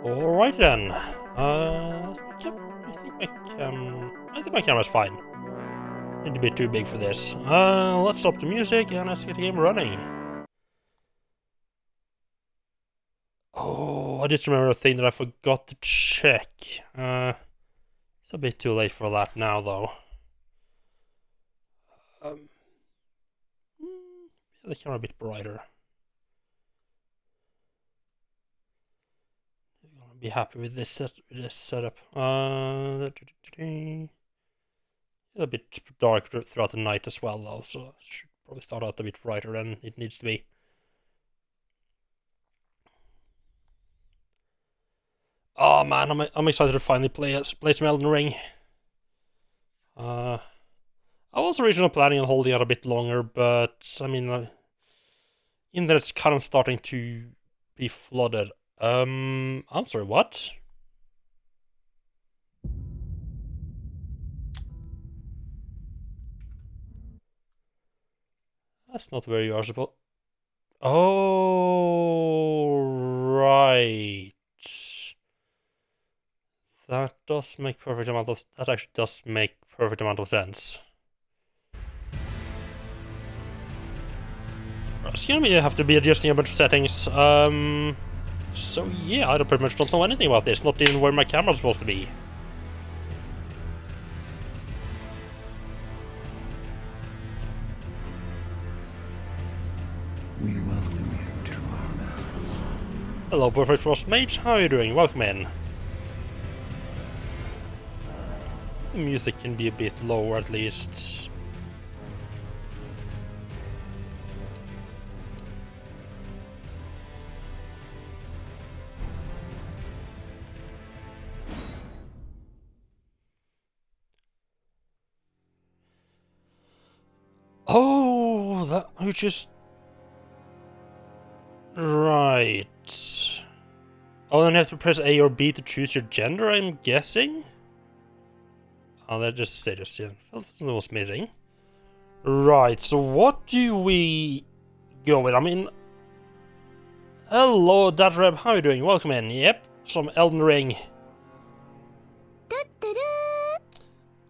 Alright then. I think my camera's fine. Need to be too big for this. Let's stop the music and let's get the game running. Oh, I just remember a thing that I forgot to check. It's a bit too late for that now, though. The camera a bit brighter. I'm gonna be happy with this setup. A bit dark throughout the night as well, though, so it should probably start out a bit brighter than it needs to be. Oh man, I'm excited to finally play some Elden Ring. I was originally planning on holding out a bit longer, but I mean, in that it's kind of starting to be flooded. I'm sorry, what? That's not where you are supposed. Oh, right. That does make perfect amount of. That actually does make perfect amount of sense. It's gonna have to be adjusting a bunch of settings. So yeah, I pretty much don't know anything about this. Not even where my camera's supposed to be. We welcome you to our realm. Hello, Perfect Frost Mage. How are you doing? Welcome in. The music can be a bit lower, at least. Oh, that you just right. Oh, then you have to press A or B to choose your gender, I'm guessing? Oh, that just status, yeah. That was missing. Right, so what do we go with? I mean... Hello, Datreb, how are you doing? Welcome in. Yep, some Elden Ring.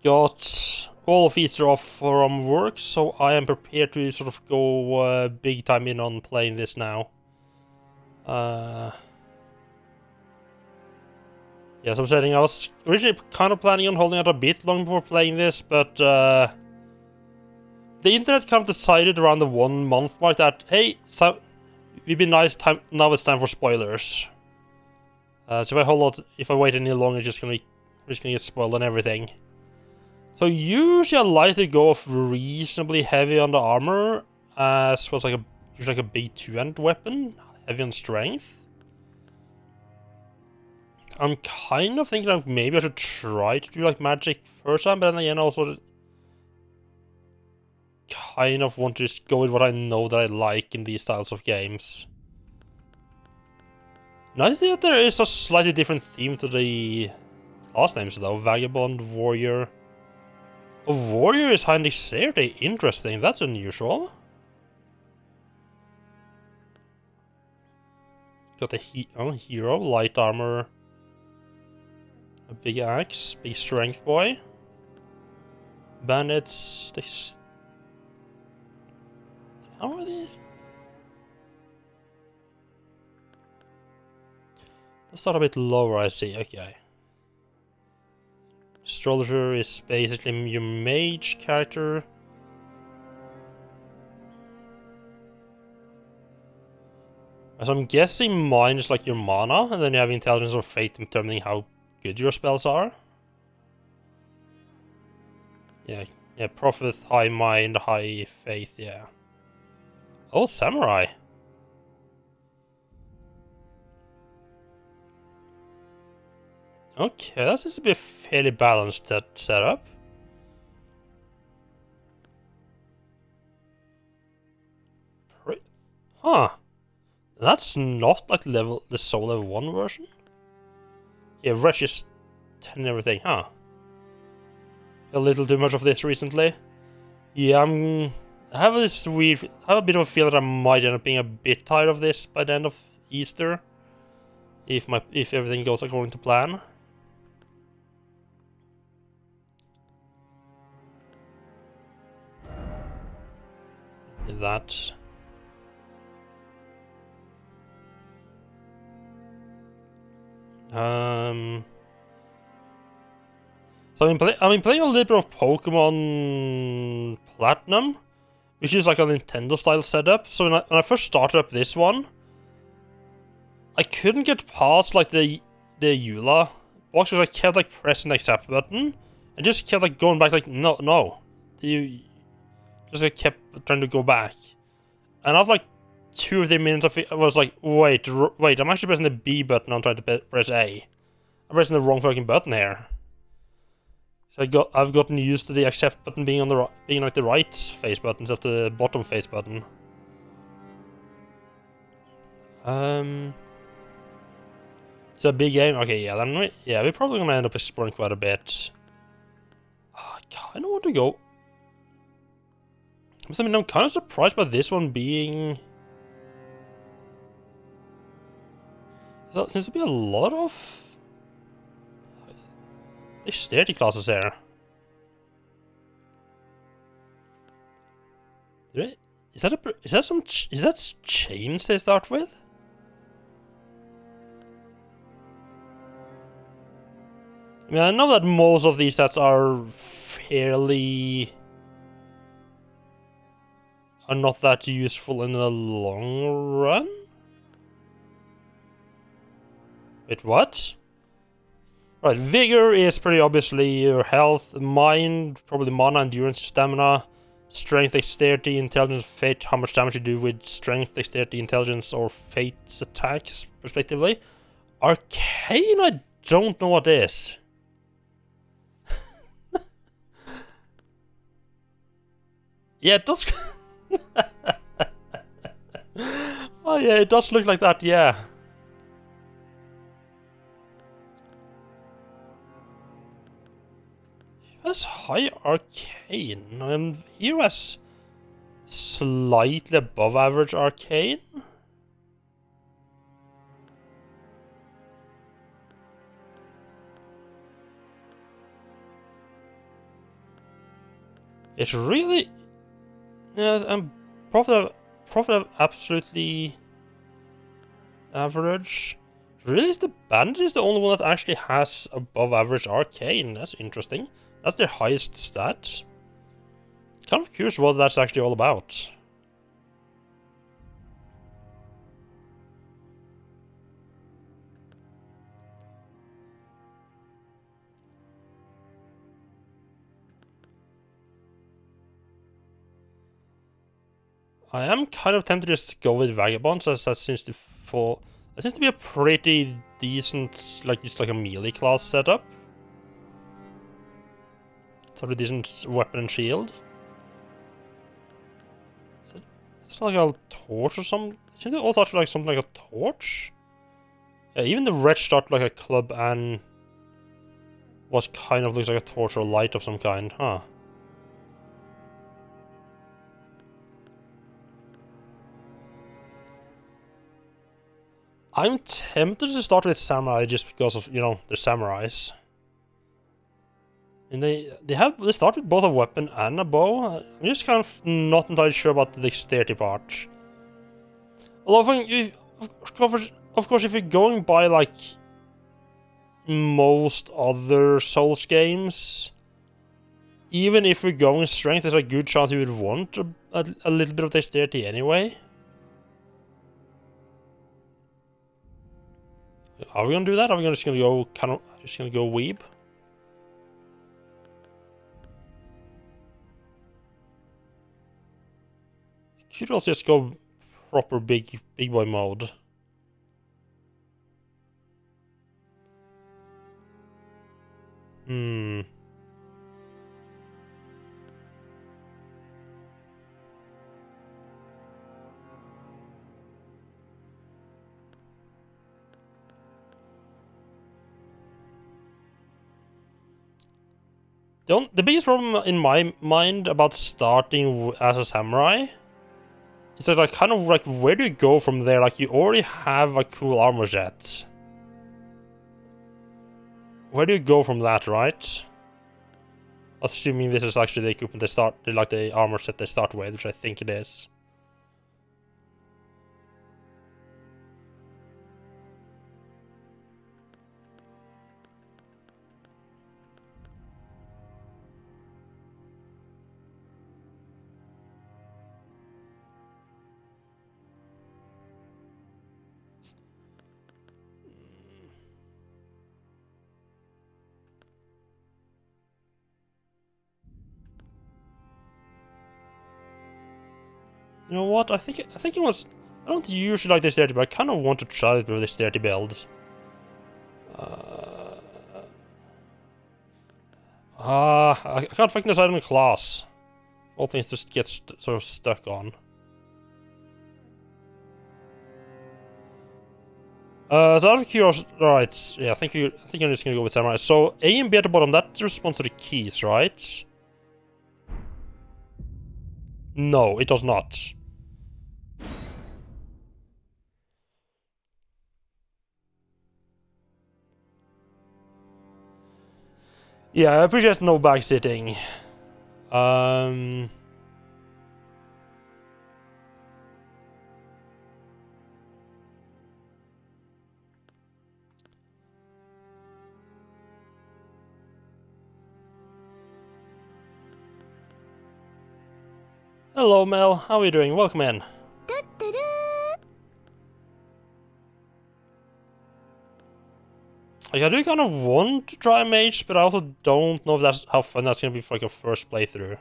Got all of Easter off from work, so I am prepared to sort of go big time in on playing this now. Yeah, so I'm saying I was originally kind of planning on holding out a bit long before playing this, but the internet kind of decided around the 1 month mark that, hey, so we've been nice, now it's time for spoilers. So if I wait any longer, I'm just gonna get spoiled on everything. So usually I like to go off reasonably heavy on the armor, as was usually like a big two-handed weapon, heavy on strength. I'm kind of thinking of maybe I should try to do like magic first time, but then again also kind of want to just go with what I know that I like in these styles of games. Nice that there is a slightly different theme to the class names though. Vagabond, Warrior. A Warrior is highly seriously interesting, that's unusual. Got a hero, light armor. A big axe, big strength boy. Bandits, how are these? Let's start a bit lower, I see, okay. Astrologer is basically your mage character. So I'm guessing mine is like your mana, and then you have intelligence or fate determining how good your spells are. Yeah, prophet, high mind, high faith, yeah. Oh, samurai. Okay, that seems to be a fairly balanced setup. Huh. That's not like the soul level 1 version? Yeah, Rush is 10 and everything, huh? A little too much of this recently. Yeah, I have a bit of a feeling that I might end up being a bit tired of this by the end of Easter. if everything goes according to plan. Did that. So I've been playing a little bit of Pokemon Platinum, which is like a Nintendo style setup. So when I first started up this one, I couldn't get past like the EULA box because I kept like pressing the accept button and just kept like going back like no. You just like, kept trying to go back. And after like 2 or 3 minutes I was like, wait, I'm actually pressing the B button, I'm trying to press A. I'm pressing the wrong fucking button here. So I've gotten used to the accept button being on the being like the right face button instead of the bottom face button. It's a big game. Okay, yeah, then we're probably gonna end up exploring quite a bit. Oh, I kind of want to go. I mean, I'm kind of surprised by this one being. There seems to be a lot of dexterity classes here. Is that chains they start with? I mean, I know that most of these stats are not that useful in the long run. Wait, what? Right, vigor is pretty obviously your health, mind, probably mana, endurance, stamina, strength, dexterity, intelligence, fate, how much damage you do with strength, dexterity, intelligence, or fate's attacks, respectively. Arcane, I don't know what is. Yeah, it does. Oh yeah, it does look like that, yeah. That's high arcane. Here has slightly above average arcane. It's really, yes, and profit absolutely average. Really, is the bandit is the only one that actually has above average arcane. That's interesting. That's their highest stat. Kind of curious what that's actually all about. I am kind of tempted to just go with Vagabonds, as that seems to be a pretty decent, like just like a melee class setup. Sort of decent weapon and shield. Is it like a torch or something? It seems to also start with like something like a torch. Yeah, even the wretch start like a club and what kind of looks like a torch or light of some kind, huh? I'm tempted to start with samurai just because of, you know, they're samurais. And they start with both a weapon and a bow. I'm just kind of not entirely sure about the dexterity part. Although, of course, if you're going by like most other Souls games, even if we're going strength, there's a good chance you would want a little bit of dexterity anyway. Are we gonna do that? Are we just gonna go weeb? Could also just go proper big boy mode. The biggest problem in my mind about starting as a samurai is that, like, kind of like, where do you go from there? Like, you already have a cool armor set. where do you go from that, right? Assuming this is actually the equipment they start, like the armor set they start with, which I think it is. You know what? I think it was. I don't usually like this dirty, but I kind of want to try it with this dirty build. I can't fucking decide on the class. All things just get sort of stuck on. So out of curiosity, right? Yeah, I think I'm just gonna go with samurai. So A and B at the bottom, that responds to the keys, right? No, it does not. Yeah, I appreciate no backsitting. Hello, Mel. How are you doing? Welcome in. Like, I do kind of want to try mage, but I also don't know if that's how fun that's gonna be for like a first playthrough.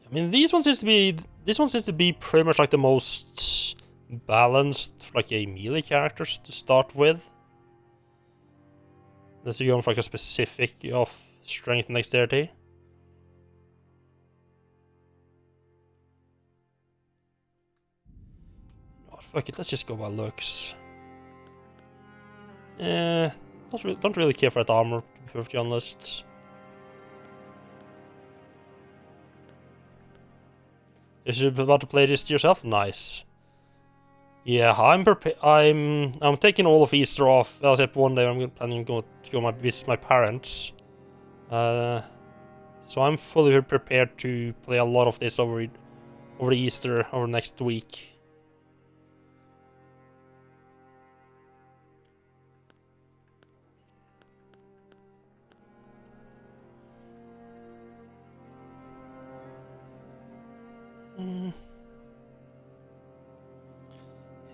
I mean, this one seems to be pretty much like the most balanced, like a melee characters to start with. Unless you're going for like a specific of strength and dexterity. Oh, fuck it, let's just go by looks. Don't really care for that armor, to be perfectly honest. Is you about to play this to yourself? Nice. Yeah, I'm taking all of Easter off. Well, except one day I'm planning to go visit my parents. So I'm fully prepared to play a lot of this over Easter, over next week.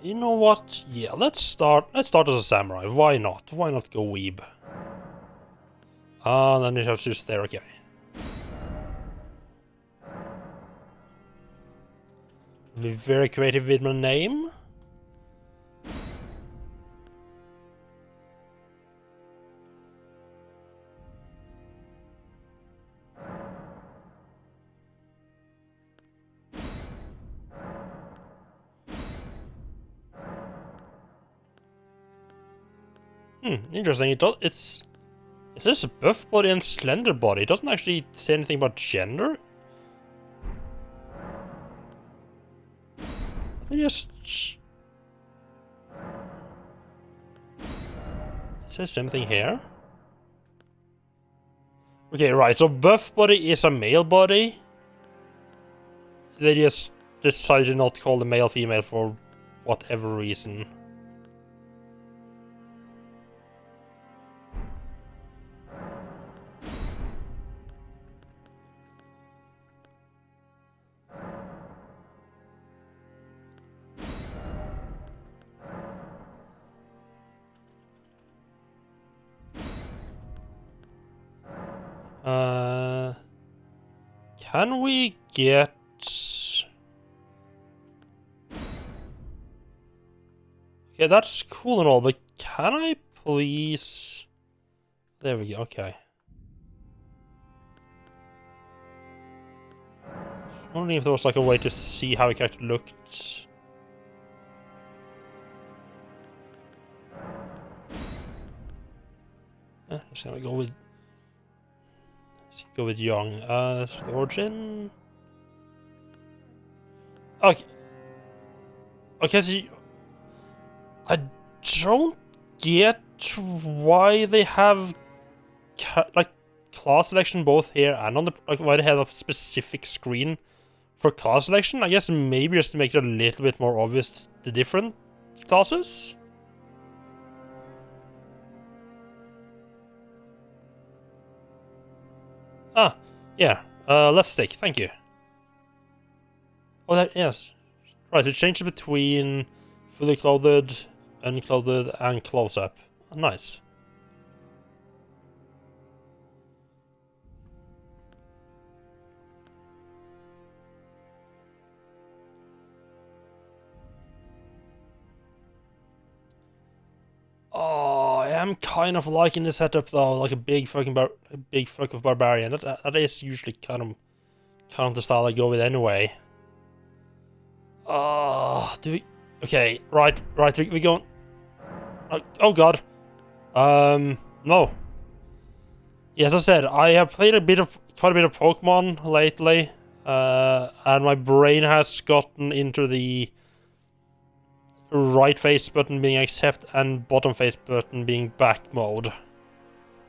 You know what? Yeah, let's start as a samurai. Why not? Why not go weeb? Then you have to choose there, okay. Be very creative with my name. Interesting. It's this buff body and slender body. It doesn't actually say anything about gender. Let me just. Is there something here? Okay, right. So buff body is a male body. They just decided not to call the male female for whatever reason. Can we get... Okay, that's cool and all, but can I please... There we go, okay. wondering if there was like a way to see how a character looked. Just gonna go with. Let's go with young. That's the origin. Okay. Okay, so I don't get why they have like class selection both here and on the why they have a specific screen for class selection. I guess maybe just to make it a little bit more obvious the different classes. Ah, yeah. Left stick. Thank you. Oh, that yes. Right, so change it between fully clothed, unclothed, and close up. Nice. Oh, I am kind of liking the setup though, like a big fucking fuck of barbarian. That is usually kind of the style I go with anyway. Do we? Okay, right. We going. Oh god. No. Yeah, as I said, I have played quite a bit of Pokemon lately, and my brain has gotten into the right face button being accept and bottom face button being back mode.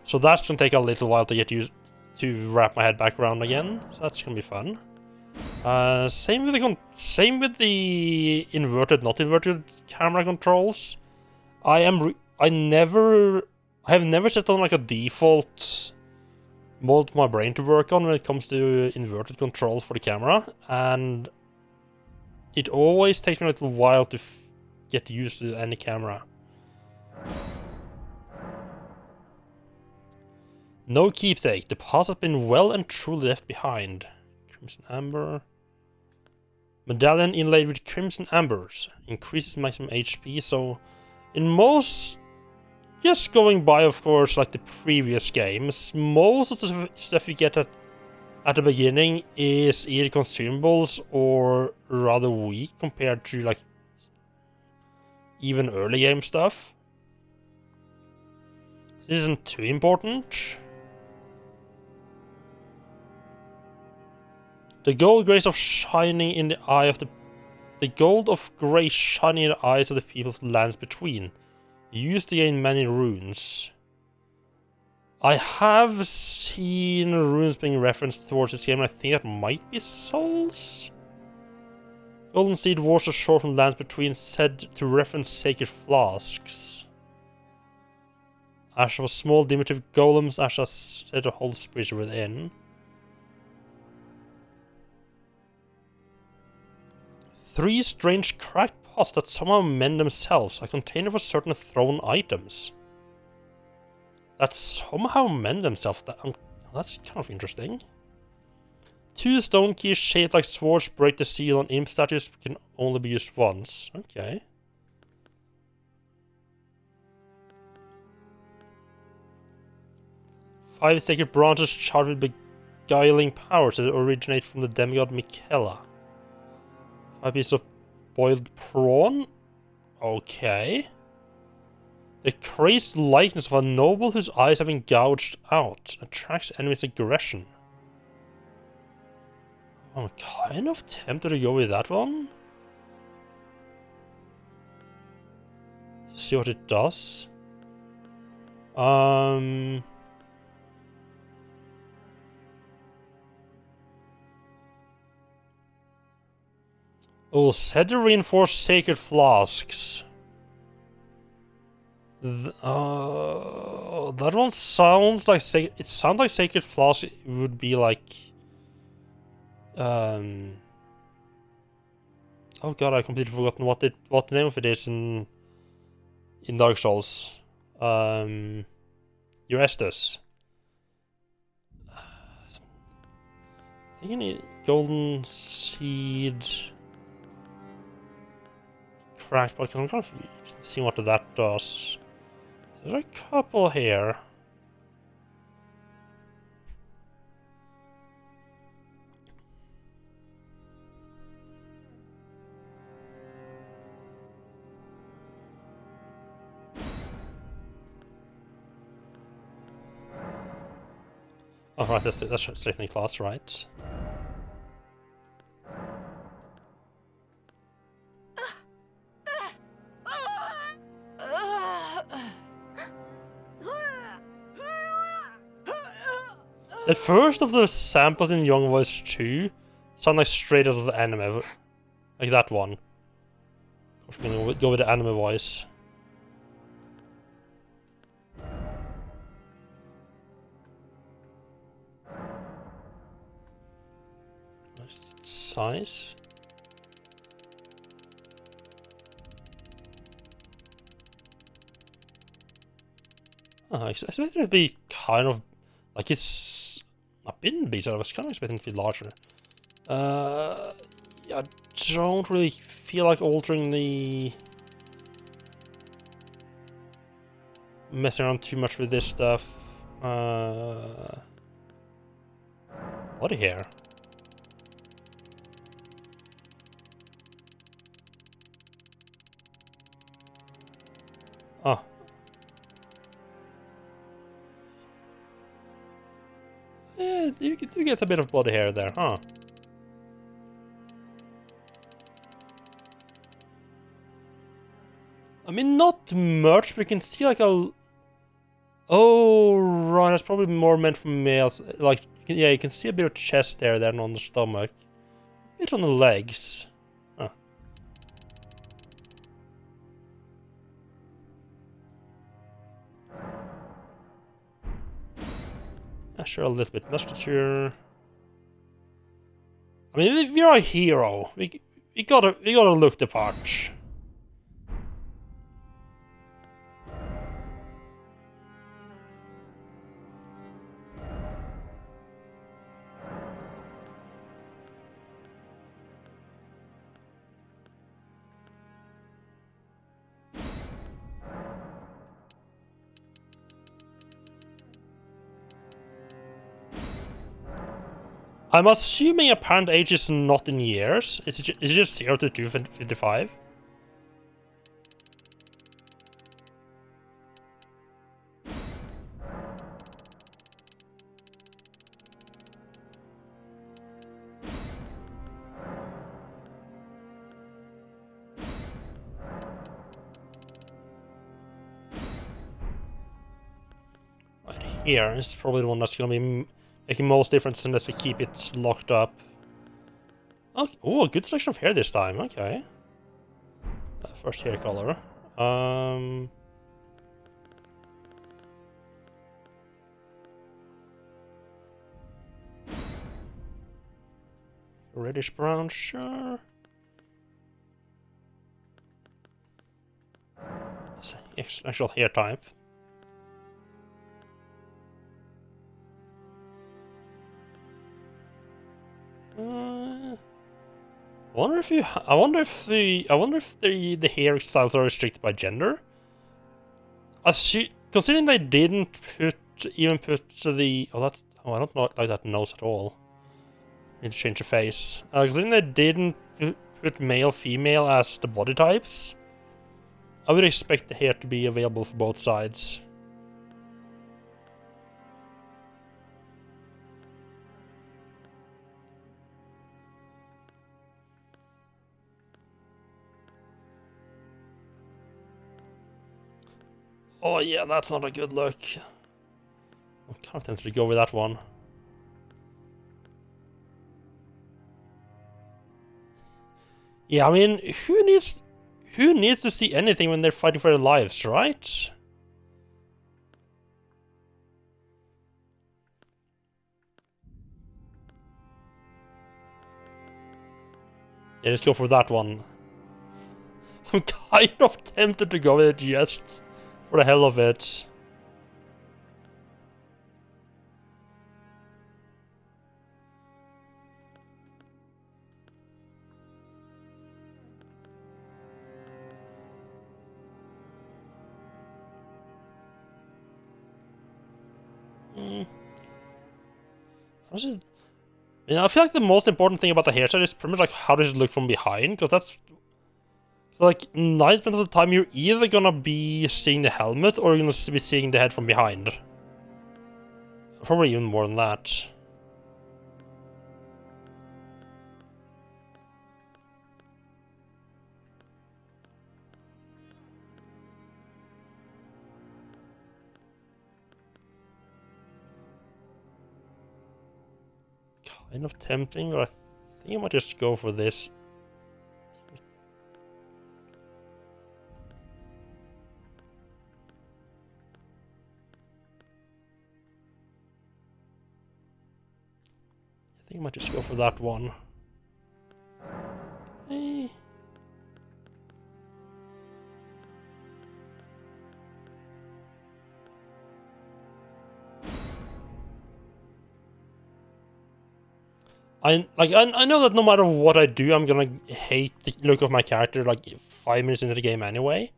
So that's gonna take a little while to get used to wrap my head back around again. So that's gonna be fun. Same with the inverted, not inverted camera controls. I have never set on like a default mode for my brain to work on when it comes to inverted controls for the camera, and it always takes me a little while to get used to any camera. No keepsake. The past has been well and truly left behind. Crimson Amber. Medallion inlaid with Crimson Ambers. Increases maximum HP, so in most... Just going by, of course, like the previous games, most of the stuff you get at the beginning is either consumables or rather weak compared to, like, even early game stuff. This isn't too important. The gold grace of shining in the eye of the gold of grace shining in the eyes of the people of the lands between. Used to gain many runes. I have seen runes being referenced towards this game, and I think that might be souls. Golden seed wars ashore from lands between, said to reference sacred flasks. Ash of small diminutive golems, Ash has said to hold spirits within. 3 strange cracked pots that somehow mend themselves, a container for certain thrown items. That somehow mend themselves, that's kind of interesting. 2 stone keys shaped like swords break the seal on imp statues, can only be used once. Okay. Five sacred branches charged with beguiling powers that originate from the demigod Michaela. 5 pieces of boiled prawn? Okay. The crazed likeness of a noble whose eyes have been gouged out attracts enemies' aggression. I'm kind of tempted to go with that one. See what it does. Oh, said to reinforce sacred flasks. That one sounds like it sounds like sacred flask would be like oh god, I completely forgotten what the name of it is in Dark Souls. Your Estus. I think I need golden seed. Cracked, but I'm kind of seeing what that does. There's a couple here. Oh, right, that's straight class, right? The first of the samples in Young Voice 2 sound like straight out of the anime. Like that one. Of course, we're gonna go with the anime voice. Size. I expected it to be kind of like it's not been big, so I was kind of expecting it to be larger. I don't really feel like altering the messing around too much with this stuff. Body hair. Oh. Yeah, you do get a bit of body hair there, huh? I mean, not much, but you can see like a... Oh, right, that's probably more meant for males. Like, yeah, you can see a bit of chest there then on the stomach. A bit on the legs. Huh. Yeah, sure, a little bit musculature. I mean, we're a hero. We gotta look the part. I'm assuming apparent age is not in years. Is it just 0 to 255? Right here is probably the one that's gonna be making most difference unless we keep it locked up. Okay. Oh, good selection of hair this time. Okay. First hair color. Reddish brown, sure. It's actual hair type. I wonder if the hairstyles are restricted by gender. Considering they didn't even put the I don't like that nose at all. Need to change the face. Considering they didn't put male female as the body types, I would expect the hair to be available for both sides. Oh yeah, that's not a good look. I'm kind of tempted to go with that one. Yeah, I mean, who needs to see anything when they're fighting for their lives, right? Yeah, let's go for that one. I'm kind of tempted to go with it just for the hell of it. You know, I feel like the most important thing about the hairstyle is pretty much like how does it look from behind, because that's like 90% of the time you're either gonna be seeing the helmet or you're gonna be seeing the head from behind. Probably even more than that. Kind of tempting, but I think I might just go for this. I think I might just go for that one. Hey. I know that no matter what I do, I'm gonna hate the look of my character like 5 minutes into the game anyway.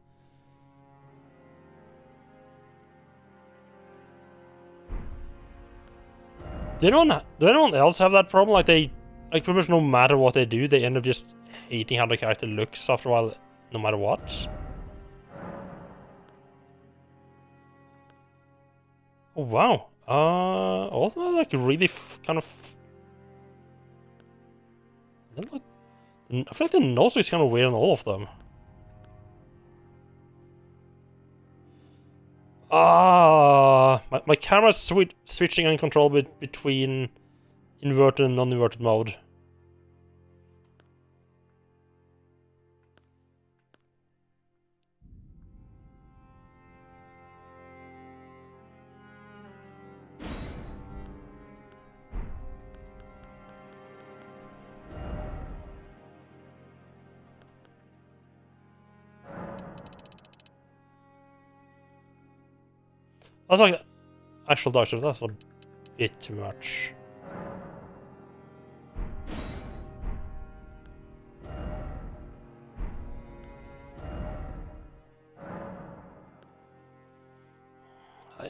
Did anyone else have that problem? Like pretty much no matter what they do, they end up just hating how the character looks after a while, no matter what. Oh wow. All of them are like really kind of. I feel like the nose is kind of weird on all of them. My camera's switching uncontrollably between inverted and non-inverted mode. I was like, actual doctor, that's a bit too much. I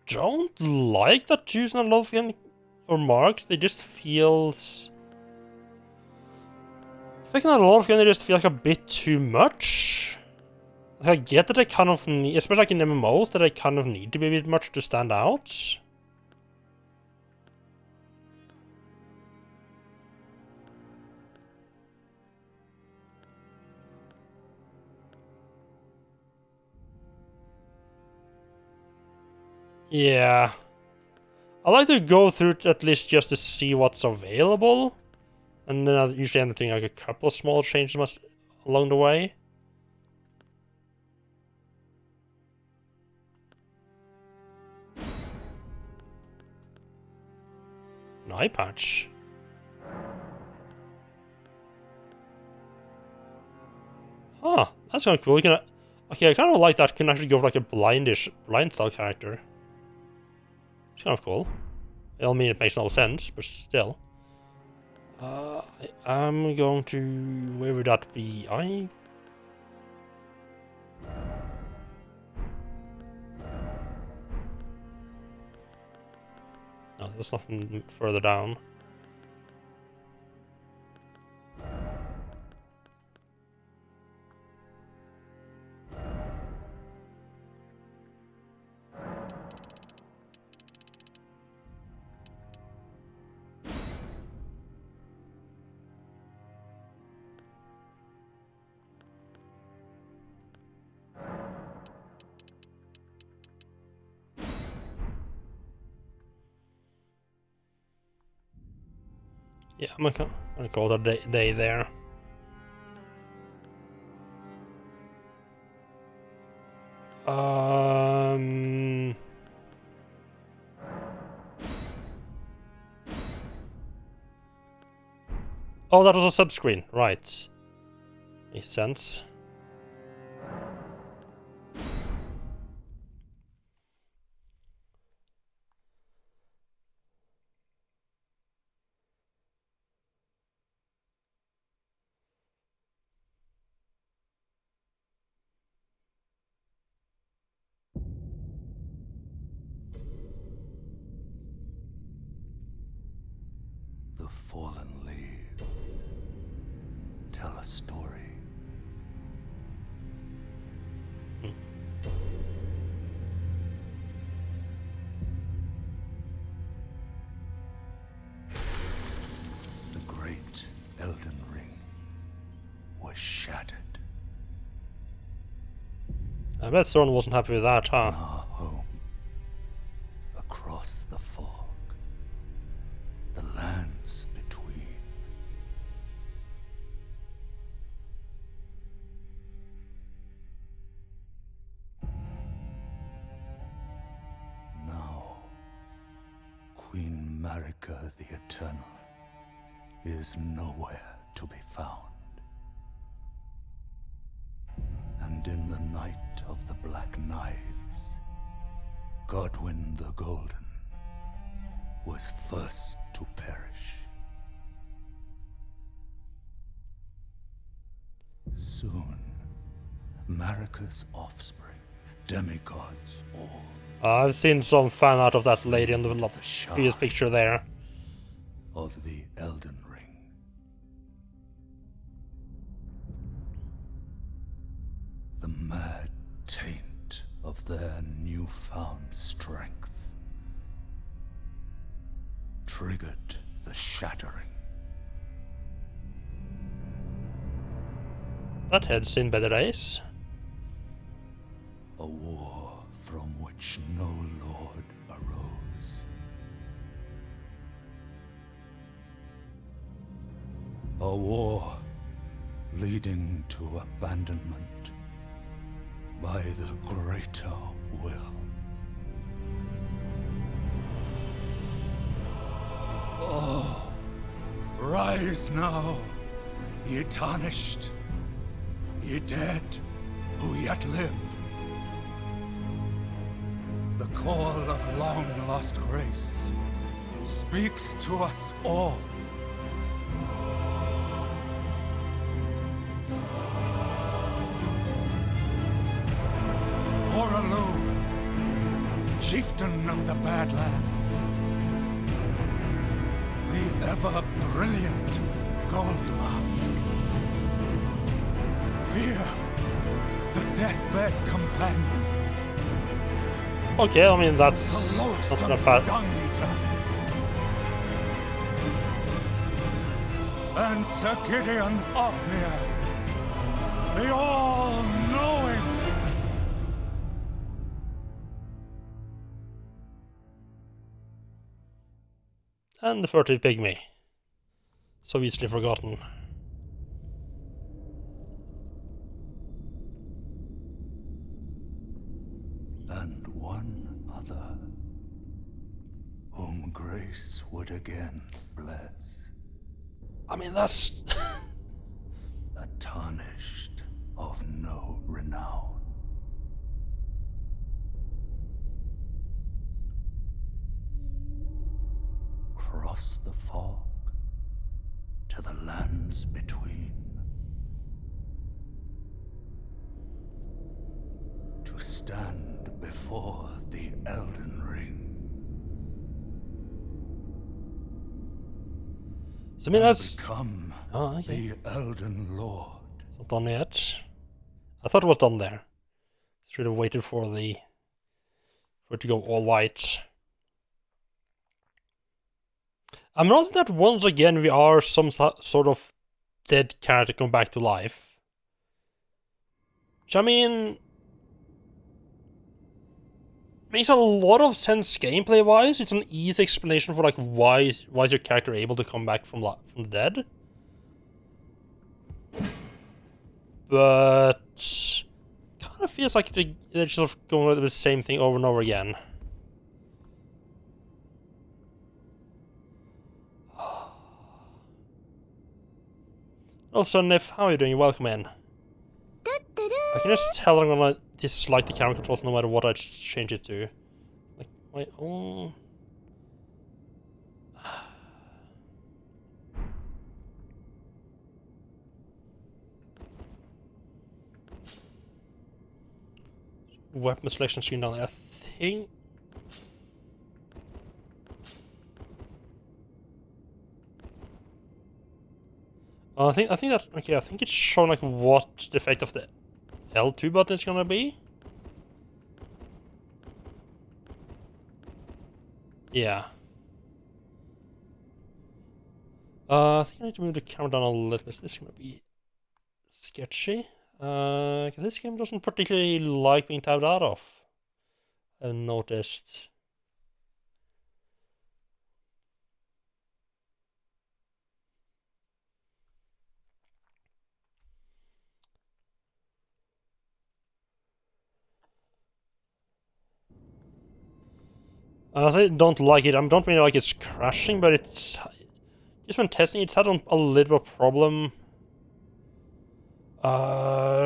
don't like that choosing a lot of him or marks. They just feels. I think a lot of them they just feel like a bit too much. Like, I get that they kind of need, especially like in MMOs, that they kind of need to be a bit much to stand out. Yeah. I like to go through it at least just to see what's available. And then I usually end up doing like a couple of small changes along the way. An eye patch. Huh, that's kind of cool. You can, okay, I kind of like that. You can actually go for like a blind style character. It's kind of cool. I mean, it makes no sense, but still. I'm going to... Where would that be? No, there's nothing further down. Yeah, I'm gonna call it a day there. Oh, that was a sub-screen. Right. Makes sense. The fallen leaves tell a story. I bet Soren wasn't happy with that, huh? Our home, across the fog, the lands between. Now, Queen Marika the Eternal is nowhere to be found. And in the night of the Black Knives, Godwyn the Golden was first to perish. Soon, Marika's offspring, demigods all, I've seen some fan art of that lady in the previous picture there. of the Elden Ring. The mad taint of their newfound strength triggered the shattering. That had seen better days. A war from which no lord arose. A war leading to abandonment by the greater will. Oh, rise now, ye tarnished, ye dead who yet live. The call of long-lost grace speaks to us all. Horalu, chieftain of the Badlands, the ever-brilliant Gold Mask, Fear, the deathbed companion, Okay, I mean the that's not loathsome gonna fat. Dung Eater, and Sir Gideon Ofnir, the all-knowing. And the furtive pygmy. So easily forgotten. And one other, whom grace would again bless, I mean that's a tarnished of no renown. Cross the fog to the lands between, to stand before the Elden Ring. so I mean that's Become okay. the Elden Lord. It's not done yet. I thought it was done there. Should have waited for it to go all white. I'm not that once again we are some sort of dead character come back to life. Which I mean makes a lot of sense gameplay wise. It's an easy explanation for like why is your character able to come back from the dead. But kind of feels like they're just going with the same thing over and over again. Also, Nif, how are you doing? Welcome in. I can just tell I'm gonna dislike the camera controls no matter what I change it to. Like, my own... Weapon selection screen down there, I think... I think that... Okay, I think it's showing like what the effect of the L2 button is gonna be. Yeah. I think I need to move the camera down a little bit. This is gonna be sketchy. This game doesn't particularly like being tabbed out of, I've noticed. I don't like it. I don't really like it's crashing, but it's just when testing, it's had a little bit of problem.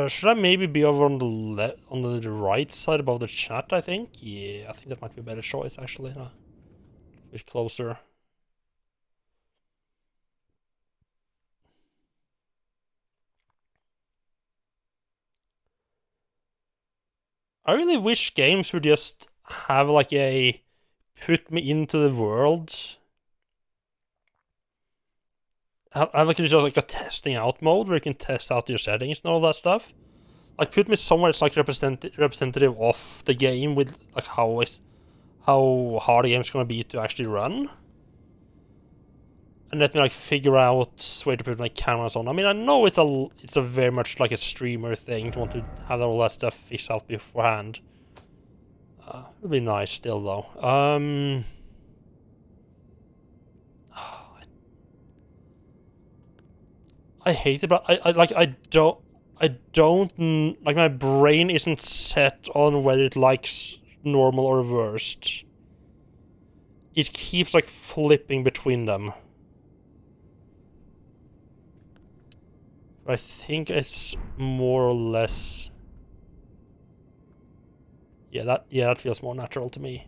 Should I maybe be over on the right side above the chat? I think. Yeah, I think that might be a better choice actually. A bit closer. I really wish games would just have like a put me into the world. Have like just like a testing out mode where you can test out your settings and all that stuff. Like put me somewhere it's like representative of the game with like how hard the game's gonna be to actually run. And let me like figure out where to put my cameras on. I mean, I know it's a very much like a streamer thing to want to have all that stuff fixed out beforehand. It'd be nice still though. I hate it, but I don't like my brain isn't set on whether it likes normal or reversed. It keeps like flipping between them. I think it's more or less. Yeah, that feels more natural to me.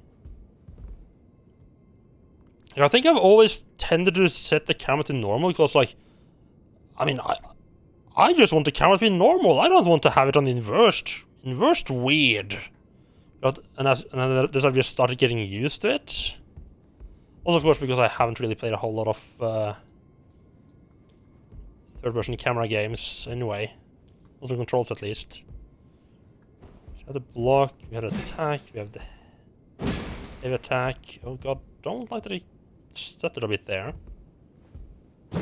I think I've always tended to set the camera to normal because, like, I mean, I just want the camera to be normal. I don't want to have it on inversed. Inversed weird. And as I've just started getting used to it. Also, of course, because I haven't really played a whole lot of third-person camera games anyway. Also controls at least. So we have the block, we have the attack, we have the heavy attack. Oh god, don't like that he set it a bit there. I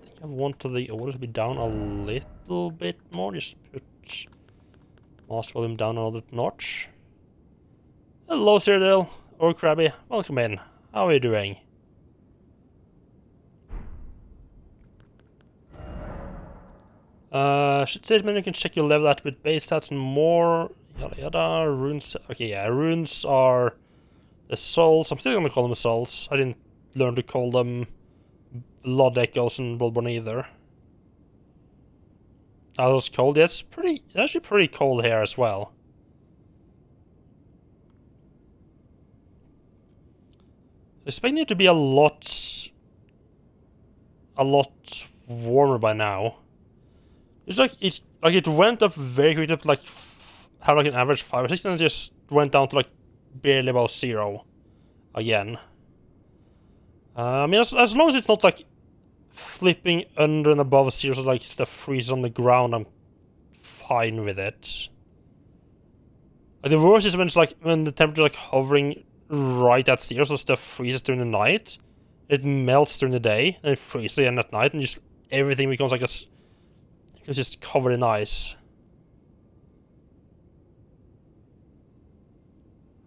think I want the order to be down a little bit more. Just put mask volume down another notch. Hello, Cyril or Krabby. Welcome in. How are you doing? Statement you can check your level at with base stats and more. Yada yada. Runes. Okay, yeah, runes are the souls. I'm still gonna call them souls. I didn't learn to call them blood echoes in Bloodborne either. Are those cold? Yeah, it's actually pretty cold here as well. I expect it to be a lot warmer by now. It's like it went up very quickly to like have like an average 5 or 6, and it just went down to like barely above 0 again. I mean, as long as it's not like flipping under and above 0, so like stuff freezes on the ground, I'm fine with it. Like the worst is when it's like when the temperature is like hovering right at 0, so stuff freezes during the night. It melts during the day, and it freezes again at night, and just everything becomes like it's just covered in ice.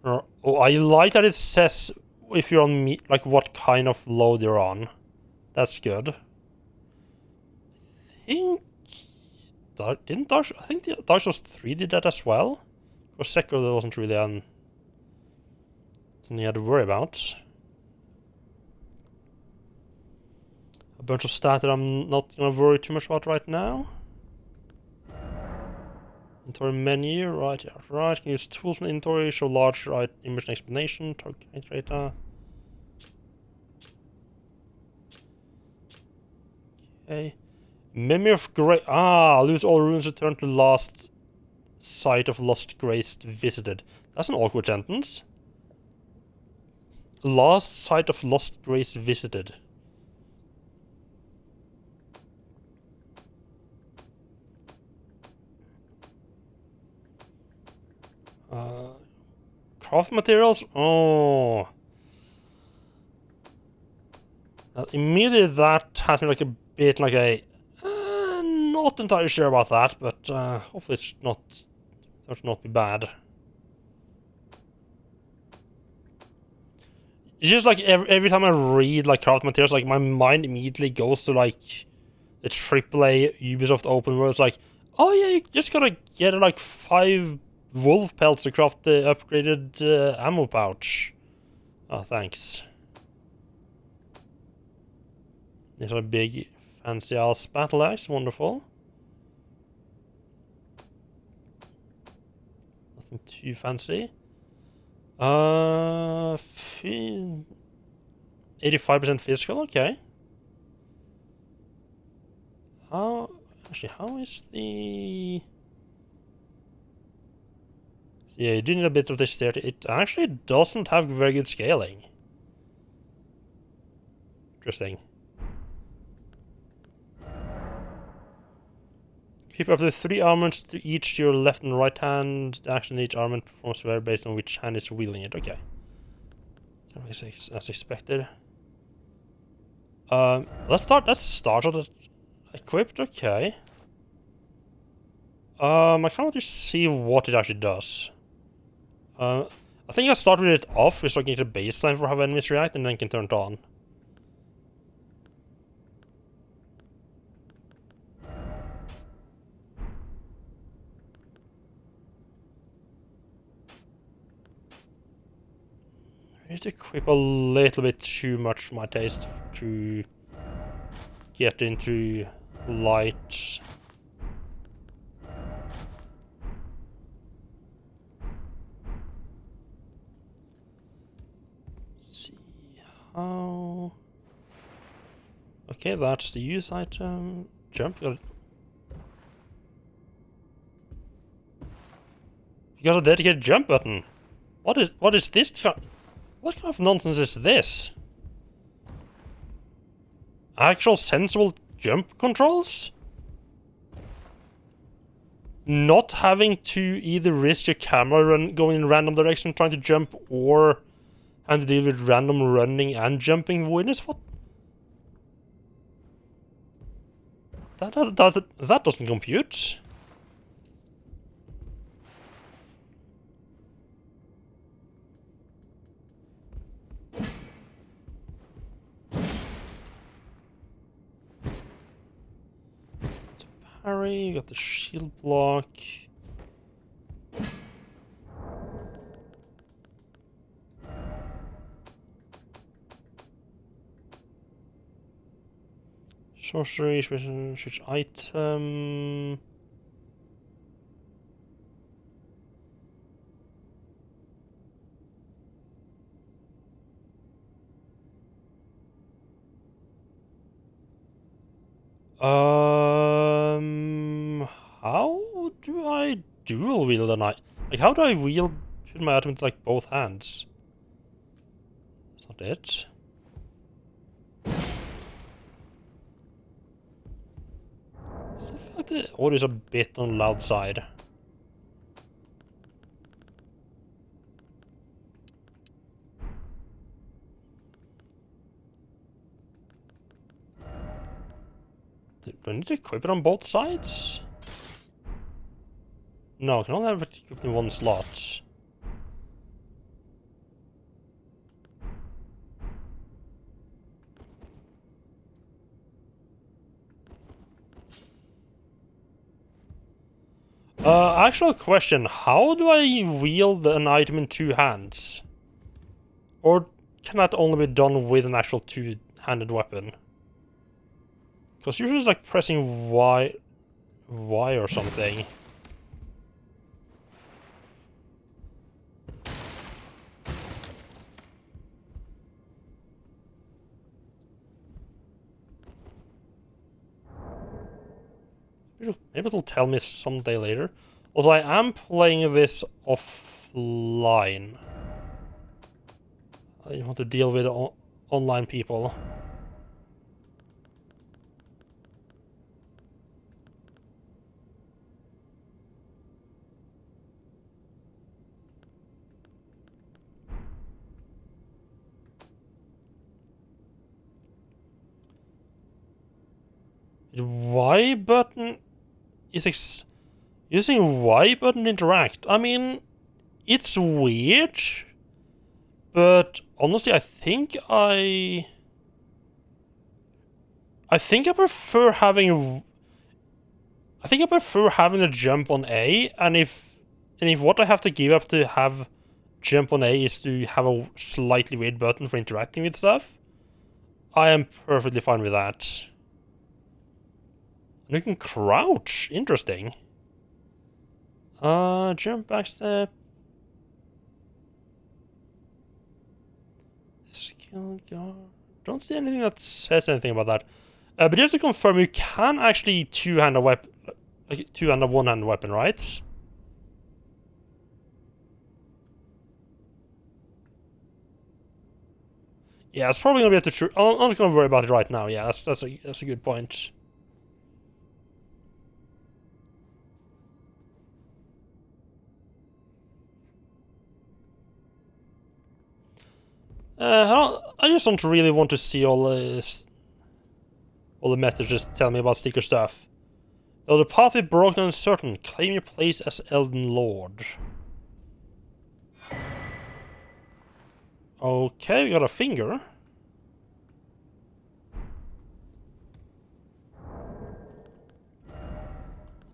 Oh, I like that it says if you're on like what kind of load you're on. That's good. I think I think the Dark Souls 3 did that as well. For Sekiro, there wasn't really something you had to worry about. A bunch of stats that I'm not gonna worry too much about right now. Inventory menu, right, yeah, right. Can use tools from inventory, show large right image and explanation, target data. Okay. Memory of Grace. Lose all runes, return to last site of Lost Grace visited. That's an awkward sentence. Last site of Lost Grace visited. Craft materials? Oh. Immediately that has me like a bit like a... not entirely sure about that, but hopefully it's not be bad. It's just like every time I read like craft materials, like my mind immediately goes to like the AAA Ubisoft open world. It's like, oh yeah, you just gotta get like 5 wolf pelts to craft the upgraded ammo pouch. Oh, thanks. These are big fancy ass battle axe, wonderful. Nothing too fancy. 85% physical, okay. How is the... Yeah, you do need a bit of this there. It actually doesn't have very good scaling. Interesting. Keep up to 3 armaments to each your left and right hand. The action in each armament performs vary based on which hand is wielding it. Okay. As expected. Let's start on the equipped. Okay. I kind of want to see what it actually does. I think I'll start with it off, just looking at the baseline for how enemies react, and then can turn it on. I need to equip a little bit too much for my taste to get into light. See how... Okay, that's the use item. Jump. You got a dedicated jump button. What is this? What kind of nonsense is this? Actual sensible jump controls? Not having to either risk your camera going in random direction trying to jump, or having to deal with random running and jumping witness? What? That doesn't compute. Parry, you got the shield block. Sorcery, switch item. How do I dual wield a knife? Like, how do I wield my item with like both hands? That's not it. I feel like the audio is a bit on the loud side. Do I need to equip it on both sides? No, I can only have it equipped in one slot. Actual question, how do I wield an item in 2 hands? Or can that only be done with an actual 2-handed weapon? Because usually it's like pressing Y or something. Maybe it'll tell me someday later. Also, I am playing this offline. I don't want to deal with online people. The Y button is using Y button to interact. I mean, it's weird, but honestly, I think I prefer having. I think I prefer having a jump on A, and if what I have to give up to have jump on A is to have a slightly weird button for interacting with stuff, I am perfectly fine with that. And you can crouch. Interesting. Jump, backstep. Skill guard. Don't see anything that says anything about that. But just to confirm, you can actually two-hand a weapon, like two-hand a one-hand weapon, right? Yeah, it's probably gonna be at the true. I'm not gonna worry about it right now. Yeah, that's a good point. I just don't really want to see all the messages tell me about secret stuff. Though the path is broken and uncertain, claim your place as Elden Lord. Okay, we got a finger.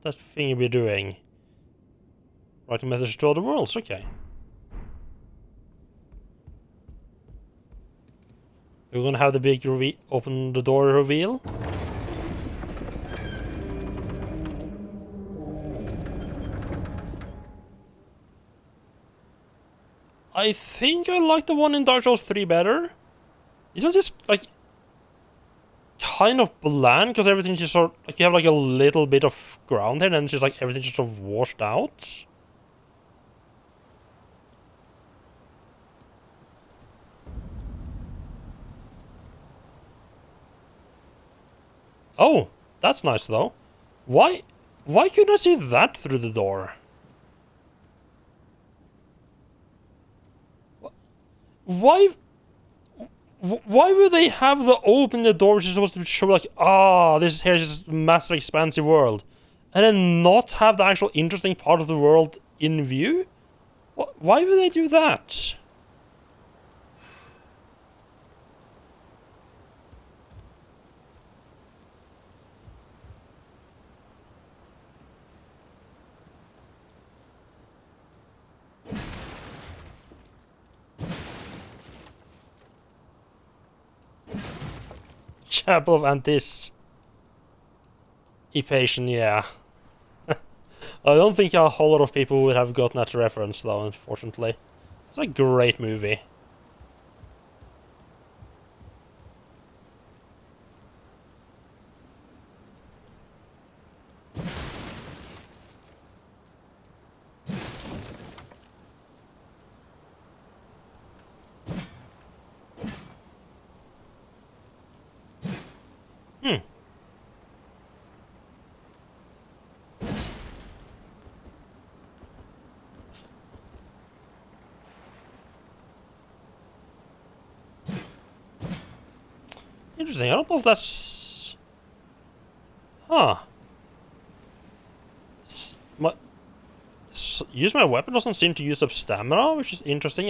That finger be doing? Writing message to other worlds, okay. We're gonna have the big open the door reveal. I think I like the one in Dark Souls 3 better. This one's just like kind of bland because everything's just sort of, like you have like a little bit of ground here and then it's just like everything's just sort of washed out. Oh, that's nice though. Why couldn't I see that through the door? Why would they have the open the door which is supposed to show like, this here's this massive expansive world, and then not have the actual interesting part of the world in view? Why would they do that? Chapel of Anticipation, yeah. I don't think a whole lot of people would have gotten that reference though, unfortunately. It's a great movie. Interesting, I don't know if that's... Huh. Use my weapon doesn't seem to use up stamina, which is interesting.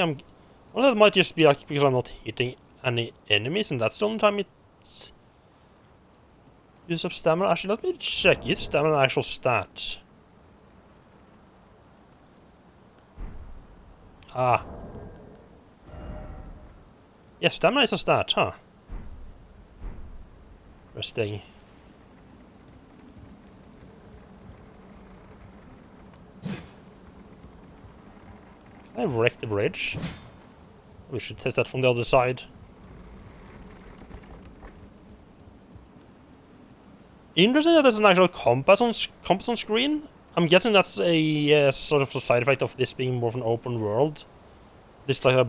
Well, that might just be like because I'm not hitting any enemies, and that's the only time it's use up stamina. Actually, let me check. Is stamina an actual stat? Ah. Yeah, stamina is a stat, huh? Interesting. Can I wreck the bridge? We should test that from the other side. Interesting that there's an actual compass on screen. I'm guessing that's a sort of a side effect of this being more of an open world. This is like a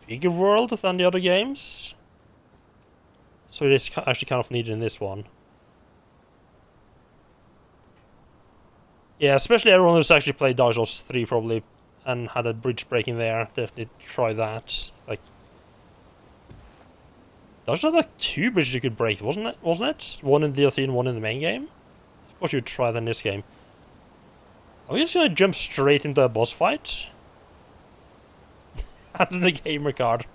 bigger world than the other games. So it is actually kind of needed in this one. Yeah, especially everyone who's actually played Dark Souls 3 probably and had a bridge breaking there. Definitely try that. Like, There's not like 2 bridges you could break, wasn't it? One in DLC and one in the main game? Of course you'd try that in this game. Are we just gonna jump straight into a boss fight? That's the gamer card.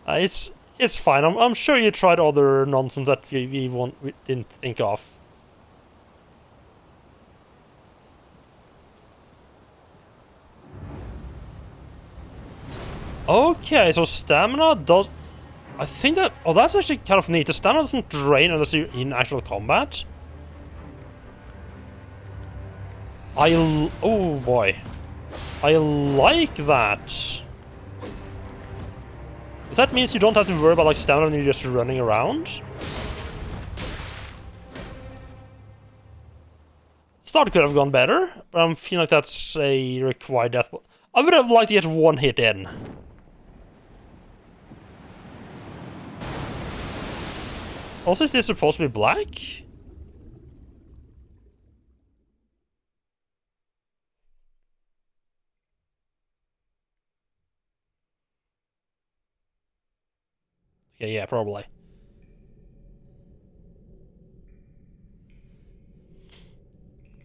It's fine. I'm sure you tried other nonsense that we didn't think of. Okay, so stamina does... I think that... Oh, that's actually kind of neat. The stamina doesn't drain unless you're in actual combat. Oh boy. I like that. Does that mean you don't have to worry about like stamina when you're just running around? Start could have gone better, but I'm feeling like that's a required death. I would have liked to get one hit in. Also, is this supposed to be black? Okay, yeah, probably.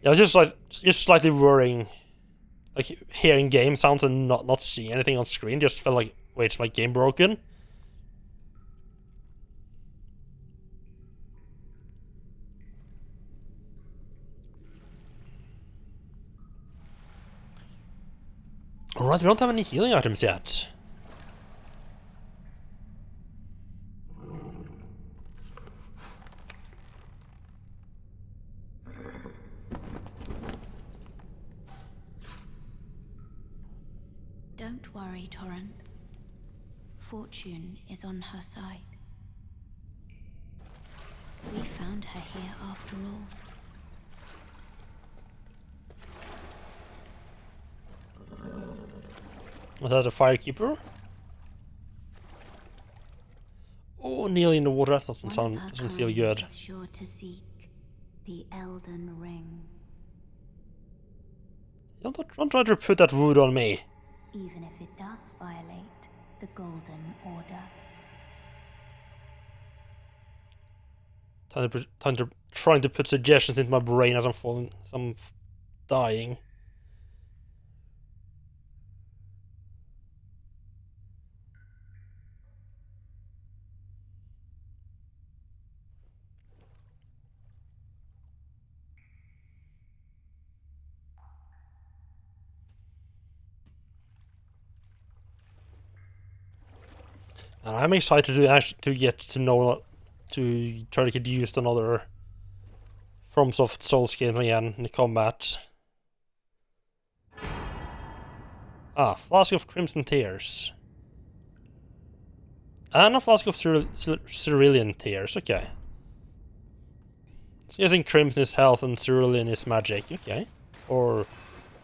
Yeah, I was just slightly worrying, like hearing game sounds and not seeing anything on screen. Just felt like, wait, is my game broken? Alright, we don't have any healing items yet. Don't worry, Torrent. Fortune is on her side. We found her here after all. Was that a firekeeper? Oh, nearly in the water. That doesn't feel good. Is sure to seek the Elden Ring. Don't try to put that wood on me. Even if it does violate the Golden Order. Trying to put suggestions into my brain as I'm dying. And I'm excited to get to know, to try to get used to another FromSoft Souls game again in the combat. Ah, Flask of Crimson Tears. And a Flask of Cerulean Tears, okay. So using Crimson is health and Cerulean is magic, okay. Or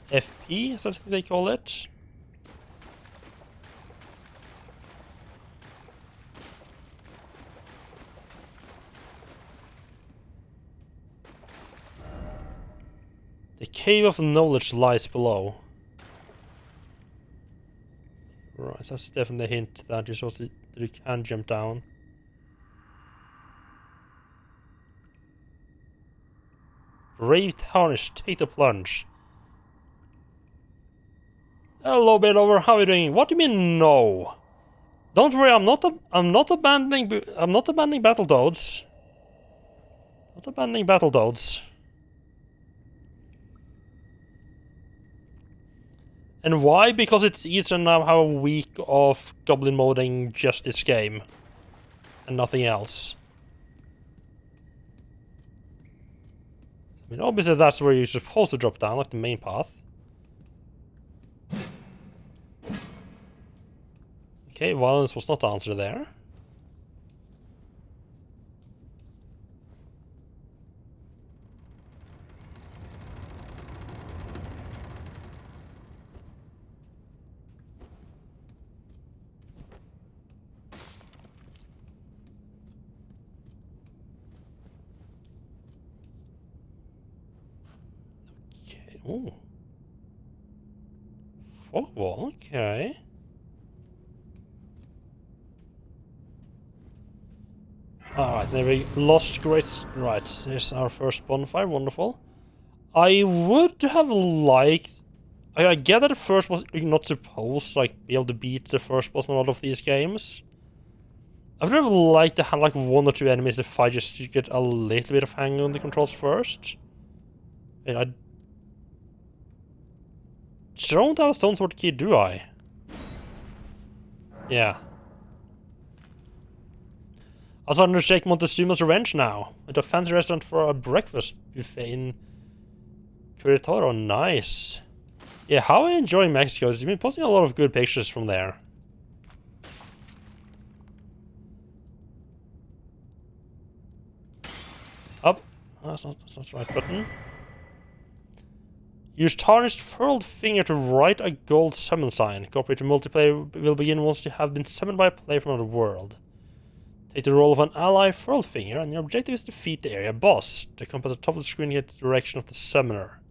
FP, is that what they call it? The Cave of Knowledge lies below. Right, that's definitely a hint that you can jump down. Brave Tarnish, take the plunge. Hello, Belover, how are you doing? What do you mean no? Don't worry, I'm not abandoning Battletoads. Not abandoning Battletoads. And why? Because it's easier now have a week of goblin modding just this game. And nothing else. I mean, obviously that's where you're supposed to drop down, like the main path. Okay, violence was not the answer there. Okay, ooh. Fog wall, okay. Alright, there we lost great. Right, there's our first bonfire, wonderful. I would have liked. I get that the first boss you're not supposed to like be able to beat the first boss in a lot of these games. I would have liked to have like 1 or 2 enemies to fight just to get a little bit of hang on the controls first. And I don't have a stone sword key, do I? Yeah. I was starting to shake Montezuma's Revenge now. At a fancy restaurant for a breakfast buffet in Querétaro. Nice. Yeah, how I enjoy Mexico. You've been posting a lot of good pictures from there. Up. Oh, that's not the right button. Use tarnished furled finger to write a gold summon sign. Cooperative multiplayer will begin once you have been summoned by a player from another world. Take the role of an ally furled finger, and your objective is to defeat the area boss. The compass at the top of the screen get the direction of the summoner.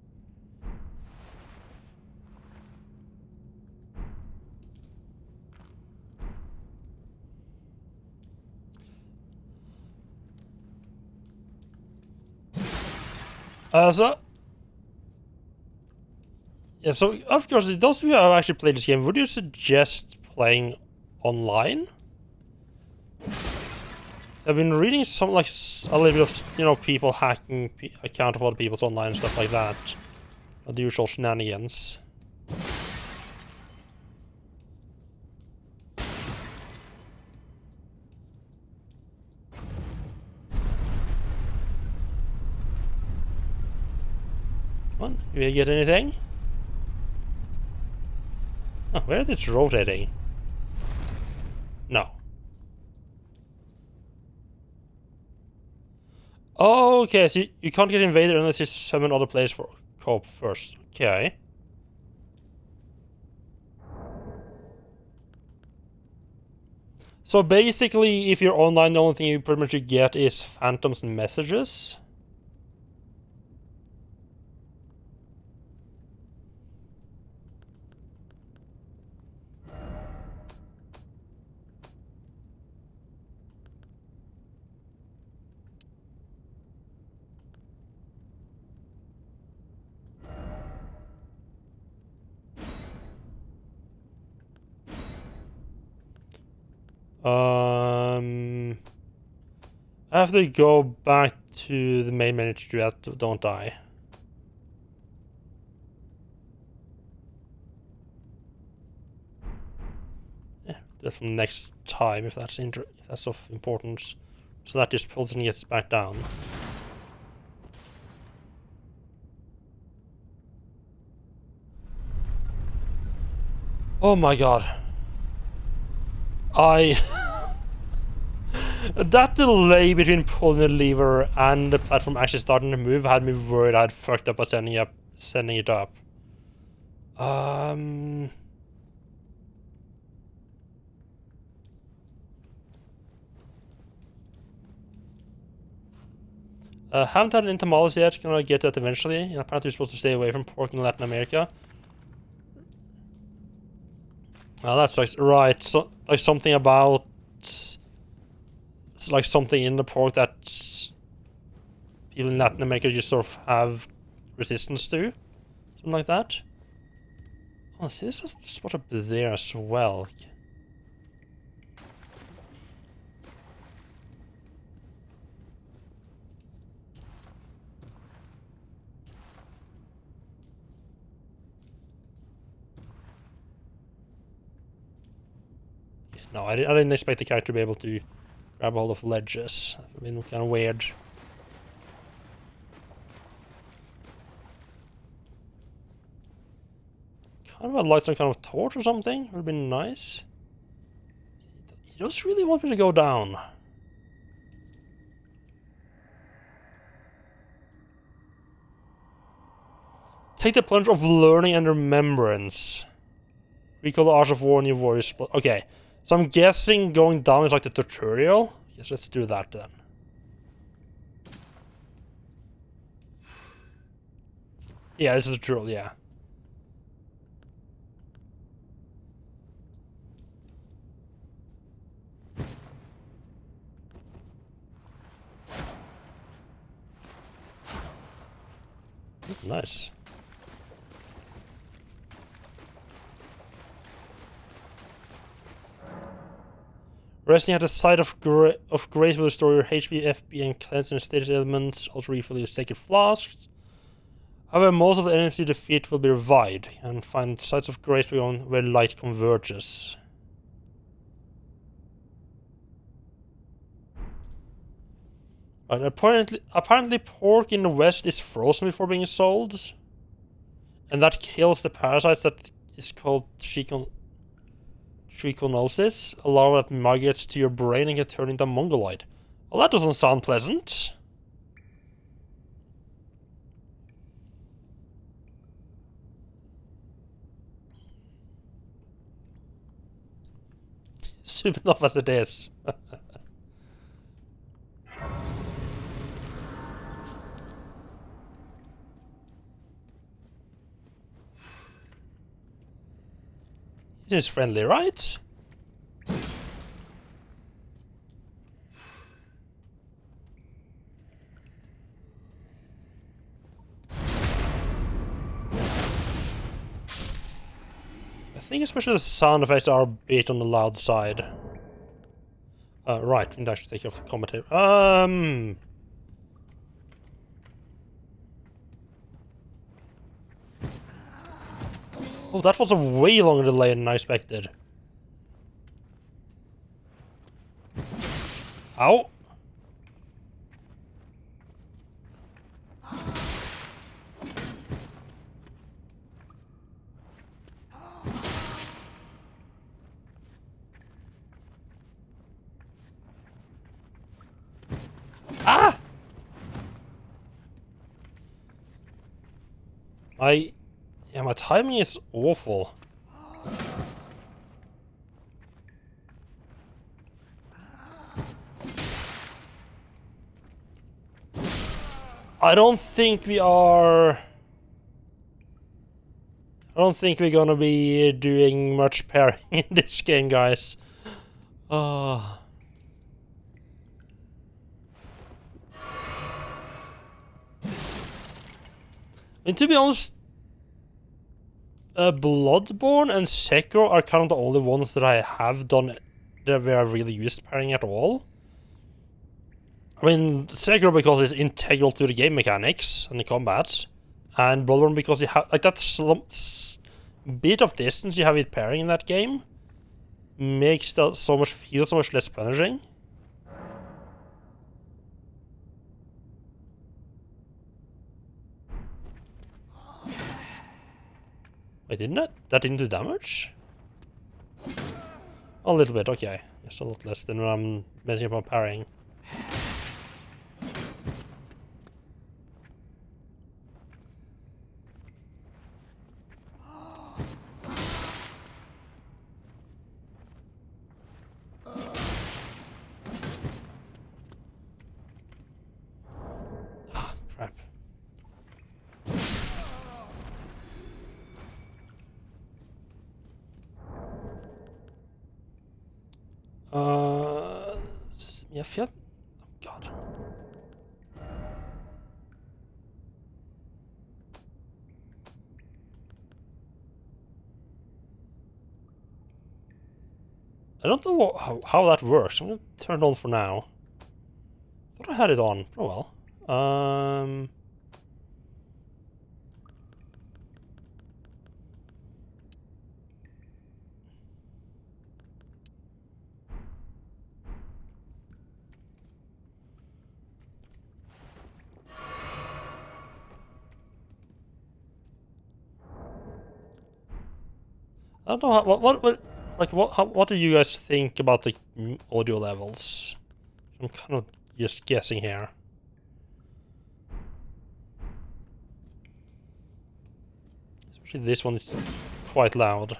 Yeah, so of course, those of you who have actually played this game, would you suggest playing online? I've been reading some like a little bit of people hacking account of other people's online and stuff like that. The usual shenanigans. Come on, do we get anything? Oh, where is it rotating? No. Oh, okay, so you can't get invaded unless you summon other players for co-op first. Okay. So basically, if you're online, the only thing you pretty much get is phantoms and messages. I have to go back to the main menu to do that, don't I? Yeah, that's from next time if that's of importance. So that just pulls and gets back down. Oh my god. That delay between pulling the lever and the platform actually starting to move had me worried I'd fucked up by sending it up. Haven't had any tamales yet. Gonna get that eventually. And apparently, you're supposed to stay away from pork in Latin America. Oh, that's like right. So, like something about, it's like something in the pork that people in Latin America just sort of have resistance to, something like that. Oh, see, there's a spot up there as well. No, I didn't expect the character to be able to grab hold of ledges. That would have been kind of weird. Kind of light some kind of torch or something. Would have been nice. He does really want me to go down. Take the plunge of learning and remembrance. Recall the Art of War in your warrior split. Okay. So I'm guessing going down is like the tutorial. Yes, let's do that then. Yeah, this is a tutorial, yeah. Nice. Resting at the site of grace will restore your HP, FP, and cleanse and status elements. Also refill your sacred flasks. However, most of the enemies you defeat will be revived, and find sites of grace beyond where light converges. Right, apparently pork in the west is frozen before being sold. And that kills the parasites that is called trichinosis. Allow that migrates to your brain and can turn into mongoloid. Well, that doesn't sound pleasant. Super enough as it is. He seems friendly, right? I think especially the sound effects are a bit on the loud side. Right, we need to actually take off the commentary. Oh, that was a way longer delay than I expected. Ow! Ah! Yeah, my timing is awful. I don't think we're gonna be doing much parrying in this game, guys. And to be honest, Bloodborne and Sekiro are kind of the only ones that I have done that where I really used parrying at all. I mean, Sekiro because it's integral to the game mechanics and the combat, and Bloodborne because you have like that bit of distance you have with parrying in that game makes that feel so much less punishing. Wait, didn't that didn't do damage? A little bit, okay. It's a lot less than when I'm messing up on parrying. Ah, crap. Yeah, feel. Oh, God. I don't know how that works. I'm gonna turn it on for now. Thought I had it on. Oh well. I don't know what do you guys think about the audio levels? I'm kind of just guessing here. Especially this one is quite loud.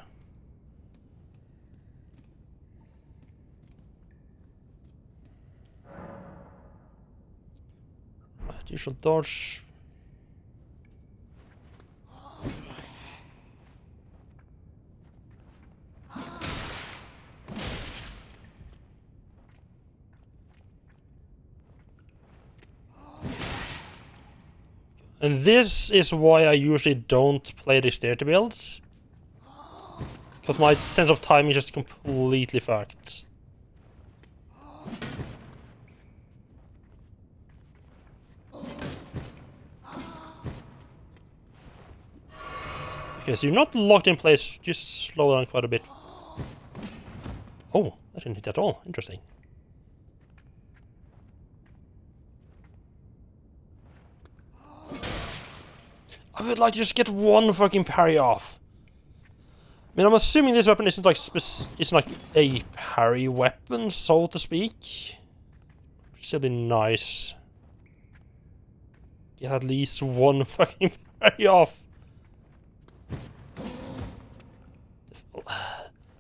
Right, usual dodge. And this is why I usually don't play dexterity builds. Because my sense of timing is just completely fucked. Okay, so you're not locked in place, just slow down quite a bit. Oh, that didn't hit at all. Interesting. I would like to just get one fucking parry off. I mean, I'm assuming this weapon isn't like a parry weapon, so to speak. Still be nice. Get at least one fucking parry off.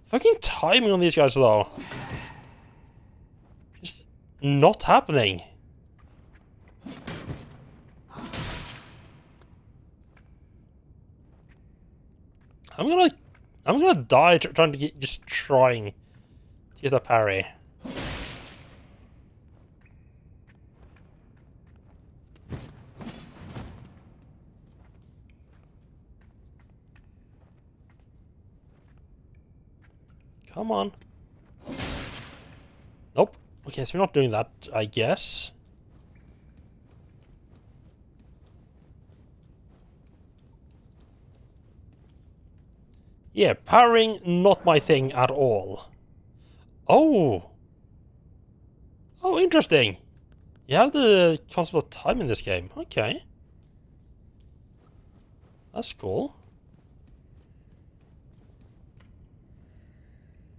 Fucking timing on these guys though. Just not happening. I'm gonna die trying to get, just trying to get a parry. Come on. Nope. Okay, so we're not doing that, I guess. Yeah, parrying, not my thing at all. Oh! Oh, interesting. You have the concept of time in this game. Okay. That's cool.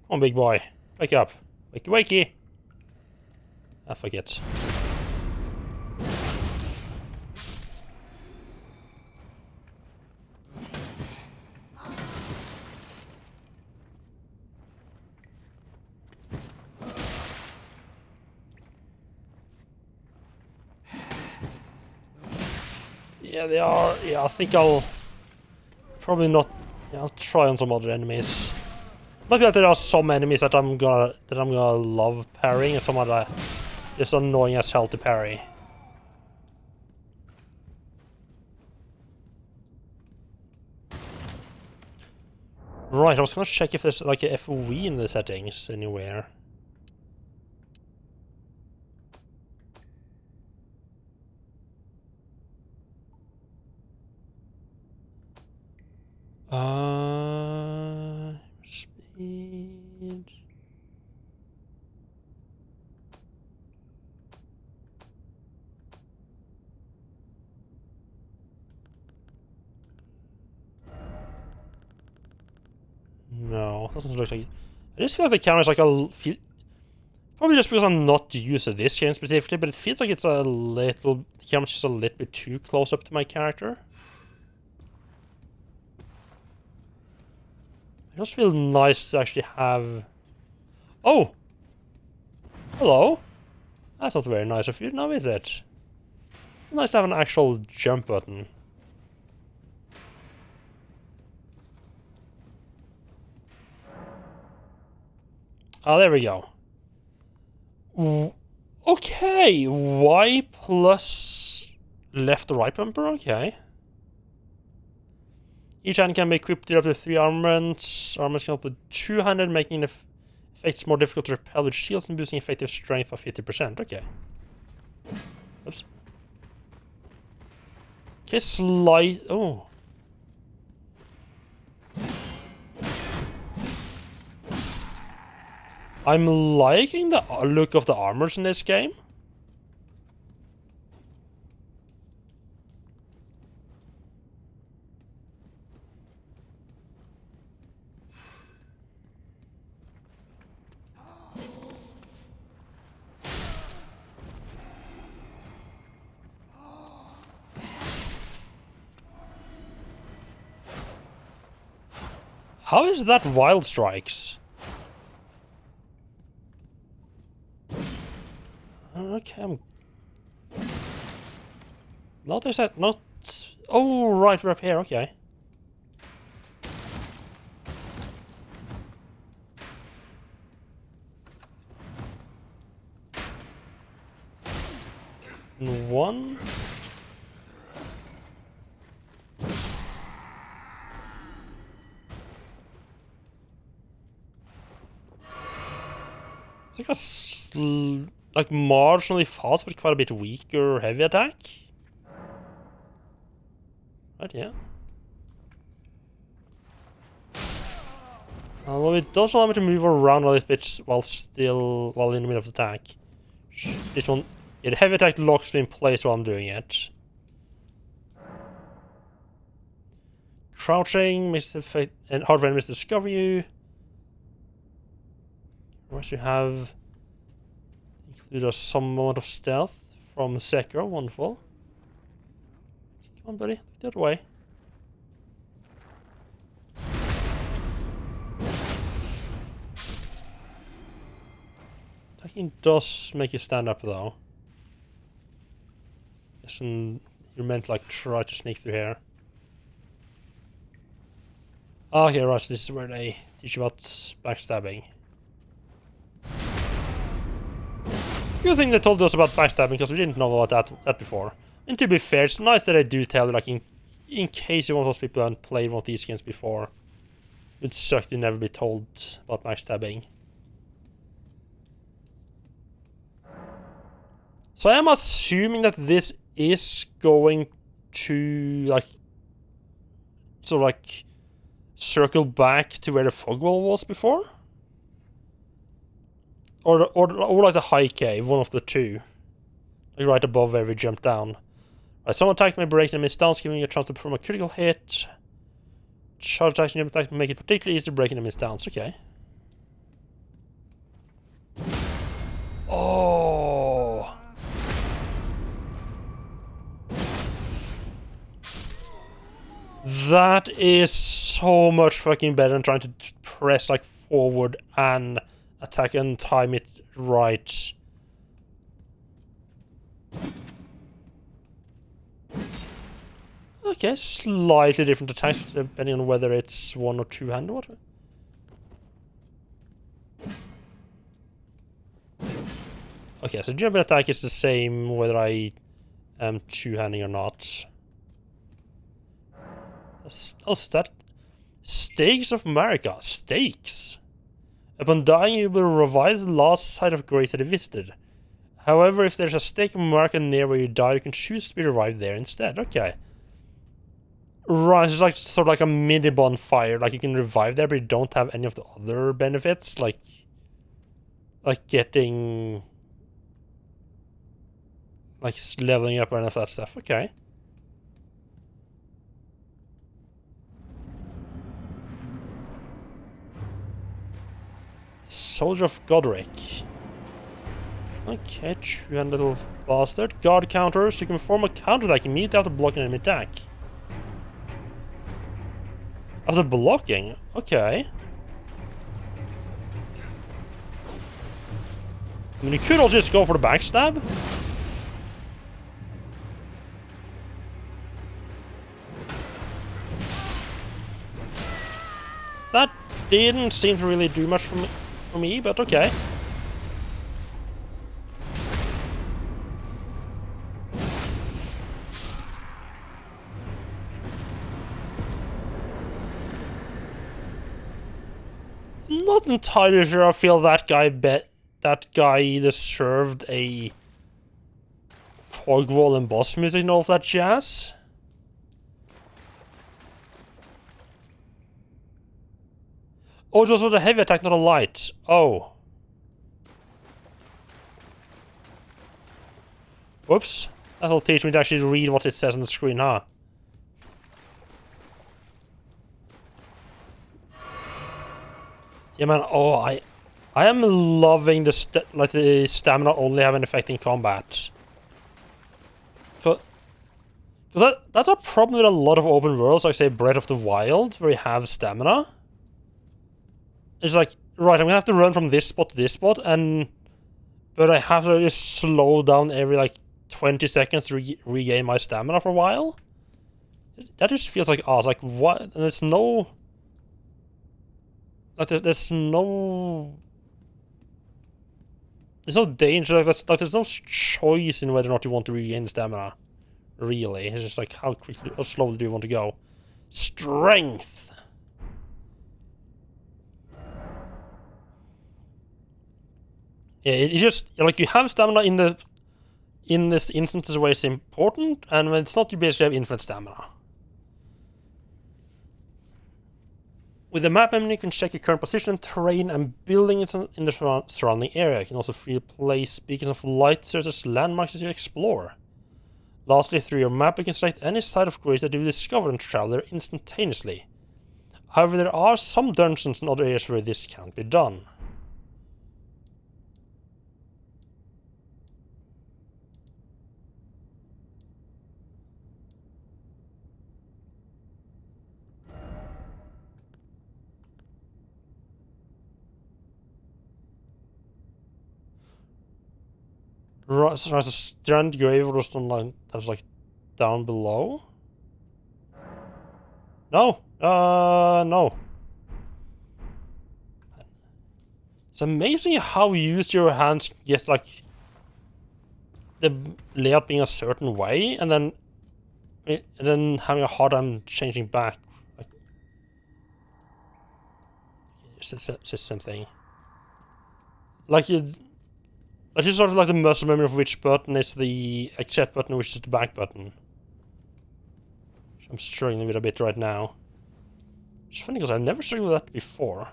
Come on, big boy. Wake up. Wakey, wakey. Ah, fuck it. Yeah, they are. Yeah, I think I'll probably not. Yeah, I'll try on some other enemies. Might be that there are some enemies that I'm gonna love parrying, and some that is annoying as hell to parry. Right, I was gonna check if there's like a FOV in the settings anywhere. Speed. No, doesn't look like it. I just feel like the camera's like probably just because I'm not used to this game specifically, but it feels like it's a little. The camera's just a little bit too close up to my character. It just feels nice to actually have. Oh! Hello! That's not very nice of you, now is it? Nice to have an actual jump button. Ah, there we go. Okay, Y plus left or right bumper, okay. Each hand can be equipped with up to 3 armaments. Armaments can help with 200, making the effects more difficult to repel with shields and boosting effective strength of 50%, okay. Oops. Okay, slide. Oh. I'm liking the look of the armors in this game. How is that wild strikes? Okay, not is that not. Oh, right, we're up here. Okay. One. It's like like marginally fast, but quite a bit weaker heavy attack. Right, yeah. Although it does allow me to move around a little bit while in the middle of the attack. This one, yeah, the heavy attack locks me in place while I'm doing it. Crouching, and hard for enemies to discover you. Once you have included some amount of stealth from Sekiro, wonderful. Come on, buddy, the other way. Attacking does make you stand up though. You're meant to like try to sneak through here. Oh, okay, right, so this is where they teach you about backstabbing. Good thing they told us about backstabbing, because we didn't know about that before. And to be fair, it's nice that they do tell you, like, in case you're one of those people who haven't played one of these games before. It'd suck to never be told about backstabbing. So I am assuming that this is going to, like, sort of, like, circle back to where the fog wall was before? Or like the high cave, one of the two. Like right above where we jumped down. Right, some attacks may break the enemy's stance, giving you a chance to perform a critical hit. Charge attacks and jump attacks make it particularly easy to break enemy's stance. Okay. Oh. That is so much fucking better than trying to press like forward and attack and time it right. Okay, slightly different attacks depending on whether it's one or two hand water. Okay, so jumping attack is the same whether I am two-handing or not. Oh, Stakes of America. Stakes. Upon dying, you will revive the last site of grace that you visited. However, if there's a Stake of America near where you die, you can choose to be revived there instead. Okay. Right, it's like sort of like a mini bonfire. Like you can revive there, but you don't have any of the other benefits, like getting, like leveling up or any of that stuff. Okay. Soldier of Godric. Okay, two-handed little bastard. Guard counter, so you can perform a counterattack immediately after blocking an enemy attack. After blocking? Okay. I mean, you could also just go for the backstab. That didn't seem to really do much for me, but okay. Not entirely sure I feel that guy deserved a fog wall and boss music and all of that jazz. Oh, it was with a heavy attack, not a light. Oh. Whoops. That'll teach me to actually read what it says on the screen, huh? Yeah, man. Oh, I am loving the stamina only have an effect in combat. Because that's a problem with a lot of open worlds, like say Breath of the Wild, where you have stamina. It's like, right, I'm gonna have to run from this spot to this spot, but I have to just slow down every like 20 seconds to regain my stamina for a while. That just feels like odd. Like what? And there's no. Like there's no danger. Like there's no choice in whether or not you want to regain stamina. Really, it's just like how slowly do you want to go? Strength. Yeah, it just like you have stamina in this instance where it's important, and when it's not, you basically have infinite stamina. With the map menu, you can check your current position, terrain, and buildings in the surrounding area. You can also freely place beacons of light such as landmarks as you explore. Lastly, through your map, you can select any side of Greece that you discover and travel there instantaneously. However, there are some dungeons and other areas where this can't be done. Right, so there's a strand grave or something that's like down below. No, no. It's amazing how used your hands get, like the layout being a certain way, and then having a hard time changing back. Like, it's the same thing. Like it's sort of like the muscle memory of which button is the accept button, which is the back button. Which I'm struggling with a bit right now. It's funny because I've never struggled with that before.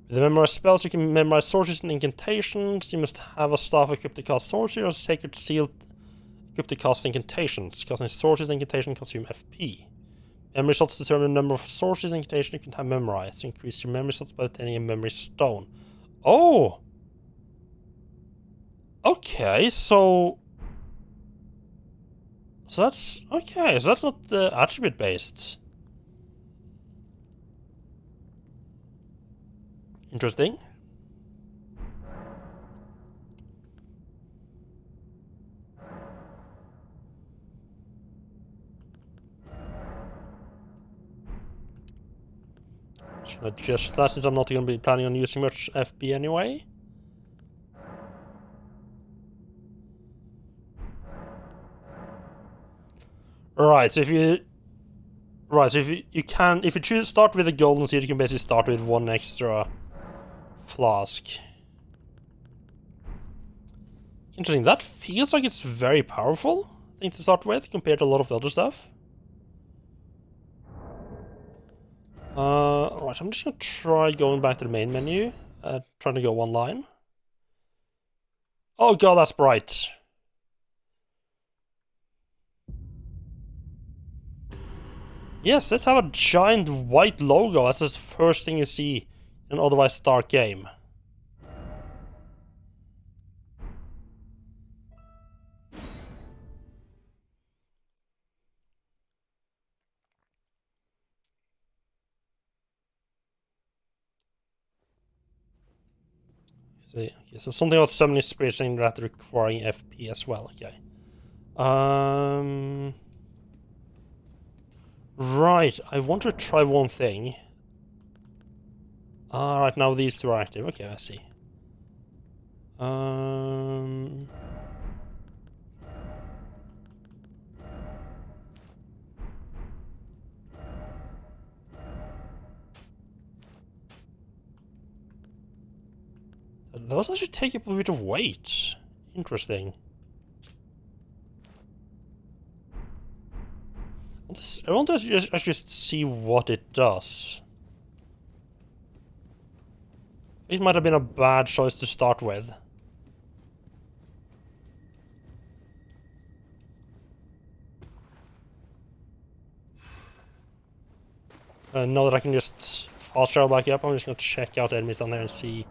With the memorize spells, you can memorize sorceries and incantations. You must have a staff equipped to cast sorcery or a sacred seal equipped to cast incantations. Casting sorceries and incantations consume FP. Memory slots determine the number of sorceries and incantations you can have memorized. Increase your memory slots by obtaining a memory stone. Oh! Okay, so that's okay. So that's not attribute based. Interesting. Should adjust that since I'm not going to be planning on using much FP anyway. Right, so if you choose start with a golden seed, you can basically start with one extra flask. Interesting. That feels like it's very powerful thing to start with compared to a lot of other stuff. Right, I'm just gonna try going back to the main menu. Trying to go one line. Oh god, that's bright. Yes, let's have a giant white logo. That's the first thing you see in an otherwise dark game. Okay, so something about summoning spirits and that requiring FP as well. Okay. Right, I want to try one thing. Right now these two are active. Okay, I see. Those actually take up a bit of weight. Interesting. I want to just see what it does. It might have been a bad choice to start with. Now that I can just fast travel back up, I'm just gonna check out enemies down there and see.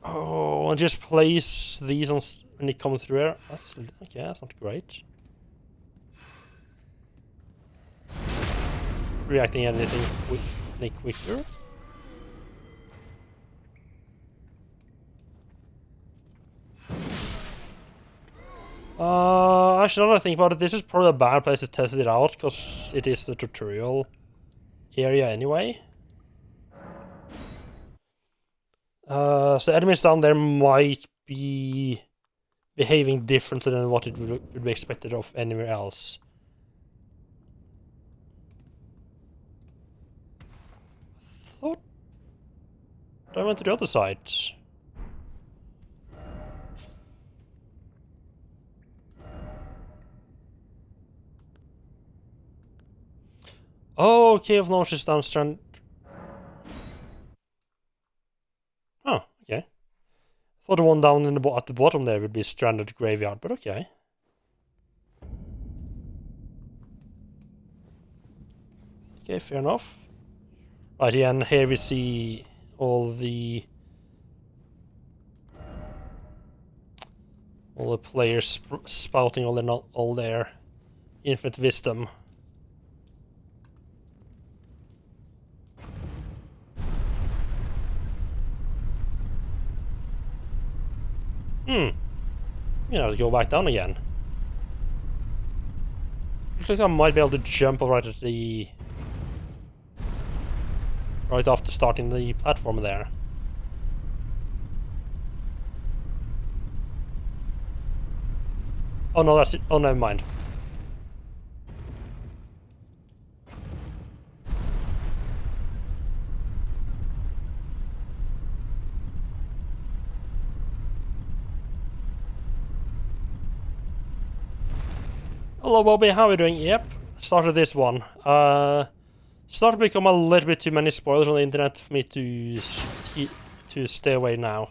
Oh, and just place these on when they come through here. That's okay. That's not great. Reacting anything any quicker. Actually, now that I think about it, this is probably a bad place to test it out, because it is the tutorial area anyway. So enemies down there might be behaving differently than what it would be expected of anywhere else. I went to the other side. Oh, okay, I've noticed down strand. Oh, okay. Thought the one down in at the bottom there would be stranded graveyard, but okay. Okay, fair enough. Right, yeah, and here we see all the players spouting all their infinite wisdom. You know, to go back down again. Looks like I might be able to jump right at the... right after starting the platform there. Oh no, that's it. Oh, never mind. Hello Bobby, how are you doing? Yep, started this one. Started to become a little bit too many spoilers on the internet for me to stay away now.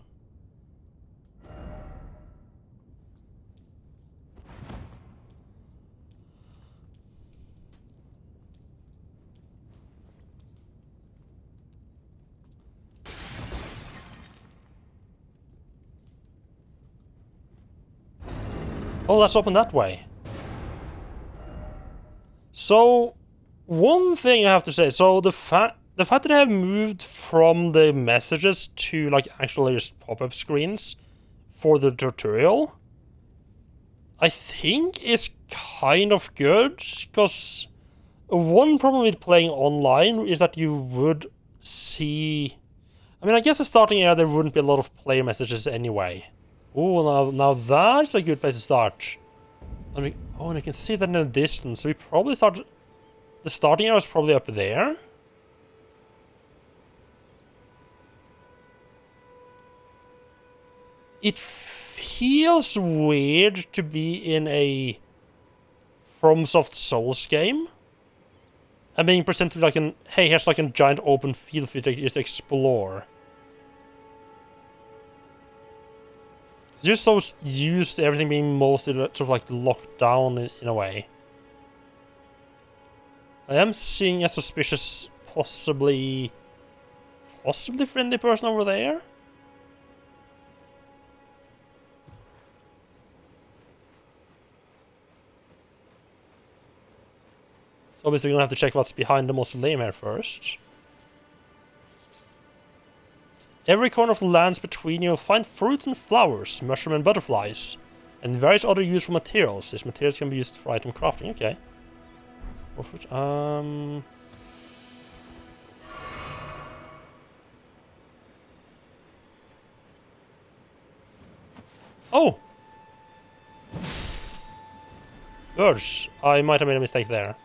Oh, that's open that way. So, one thing I have to say, so the fact that I have moved from the messages to like actually just pop-up screens for the tutorial, I think is kind of good, because one problem with playing online is that you would see... I mean, I guess the starting area there wouldn't be a lot of player messages anyway. Oh, now that's a good place to start. And and you can see that in the distance, so we probably start... The starting area is probably up there. It feels weird to be in a FromSoft Souls game and being presented like an, hey, here's like a giant open field for you to just explore. You're so used to everything being mostly sort of like locked down in a way. I am seeing a suspicious, possibly friendly person over there. So obviously we're gonna have to check what's behind the mausoleum here first. Every corner of the lands between you'll find fruits and flowers, mushroom and butterflies, and various other useful materials. These materials can be used for item crafting, okay. Oh! Birds. I might have made a mistake there.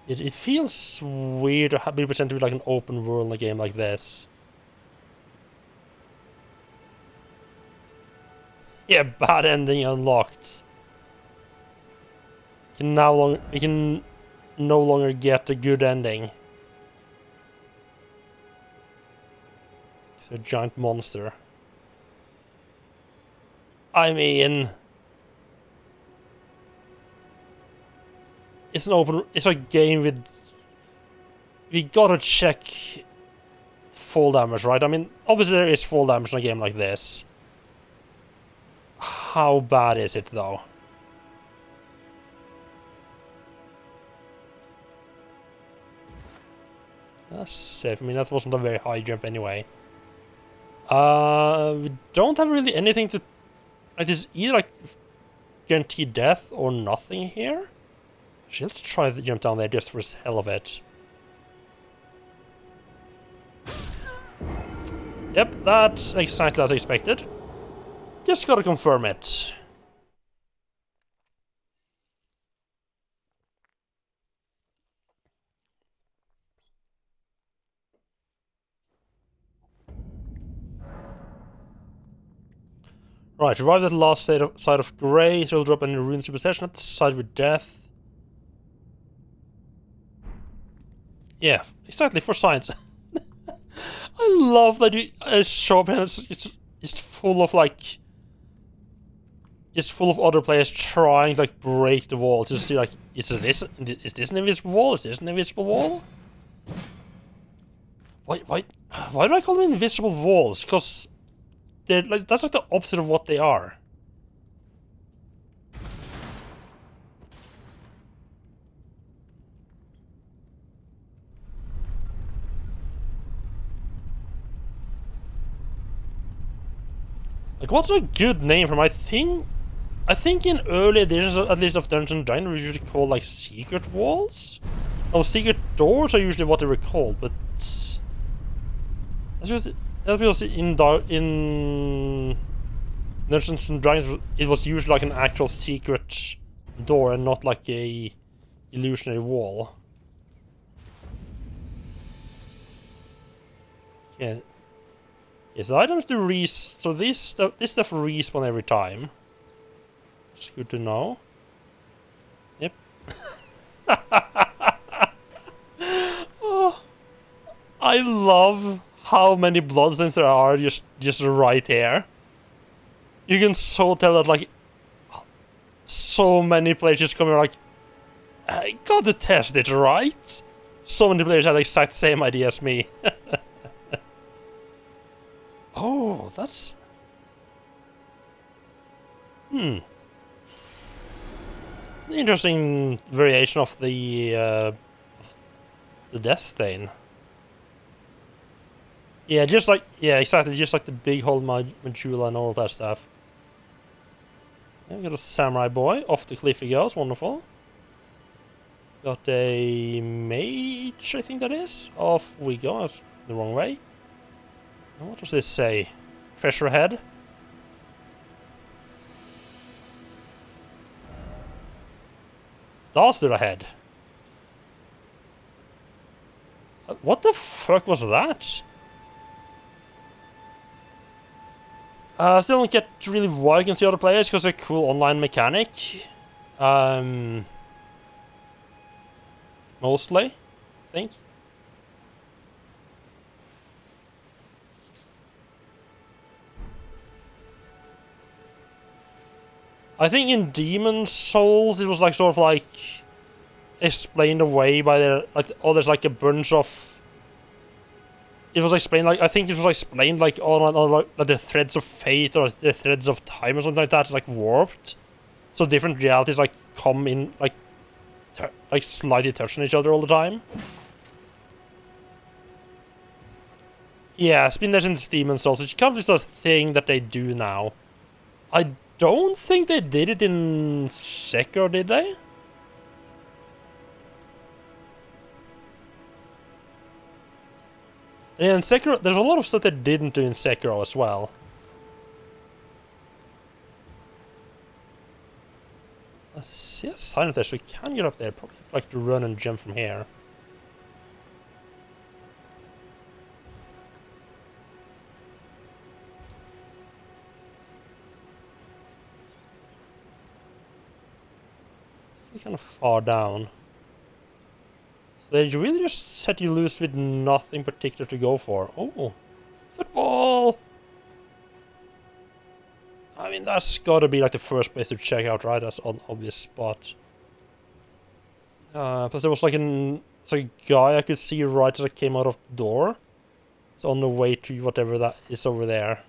It feels weird to be presented with like an open world in a game like this. Yeah, bad ending unlocked. We can no longer get a good ending. It's a giant monster. I mean, it's a game with... We gotta check fall damage, right? I mean, obviously there is fall damage in a game like this. How bad is it, though? That's safe. I mean, that wasn't a very high jump anyway. We don't have really anything to... It is either, like, guaranteed death or nothing here. Actually, let's try the jump down there just for the hell of it. Yep, that's exactly as expected. Just gotta confirm it. Right, arrive at the last side of Grey, so it'll drop any runes in possession at the side with death. Yeah, exactly, for science. I love that you show up and it's full of like... It's full of other players trying to like break the walls to see like, is this an invisible wall? Is this an invisible wall? Why do I call them invisible walls? Because they're like, that's like the opposite of what they are. Like, what's a good name for them? I think in early editions, at least of Dungeons and Dragons, we usually call like secret walls. Oh, secret doors are usually what they were called, but that's because in Dungeons and Dragons, it was usually like an actual secret door and not like a illusionary wall. Yeah. Yes, items do so this stuff respawn every time. It's good to know. Yep. Oh, I love how many bloodstains there are just right here. You can so tell that like so many players just come here like, I gotta test it, right? So many players have the exact same idea as me. Oh, that's... It's an interesting variation of the death stain. Yeah, just like... Yeah, exactly, just like the big hole Majula and all of that stuff. Yeah, we got a samurai boy. Off the cliff he goes, wonderful. Got a mage, I think that is. Off we go, that's the wrong way. What does this say? Treasure ahead? Dastard ahead. What the fuck was that? Still don't get really why I can see other players, because they're a cool online mechanic. Mostly, I think. I think in Demon Souls it was like sort of like explained away by the like, oh, there's like a bunch of. It was explained like, I think it was explained like all like the threads of fate or the threads of time or something like that, like warped, so different realities like come in like slightly touching each other all the time. Yeah, it's been there since Demon Souls. It's kind of just a thing that they do now. I don't think they did it in Sekiro, did they? Yeah, in Sekiro, there's a lot of stuff they didn't do in Sekiro as well. Let's see a sign of this. We can get up there. Probably like to run and jump from here. It's kind of far down. So they really just set you loose with nothing particular to go for. Oh, football! I mean, that's gotta be like the first place to check out, right? That's an obvious spot. Plus there was like it's like a guy I could see right as I came out of the door. It's on the way to whatever that is over there.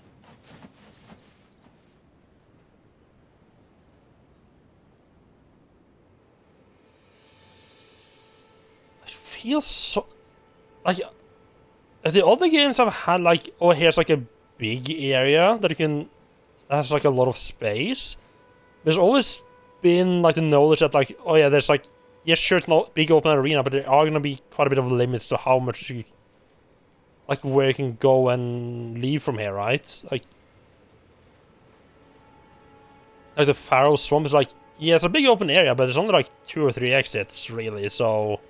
I feel so... Like... The other games I've had like... Oh, here's like a big area that you can... Has like a lot of space. There's always been like the knowledge that like, oh yeah, there's like, yes, sure, it's not big open arena, but there are gonna be quite a bit of limits to how much you, like, where you can go and leave from here, right? Like the Pharaoh Swamp is like, yeah, it's a big open area, but there's only like 2 or 3 exits really. So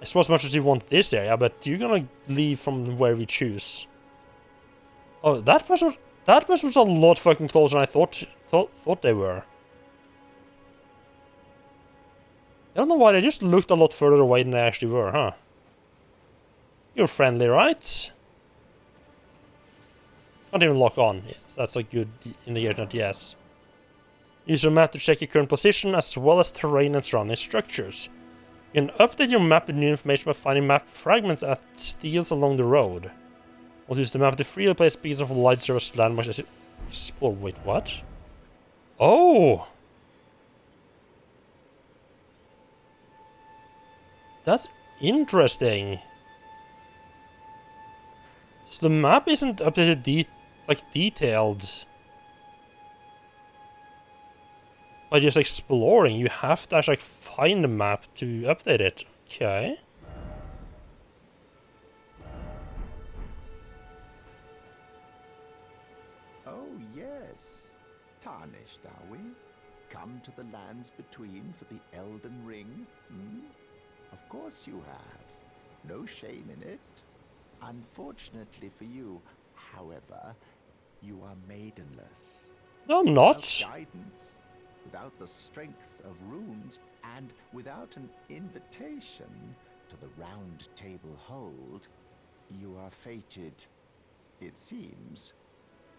I suppose as much as you want this area, but you're gonna leave from where we choose. Oh, that person. That was a lot fucking closer than I thought they were. I don't know why, they just looked a lot further away than they actually were, huh? You're friendly, right? Can't even lock on. Yes, that's a good indicator that yes. Use your map to check your current position as well as terrain and surrounding structures. You can update your map with new information by finding map fragments at steels along the road. Or use the map to freely place pieces of light service landmarks as you explore. Wait, what? Oh! That's interesting. So the map isn't updated detailed by just exploring. You have to actually find the map to update it. Okay. Oh yes, tarnished are we? Come to the lands between for the Elden Ring? Hmm? Of course you have. No shame in it. Unfortunately for you, however, you are maidenless. No, I'm not. Without guidance, without the strength of runes, and without an invitation to the round table hold, you are fated, it seems,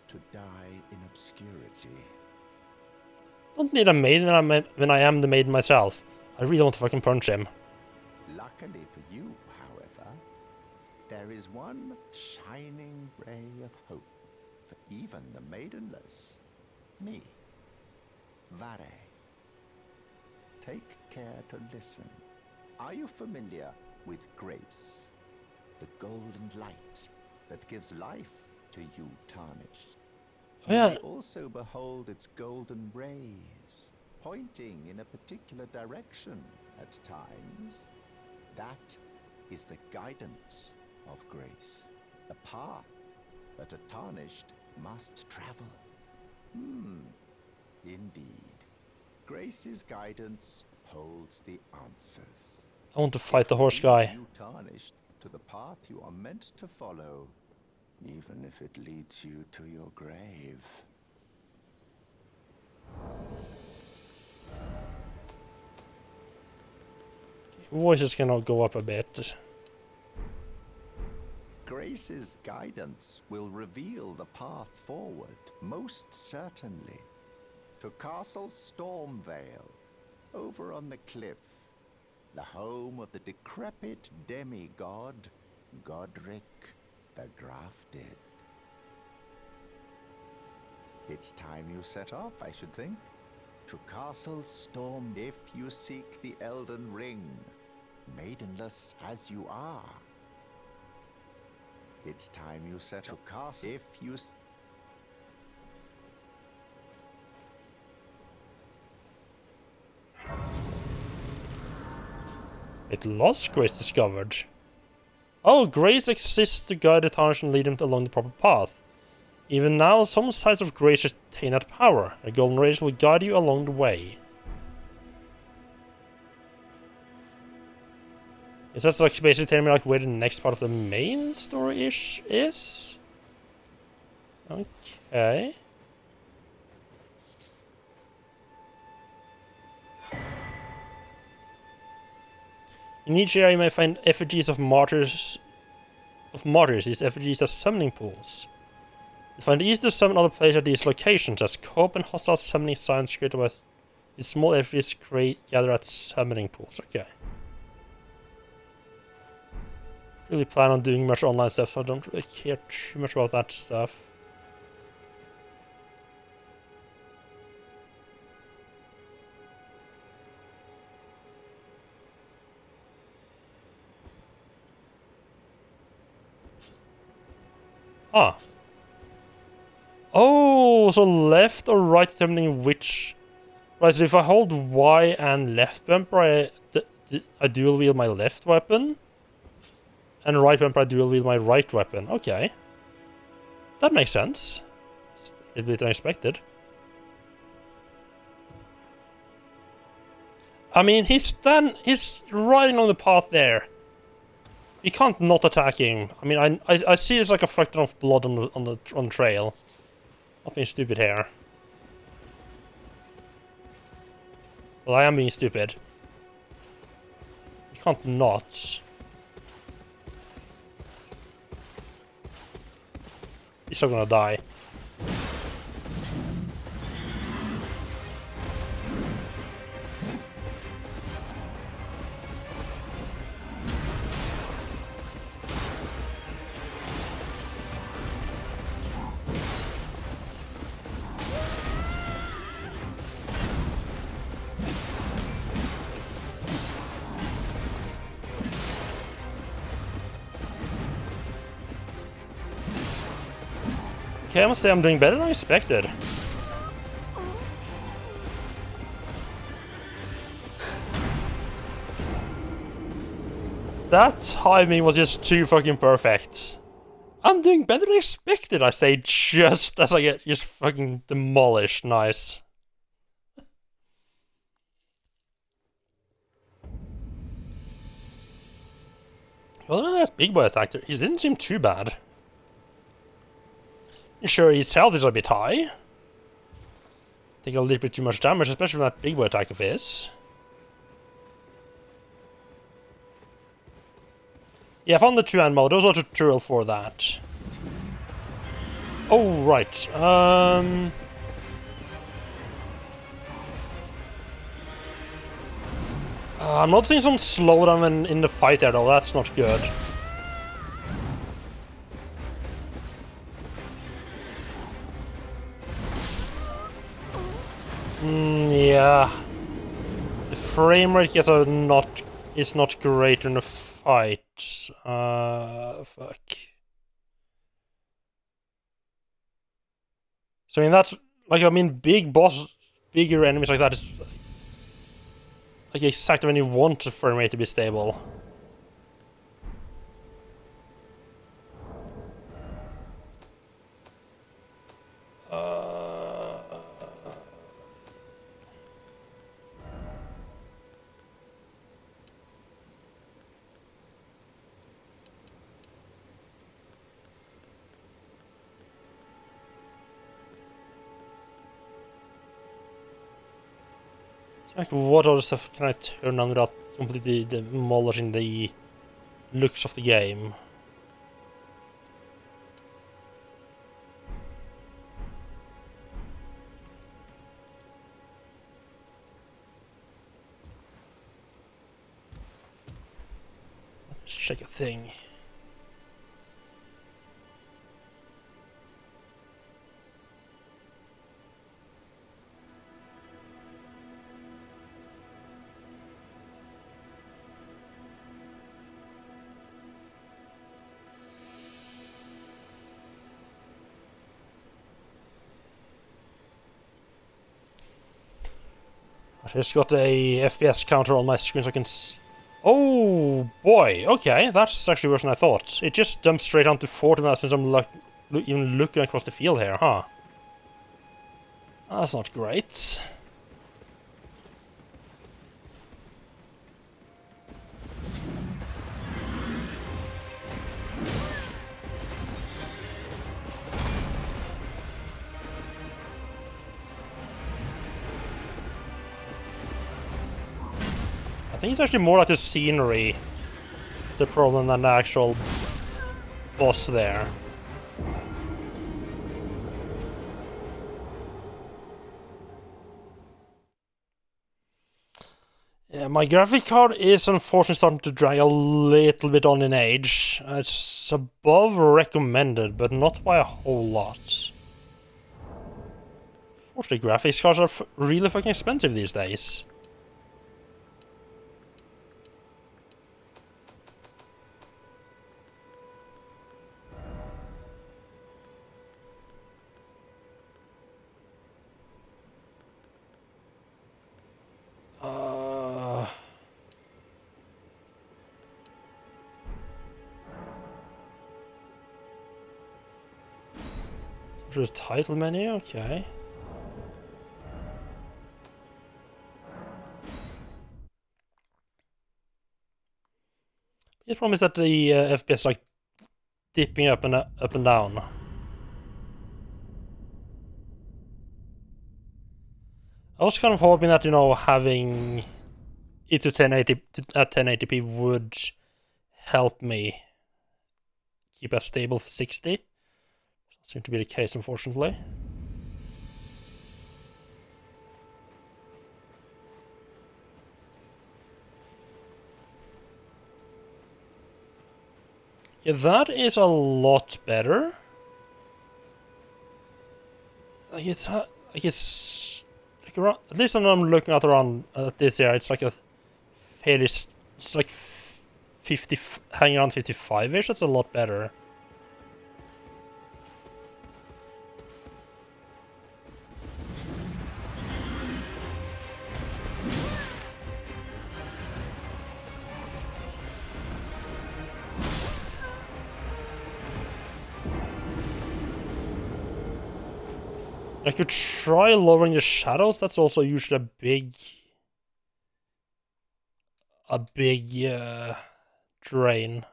to die in obscurity. Don't need a maiden when I am the maiden myself. I really want to fucking punch him. Luckily for you, however, there is one shining ray of hope for even the maidenless. Me. Vare. Take care to listen. Are you familiar with grace? The golden light that gives life to you tarnished. Oh, yeah. You may also behold its golden rays, pointing in a particular direction at times. That is the guidance of grace, the path that a tarnished must travel. Indeed. Grace's guidance holds the answers. I want to fight the horse guy. You tarnished to the path you are meant to follow, even if it leads you to your grave. Voices cannot go up a bit. Grace's guidance will reveal the path forward, most certainly. To Castle Stormvale, over on the cliff, the home of the decrepit demigod, Godric the Grafted. It's time you set off, I should think. To Castle Storm, if you seek the Elden Ring, maidenless as you are. It's time you set to Castle, if you... It lost Grace discovered. Oh, Grace exists to guide the tarnished and lead them along the proper path. Even now, some sides of Grace retain that power. The golden rays will guide you along the way. Is that like basically telling me like where the next part of the main story-ish is? Okay. In each area you may find effigies of martyrs. These effigies are summoning pools. You find easy to summon other players at these locations, as cope and hostile summoning signs created with these small effigies gather at summoning pools. Okay. Really plan on doing much online stuff, so I don't really care too much about that stuff. Ah. Oh, so left or right determining which... Right, so if I hold Y and left bumper, I dual wield my left weapon. And right bumper, I dual wield my right weapon. Okay. That makes sense. It's a bit unexpected. I mean, he's riding on the path there. You can't not attack him. I mean, I see there's like a fraction of blood on the trail. Not being stupid here. Well, I am being stupid. You can't not. He's still gonna die. Okay, I must say I'm doing better than I expected. That timing was just too fucking perfect. I'm doing better than expected, I say, just as I get just fucking demolished. Nice. Well, that big boy attack, he didn't seem too bad. Sure, his health is a bit high. Take a little bit too much damage, especially from that big boy attack of his. Yeah, I found the two-hand mode. There was a tutorial for that. Oh, right. I'm noticing some slowdown in the fight there, though. That's not good. Yeah. The frame rate is not great in the fight. Fuck. So I mean that's like bigger enemies like that is like exactly when you want the frame rate to be stable. Like, what other stuff can I turn on without completely demolishing the looks of the game? Let's check a thing. I just got a FPS counter on my screen so I can oh boy, okay, that's actually worse than I thought. It just jumped straight onto 40 now since I'm even looking across the field here, huh? That's not great. I think it's actually more like the scenery. It's a problem than the actual boss there. Yeah, my graphic card is unfortunately starting to drag a little bit on in age. It's above recommended, but not by a whole lot. Unfortunately, graphics cards are really fucking expensive these days. The title menu, okay. The problem is that the FPS like dipping up and down. I was kind of hoping that, you know, having it to 1080 at 1080p would help me keep a stable 60. Doesn't seem to be the case, unfortunately. Yeah, that is a lot better. Like it's around, at least when I'm looking at around this area, it's like a fairly, it's like 50, hanging around 55-ish. That's a lot better. I could try lowering the shadows. That's also usually a big drain.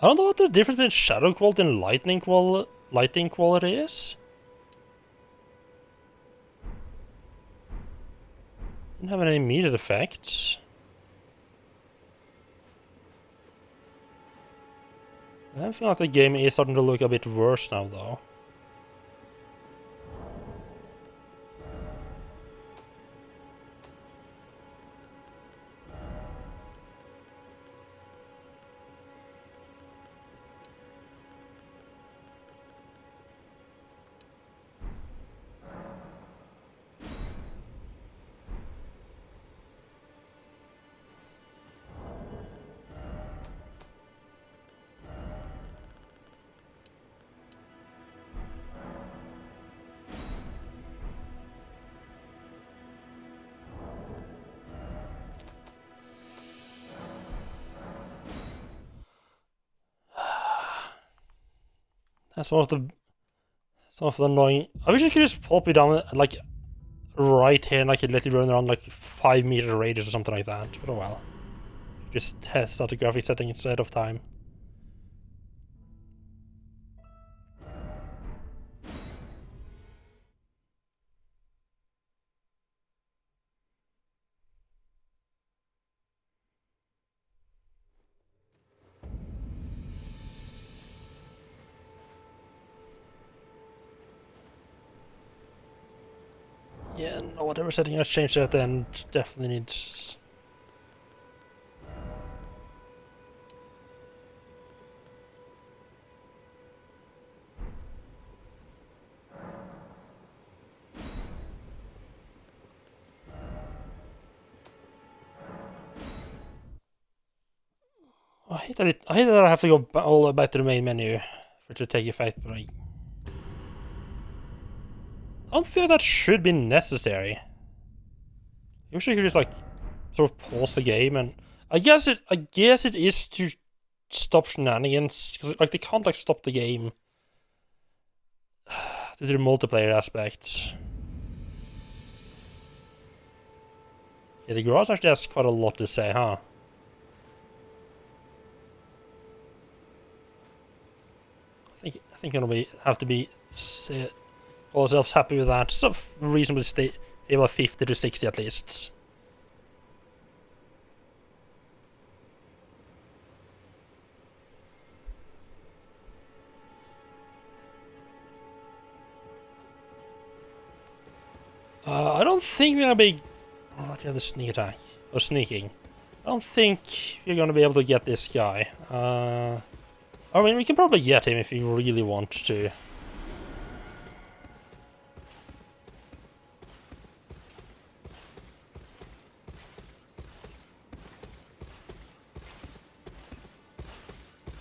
I don't know what the difference between shadow quality and lighting quality is. Didn't have any immediate effects. I feel like the game is starting to look a bit worse now, though. That's one of the annoying. I wish I could just pop it down like right here and I could let it run around like 5-meter radius or something like that. But oh well. Just test out the graphic setting instead of time. Yeah, no, whatever setting I changed at the end definitely needs. I hate that I have to go all the way back to the main menu for it to take effect, but I don't feel that should be necessary. I wish I could just like sort of pause the game, and I guess it is to stop shenanigans, because like they can't like stop the game due to the multiplayer aspect. Yeah, the garage actually has quite a lot to say, huh? I think we have to be call ourselves happy with that. So reasonably stable 50 to 60 at least. I don't think we're gonna be. Oh, let's have the sneak attack or sneaking. I don't think we're gonna be able to get this guy. I mean, we can probably get him if we really want to.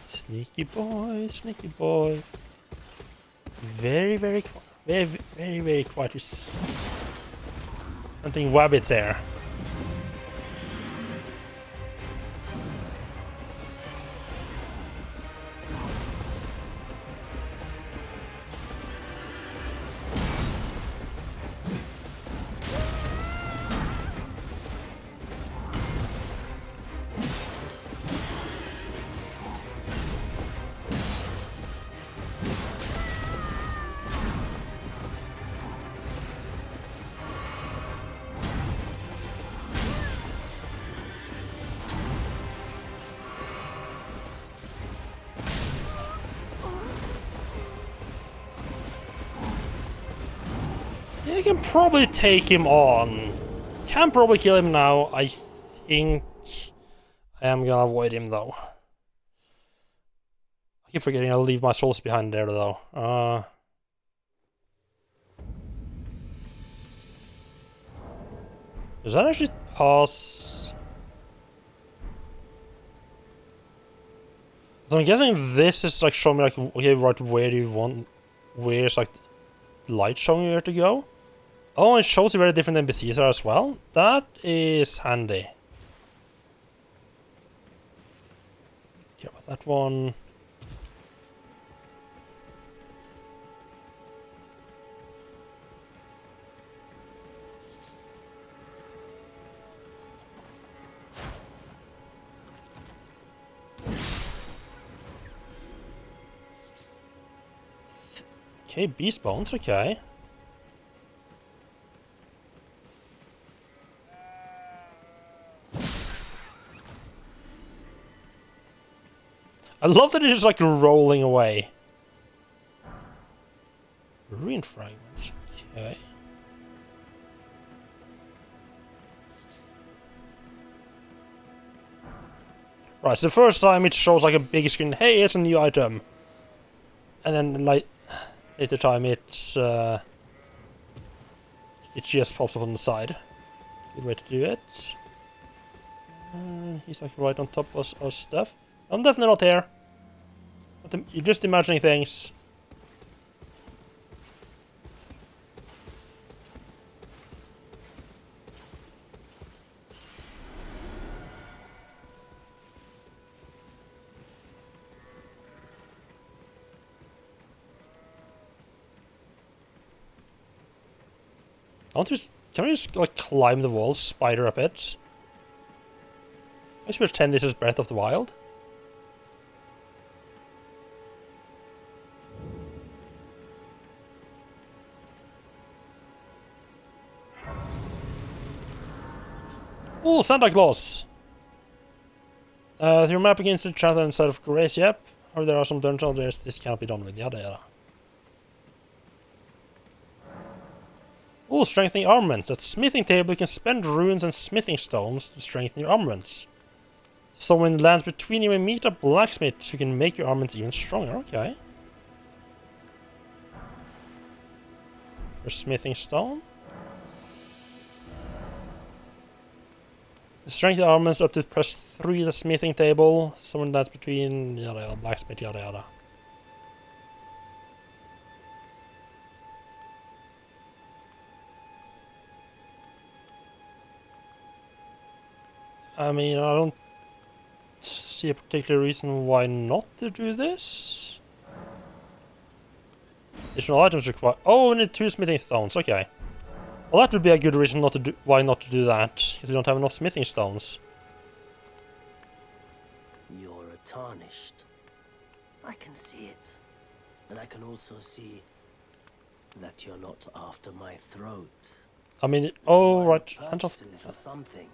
Sneaky boy, sneaky boy. Very, very quiet. Something wabbits there. I can probably take him on. Can probably kill him now. I think I am gonna avoid him though. I keep forgetting I'll leave my souls behind there though. Does that actually pass? So I'm guessing this is like showing me like, okay, right, where do you want, where's like light showing you where to go? Oh, it shows you where the different NPCs are as well. That is handy. Care about that one. Okay, beast bones, okay. I love that it's just like rolling away. Ruin fragments, okay. Right, so the first time it shows like a big screen, hey, it's a new item. And then like later time it's it just pops up on the side. Good way to do it. He's like right on top of our stuff. I'm definitely not here. You're just imagining things. Can I just like climb the walls, spider up it? I should pretend this is Breath of the Wild. Oh, Santa Claus! Your map against the chat inside of Grace, yep. Or there are some dungeons there, this cannot be done with, yada yada. Oh, strengthening armaments. At smithing table you can spend runes and smithing stones to strengthen your armaments. So when it lands between you and meet a blacksmith, you can make your armaments even stronger, okay. For smithing stone. Strength the armaments up to press 3 the smithing table. Someone that's between yada yada, blacksmith, yada yada. I mean, I don't see a particular reason why not to do this. Additional items required. Oh, we need 2 smithing stones, okay. Well, that would be a good reason not to do. Why not to do that? Because we don't have enough smithing stones. You're a tarnished. I can see it. And I can also see that you're not after my throat. I mean, oh, right. Hands off. A little something.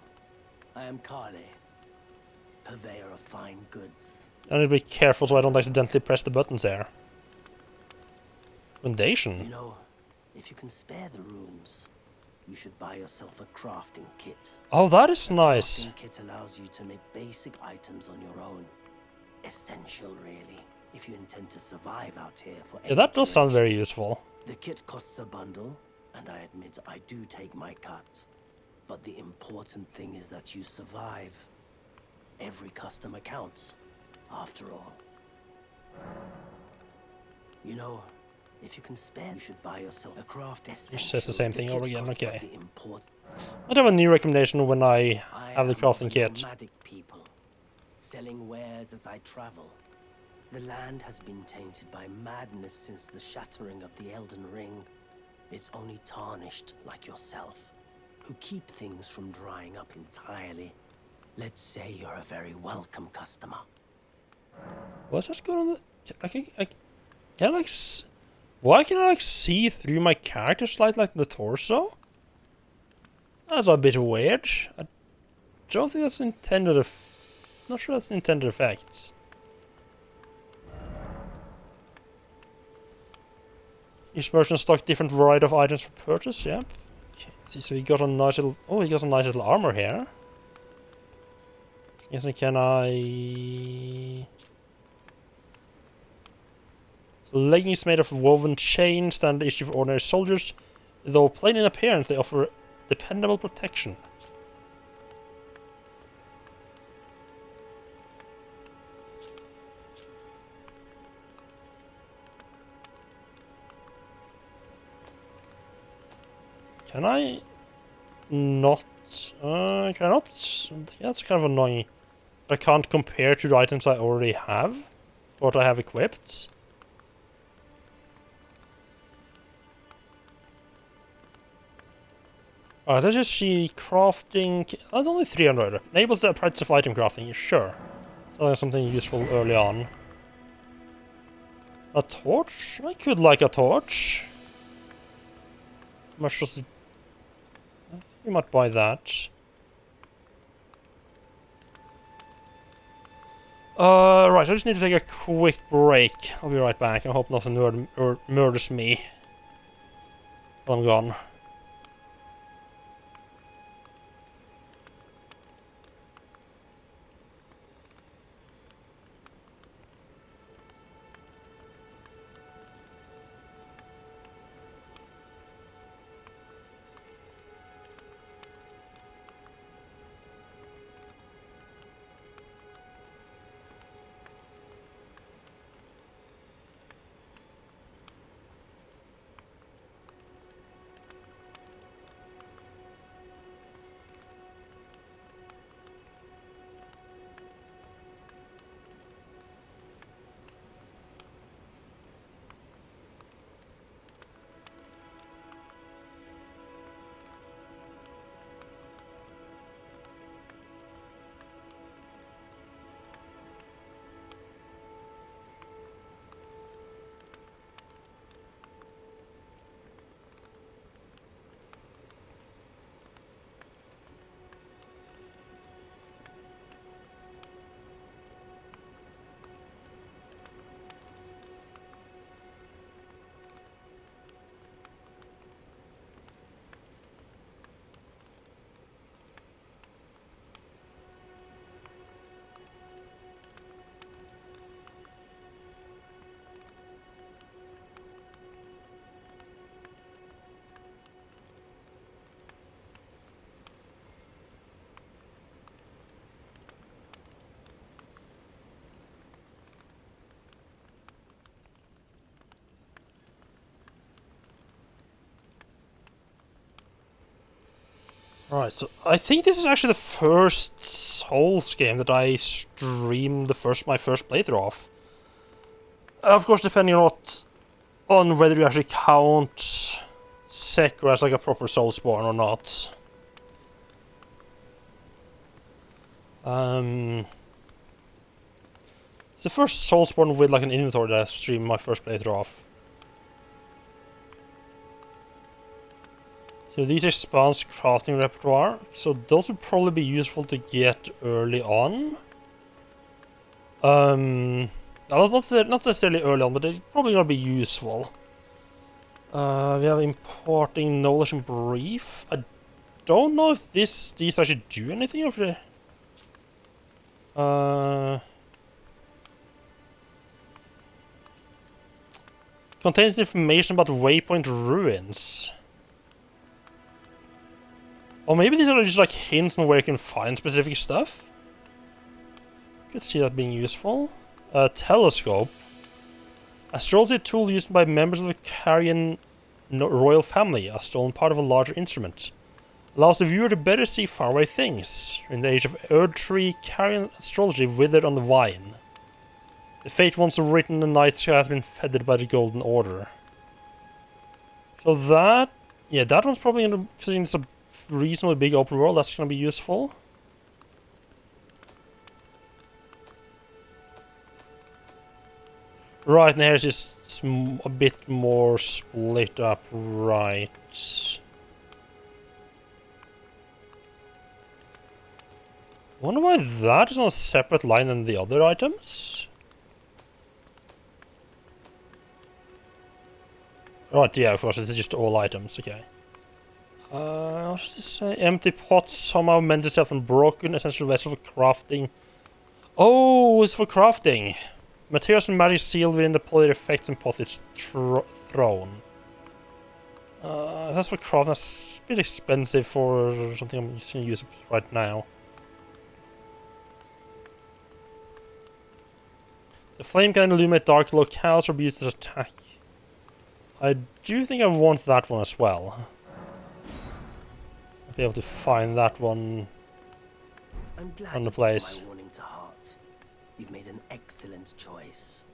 I am Kale, purveyor of fine goods. I need to be careful so I don't accidentally press the buttons there. Foundation. You know, if you can spare the runes, you should buy yourself a crafting kit. Oh, that is nice. The crafting kit allows you to make basic items on your own. Essential, really, if you intend to survive out here for Yeah, that does sound very useful. The kit costs a bundle, and I admit I do take my cut. But the important thing is that you survive. Every customer counts, after all. You know, if you can spare, you should buy yourself a craft essential. It says the same thing over again, okay. I I'd have a new recommendation when I have the crafting kit. Nomadic people, selling wares as I travel. The land has been tainted by madness since the shattering of the Elden Ring. It's only tarnished like yourself, who keep things from drying up entirely. Let's say you're a very welcome customer. What's that going on? Why can I like see through my character slide like the torso? That's a bit weird. I don't think that's intended. Not sure that's intended effects. Each merchant stock different variety of items for purchase, yeah. Okay, see, so he got a nice little... Oh, he got some nice little armor here. Yes, and can I... Leggings made of woven chain, standard issue for ordinary soldiers. Though plain in appearance, they offer dependable protection. Can I not? Can I not? Yeah, that's kind of annoying. I can't compare to the items I already have, what I have equipped. Alright, let's just see crafting. That's only 300. Enables the practice of item crafting, sure. So that's something useful early on. A torch? I could like a torch. How much does it? I think we might buy that. Right, I just need to take a quick break. I'll be right back. I hope nothing murders me while I'm gone. Right, so I think this is actually the first Souls game that I streamed my first playthrough of. Of course, depending on whether you actually count Sekiro as like a proper Soulsborne or not. It's the first Soulsborne with like an inventory that I streamed my first playthrough of. So these expands crafting repertoire, so those would probably be useful to get early on. Not necessarily early on, but they're probably gonna be useful. We have importing knowledge and brief. I don't know if these actually do anything of the. Contains information about Waypoint ruins. Or maybe these are just like hints on where you can find specific stuff. Could see that being useful. Telescope. Astrology tool used by members of the Carian royal family, a stolen part of a larger instrument. Allows the viewer to better see faraway things. In the age of Erd Tree, Carian astrology withered on the vine. The fate once written in the night sky has been feathered by the Golden Order. So that... yeah, that one's probably gonna... because it's a reasonably big open world, that's gonna be useful. Right, now it's just a bit more split up, right. Wonder why that is on a separate line than the other items? Right, yeah, of course, this is just all items, okay. What does this say? Empty pots, somehow mend itself and broken, essential vessel for crafting. Oh, it's for crafting. Materials and magic sealed within the poly effects and pot it's thrown. That's for crafting. That's a bit expensive for something I'm just gonna use right now. The flame can illuminate dark locales or be used as attack. I do think I want that one as well. I'll be able to find that one I'm glad on the you took place. my warning to heart. You've made an excellent choice.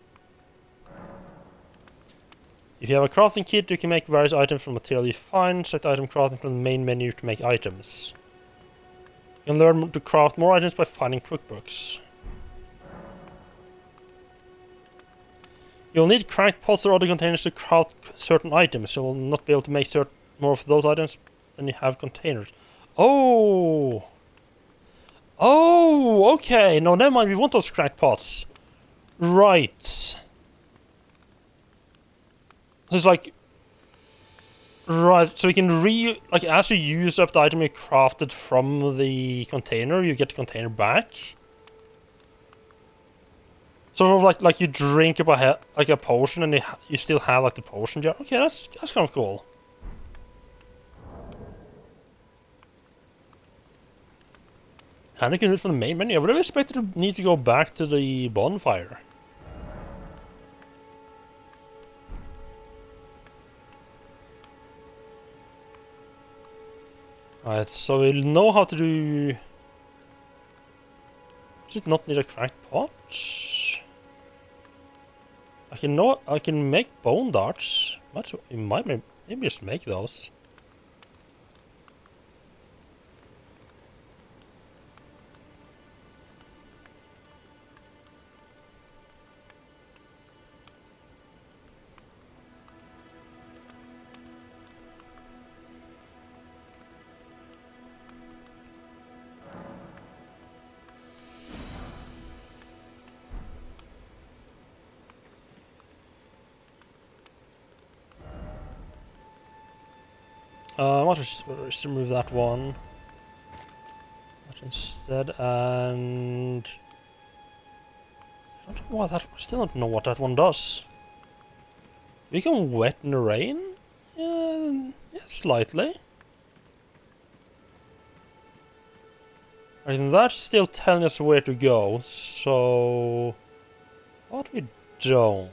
If you have a crafting kit, you can make various items from material you find. Select item crafting from the main menu to make items. You can learn to craft more items by finding cookbooks. You'll need cracked pots or other containers to craft certain items. You'll not be able to make more of those items than you have containers. Oh! Oh, okay. No, never mind. We want those cracked pots. Right. So it's like... Right, so you can like, as you use up the item you crafted from the container, you get the container back. Sort of like you drink up a potion and you still have like the potion jar. Okay, that's kind of cool. And you can do it from the main menu. I would have expected to need to go back to the bonfire. Alright, so we'll know how to do... Does it not need a cracked pot? I can make bone darts. What? We might maybe just make those. I want to just remove that one. That instead, and I don't know what that. I still don't know what that one does. We can wet in the rain. Yeah, slightly. And that's still telling us where to go. So, what we don't.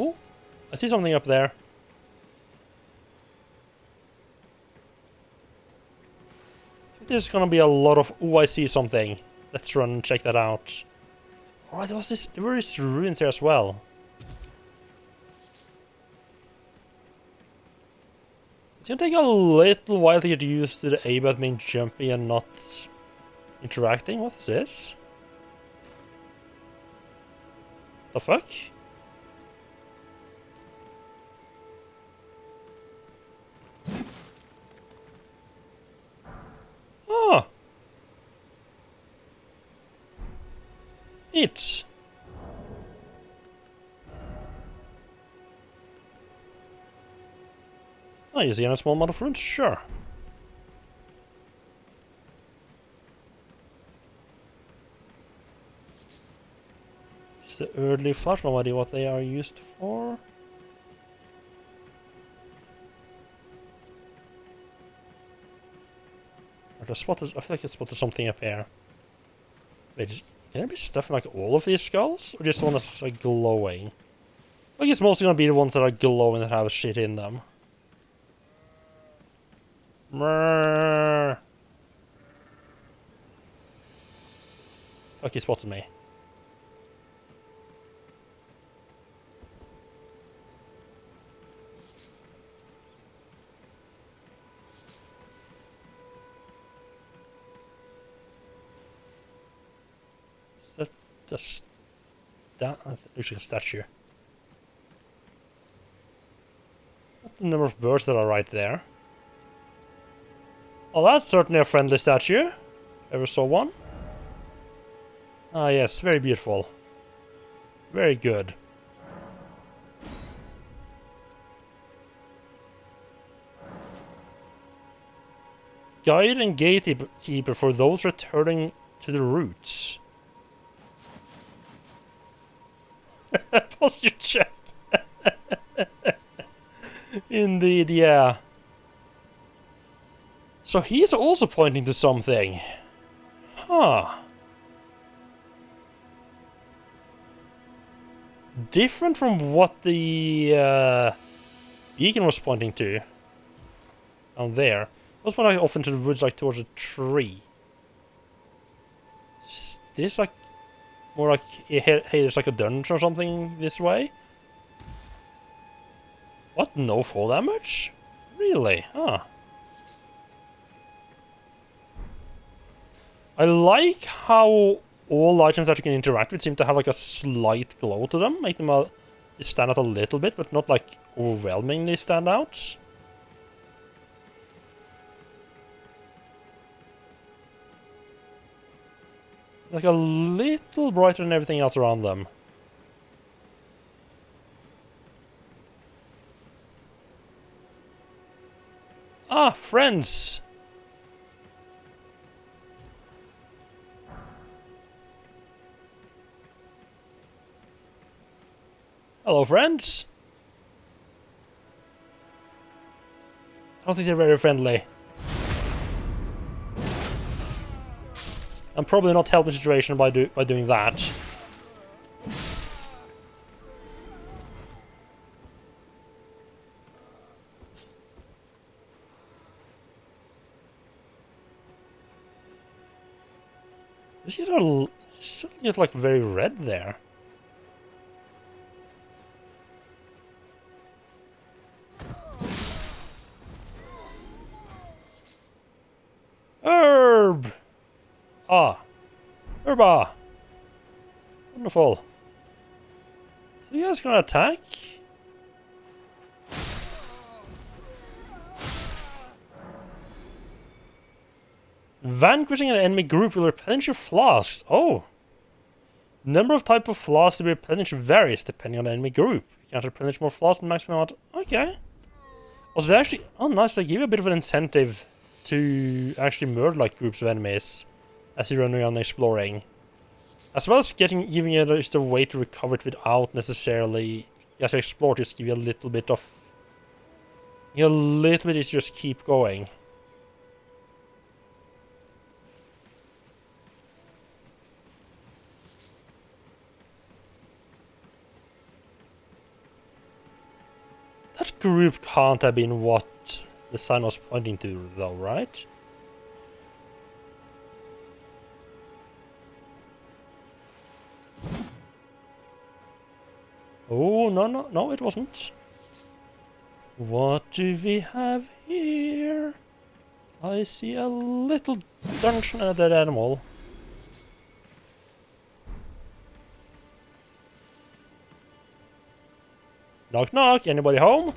Oh, I see something up there. There's gonna be a lot of... Oh, I see something. Let's run and check that out. Oh, there were these ruins here as well. It's gonna take a little while to get used to the A-bot being jumpy and not interacting. What's this? The fuck? Oh! It's... Oh, you see a small amount of runes? Sure. It's the early flash, no idea what they are used for. I feel like I spotted something up here. Wait, can there be stuff in like all of these skulls? Or just the one that's like glowing? I guess it's mostly gonna be the ones that are glowing that have shit in them. Fuck, he spotted me. Is that looks like a statue. What the number of birds that are right there? Oh, that's certainly a friendly statue. Ever saw one? Ah, yes, very beautiful. Very good. Guide and gatekeeper for those returning to the roots. Posture check. Indeed, yeah. So he's also pointing to something. Huh. Different from what the beacon was pointing to. Down there. It was pointing off into the woods, like towards a tree. Is this like more like, hey, there's like a dungeon or something this way? What? No fall damage? Really? Huh. I like how all items that you can interact with seem to have like a slight glow to them, make them stand out a little bit, but not like overwhelmingly stand out. Like a little brighter than everything else around them. Ah, friends! Hello, friends! I don't think they're very friendly. I'm probably not helping the situation by doing that. It's like very red there. Herb! Ah. Herba! Wonderful. So you guys gonna attack? Vanquishing an enemy group will replenish your flasks. Oh! Number of type of flasks to be replenished varies depending on the enemy group. You can't replenish more flasks than maximum amount. Okay. Also, they actually... Oh, nice. They give you a bit of an incentive to actually murder like groups of enemies as you run around exploring. As well as giving you just a way to recover it without necessarily... As you explore, just give you a little bit of... You know, a little bit is just keep going. That group can't have been what the sign was pointing to, though, right? Oh, no, it wasn't. What do we have here? I see a little dungeon and a dead animal. Knock knock, anybody home?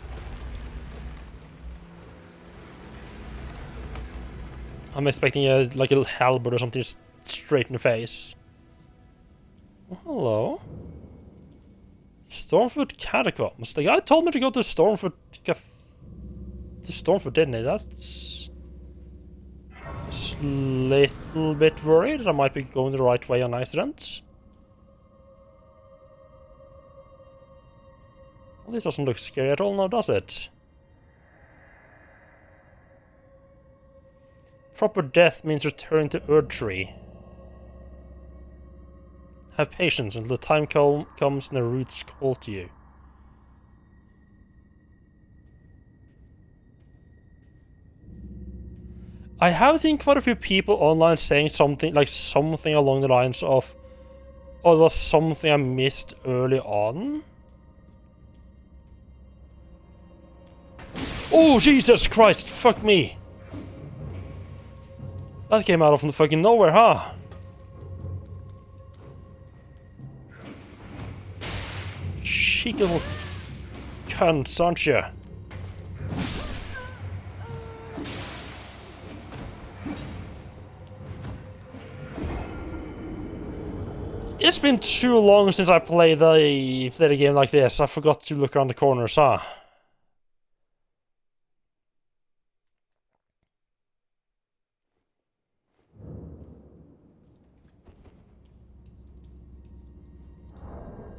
I'm expecting like a halberd or something straight in the face. Oh, hello. Stormfoot Catacombs. The guy told me to go to Stormfoot didn't he? That's a little bit worried that I might be going the right way on accident. Well, this doesn't look scary at all now, does it? Proper death means return to Erdtree. Have patience until the time comes and the roots call to you. I have seen quite a few people online saying something along the lines of, "Oh, it was something I missed early on." Oh, Jesus Christ, fuck me. That came out of the fucking nowhere, huh? Cheeky little cunts, aren't you? It's been too long since I played a game like this. I forgot to look around the corners, huh?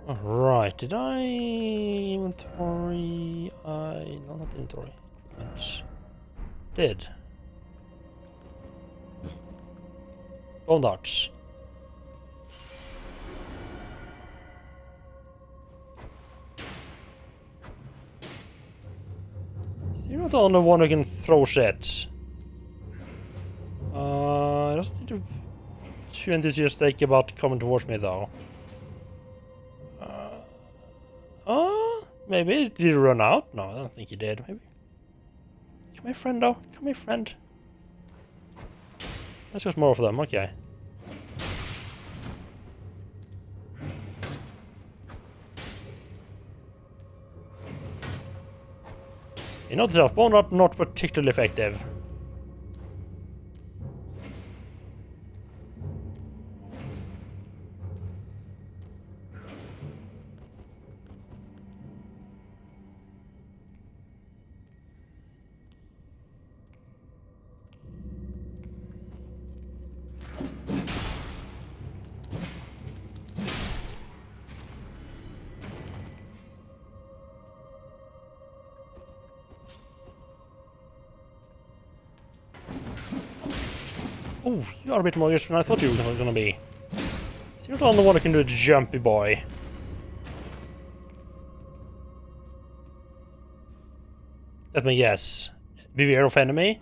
Alright, did I inventory? No, not inventory. Equipment. Did. Bone darts. So you're not the only one who can throw shit. I just need to too enthusiastic about coming towards me though. Maybe. Did he run out? No, I don't think he did. Maybe. Come here, friendo. Come here, friend. Let's get more of them. Okay. You know, self-bone not particularly effective. Oh, you are a bit more useful than I thought you were gonna be. So you're the only one who can do a jumpy boy. Let me guess. Beware of enemy?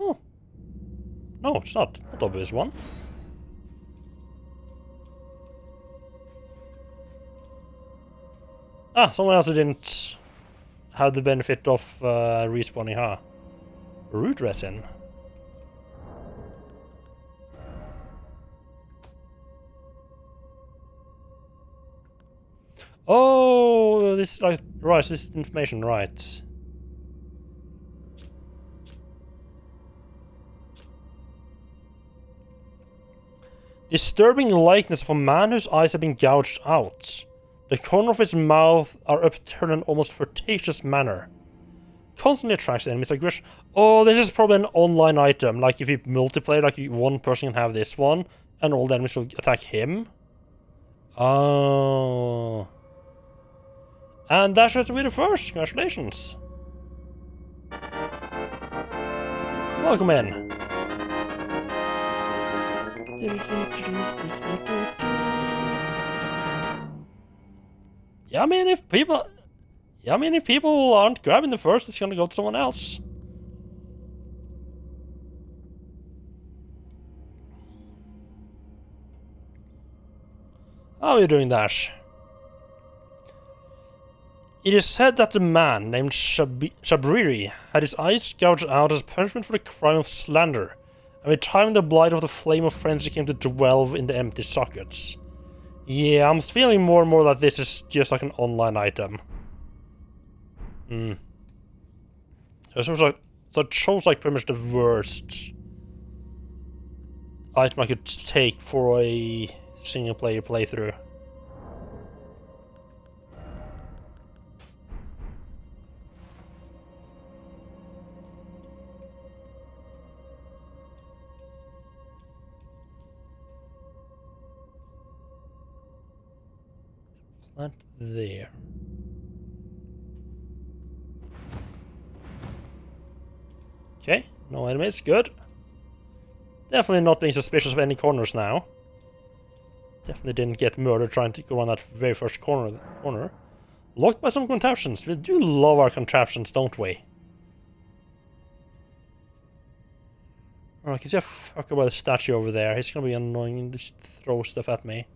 Oh. No, it's not. Not obvious one. Ah, someone else who didn't have the benefit of respawning, huh? Root resin. Oh, this like right. This is information, right? Disturbing likeness of a man whose eyes have been gouged out. The corner of his mouth are upturned in an almost flirtatious manner. Constantly attracts enemies aggression. Oh, this is probably an online item. Like if you multiplayer, like one person can have this one, and all the enemies will attack him. Oh. And that should be the first. Congratulations. Welcome in. Yeah, I mean, if people aren't grabbing the first, it's gonna go to someone else. How are you doing, Dash? It is said that a man named Shabriri had his eyes gouged out as punishment for the crime of slander, and with time the blight of the flame of frenzy came to dwell in the empty sockets. Yeah, I'm feeling more and more that this is just like an online item. So it shows like pretty much the worst item I could take for a single player playthrough. Plant there. Okay, no enemies, good. Definitely not being suspicious of any corners now. Definitely didn't get murdered trying to go on that very first corner. Locked by some contraptions. We do love our contraptions, don't we? Oh, I can see a fucker by the statue over there. He's gonna be annoying and just throw stuff at me.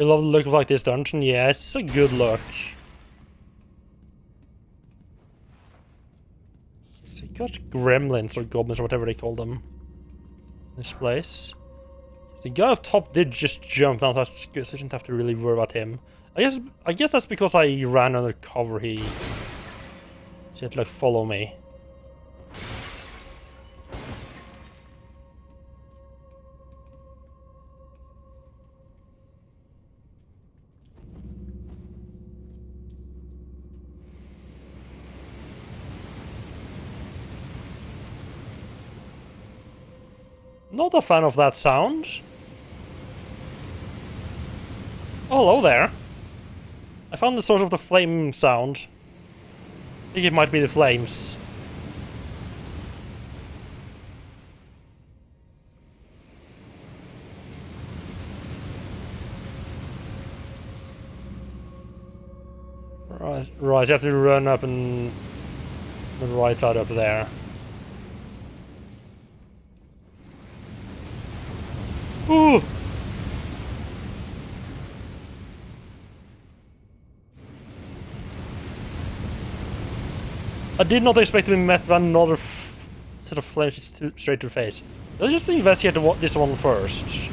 You love the look of like this dungeon? Yeah, it's a good look. So you got gremlins or goblins or whatever they call them in this place. The guy up top did just jump down, so that's good, so I didn't have to really worry about him. I guess that's because I ran under cover. He didn't like follow me. Not a fan of that sound. Oh, hello there. I found the source of the flame sound. I think it might be the flames. Right, you have to run up and the right side up there. Ooh! I did not expect to be met by another set of flames straight to the face. Let's just investigate this one first.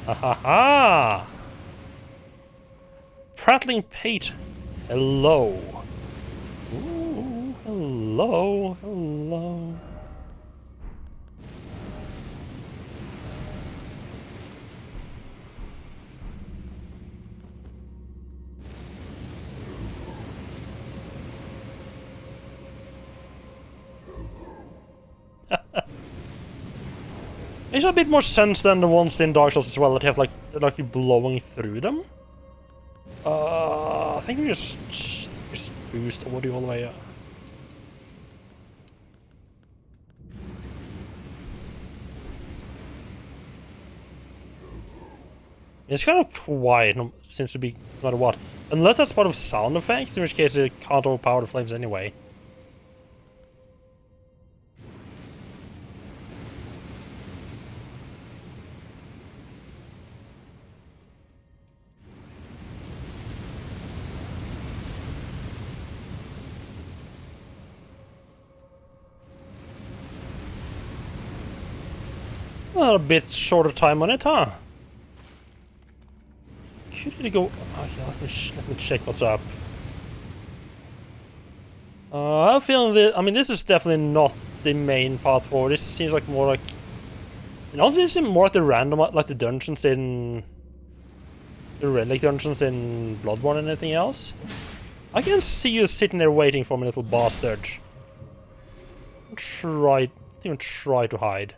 Ha ha ha! Prattling Pate. Hello. Ooh, hello, hello. Makes a bit more sense than the ones in Dark Souls as well that have like you blowing through them. I think we just boost audio all the way up. It's kind of quiet, seems to be no matter what. Unless that's part of sound effects, in which case it can't overpower the flames anyway. Well, a bit shorter time on it, huh? Could it go? Okay, let me check what's up. I have a feeling that, I mean, this is definitely not the main path forward. This seems like more like, and also it seems more like the random, like the dungeons in the relic dungeons in Bloodborne and anything else. I can see you sitting there waiting for me, little bastard. Don't even try to hide.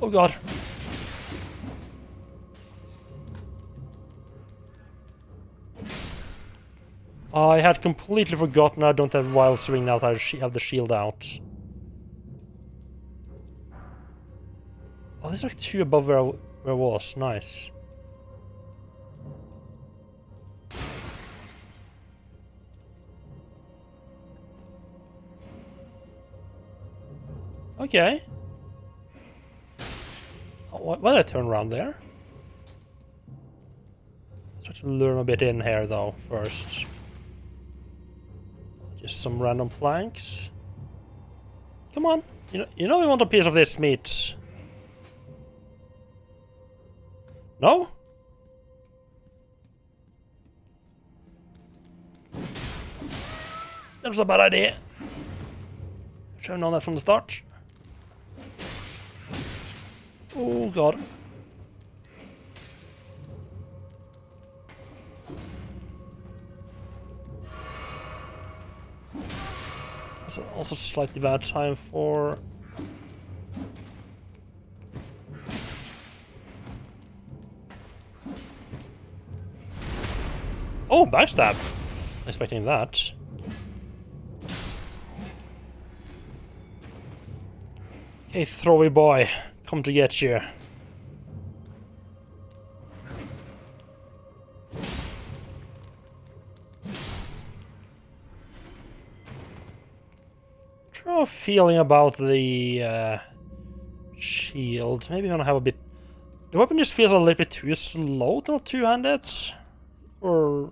Oh god. I had completely forgotten I don't have Wild Swing now that I have the shield out. Oh, there's like two above where I was. Nice. Okay. Why did I turn around there? Let's try to lure him a bit in here though, first. Just some random planks. Come on. You know we want a piece of this meat. No? That was a bad idea. Should have known that from the start. Oh god. It's also slightly bad time for... Oh, backstab! Expecting that. Hey, throwy boy. Come to get you. sure feeling about the shield. Maybe I'm gonna have a bit. The weapon just feels a little bit too slow to two-handed, or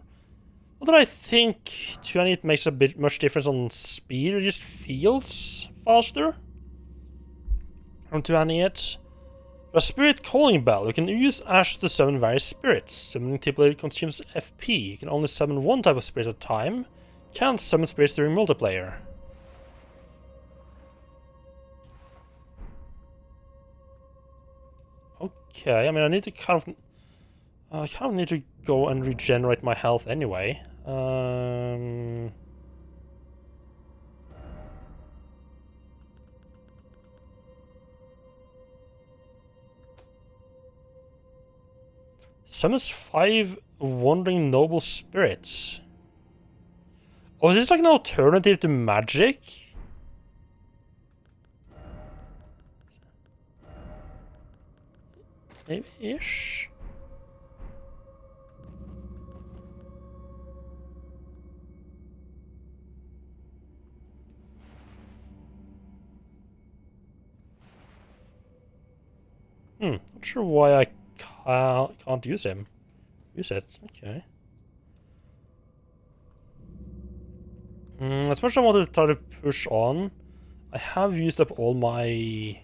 not that I think two-handed makes a bit much difference on speed. It just feels faster from two-handing it. For a spirit calling bell, you can use Ash to summon various spirits. Summoning typically consumes FP. You can only summon one type of spirit at a time. Can't summon spirits during multiplayer. Okay, I mean, I need to kind of need to go and regenerate my health anyway. Summons 5 wandering noble spirits. Oh, is this like an alternative to magic? Maybe-ish? Not sure why I can't use him. Use it, okay. As much as I want to try to push on, I have used up all my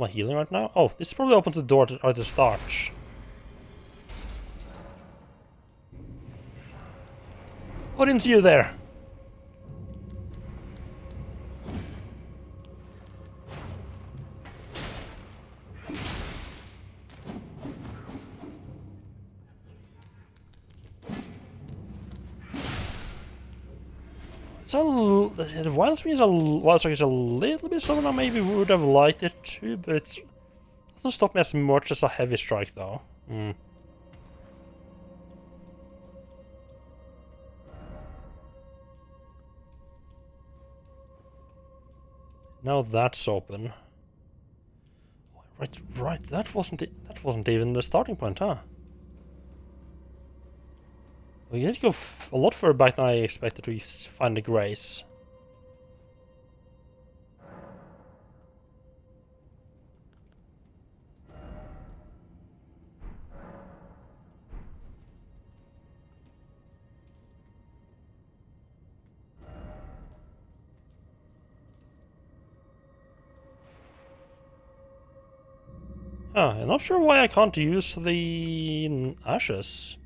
healing right now. Oh, this probably opens the door at the start. Oh, I didn't see you there. The wild swing is a little bit slower than I maybe would have liked it to, but it doesn't stop me as much as a heavy strike though. Now that's open. Right. That wasn't even the starting point, huh? Well, you need to go a lot further back than I expected to find the grace. I'm not sure why I can't use the ashes.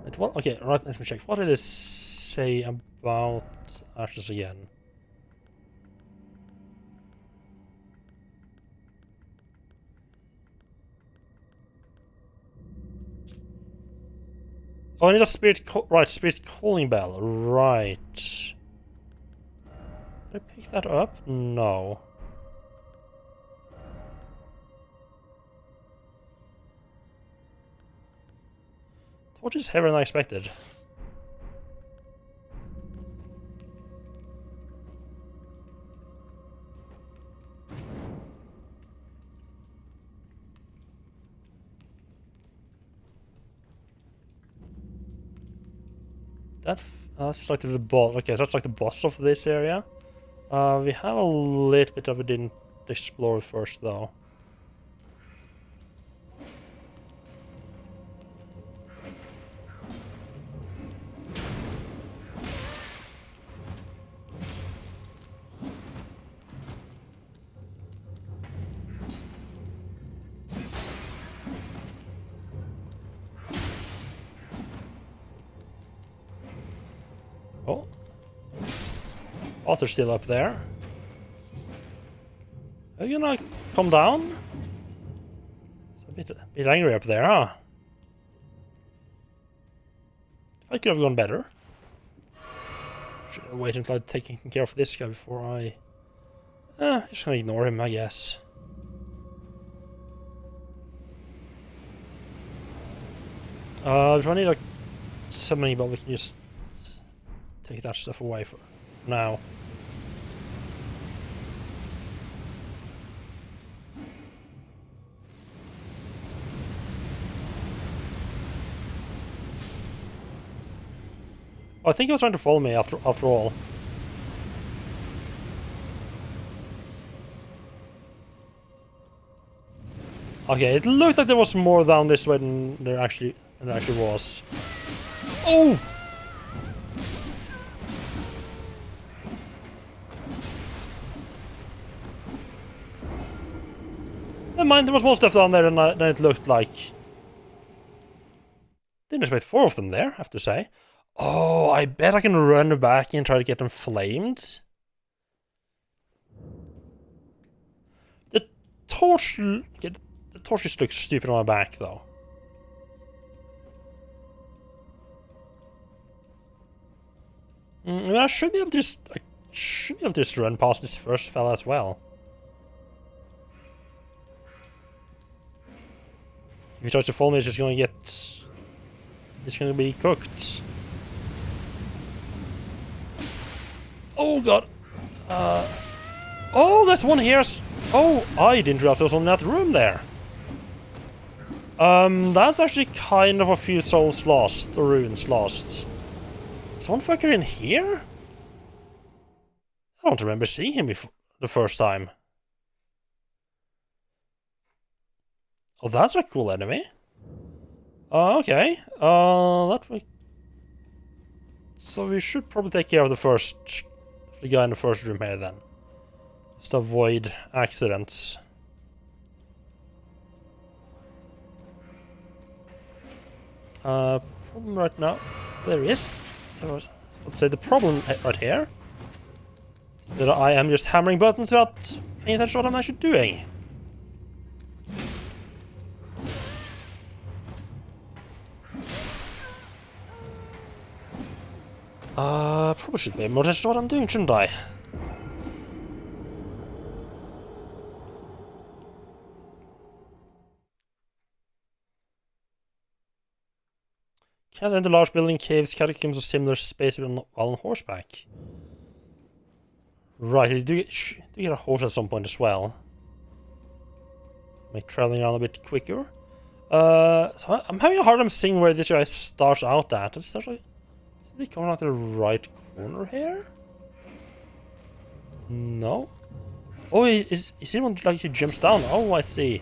Okay, right, let me check. What did it say about ashes again? Oh, I need a spirit calling bell. Right. Did I pick that up? No. What is heavier than I expected? That's like the boss. Okay, so that's like the boss of this area. We have a little bit of it didn't explore first though. Oh. Arthur's still up there. Are you gonna come down? It's a bit angry up there, huh? I could have gone better. Should have waited until I'd taken care of this guy before I... just gonna ignore him, I guess. If I need like summoning, but we can just take that stuff away for now. Oh, I think he was trying to follow me after all. Okay, it looked like there was more down this way than there actually was. Oh! Never mind, there was more stuff down there than it looked like. Didn't expect 4 of them there, I have to say. Oh, I bet I can run back and try to get them flamed. The torch just looks stupid on my back, though. I mean, I should be able to just run past this first fella as well. If he tries to follow me, it's gonna be cooked. Oh god. Oh, there's one here. Oh, I didn't realize there was one in that room there. That's actually kind of a few souls lost, or runes lost. Is one fucker in here? I don't remember seeing him before the first time. Oh, that's a cool enemy. Okay. So we should probably take care of the guy in the first room here then. Just avoid accidents. Problem right now. There he is. So let's say the problem right here is that I am just hammering buttons without paying attention to what I'm actually doing. Probably should pay more attention to what I'm doing, shouldn't I? Can't enter large building, caves, catacombs, or similar space while on horseback. Right, you do get a horse at some point as well. Make traveling around a bit quicker. So I'm having a hard time seeing where this guy starts out at. Is he coming out the right corner here? No. Oh, is he one like he jumps down? Oh, I see.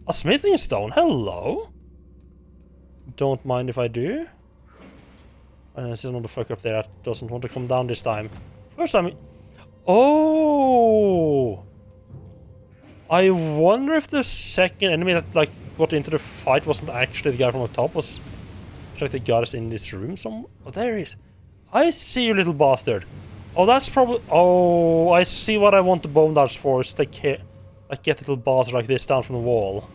A smithing stone. Hello. Don't mind if I do. And there's another fucker up there that doesn't want to come down this time. First time. Oh. I wonder if the second enemy that like got into the fight wasn't actually the guy from the top. Was like the guy that's in this room. Oh, there he is. I see you, little bastard. Oh, that's probably. Oh, I see what I want the bone darts for. Is to get little bastards like this down from the wall.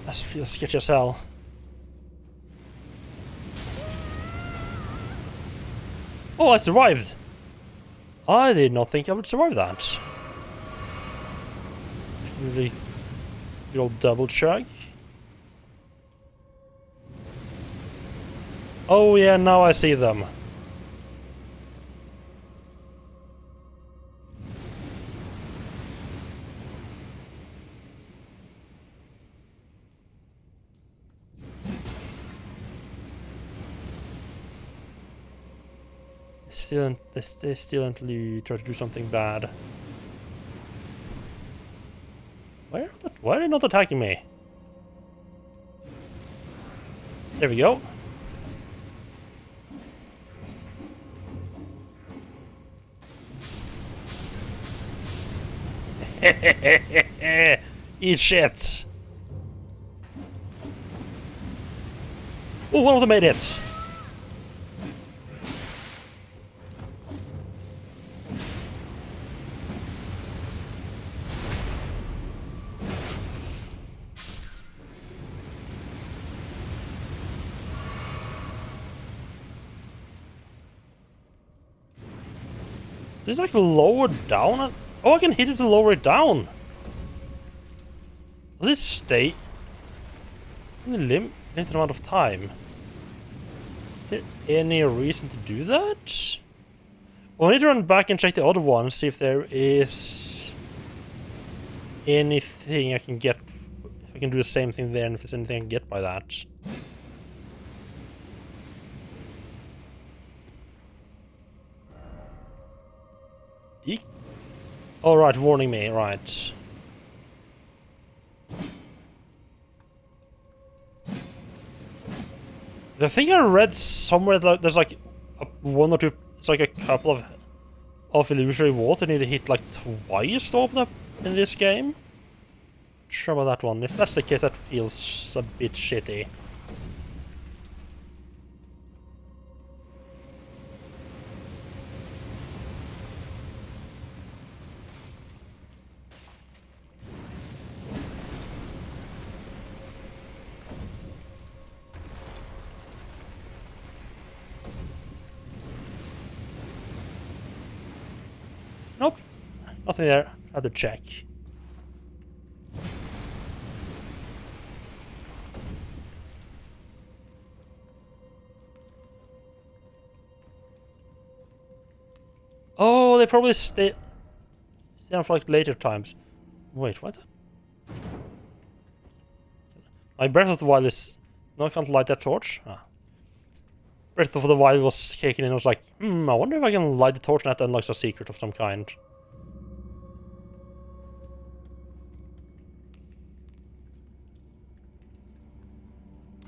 That feels sketchy as hell. Oh, I survived! I did not think I would survive that. Really good old double chug. Oh yeah, now I see them. They still try to do something bad. Why are they not attacking me? There we go. Eat shit. Oh, one of them made it. Is this like lowered down? Oh, I can hit it to lower it down. Does this stay? Limited amount of time. Is there any reason to do that? Well, I need to run back and check the other one, see if there is anything I can get. If I can do the same thing there, and if there's anything I can get by that. Oh, right, warning me, right. I think I read somewhere that there's like one or two, it's like a couple of illusory walls that need to hit like twice to open up in this game. Not sure about that one. If that's the case, that feels a bit shitty. Nope. Nothing there. I had to check. Oh, they probably stay on for like later times. Wait, what? My Breath of the Wild is... No, I can't light that torch. Ah. Breath of the Wild was kicking in. I was like, I wonder if I can light the torch and that unlocks a secret of some kind.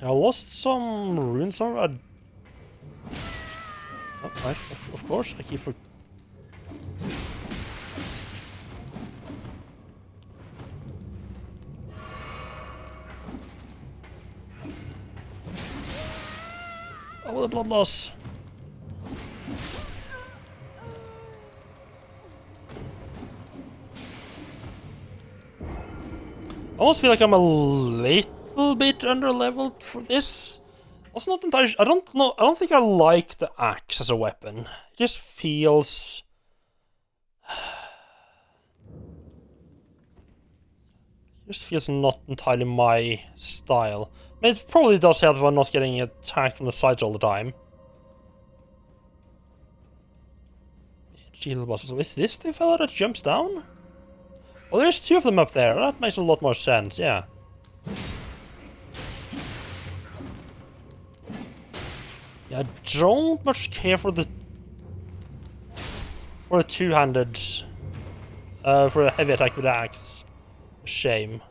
I lost some runes somewhere. Oh, right, of course, I keep for... Oh, the blood loss. I almost feel like I'm a little bit under-leveled for this. Also not entirely... I don't know... I don't think I like the axe as a weapon. It just feels... It just feels not entirely my style. I mean, it probably does help if I'm not getting attacked from the sides all the time. Shield bosses. Is this the fella that jumps down? Well, there's two of them up there. That makes a lot more sense, yeah. Yeah, I don't much care for the two-handed for a heavy attack with the axe. Shame.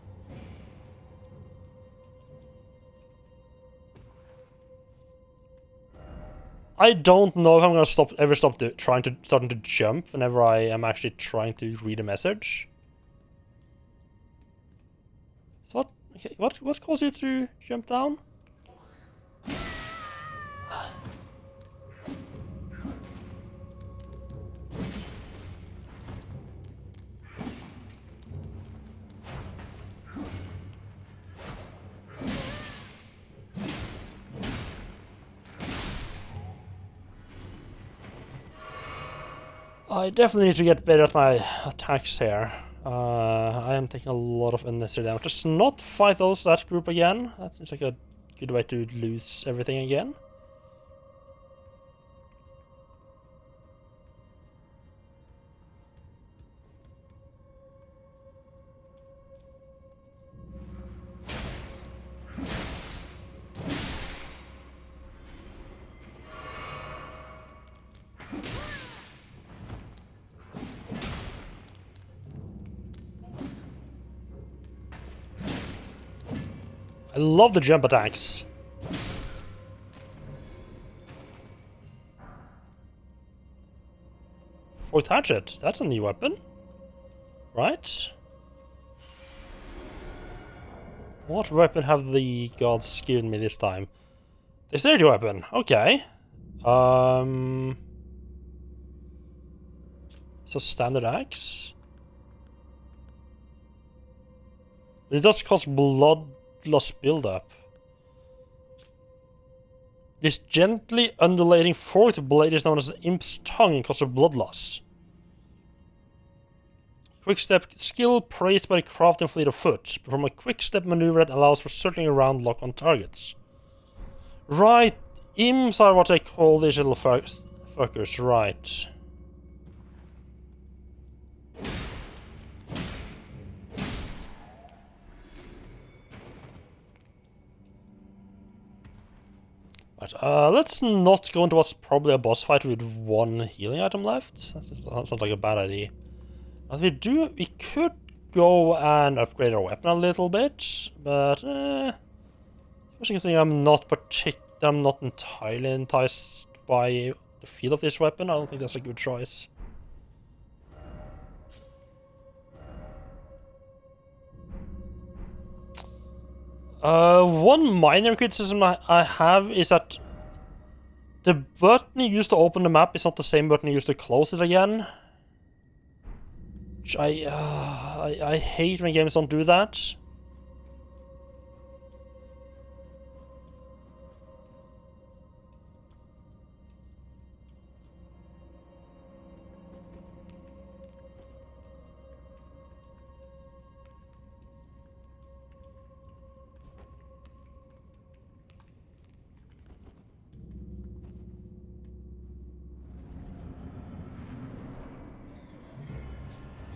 I don't know if I'm gonna ever stop starting to jump whenever I am actually trying to read a message. So what? Okay, what caused you to jump down? I definitely need to get better at my attacks here. I am taking a lot of unnecessary damage. Let's not fight that group again. That seems like a good way to lose everything again. I love the jump attacks. Forked hatchet, that's a new weapon. Right? What weapon have the gods given me this time? The sturdy weapon, okay. So standard axe. It does cost blood loss buildup. This gently undulating forked blade is known as an imp's tongue and causes blood loss. Quick step skill praised by the crafting fleet of foot. Perform a quick step maneuver that allows for circling around lock on targets. Right, imps are what they call these little fuckers, right. Right, let's not go into what's probably a boss fight with one healing item left. That sounds like a bad idea. As we could go and upgrade our weapon a little bit, but especially considering I'm not entirely enticed by the feel of this weapon, I don't think that's a good choice. One minor criticism I have is that the button you use to open the map is not the same button you use to close it again. Which I hate when games don't do that.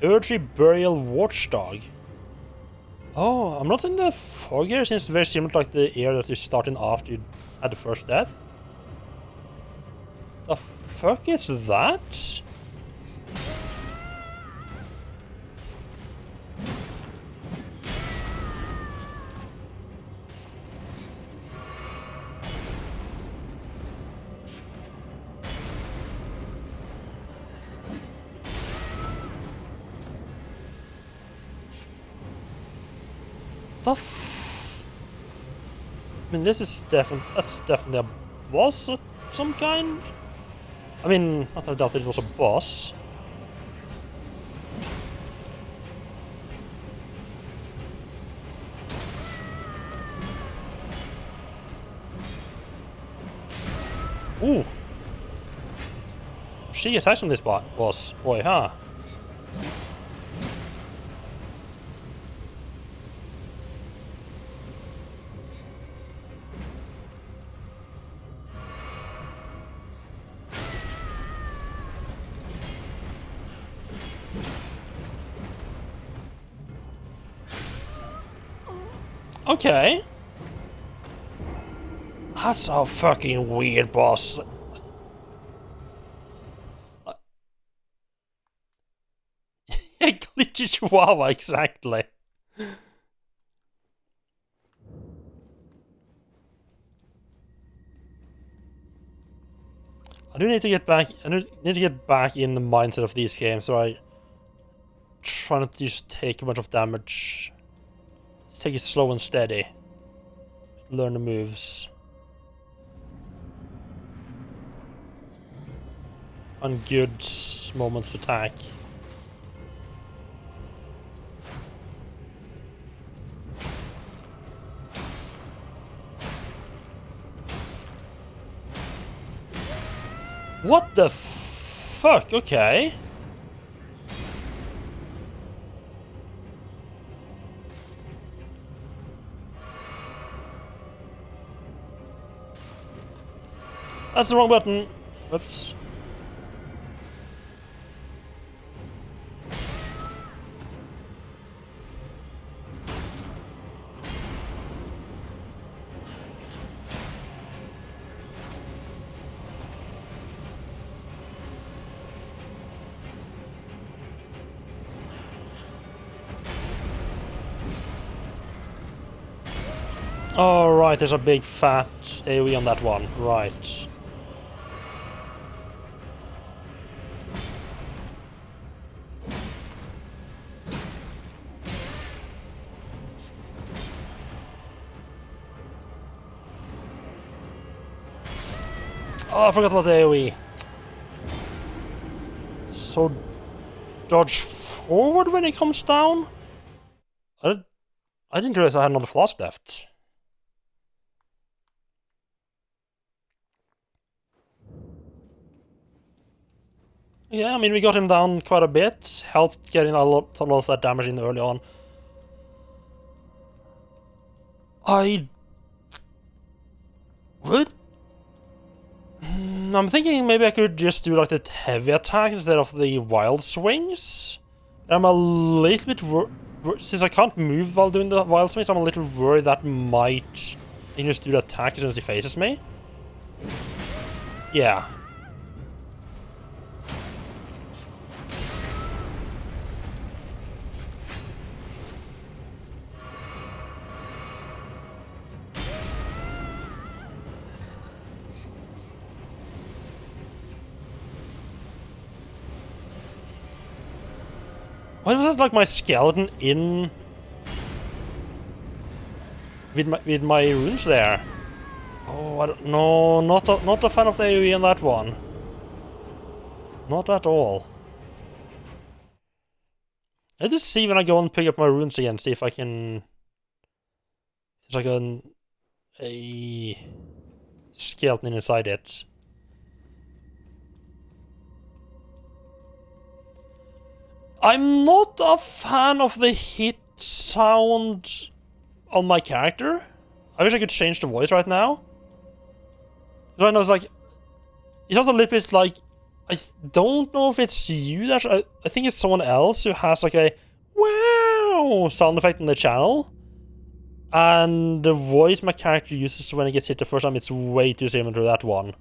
Earthly Burial Watchdog. Oh, I'm not in the fog here. Seems very similar to like the area that you start in after you had the first death. The fuck is that? I mean, that's definitely a boss of some kind. I mean, not that I doubt it was a boss. Ooh. She attacks on this boss. Boy, huh? Okay. That's a fucking weird boss. Glitchy Chihuahua, exactly. I need to get back in the mindset of these games, so I try not to just take a bunch of damage. Let's take it slow and steady. Learn the moves. Find good moments to attack. What the fuck? Okay. That's the wrong button. Whoops. Oh, right, there's a big fat AoE on that one. Right. Oh, I forgot about the AoE. So, dodge forward when it comes down? I didn't realize I had another flask left. Yeah, I mean, we got him down quite a bit. Helped getting a lot of that damage in early on. I would... I'm thinking maybe I could just do like the heavy attack instead of the wild swings. I'm a little bit since I can't move while doing the wild swings, I'm a little worried that might... He can just do the attack as soon as he faces me. Yeah. Why was that like my skeleton in with my runes there? Oh, I don't know. Not a fan of the AoE in that one. Not at all. I just see when I go and pick up my runes again, see if I can. There's like a skeleton inside it. I'm not a fan of the hit sound on my character. I wish I could change the voice right now. Right now it's like... It's also a little bit like... I don't know if it's you. I think it's someone else who has like a... Wow! Sound effect on the channel. And the voice my character uses when it gets hit the first time, it's way too similar to that one.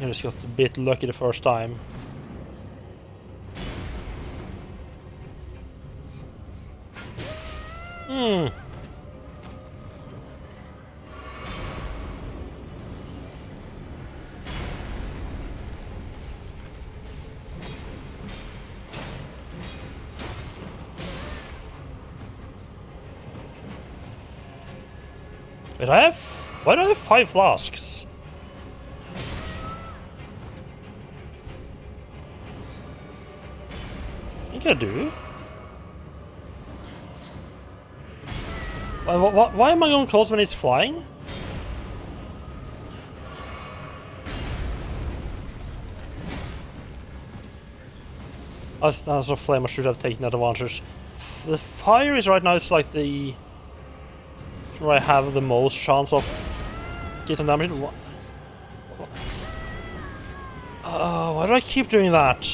I just got a bit lucky the first time. Wait, why do I have 5 flasks? I think I do. Why am I going close when it's flying? As a flame, I should have taken advantage. The fire is right now, it's like the... where I have the most chance of getting damage. Why do I keep doing that?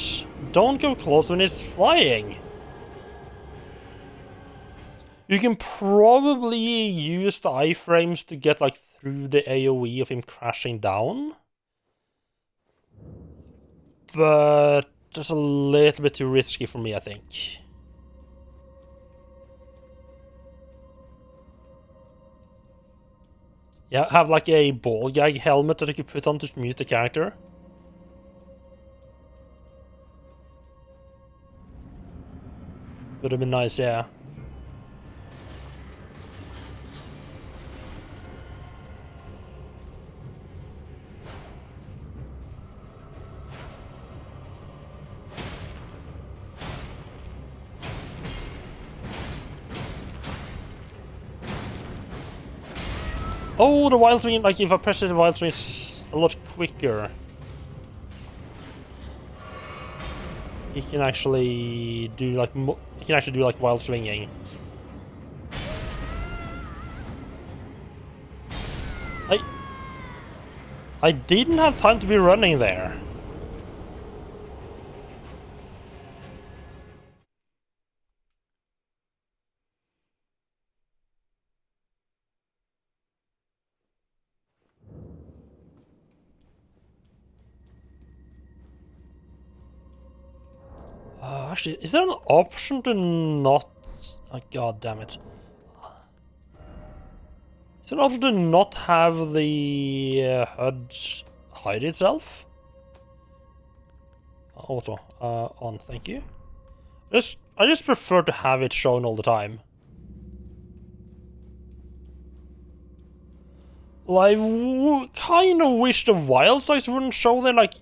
Don't go close when it's flying. You can probably use the iframes to get like through the AoE of him crashing down. But that's a little bit too risky for me, I think. Yeah, have like a ball gag helmet that you could put on to mute the character. Would have been nice, yeah. Oh, the wild swing, like if I press it, the wild swing is a lot quicker. He can actually do like wild swinging. I didn't have time to be running there. Actually, is there an option to not... Oh, god damn it. Is there an option to not have the HUD hide itself? Auto. On, thank you. I just prefer to have it shown all the time. Like, kind of wish the wild size wouldn't show there, like,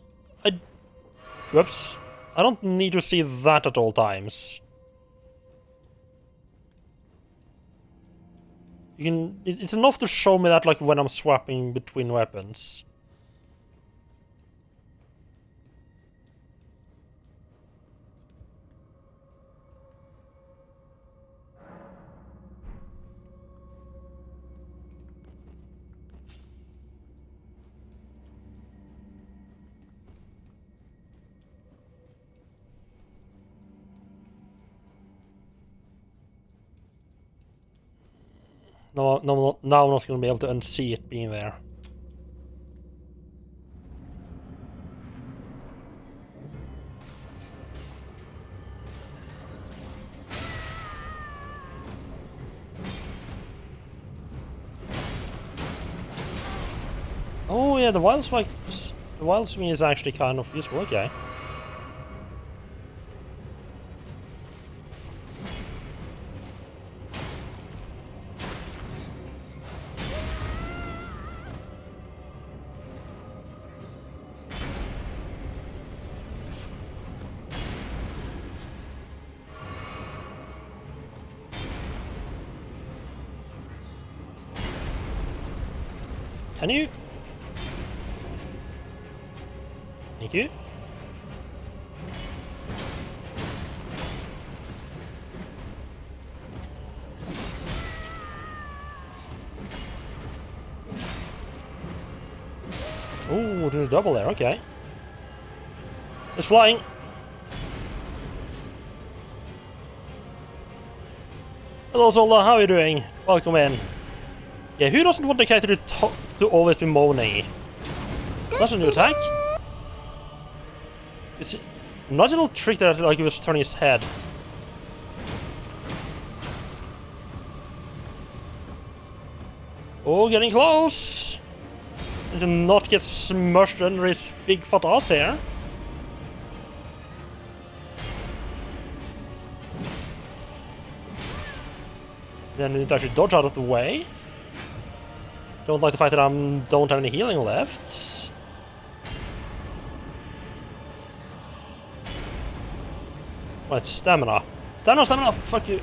whoops. I don't need to see that at all times. It's enough to show me that, like, when I'm swapping between weapons. No, now I'm not going to be able to unsee it being there. Oh yeah, the wild swing is actually kind of useful. Okay. Can you? Thank you. Ooh, doing a double there, okay. It's flying. Hello Zola, how are you doing? Welcome in. Yeah, who doesn't want the character to always be moaning? That's a new attack. It's a nice little trick that like he was turning his head. Oh, getting close! And to not get smushed under his big fat ass here. Then we need to actually dodge out of the way. Don't like the fact that I don't have any healing left. Right, stamina. Stamina, fuck you.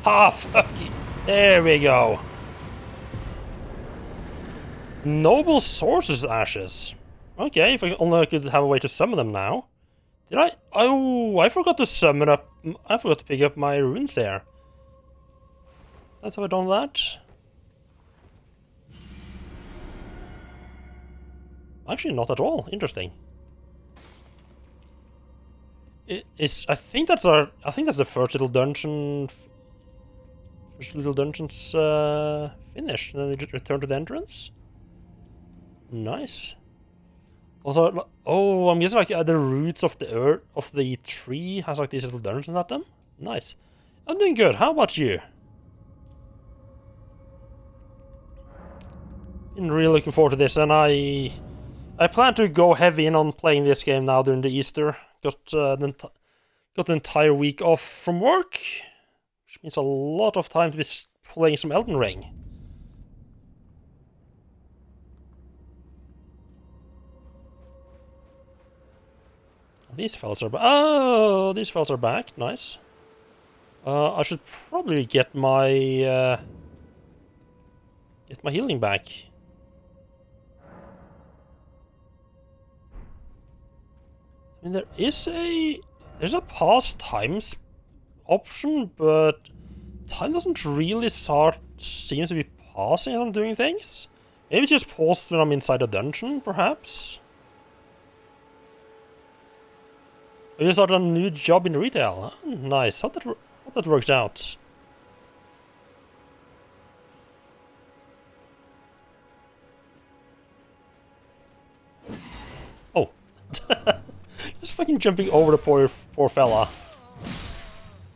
Ah, fuck you. There we go. Noble Sources Ashes. Okay, if I only could have a way to summon them now. Did I? Oh, I forgot to summon up. I forgot to pick up my runes there. Let's have I done that. Actually, not at all. Interesting. I think that's the first little dungeon. First little dungeon's finished, and then they return to the entrance. Nice. Also, oh, I'm guessing like the roots of the earth of the tree has like these little dungeons at them. Nice. I'm doing good. How about you? Been really looking forward to this, and I plan to go heavy in on playing this game now during the Easter. Got an entire week off from work, which means a lot of time to be playing some Elden Ring. These fellas are back. Oh, these fellas are back. Nice. I should probably get my healing back. I mean, there's a past times option, but time doesn't really seems to be pausing as I'm doing things. Maybe it's just paused when I'm inside a dungeon, perhaps. You started a new job in retail. Huh? Nice. How that worked out. Oh. Just fucking jumping over the poor fella.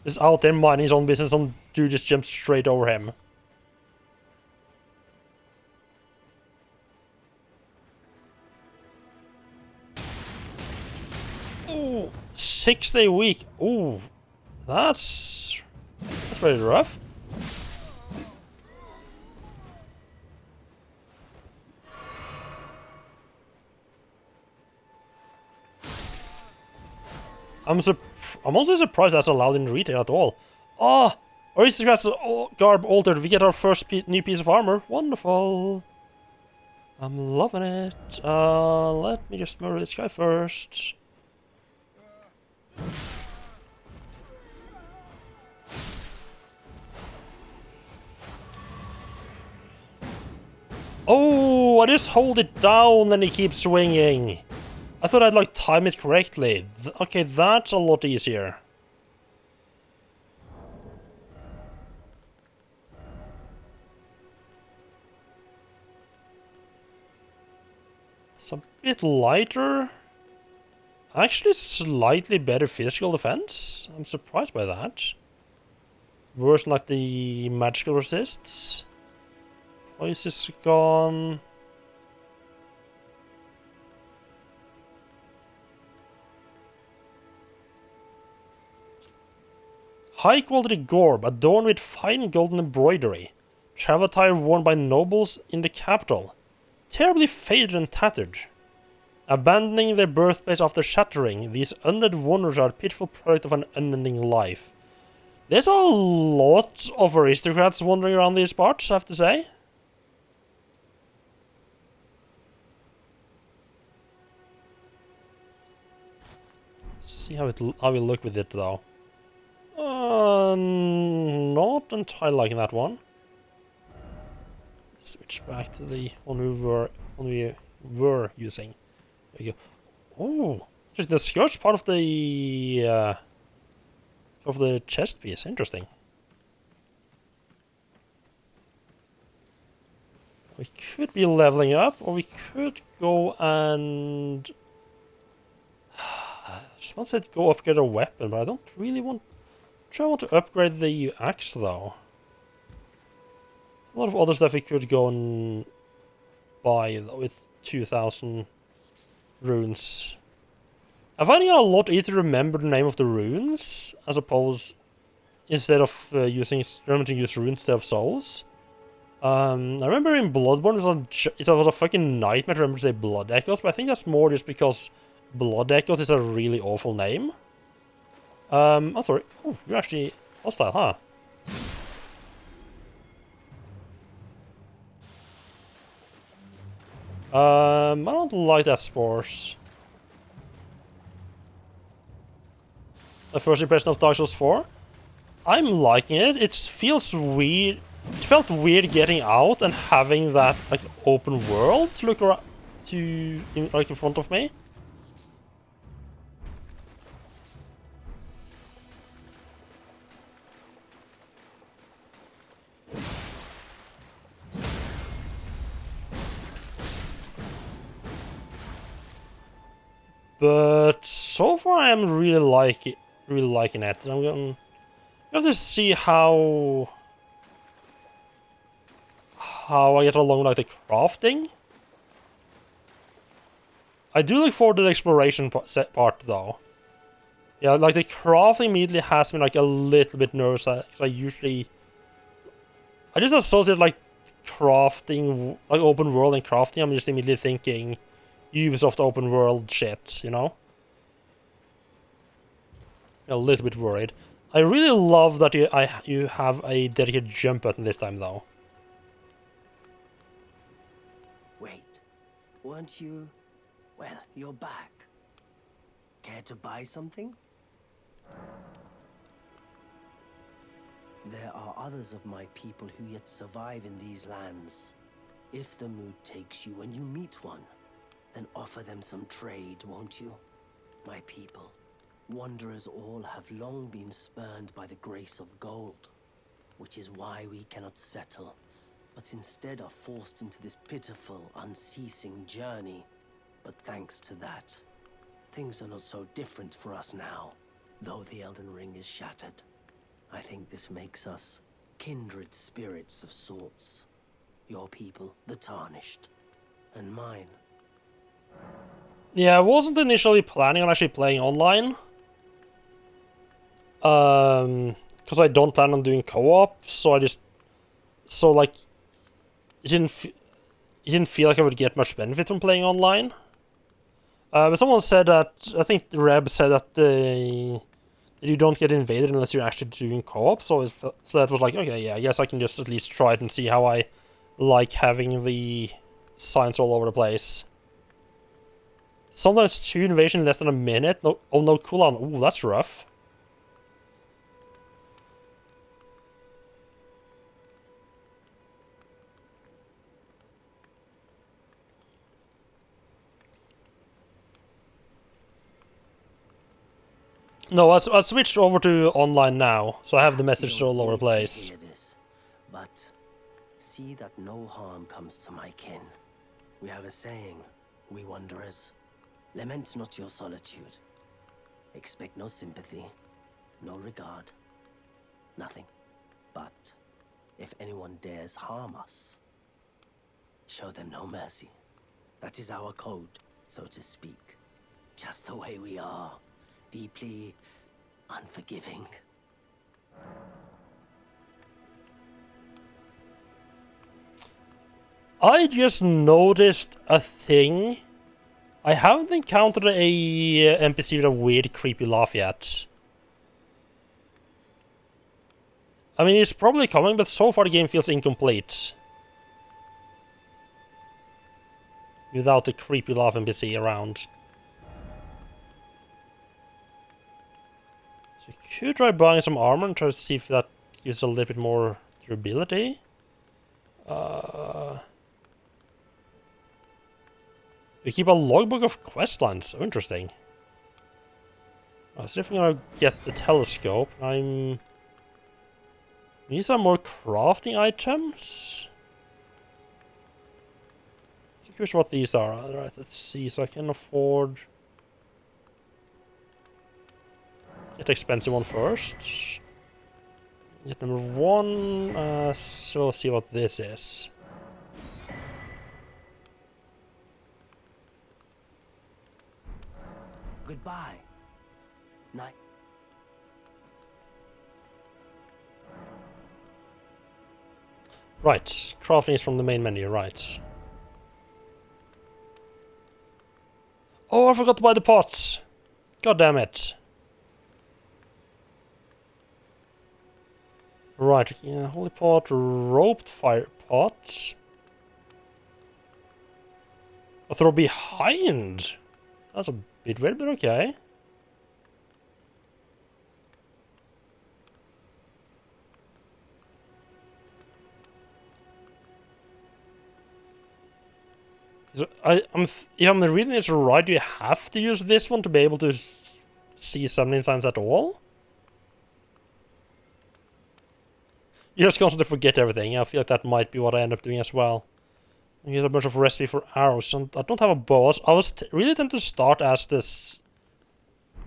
Just out there minding his own business, some dude just jumps straight over him. Ooh, 6-day week. Ooh, that's pretty rough. I'm also surprised that's allowed in retail at all. Oh, aristocrats garb altered. We get our first new piece of armor. Wonderful. I'm loving it. Let me just murder this guy first. Oh, I just hold it down and he keeps swinging. I thought I'd like time it correctly. Okay, that's a lot easier. It's a bit lighter. Actually, slightly better physical defense. I'm surprised by that. Worse than like the magical resists. Voice is gone. High quality gorb adorned with fine golden embroidery. Travel attire worn by nobles in the capital. Terribly faded and tattered. Abandoning their birthplace after shattering, these undead wanderers are a pitiful product of an unending life. There's a lot of aristocrats wandering around these parts, I have to say. See how we look with it though. Not entirely liking that one. Switch back to the one we were using. There you go. Oh, just the skirt's part of the chest piece. Interesting. We could be leveling up, or we could go and someone said go upgrade a weapon, but I don't really want. I want to upgrade the axe though. A lot of other stuff we could go and buy though with 2,000 runes. I find it a lot easier to remember the name of the runes as opposed instead of remembering to use runes instead of souls. I remember in Bloodborne it was a fucking nightmare to remember to say Blood Echoes, but I think that's more just because Blood Echoes is a really awful name. I'm sorry. Oh, you're actually hostile, huh? I don't like that spores. My first impression of Dark Souls 4? I'm liking it. It feels weird. It felt weird getting out and having that like open world to look around like in front of me. But so far, I'm really liking it. I'm gonna have to see how I get along with like the crafting. I do look forward to the exploration part though. Yeah, like the crafting immediately has me like a little bit nervous. I just associate like crafting, like open world and crafting. I'm just immediately thinking Ubisoft open world shit, you know? A little bit worried. I really love that you have a dedicated jump button this time though. Wait, weren't you... Well, you're back. Care to buy something? There are others of my people who yet survive in these lands. If the mood takes you and you meet one, then offer them some trade, won't you? My people, wanderers all have long been spurned by the grace of gold, which is why we cannot settle, but instead are forced into this pitiful, unceasing journey. But thanks to that, things are not so different for us now, though the Elden Ring is shattered. I think this makes us kindred spirits of sorts. Your people, the Tarnished, and mine. Yeah, I wasn't initially planning on actually playing online. Because I don't plan on doing co-op, so it didn't feel like I would get much benefit from playing online. But someone said that, I think Reb said that you don't get invaded unless you're actually doing co-op, so that was like, okay, yeah, I guess I can just at least try it and see how I like having the signs all over the place. Sometimes 2 invasion in less than a minute. No, oh no cooldown. Ooh, that's rough. No, I switched over to online now, so I have the message all over the place. This, but see that no harm comes to my kin. We have a saying, we wanderers, lament not your solitude. Expect no sympathy, no regard, nothing. But if anyone dares harm us, show them no mercy. That is our code, so to speak. Just the way we are. Deeply unforgiving. I just noticed a thing. I haven't encountered a NPC with a weird, creepy laugh yet. I mean, it's probably coming, but so far the game feels incomplete. Without the creepy laugh NPC around. So you could try buying some armor and try to see if that gives a little bit more durability. We keep a logbook of questlines. So interesting. So if I'm gonna get the telescope, need some more crafting items. So curious what these are. Alright, let's see. So I can afford. Get the expensive one first. Get number 1. So we'll see what this is. Goodbye. Night. Right, crafting is from the main menu, right. Oh, I forgot to buy the pots. God damn it. Right, yeah, holy pot, roped fire pot. A throw behind. That's a bit weird, but okay. So if I'm reading this right, do you have to use this one to be able to see summoning signs at all? You just constantly forget everything. I feel like that might be what I end up doing as well. I get a bunch of recipe for arrows, and I don't have a bow. I was really tempted to start as this.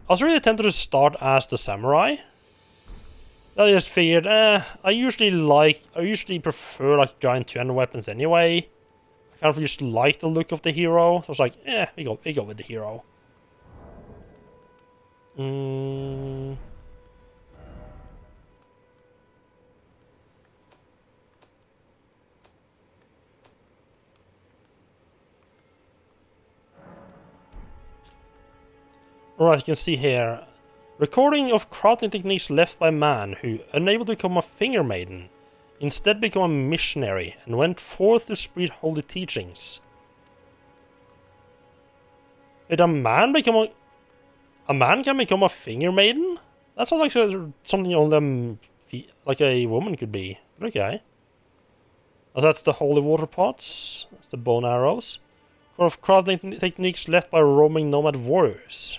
I was really tempted to start as the samurai. I just figured, I usually prefer like giant two-handed weapons anyway. I kind of just like the look of the hero, so I was like, we go with the hero. Alright, you can see here. Recording of crafting techniques left by man who, unable to become a finger maiden, instead became a missionary and went forth to spread holy teachings. Did a man can become a finger maiden? That sounds like something only like a woman could be. But okay. Oh, that's the holy water pots. That's the bone arrows. Of crafting techniques left by roaming nomad warriors.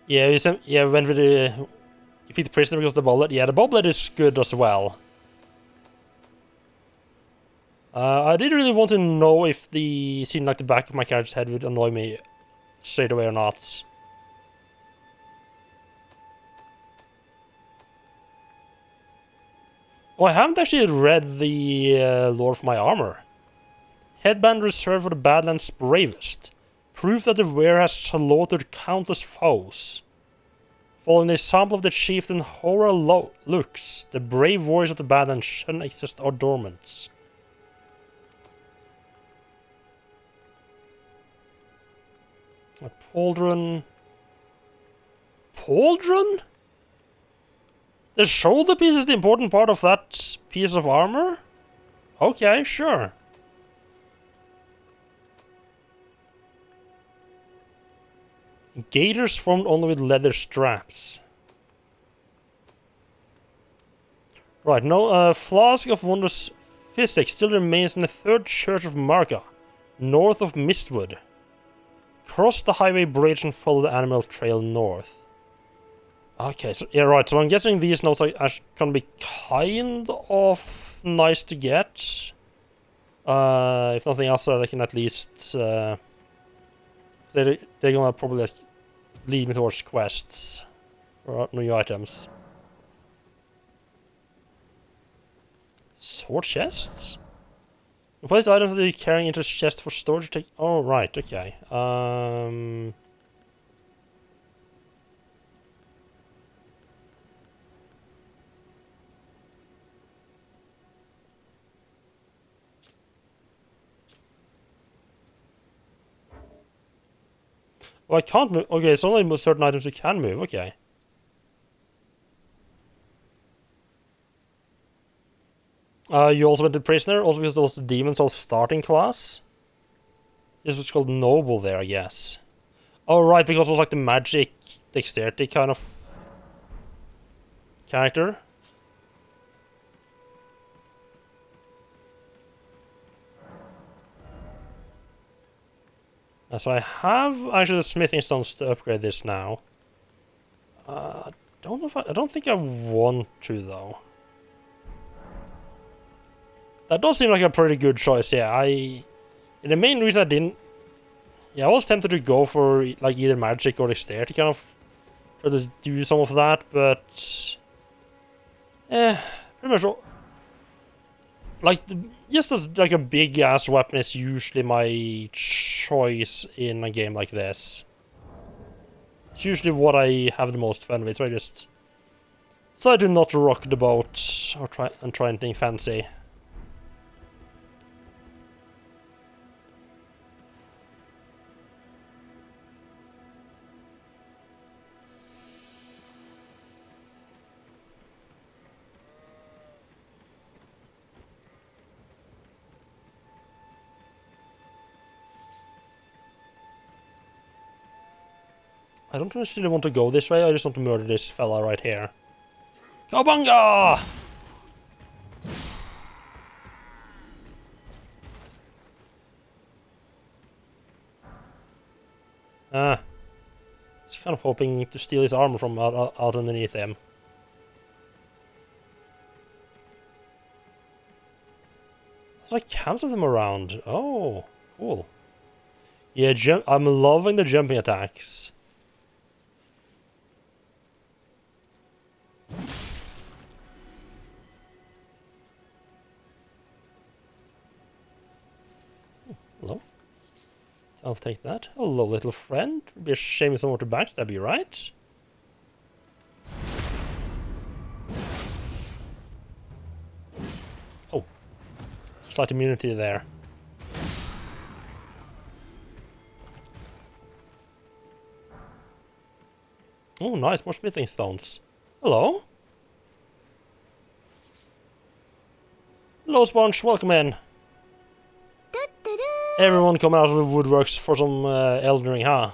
Yeah, we went with the. You picked the prisoner because of the boblet. Yeah, the boblet is good as well. I didn't really want to know if the seeing like the back of my character's head would annoy me straight away or not. Oh, I haven't actually read the lore for my armor. Headband reserved for the Badlands' bravest. Proof that the wearer has slaughtered countless foes. Following the example of the chieftain Hora looks, the brave warriors of the Badlands shun exist are dormant. Pauldron. Pauldron? The shoulder piece is the important part of that piece of armor? Okay, sure. Gaiters formed only with leather straps. Right, no, Flask of Wondrous Physics still remains in the third church of Marka, north of Mistwood. Cross the highway bridge and follow the animal trail north. Okay, so yeah, right. So I'm guessing these notes are gonna be kind of nice to get. If nothing else, they can at least they're gonna probably like, lead me towards quests or new items. Sword chests? Replace items that you're carrying into chest for storage. Take. Oh right, okay. Well, I can't move. Okay, it's only certain items you can move. Okay. You also went to prisoner, also because those demons all starting class. This was called noble there, I guess. Oh right, because it was like the magic dexterity kind of character. So I have actually the smithing stones to upgrade this now. Don't know if I don't think I want to though. That does seem like a pretty good choice, yeah. The main reason I didn't... Yeah, I was tempted to go for like either magic or dexterity kind of try to do some of that, but... pretty much all... Like, just as like a big-ass weapon is usually my choice in a game like this. It's usually what I have the most fun with, so I just... So I do not rock the boat or try anything fancy. I don't necessarily want to go this way, I just want to murder this fella right here. Cowabunga! Just kind of hoping to steal his armor from out underneath him. There's like camps of them around. Oh, cool. Yeah, I'm loving the jumping attacks. Hello. I'll take that. Hello, little friend. It'd be a shame if someone were to backstab you, right? Oh. Slight immunity there. Oh, nice. More smithing stones. Hello. Hello, Sponge. Welcome in. Everyone coming out of the woodworks for some Elden Ring, huh?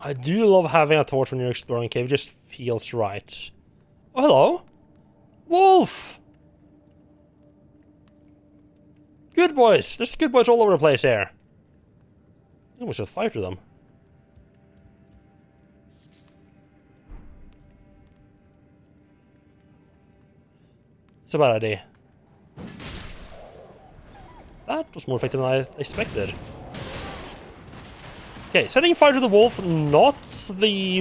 I do love having a torch when you're exploring a cave, it just feels right. Oh, hello! Wolf! Good boys! There's good boys all over the place here. We should fight with them. It's a bad idea. That was more effective than I expected. Okay, setting fire to the wolf, not the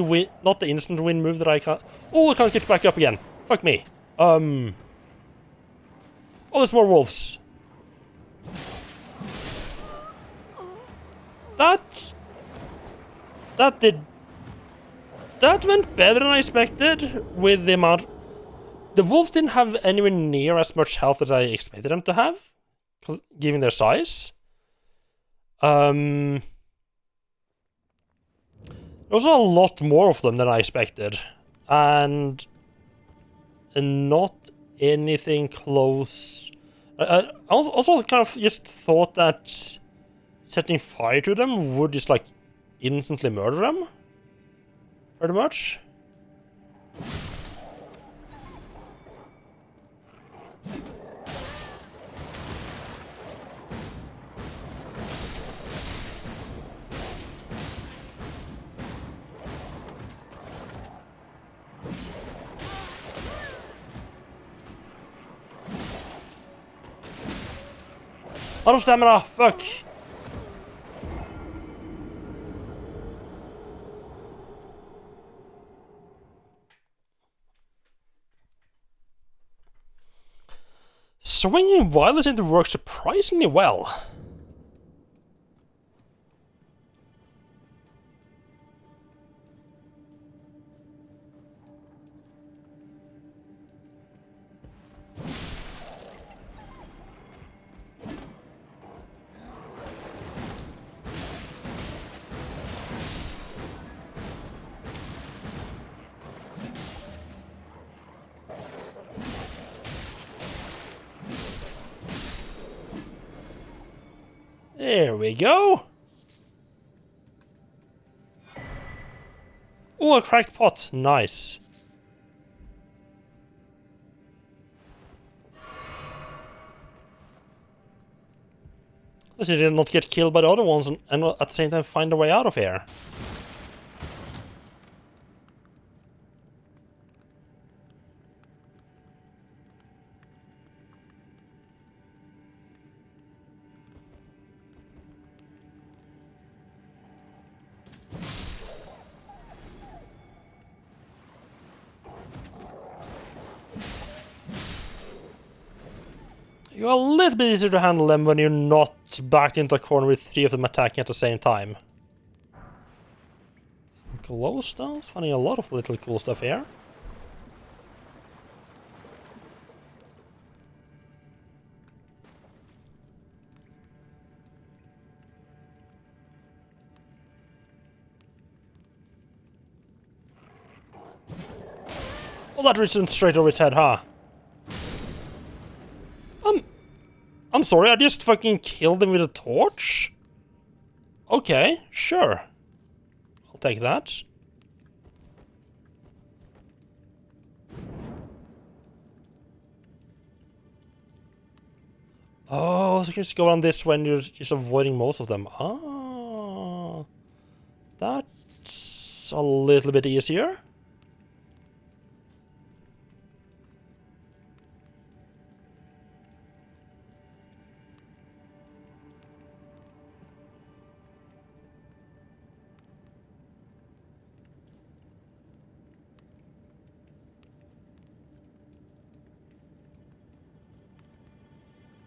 instant wind move that I can't... Oh, I can't get back up again. Fuck me. Oh, there's more wolves. That went better than I expected with the amount. The wolves didn't have anywhere near as much health as I expected them to have, given their size. There was a lot more of them than I expected, and not anything close. I also kind of just thought that setting fire to them would just like instantly murder them, pretty much. Out of stamina, fuck! Swinging violence seemed to work surprisingly well. There we go. Oh, a cracked pot. Nice. Let's see, did not get killed by the other ones and at the same time find a way out of here. You're a little bit easier to handle them when you're not backed into a corner with 3 of them attacking at the same time. Some glowstones, finding a lot of little cool stuff here. Oh, that reached straight over its head, huh? I'm sorry, I just fucking killed him with a torch? Okay, sure. I'll take that. Oh, so you can just go on this when you're just avoiding most of them. Ah, that's a little bit easier.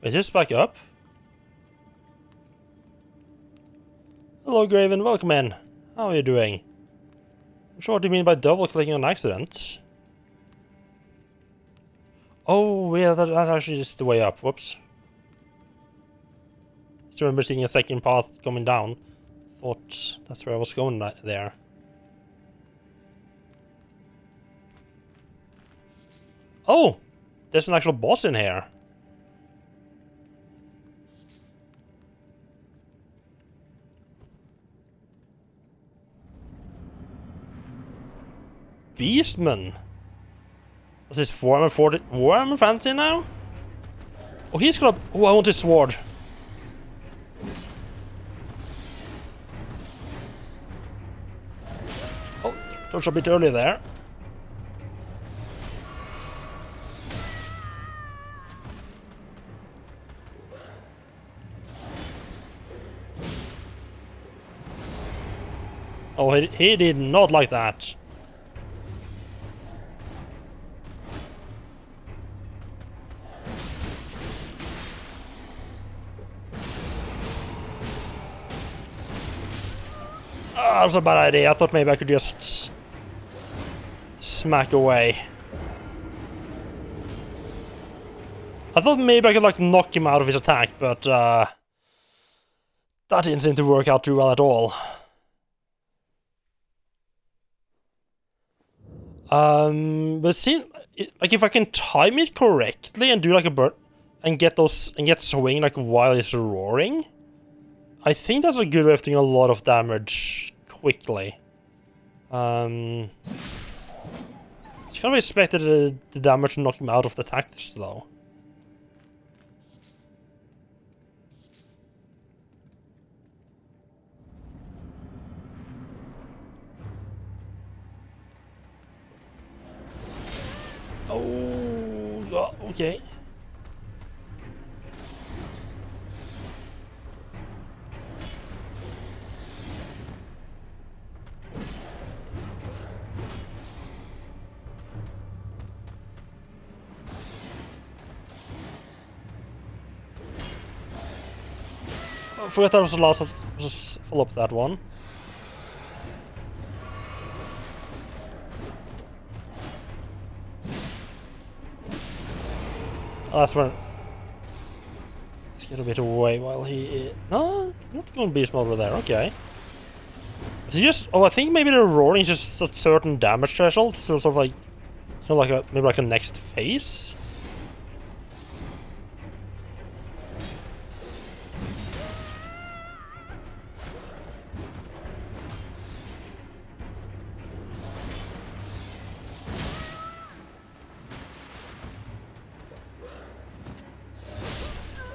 Is this back up? Hello, Graven. Welcome in. How are you doing? I'm sure what you mean by double-clicking on accident. Oh, yeah, that actually is the way up. Whoops. Just remember seeing a second path coming down. Thought that's where I was going there. Oh! There's an actual boss in here. Beastman. What's his Warhammer fancy now? Oh, he's got a... Oh, I want his sword. Oh, touched a bit earlier there. Oh, he did not like that. that was a bad idea. I thought maybe I could just smack away. I thought maybe I could like knock him out of his attack, but that didn't seem to work out too well at all. But it seems like if I can time it correctly and do like a bird and get swing like while it's roaring, I think that's a good way of doing a lot of damage quickly. It's kind of expected the damage to knock him out of the attacks though. Oh, okay. I forgot that was the last. Just follow up that one. Oh, that's where. Let's get a bit away while he. No, not going beast mode over there. Okay. Is he just? Oh, I think maybe the roaring is just a certain damage threshold, so sort of like, maybe like a next phase.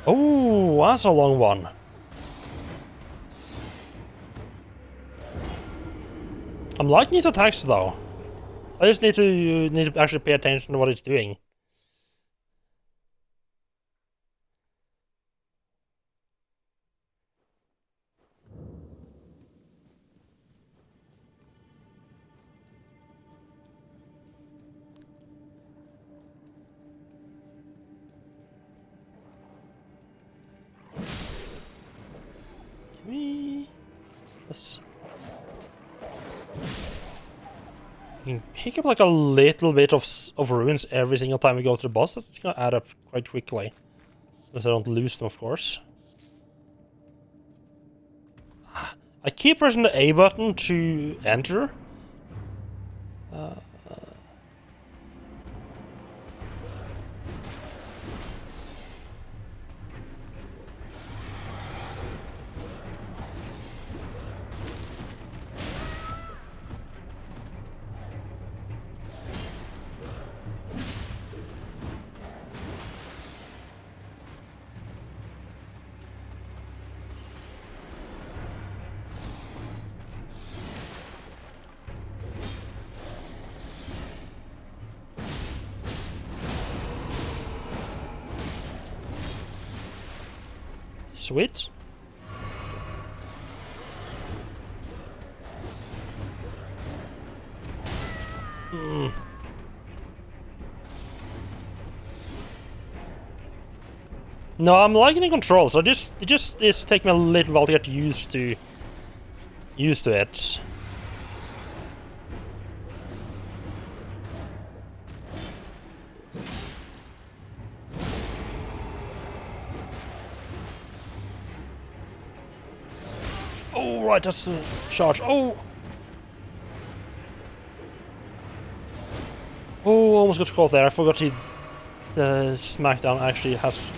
Oh, that's a long one. I'm liking his attacks though. I just need to actually pay attention to what it's doing. Let's... We can pick up like a little bit of ruins every single time we go to the boss. That's gonna add up quite quickly. Unless I don't lose them, of course. I keep pressing the A button to enter. Sweet. No, I'm liking the controls. It just take me a little while to get used to it. Oh, right, that's the charge. Oh! Oh, almost got caught there. I forgot the Smackdown actually has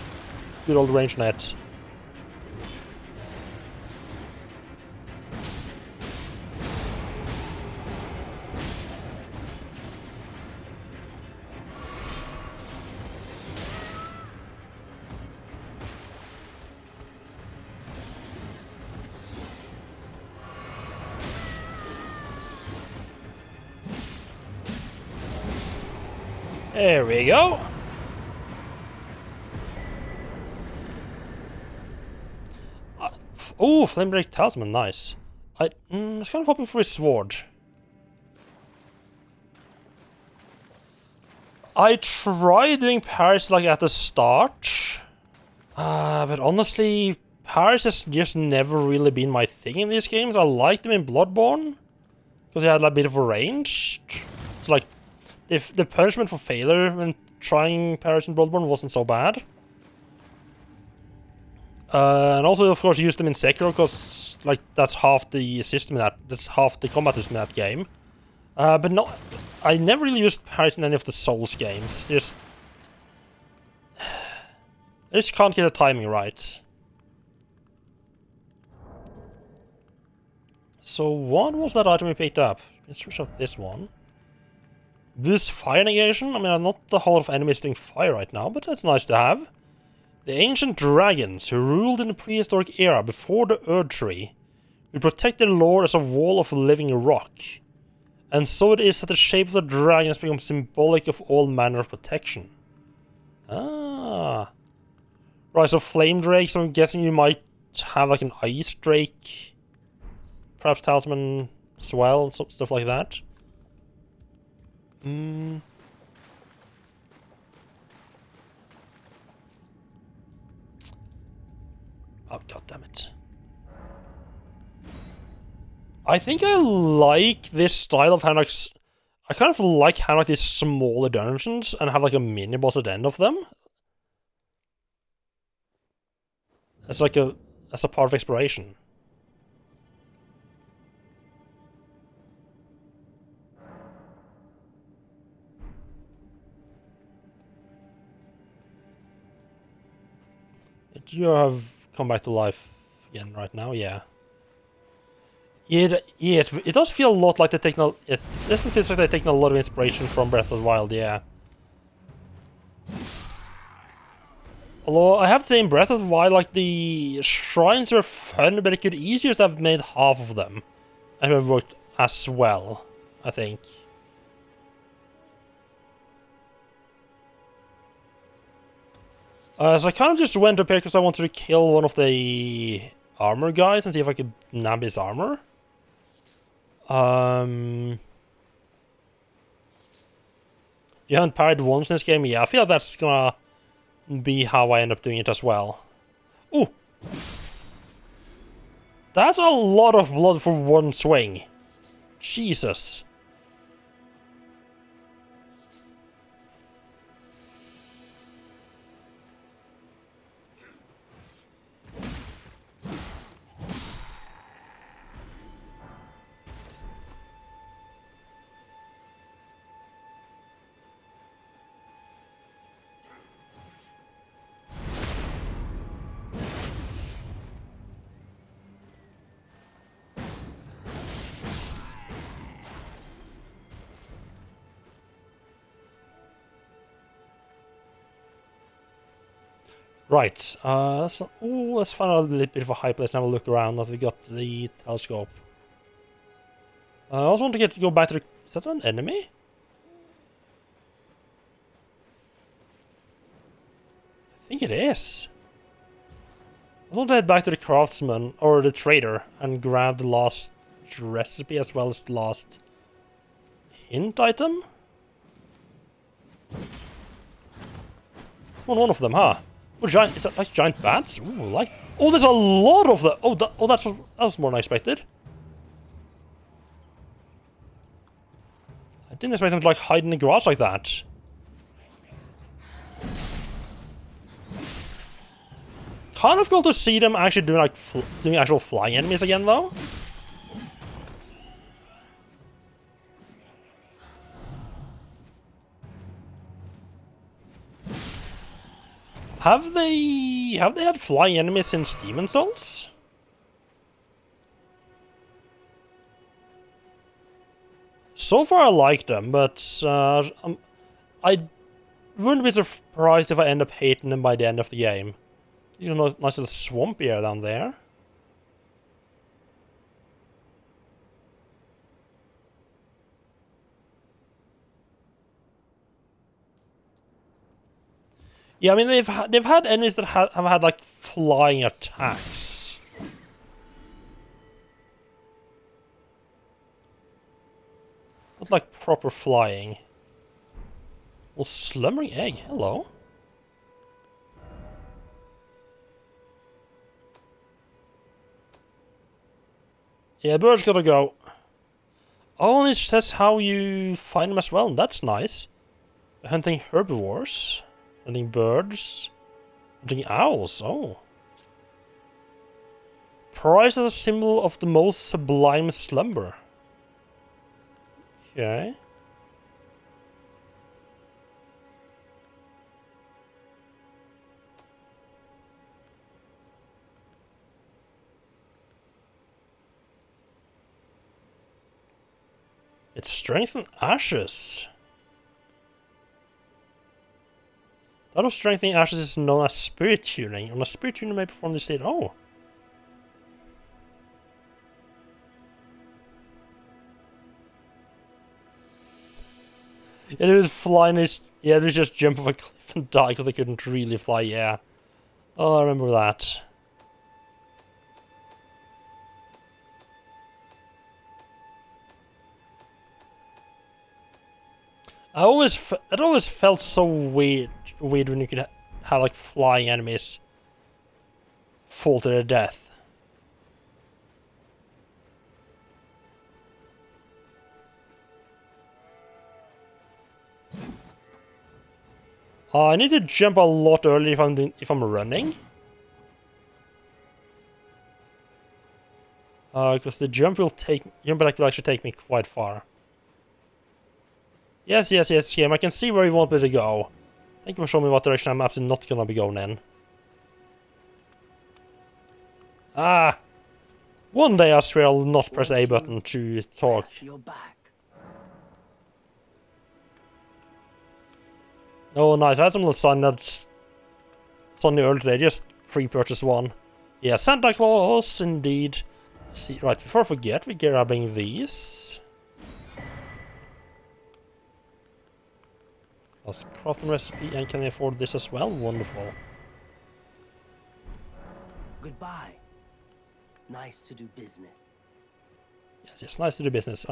good old range net. There we go. Oh, Flamebreak Talisman, nice. I was kind of hoping for a sword. I tried doing parries like at the start, but honestly, parries has just never really been my thing in these games. I liked them in Bloodborne because they had a bit of a range. It's like if the punishment for failure when trying parries in Bloodborne wasn't so bad. And also, of course, use them in Sekiro because like that's half the system in that's half the combat system in that game. But no, I never really used parries in any of the Souls games. I just can't get the timing right. So what was that item we picked up? Let's switch out this one. Boost fire negation? I mean, not the whole of enemies doing fire right now, but that's nice to have. The ancient dragons who ruled in the prehistoric era before the Erd Tree will protect their lord as a wall of living rock. And so it is that the shape of the dragon has become symbolic of all manner of protection. Ah. Right, so flame drakes, I'm guessing you might have like an ice drake. Perhaps talisman as well, stuff like that. Oh, god damn it. I think I like this style of having like... I kind of like having like these smaller dungeons and have like a mini boss at the end of them. As like as a part of exploration. You have come back to life again right now, yeah. It does feel a lot like it doesn't feel like they're taking a lot of inspiration from Breath of the Wild, yeah. Although I have to say in Breath of the Wild, like the shrines were fun, but it could easier to have made half of them and have worked as well, I think. So I kind of just went up here because I wanted to kill one of the armor guys and see if I could nab his armor. You haven't parried once in this game? Yeah, I feel like that's gonna be how I end up doing it as well. Ooh! That's a lot of blood for one swing. Jesus. Right, let's find a little bit of a high place and have a look around as we got the telescope. I also want to go back to the... Is that an enemy? I think it is. I want to head back to the craftsman, or the trader, and grab the last recipe as well as the last hint item. One of them, huh? Oh, giant, is that like giant bats? Ooh, like... Oh, there's a lot of them! Oh, that was more than I expected. I didn't expect them to like hide in the grass like that. Kind of cool to see them actually doing like doing actual flying enemies again, though. Have they had flying enemies since Demon Souls? So far I like them, but I wouldn't be surprised if I end up hating them by the end of the game. You know, nice little swamp area down there. Yeah, I mean they've had enemies that have had like flying attacks. Not like proper flying. Well, slumbering egg, hello. Yeah, birds gotta go. Oh, and it says how you find them as well. That's nice. Hunting herbivores. Hunting birds. Hunting owls. Oh. Prized as a symbol of the most sublime slumber. Okay. It's strength and ashes. That of strengthening ashes is known as spirit tuning. On a spirit tuner may perform this state. Oh. Yeah, they was flying this. Yeah, they just jump off a cliff and die because they couldn't really fly. Yeah. Oh, I remember that. It always felt so weird when you could have like flying enemies fall to their death. I need to jump a lot earlier if I'm running. Because the jump will actually take me quite far. Yes, Kim. I can see where you want me to go. Thank you for showing me what direction I'm absolutely not gonna be going in. Ah! One day I swear I'll not press A button to talk. You're back. Oh, nice. I had some lasagna Sunday earlier today. Just pre-purchased one. Yeah, Santa Claus, indeed. Let's see, right, before I forget, we're grabbing these. Plus crafting recipe, and can I afford this as well? Wonderful. Goodbye. Nice to do business. Yes, nice to do business.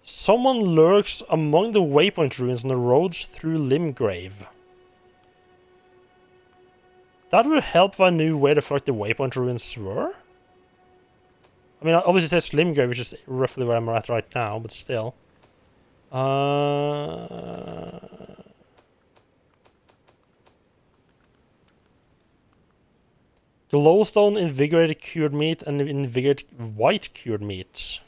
Someone lurks among the waypoint ruins on the roads through Limgrave. That would help if I knew where the fuck the waypoint ruins were. I mean, obviously it says Limgrave, which is roughly where I'm at right now, but still. Glowstone, invigorated cured meat, and invigorated white cured meat.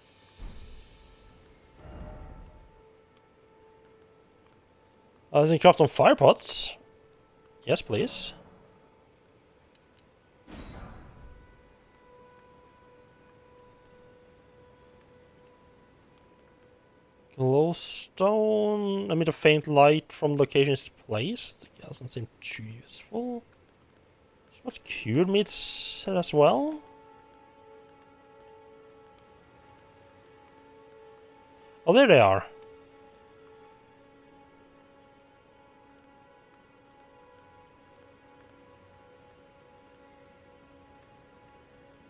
Is it craft on fire pots? Yes, please. Glowstone. Emit a faint light from locations placed. Okay, doesn't seem too useful. What cured meats said as well? Oh, there they are.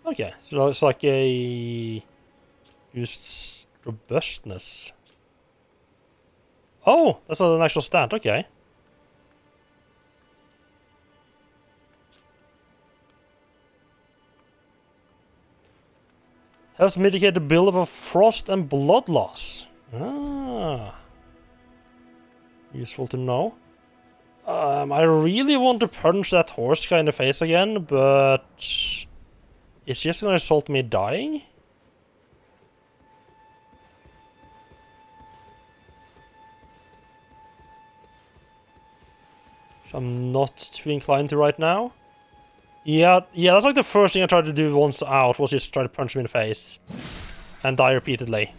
Okay, so it's like a used robustness. Oh, that's not an actual stat. Okay. Helps mitigate the buildup of frost and blood loss. Ah. Useful to know. I really want to punch that horse guy in the face again, but it's just gonna result in me dying. Which I'm not too inclined to right now. Yeah, that's like the first thing I tried to do once out, was just try to punch him in the face. And die repeatedly.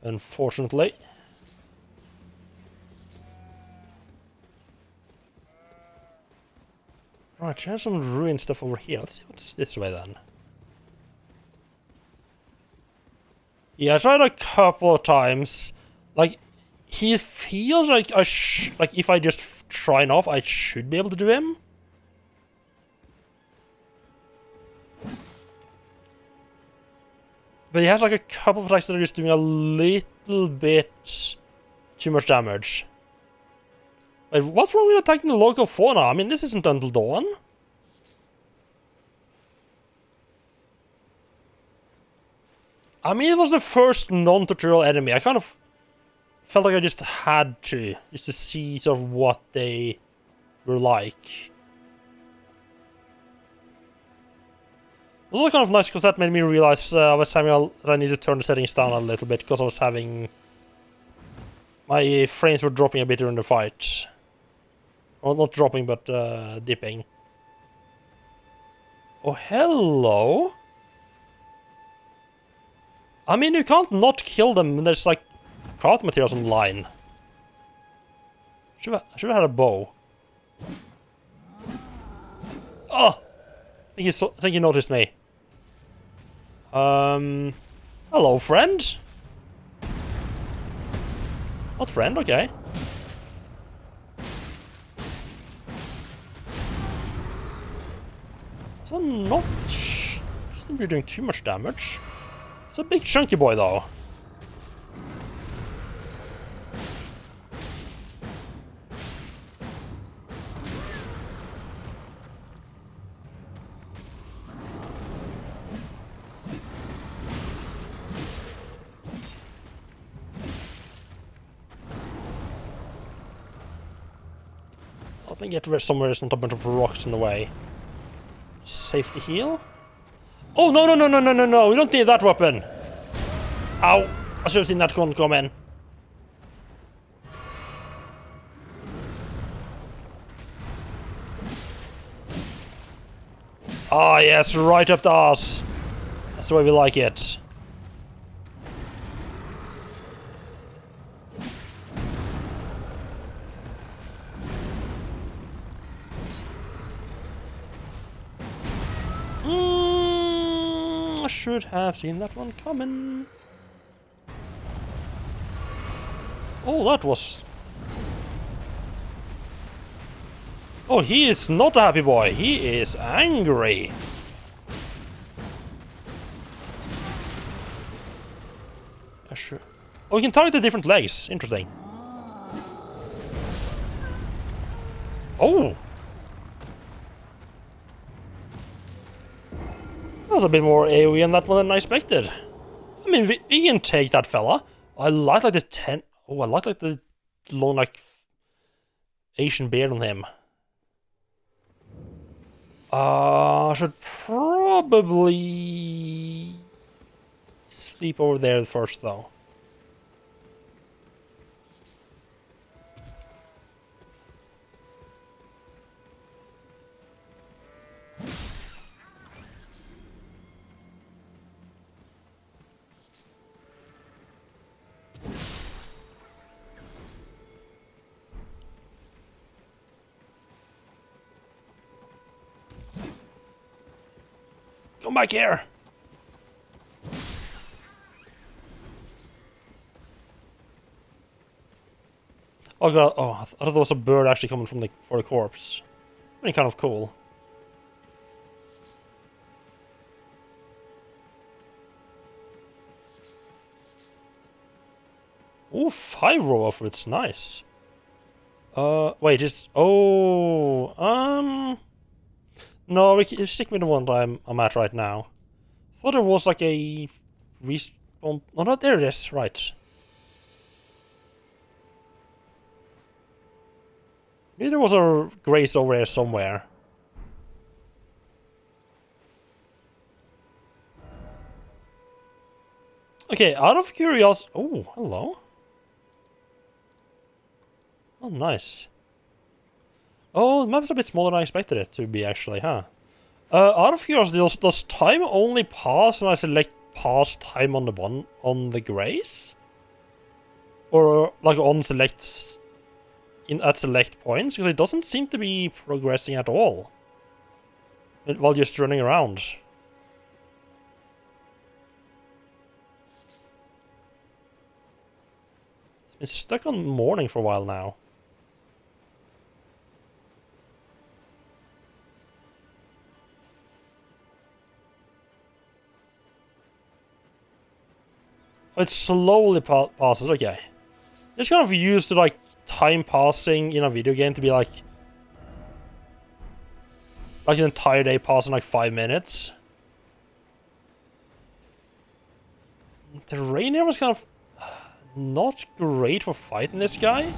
Unfortunately. Right, there's some ruined stuff over here. Let's see what's this way then. Yeah, I tried a couple of times. Like, he feels like like if I just try enough, I should be able to do him. But he has like a couple of attacks that are just doing a little bit too much damage. Wait, what's wrong with attacking the local fauna? I mean, this isn't until dawn. I mean, it was the first non-tutorial enemy. I kind of felt like I just had to, just to see sort of what they were like. It was also kind of nice because that made me realize I was having that I need to turn the settings down a little bit because I was having my frames were dropping a bit during the fight. Well, not dropping, but dipping. Oh, hello. I mean, you can't not kill them when there's like craft materials online. I should have had a bow. Oh! I think he noticed me. Hello, friend? Not friend, okay. So not... Doesn't be doing too much damage. It's a big chunky boy, though. Let me get somewhere there's not a bunch of rocks in the way. Safety heal? Oh, no, no, no, no, no, no, no. We don't need that weapon. Ow. I should have seen that gun come in. Ah, yes, right up the ass. That's the way we like it. I should have seen that one coming. Oh, that was... Oh, he is not a happy boy. He is angry. Sure. Oh, we can target the different legs. Interesting. Oh! That was a bit more AoE in that one than I expected. I mean, we can take that fella. I like this 10... Oh, I like the long, like, Asian beard on him. I should probably sleep over there first, though. Come back here! Oh god, oh, I thought there was a bird actually coming from for the corpse. Pretty kind of cool. Ooh, 5 row of fruits, nice. Wait, no, we can stick with the one that I'm at right now. Thought there was like a respawn... Oh, no, there it is, right. Maybe there was a grace over here somewhere. Okay, out of curiosity... Oh, hello. Oh, nice. Oh, the map's a bit smaller than I expected it to be, actually, huh? Out of curiosity, does time only pass when I select pass time on the grace? Or, like, on selects... at select points? Because it doesn't seem to be progressing at all. While just running around. It's been stuck on morning for a while now. Oh, it slowly passes, okay. It's kind of used to, like, time passing in a video game to be like an entire day passing like 5 minutes. The rain here was kind of not great for fighting this guy.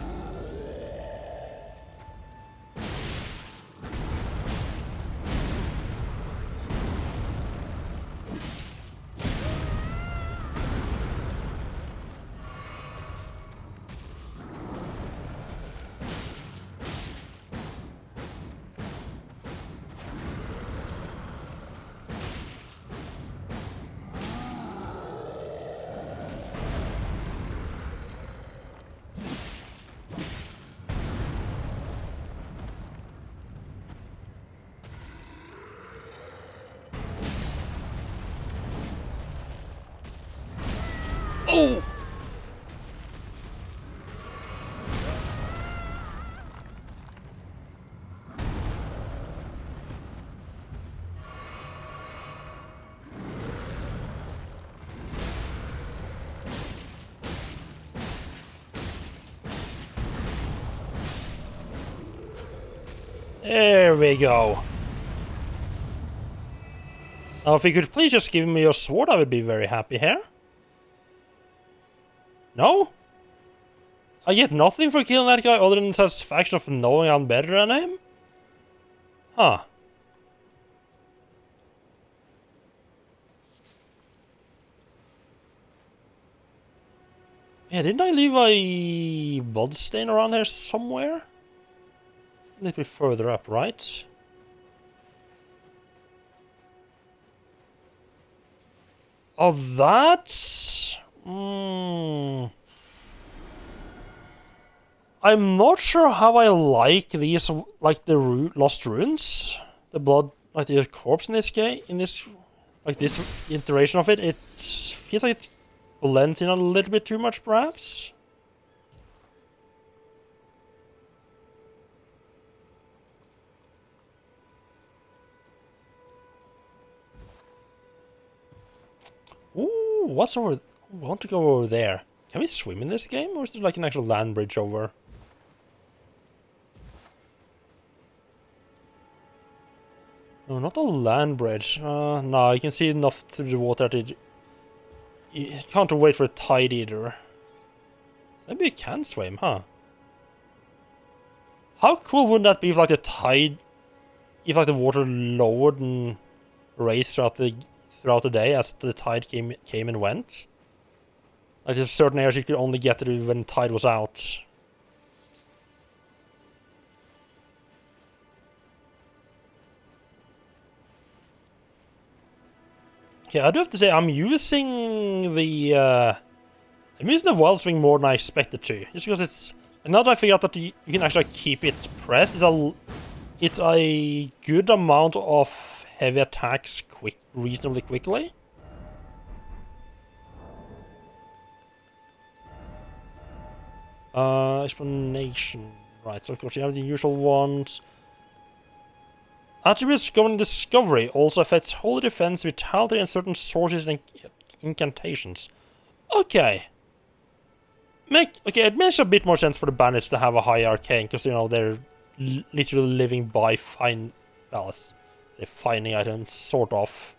Oh! There we go. Now, if you could please just give me your sword, I would be very happy here. No? I get nothing for killing that guy other than the satisfaction of knowing I'm better than him? Huh. Yeah, didn't I leave a bloodstain around here somewhere? A little bit further up, right? Oh, that's... I'm not sure how I like these, like the lost runes, the blood, like the corpse in this game, like this iteration of it. It feels like it blends in a little bit too much, perhaps. Ooh, what's over? I want to go over there. Can we swim in this game, or is there like an actual land bridge over? No, not a land bridge. No, you can see enough through the water that you can't wait for a tide either. Maybe you can swim, huh? How cool would that be if like the tide, if like the water lowered and raised throughout the day as the tide came and went? Like there's certain areas you could only get to when tide was out. Okay, I do have to say I'm using the wild swing more than I expected to, just because it's. And now that I figured out that you can actually keep it pressed, it's a good amount of heavy attacks reasonably quickly. Explanation. Right, so of course you have the usual ones. Attributes governing discovery also affects holy defense, vitality, and certain sources and incantations. Okay. It makes a bit more sense for the bandits to have a high arcane, because, you know, they're literally living by finding items, sort of.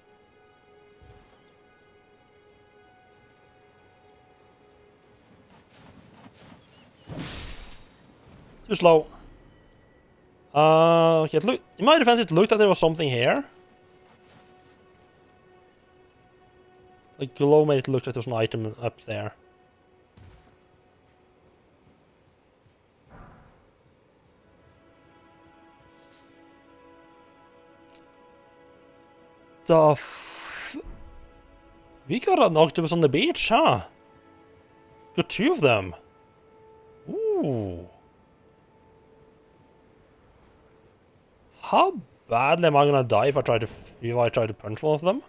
Too slow. Okay, in my defense, it looked like there was something here. Like, glow made it look like there was an item up there. We got an octopus on the beach, huh? Got 2 of them. Ooh. How badly am I gonna die if I try to punch one of them?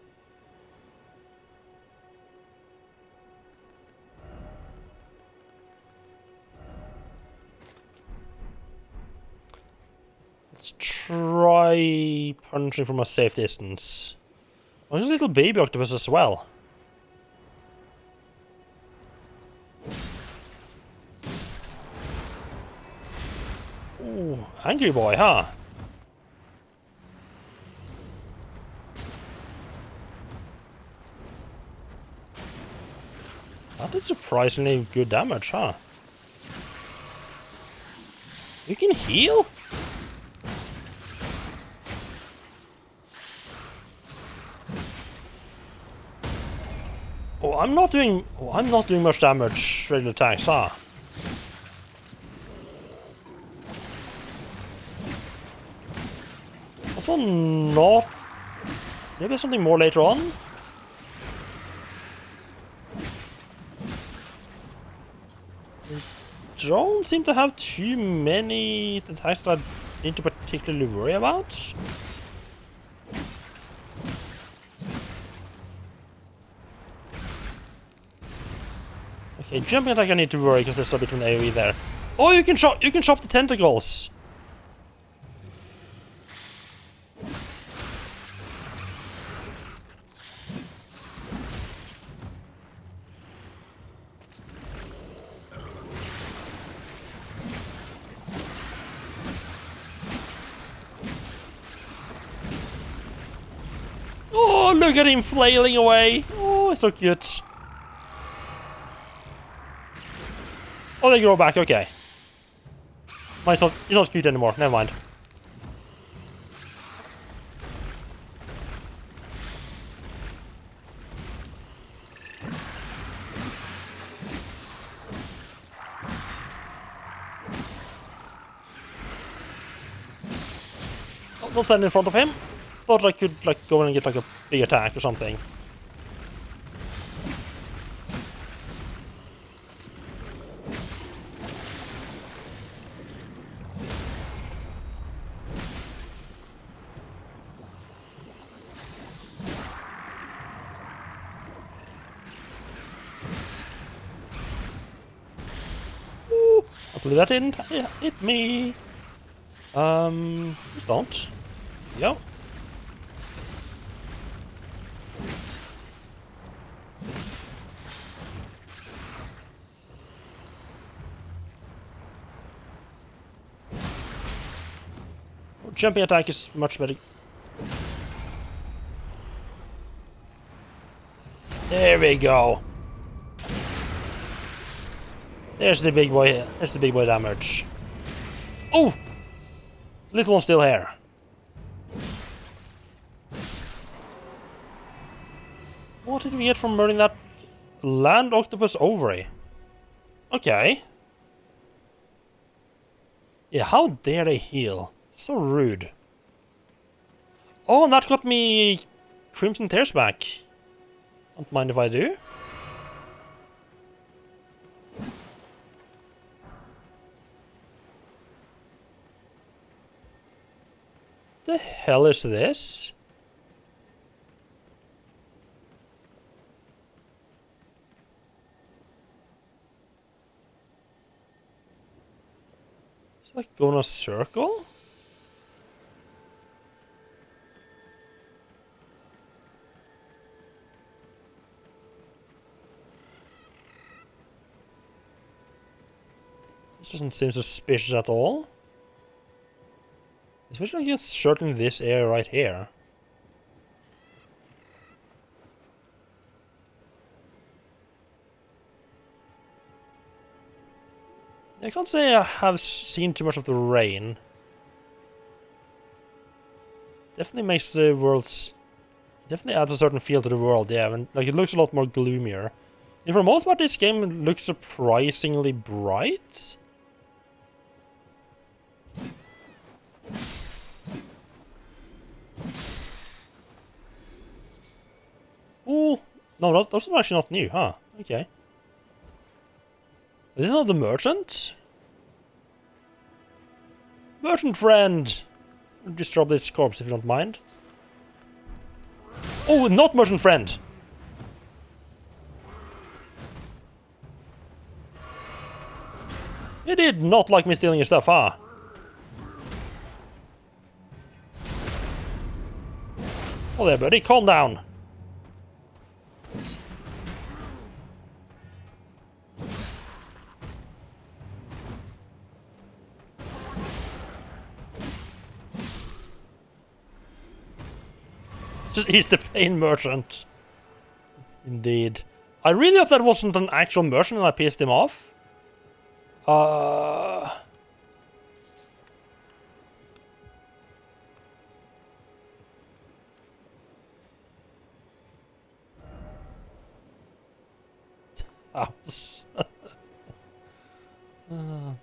Let's try punching from a safe distance. Oh, there's a little baby octopus as well. Ooh, angry boy, huh? That did surprisingly good damage, huh? You can heal? Oh, I'm not doing much damage regular attacks, huh? Also not... Maybe there's something more later on? Don't seem to have too many attacks that I need to particularly worry about. Okay, jumping attack I need to worry because there's a bit of an AoE there. Oh, you can chop the tentacles. Oh, look at him flailing away. Oh, it's so cute. Oh, they grow back, okay. He's not cute anymore, never mind. Don't stand in front of him. Thought I could like go in and get like a big attack or something. Ooh, hopefully that didn't hit me. Please don't. Yo. Jumping attack is much better. There we go. There's the big boy. That's the big boy damage. Oh, little one's still here. What did we get from murdering that land octopus ovary? Okay. Yeah, how dare they heal? So rude. Oh, and that got me Crimson Tears back. Don't mind if I do. The hell is this? It's like going a circle? This doesn't seem suspicious at all. Especially against certainly this area right here. I can't say I have seen too much of the rain. Definitely makes the world's... Definitely adds a certain feel to the world, yeah. And, like, it looks a lot more gloomier. And for the most part, this game looks surprisingly bright. Ooh, no, those are actually not new, huh? Okay. Is this not the merchant? Merchant friend! Just drop this corpse if you don't mind. Oh, not merchant friend! You did not like me stealing your stuff, huh? Oh there, buddy, calm down. He's the pain merchant. Indeed. I really hope that wasn't an actual merchant and I pissed him off. House.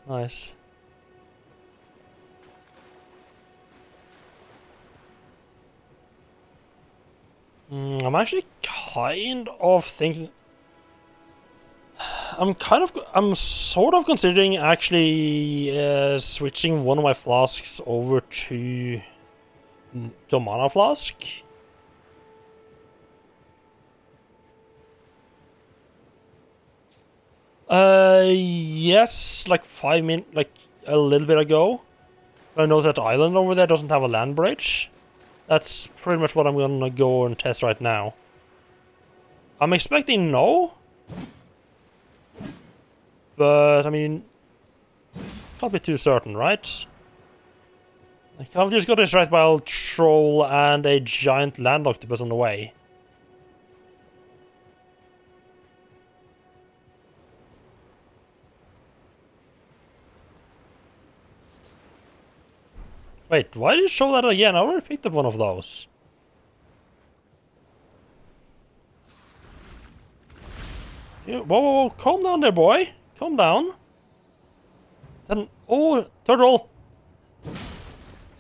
Nice. I'm actually kind of thinking... I'm sort of considering actually switching one of my flasks over to a mana flask. Yes, like 5 minutes, like a little bit ago. I know that island over there doesn't have a land bridge. That's pretty much what I'm gonna go and test right now. I'm expecting no. But, I mean, can't be too certain, right? Like, I've just got this right by a troll and a giant land octopus on the way. Wait, why did it show that again? I already picked up one of those. Whoa, whoa, whoa, calm down there, boy. Calm down. Then, oh, turtle.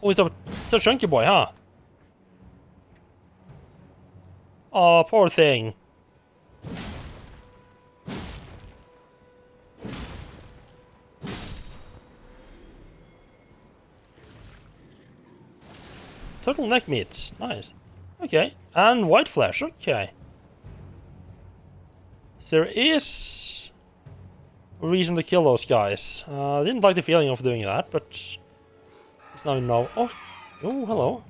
Oh, it's a chunky boy, huh? Oh, poor thing. Turtleneck meats, nice. Okay, and white flesh, okay. So there is a reason to kill those guys. I didn't like the feeling of doing that, but it's now no. Oh, oh, hello.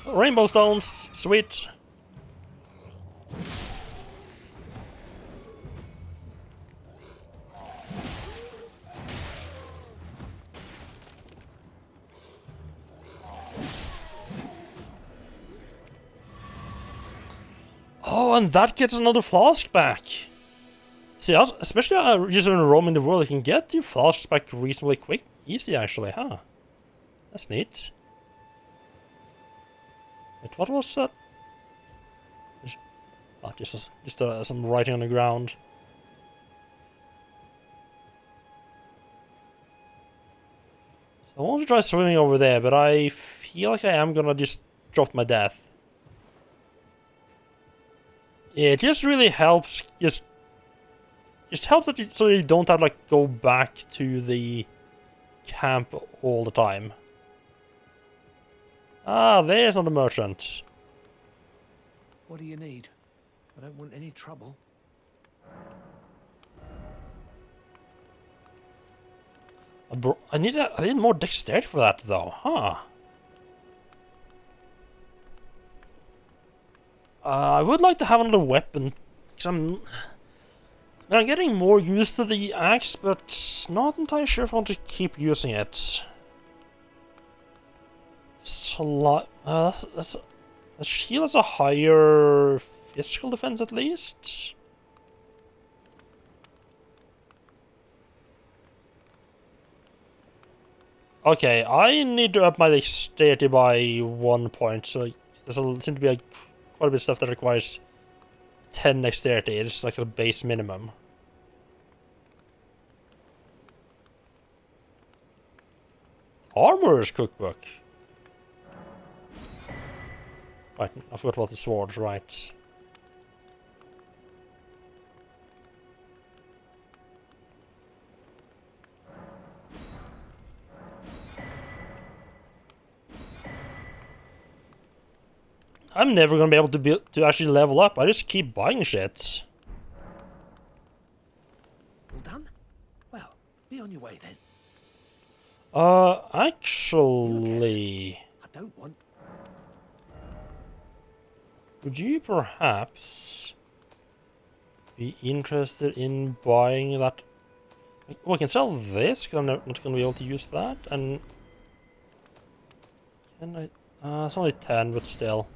Rainbow stones, sweet. Oh, and that gets another flask back. See, especially just when roaming the world, you can get your flasks back reasonably easy actually, huh? That's neat. Wait, what was that? Oh, just some writing on the ground. So I want to try swimming over there, but I feel like I am gonna just drop my death. Yeah, it just really helps. Just helps that so you don't have to like go back to the camp all the time. Ah, there's another merchant. What do you need? I don't want any trouble. I need more dexterity for that though, huh? I would like to have another weapon, because I'm getting more used to the axe, but not entirely sure if I want to keep using it. The shield has a higher physical defense at least. Okay, I need to up my dexterity by 1 point, so there's seem to be quite a bit of stuff that requires 10 dexterity. It's like a base minimum. Armorer's cookbook. Right, I forgot about the swords, right. I'm never gonna be able to actually level up. I just keep buying shit. All done? Well, be on your way then. Actually... I don't want... Would you perhaps... be interested in buying that. Oh, I can sell this, because I'm not going to be able to use that, and... Can I... it's only 10, but still.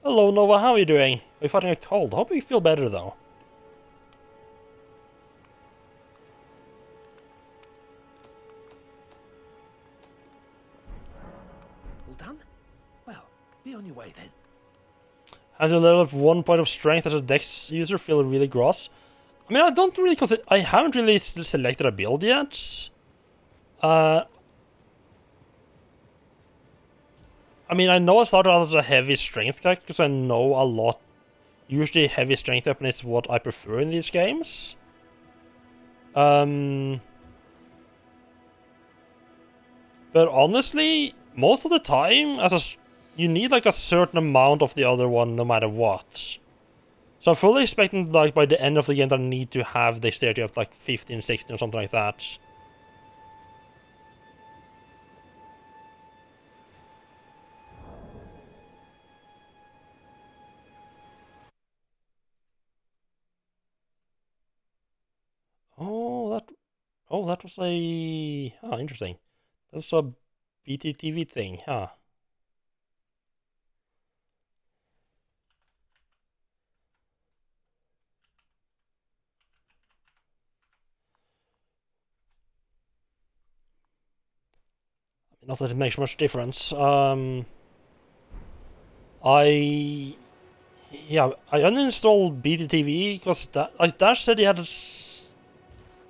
Hello, Nova, how are you doing? Are you fighting a cold? Hope you feel better, though. All done? Well, be on your way then. Has you level up 1 point of strength as a dex user feel really gross? I mean, I don't really consider... I haven't really selected a build yet. I mean, I know I started out as a heavy strength character because I know a lot. Usually heavy strength weapon is what I prefer in these games. But honestly, most of the time, you need like a certain amount of the other one no matter what. So I'm fully expecting, like, by the end of the game that I need to have dexterity up like 15, 16 or something like that. That was a... Oh, interesting. That was a BTTV thing, huh? Not that it makes much difference. I uninstalled BTTV because like Dash said he had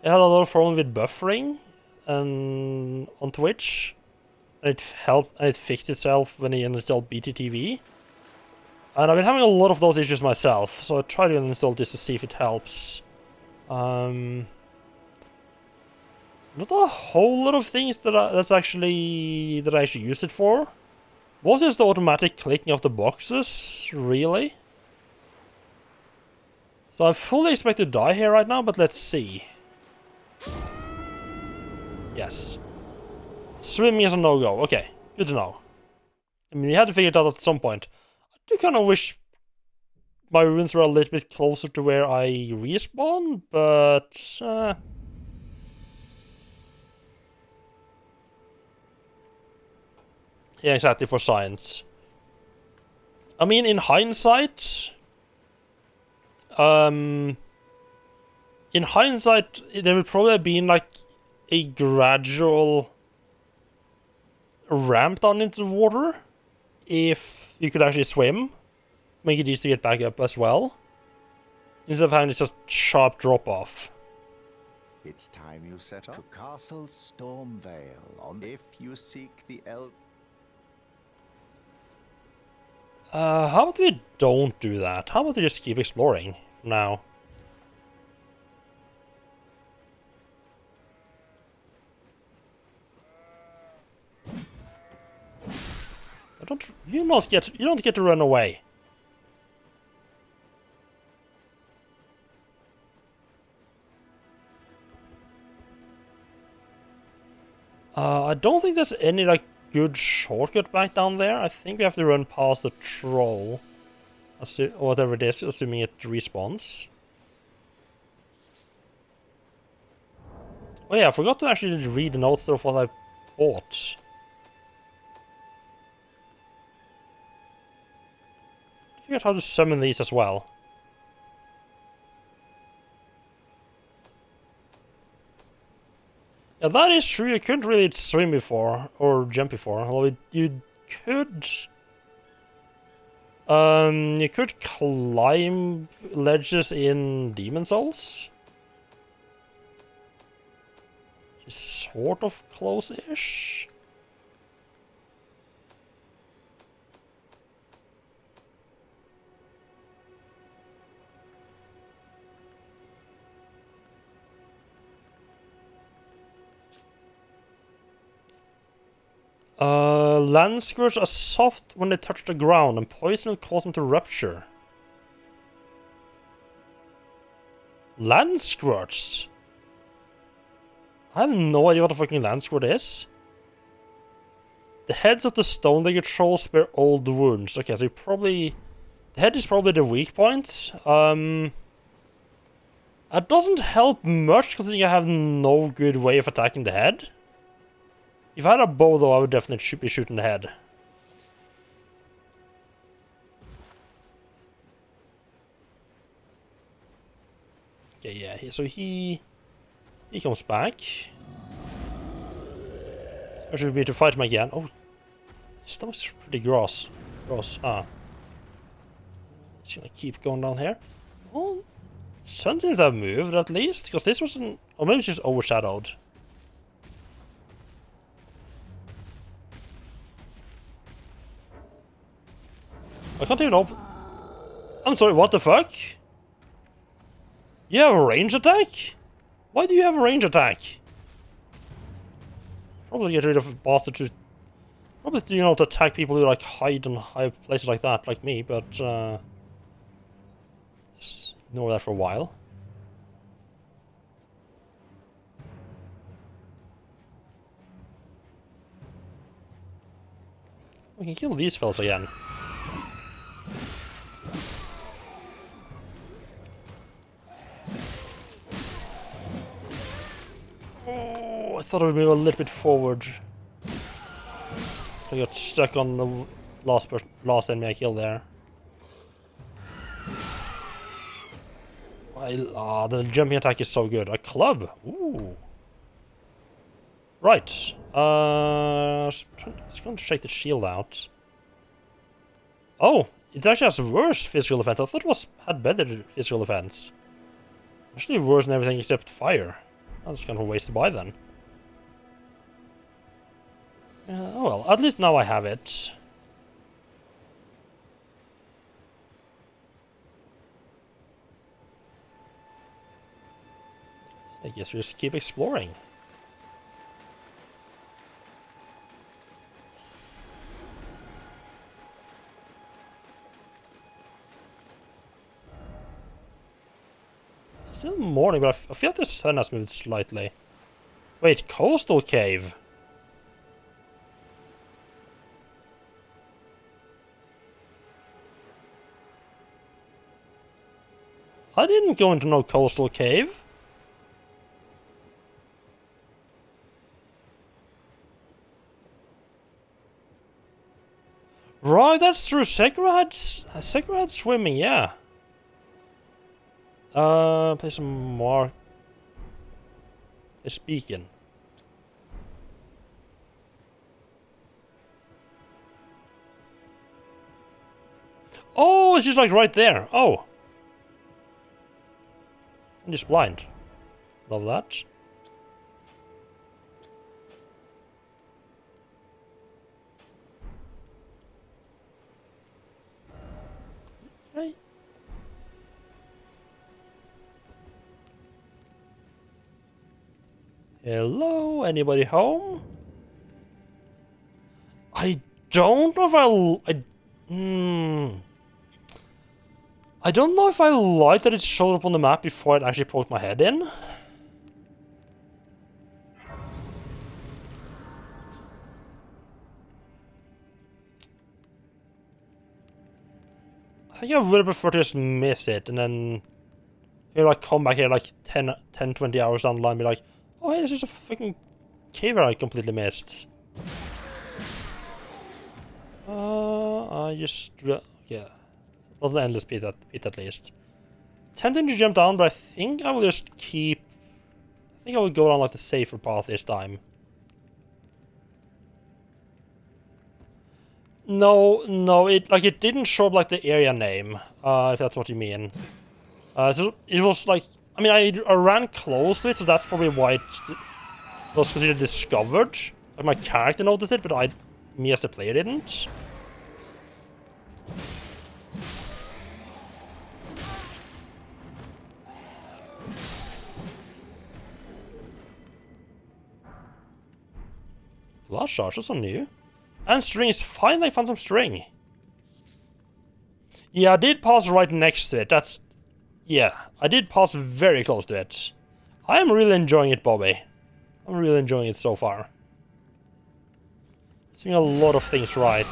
a lot of problem with buffering and on Twitch, and it fixed itself when he installed BTTV. And I've been having a lot of those issues myself, so I tried to uninstall this to see if it helps. Not a whole lot of things that I actually use it for. Was just the automatic clicking of the boxes, really? So I fully expect to die here right now, but let's see. Yes. Swimming is a no-go. Okay, good to know. I mean, we had to figure it out at some point. I do kind of wish my runes were a little bit closer to where I respawn, but... Yeah, exactly, for science. I mean, in hindsight... there would probably have been, like, a gradual ramp down into the water if you could actually swim. Make it easy to get back up as well. Instead of having this just sharp drop-off. It's time you set off to Castle Stormvale on if you seek the How about we don't do that? How about we just keep exploring for now? You don't get to run away. I don't think there's any like good shortcut back down there. I think we have to run past the troll, or whatever it is, assuming it respawns. Oh yeah, I forgot to actually read the notes of what I bought. I figured out how to summon these as well. Yeah, that is true. You couldn't really swim before or jump before, although you could. You could climb ledges in Demon Souls. Sort of close-ish. Land squirts are soft when they touch the ground, and poison will cause them to rupture. Land squirts? I have no idea what a fucking land squirt is. The heads of the Stone Digger trolls bear old wounds. Okay, so you probably The head is probably the weak point. That doesn't help much considering I have no good way of attacking the head. If I had a bow though, I would definitely be shooting the head. Okay, yeah, so he comes back. Especially be to fight him again. Oh, stomach's pretty gross. Just gonna keep going down here. Oh, sun seems to have moved at least, because this wasn't. Or maybe it's just overshadowed. I can't even open. I'm sorry, what the fuck? You have a range attack? Why do you have a range attack? Probably get rid of bastards who... Probably, you know, to attack people who, like, hide in high places like that, like me, but, just ignore that for a while. We can kill these fellas again. Oh, I thought I would move a little bit forward. I got stuck on the last enemy I killed there. The jumping attack is so good. A club. Ooh. Right. Just going to check the shield out. Oh, it actually has worse physical defense. I thought it had better physical defense. Actually worse than everything except fire. That's kind of a waste to buy then. Oh well, at least now I have it. I guess we just keep exploring. Still morning, but I feel like the sun has moved slightly. Wait, coastal cave? I didn't go into no coastal cave. Right, that's true. Sekiro had swimming, yeah. Play some more. It's beacon. Oh, it's just like right there. Oh. I'm just blind. Love that. Right. Hello, anybody home? I don't know if I don't know if I like that it showed up on the map before it actually poked my head in. I think I would prefer to just miss it and then, you know, like come back here like 10, 20 hours down the line and be like, oh hey, this is a fucking cave I completely missed. Yeah. Not an endless pit at least. Tempting to jump down, but I think I will just keep... I think I will go down like the safer path this time. No, it didn't show up like the area name, if that's what you mean. So it was like... I mean, I ran close to it, so that's probably why it was considered discovered. Like my character noticed it, but me as the player didn't. Glass shards, that's so new. And strings, finally I found some string. Yeah, I did pass right next to it, yeah, I did pass very close to it. I am really enjoying it, Bobby. I'm really enjoying it so far. Seeing a lot of things right.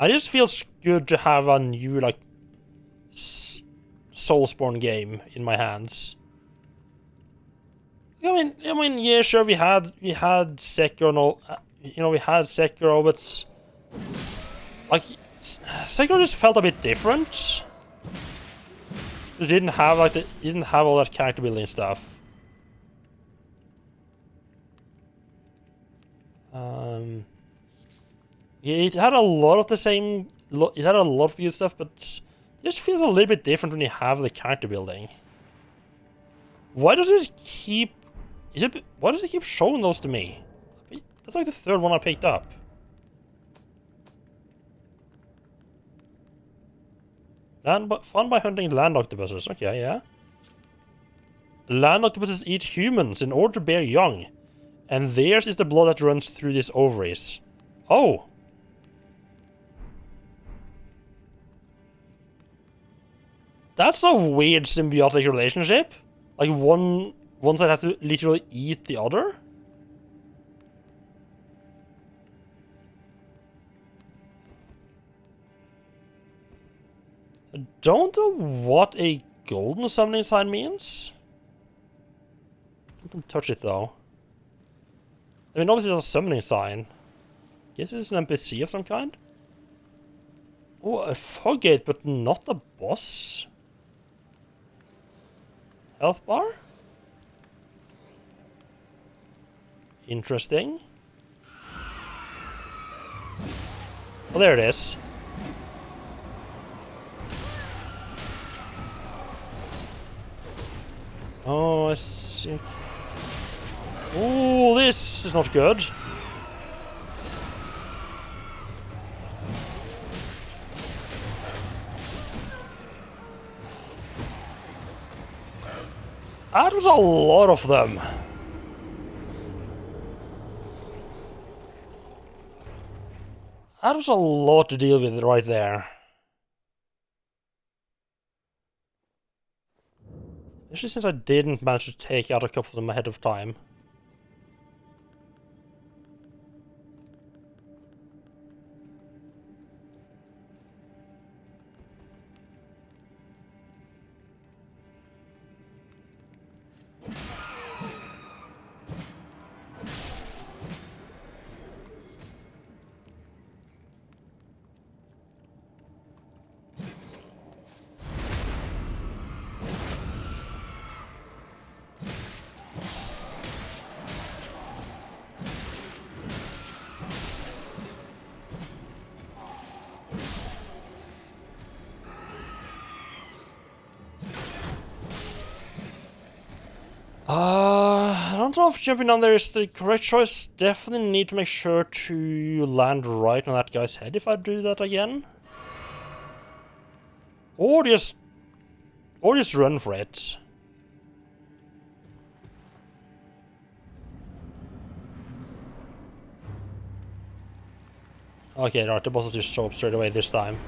It just feels good to have a new, like, Soulsborne game in my hands. I mean, yeah, sure, we had Sekiro, and all, we had Sekiro, but like, Sekiro just felt a bit different. It didn't have all that character building stuff. Yeah, it had a lot of the same. It had a lot of good stuff, but it just feels a little bit different when you have the character building. Why does it keep? Why does it keep showing those to me? That's like the third one I picked up. Fun by hunting land octopuses. Okay, yeah. Land octopuses eat humans in order to bear young, and theirs is the blood that runs through these ovaries. Oh. That's a weird symbiotic relationship. Like one side has to literally eat the other. I don't know what a golden summoning sign means. I can touch it though. I mean, obviously it's a summoning sign. Guess it's an NPC of some kind. Oh, a fog gate, but not a boss. Health bar? Interesting. Oh, there it is. Oh, I see. Oh, this is not good. That was a lot of them. That was a lot to deal with right there. Especially since I didn't manage to take out a couple of them ahead of time. I don't know if jumping down there is the correct choice. Definitely need to make sure to land right on that guy's head if I do that again. Or just run for it. Okay, right, the bosses just show up straight away this time.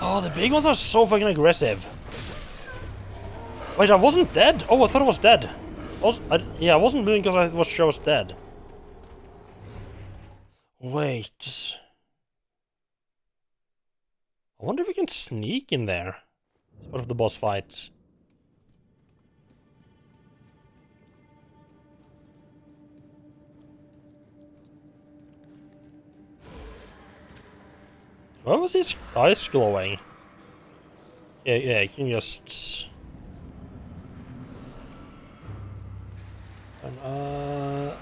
Oh, the big ones are so fucking aggressive. Wait, I wasn't dead? Oh, I thought I was dead. Yeah, I wasn't moving because I was sure I was dead. Wait. I wonder if we can sneak in there. As part of the boss fight. Why was his eyes glowing? Yeah, you can just...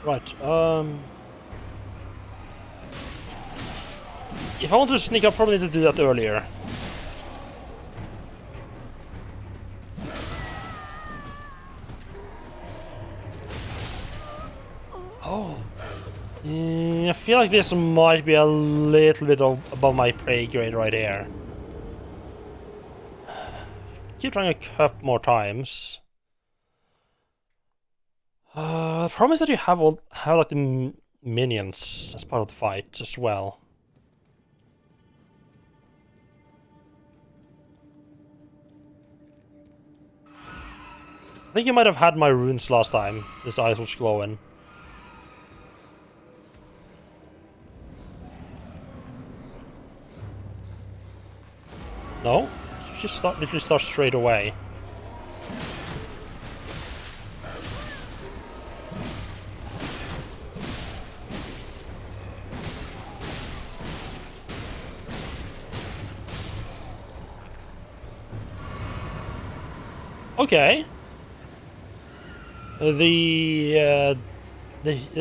Right, if I want to sneak, I probably need to do that earlier. Oh. I feel like this might be a little bit above my pay grade right here. keep trying a couple more times. The problem is that you have like the minions as part of the fight as well. I think you might have had my runes last time. His eyes was glowing. No? She just literally starts straight away. Okay. The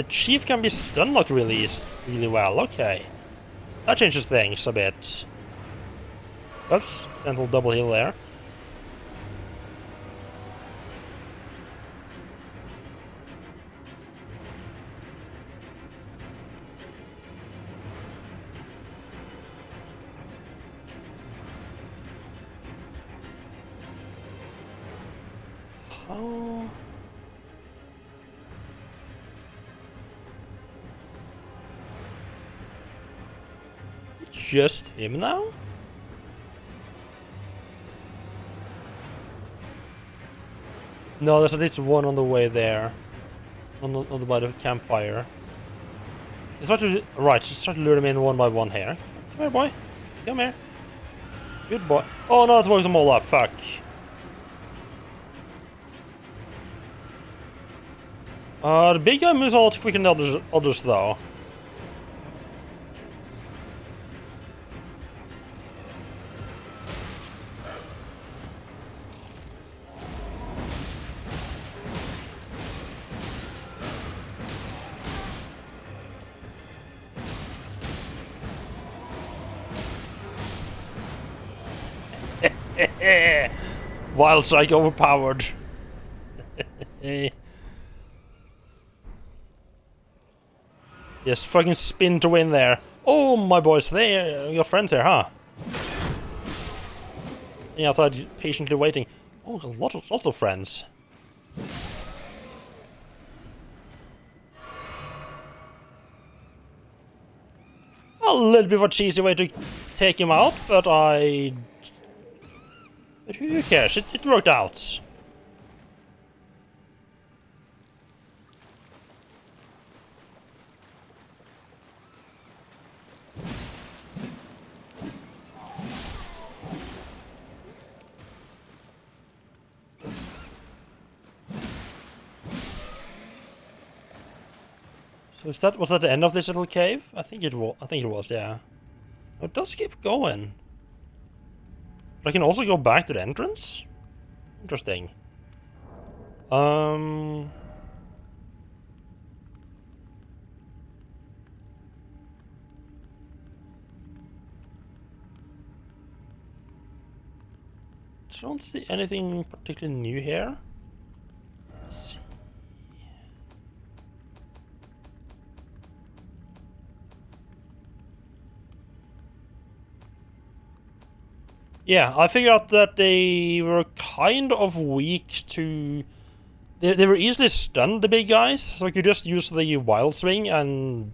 chief can be stun locked really well. Okay. That changes things a bit. Oops, gentle double heal there. Oh. Just him now? No, there's at least one on the way there. On the by the campfire. Right, just try to lure them in one by one here. Come here, boy. Come here. Good boy. Oh no, it woke them all up. Fuck. The big guy moves a lot quicker than the others though. Wild Strike overpowered. Yes, fucking spin to win there. Oh, my boys, they your friends here, huh? Yeah, outside patiently waiting. Oh, lots of friends. A little bit of a cheesy way to take him out, but But who cares? It worked out. So was that the end of this little cave? I think it was, yeah. It does keep going. But I can also go back to the entrance? Interesting. Don't see anything particularly new here. Let's see. Yeah, I figured out that they were kind of weak to... They were easily stunned, the big guys, so you could just use the wild swing and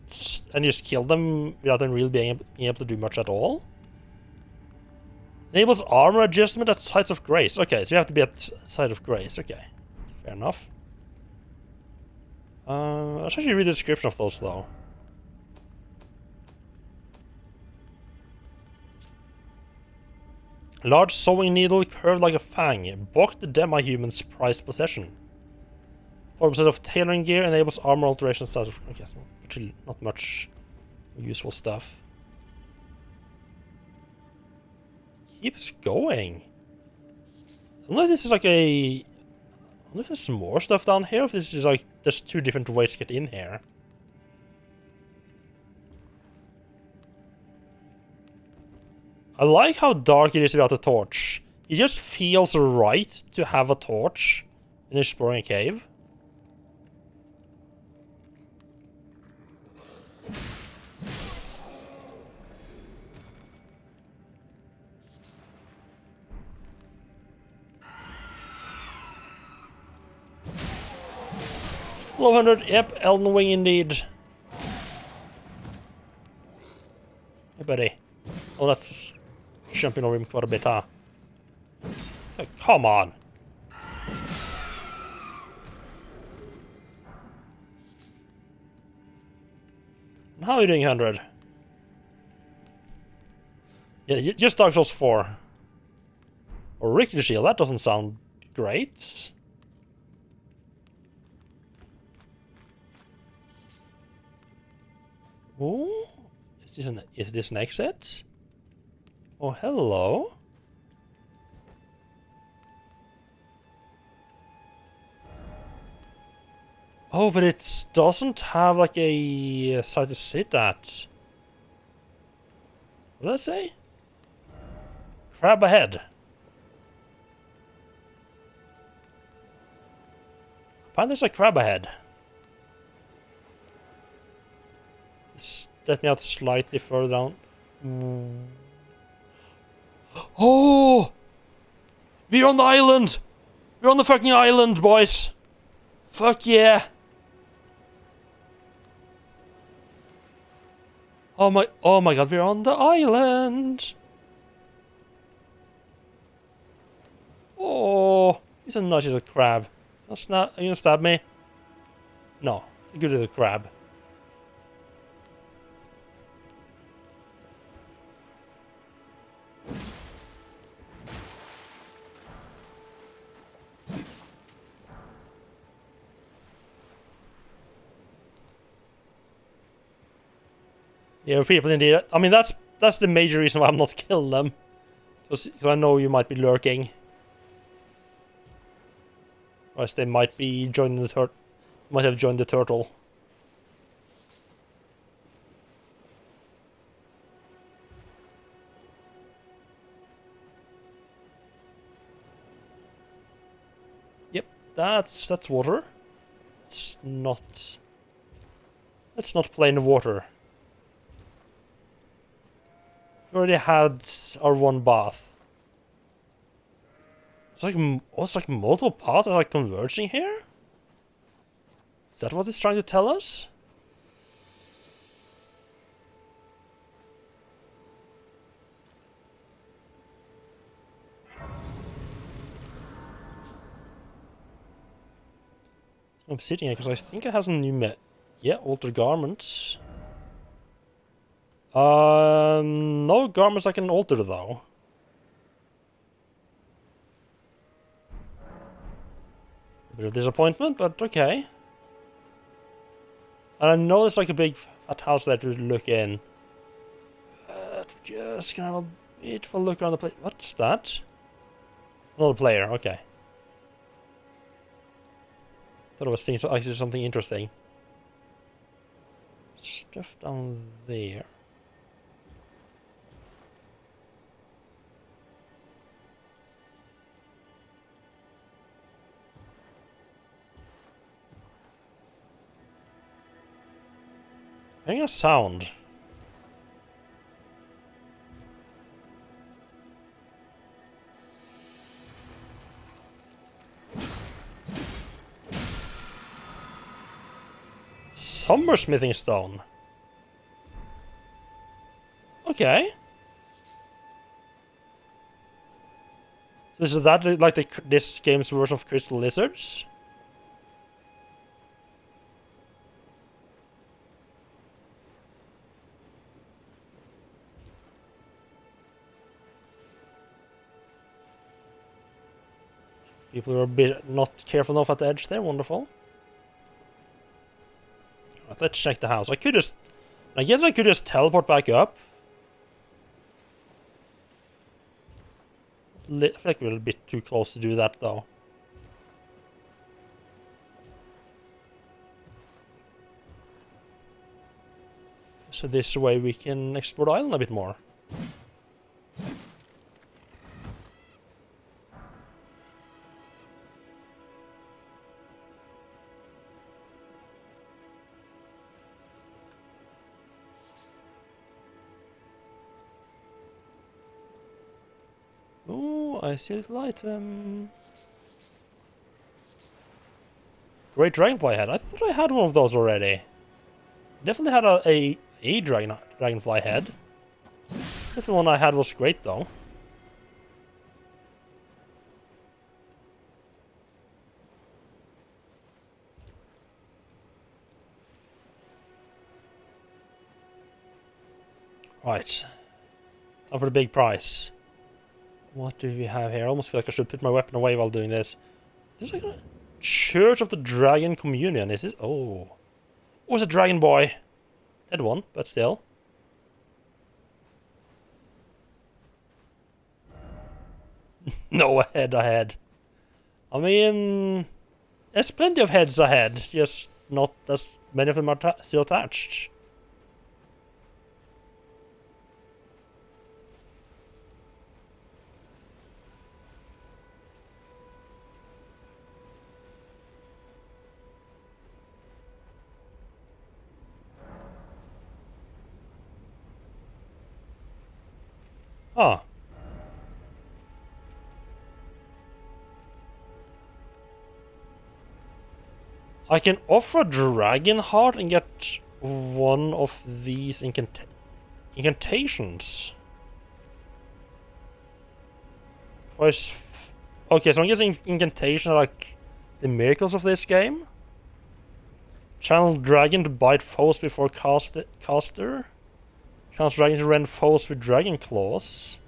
just kill them without them really being able to do much at all. Enables armor adjustment at sites of grace. Okay, so you have to be at site of grace. Okay, fair enough. I'll actually read the description of those though. Large sewing needle curved like a fang. Balk the demi-human's prized possession. 4% of tailoring gear enables armor alterations. Okay, so not much useful stuff. Keeps going. I don't know if this is like a... I don't know if there's more stuff down here, or if this is like there's two different ways to get in here. I like how dark it is without a torch. It just feels right to have a torch in exploring a cave. Hello, 100. Yep, Elden Ring indeed. Hey, buddy. Oh, that's jumping over him quite a bit, huh? Oh, come on. How are you doing, 100? Yeah, just Dark Souls 4. Or Richter Shield, that doesn't sound great. Ooh, is this an exit? Oh, hello. Oh, but it doesn't have like a side to sit at. What did I say? Crab ahead. Apparently there's a crab ahead. Let me out slightly further down. Oh! We're on the island! We're on the fucking island, boys! Fuck yeah! Oh my god, we're on the island! Oh, he's a nice little crab. Are you gonna stab me? No, a good little crab. Yeah, people indeed. I mean, that's the major reason why I'm not killing them. Because I know you might be lurking. Or else they might be joining the turtle. Might have joined the turtle. Yep, that's water. It's not. Let's not play in the water. We already had our one bath. It's like multiple paths are like converging here? Is that what it's trying to tell us? I'm sitting here because I think I have some new yeah, altered garments. No garments I can alter though. A bit of disappointment, but okay. And I know it's like a big fat house that we look in. Just gonna have a beautiful look around the place. What's that? Another player, okay. Thought I was seeing actually something interesting. Stuff down there. Hearing a sound. Summer smithing stone. Okay. So is that like this game's version of Crystal Lizards? People are a bit not careful enough at the edge there. Wonderful. Right, let's check the house. I guess I could just teleport back up. I feel like we're a bit too close to do that though. So this way we can explore the island a bit more. Oh, I see a little item. great dragonfly head. I thought I had one of those already. Definitely had a dragonfly head. But the one I had was great though. Right. Time for the big prize. What do we have here? I almost feel like I should put my weapon away while doing this. Is this like a Church of the Dragon Communion? Is this? Oh. Oh, it's a dragon boy. Dead one, but still. No head ahead. I mean, there's plenty of heads ahead, just not as many of them are still attached. Ah. I can offer a dragon heart and get one of these incantations. Okay, so I'm guessing incantations are like the miracles of this game. Channel dragon to bite foes before caster. Channel dragon to rend foes with dragon claws.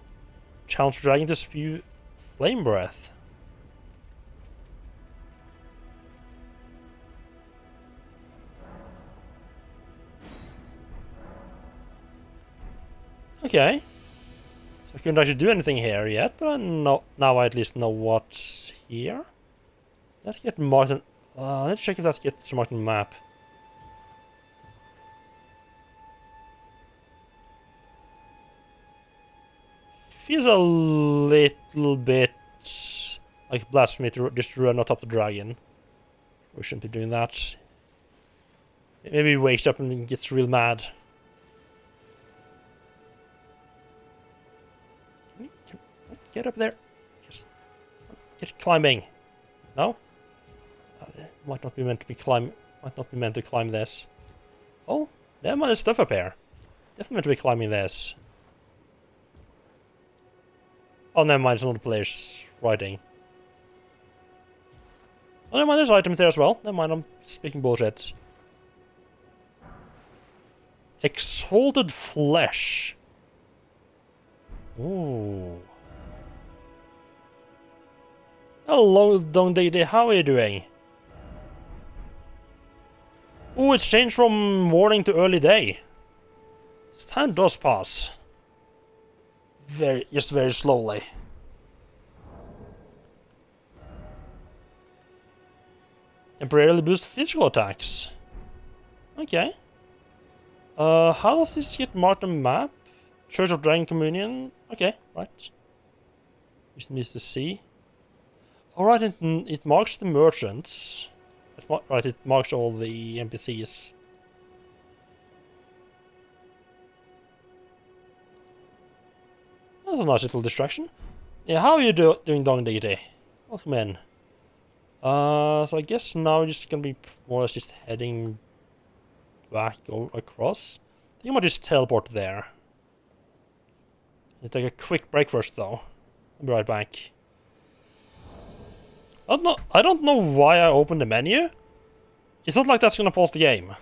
Channel dragon to spew flame breath. Okay. So I couldn't actually do anything here yet, but now I at least know what's here. Let's get Martin. Let's check if that gets Martin map. Feels a little bit like blasphemy to just run atop the dragon. We shouldn't be doing that. Maybe he wakes up and gets real mad. Get up there. Just get climbing. No? Might not be meant to climb this. Oh, there might be stuff up here. Definitely meant to be climbing this. Oh, never mind, it's another player's writing. Oh, never mind, there's items there as well. Never mind, I'm speaking bullshit. Exalted flesh. Ooh. Hello, Don Didi, how are you doing? Ooh, it's changed from morning to early day. Time does pass. Just very slowly. Temporarily boost physical attacks. Okay. How does this get marked on the map? Church of Dragon Communion. Okay, right. Just needs to see. Alright, it marks the merchants. Right, it marks all the NPCs. That's a nice little distraction. Yeah, how are you doing, Dong Deity? Welcome in. So I guess now we're just gonna be more or less just heading back across. I think I might just teleport there. Let's take a quick break first, though. I'll be right back. I don't know why I opened the menu. It's not like that's gonna pause the game.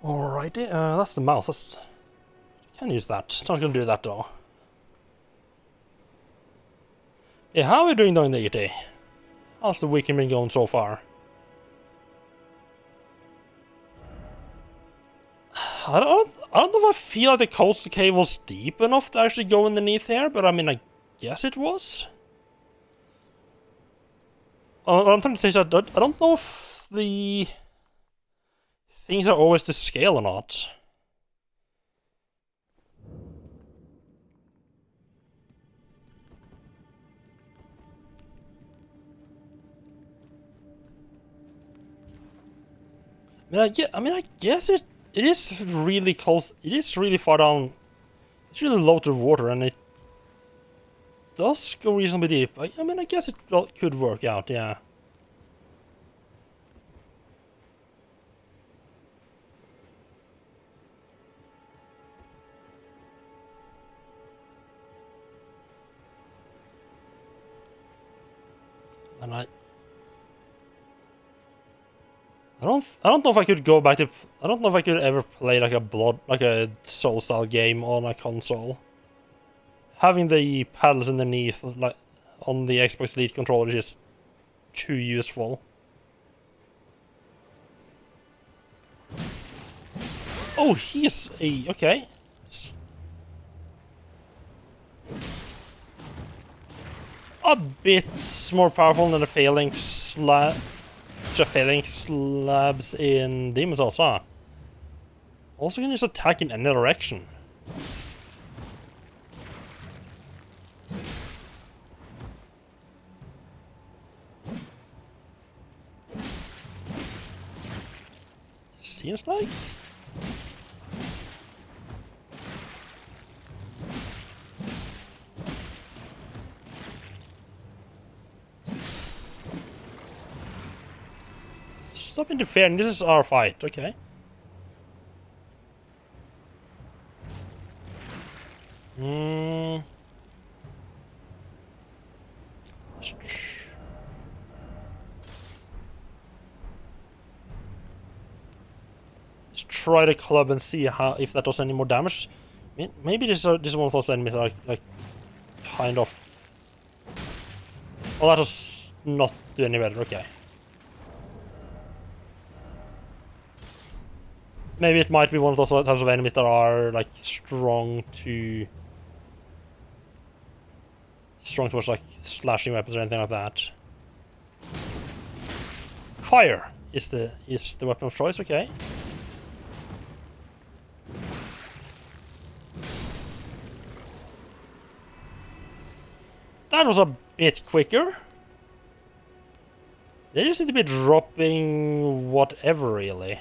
Alrighty, that's the mouse. Can use that. Not gonna do that though. Yeah, how are we doing down the ET? How's the weekend been going so far? I don't know if I feel like the coastal cave was deep enough to actually go underneath here, but I mean, I guess it was. What I'm trying to say is that I don't know if the things are always to scale or not. I mean, I guess it is really close. It is really far down. It's really low to the water, and it does go reasonably deep. I mean, I guess it could work out, yeah. And I don't know if I could go back to. I don't know if I could ever play like a Soul style game on a console. Having the paddles underneath, like on the Xbox Elite controller, is just too useful. Oh, he's okay. A bit more powerful than the phalanx slabs in Demon's Souls, huh? Also can just attack in any direction. Seems like. Stop interfering, this is our fight, okay. Let's try the club and see if that does any more damage. Maybe this is one of those enemies that are like kind of. Oh, that does not do any better, okay. Maybe it might be one of those types of enemies that are like strong towards like slashing weapons or anything like that. Fire is the weapon of choice, okay. That was a bit quicker. They just seem to be dropping whatever, really.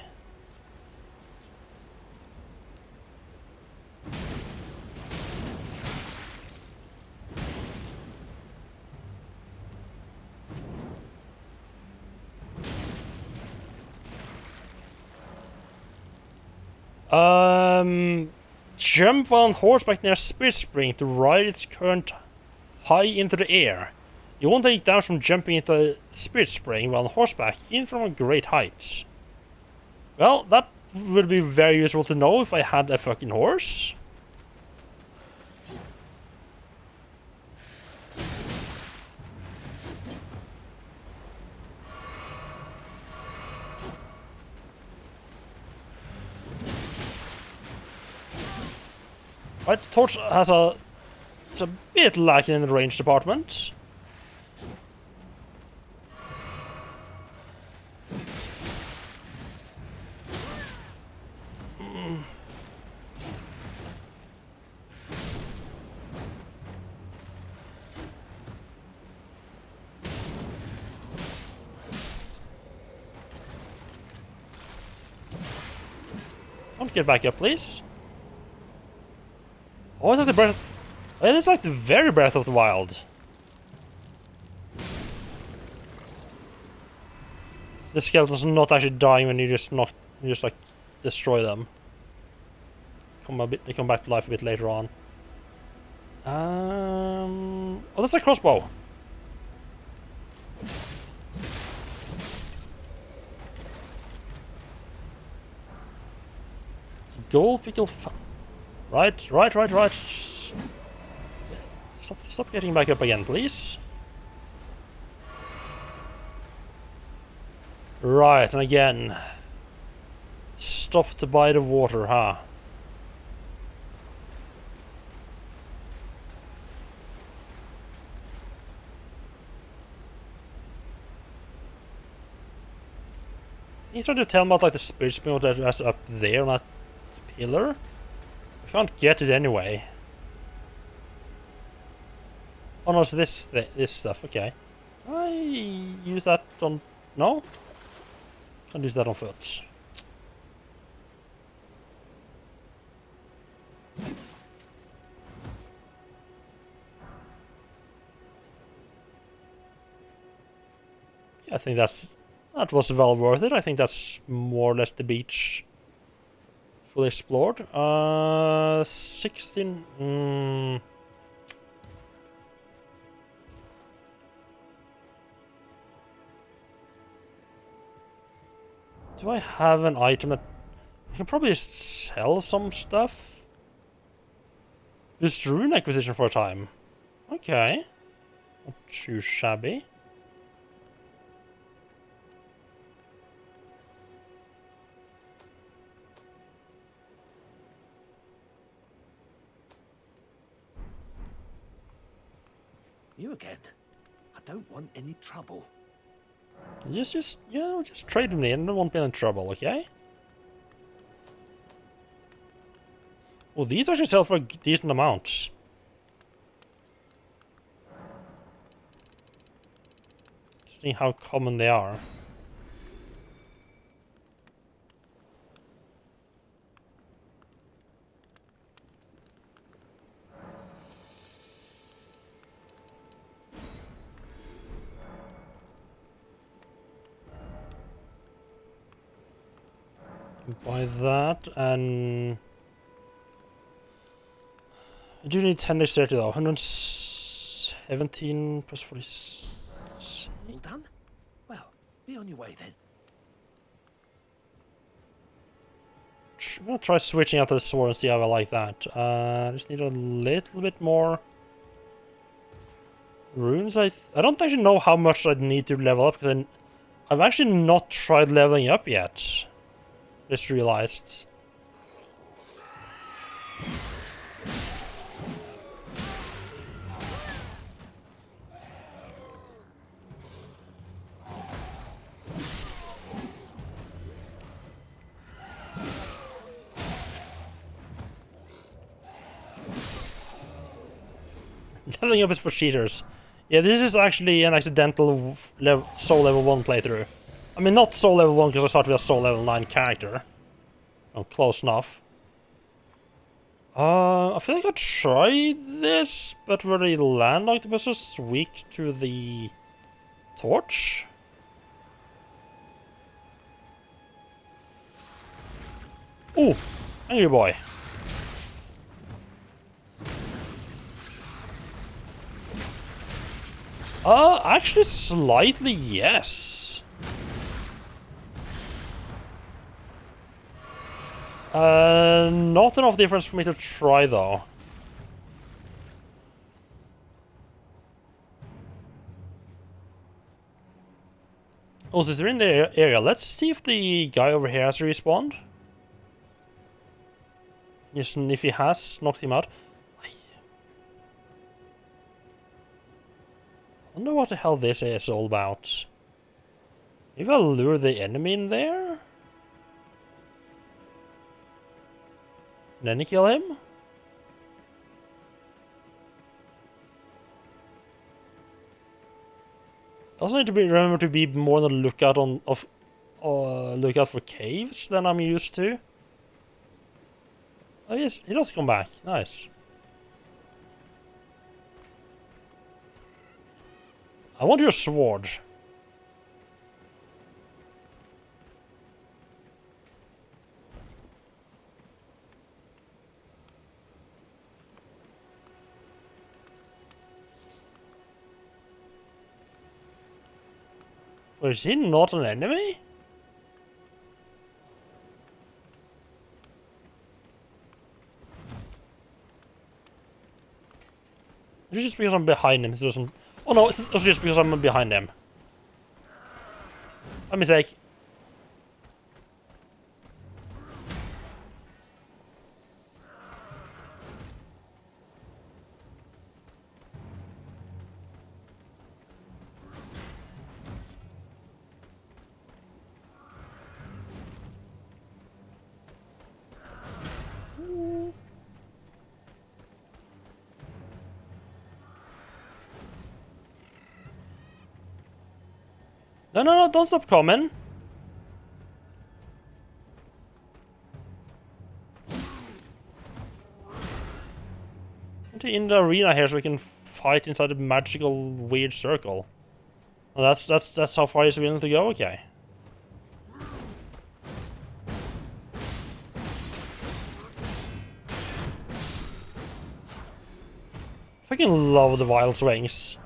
Jump on horseback near Spirit Spring to ride its current high into the air. You won't take damage from jumping into Spirit Spring while on horseback, even from a great height. Well, that would be very useful to know if I had a fucking horse. Right, the torch has it's a bit lacking in the range department. Don't get back up, please. Oh, is that the breath? Oh, it's like the very Breath of the Wild. The skeletons are not actually dying when you just like destroy them. They come back to life a bit later on. Oh, that's a crossbow. gold pickle. Right. Stop getting back up again, please. Right, and again. Stopped by the water, huh? He's trying to tell me about like the spirit spin that's up there on that pillar. I can't get it anyway. Oh no, it's this stuff. Okay. Can I use that on? No. Can't use that on foot. Yeah, I think that was well worth it. I think that's more or less the beach fully explored. 16. Do I have an item that I can probably sell some stuff? Just rune acquisition for a time. Okay. Not too shabby. You again? I don't want any trouble. Just trade with me and I won't be in trouble, okay? Well, these actually sell for a decent amount. See how common they are. Buy that, and I do need 10 dexterity though. 117 plus 46. All done? Well, be on your way then. I'm gonna try switching out to the sword and see how I like that. I just need a little bit more runes. I don't actually know how much I need to level up because I've actually not tried leveling up yet. Just realized. Leveling up is for cheaters. Yeah, this is actually an accidental soul level 1 playthrough. I mean, not soul level 1 because I started with a soul level 9 character. Oh, close enough. I feel like I tried this, but were the land octopuses weak to the torch? Ooh, angry boy. Actually slightly yes. Not enough difference for me to try though. Oh, since they're in the area, let's see if the guy over here has respawned. Yes, and if he has, knocked him out. I wonder what the hell this is all about. Maybe I'll lure the enemy in there? And then kill him? Also need to remember to be more on the lookout lookout for caves than I'm used to. Oh yes, he does come back. Nice. I want your sword. Wait, is he not an enemy? It's just because I'm behind him. It doesn't... Oh no, it's just because I'm behind him. My mistake. No, don't stop coming. In the arena here so we can fight inside a magical weird circle. Well, that's how far he's willing to go, okay. Fucking love the wild swings.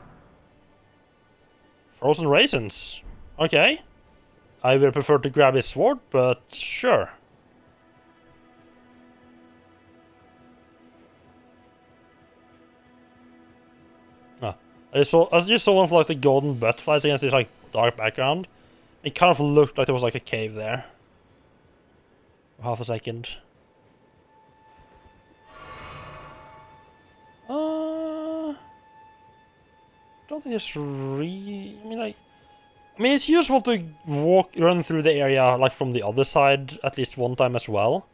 Frozen raisins. Okay. I would prefer to grab his sword, but sure. Ah, I just saw one of like the golden butterflies against this like dark background. It kind of looked like there was like a cave there. For half a second. Don't think it's really... I mean, it's useful to run through the area like from the other side at least one time as well.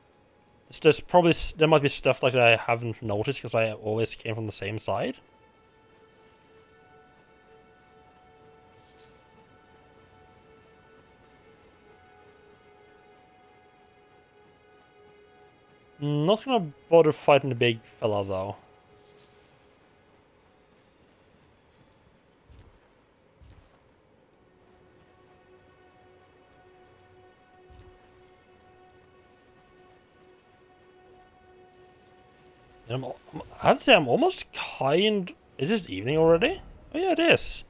There might be stuff like that I haven't noticed because I always came from the same side. Not gonna bother fighting the big fella though. I have to say, I'm almost kind... Is this evening already? Oh yeah, it is.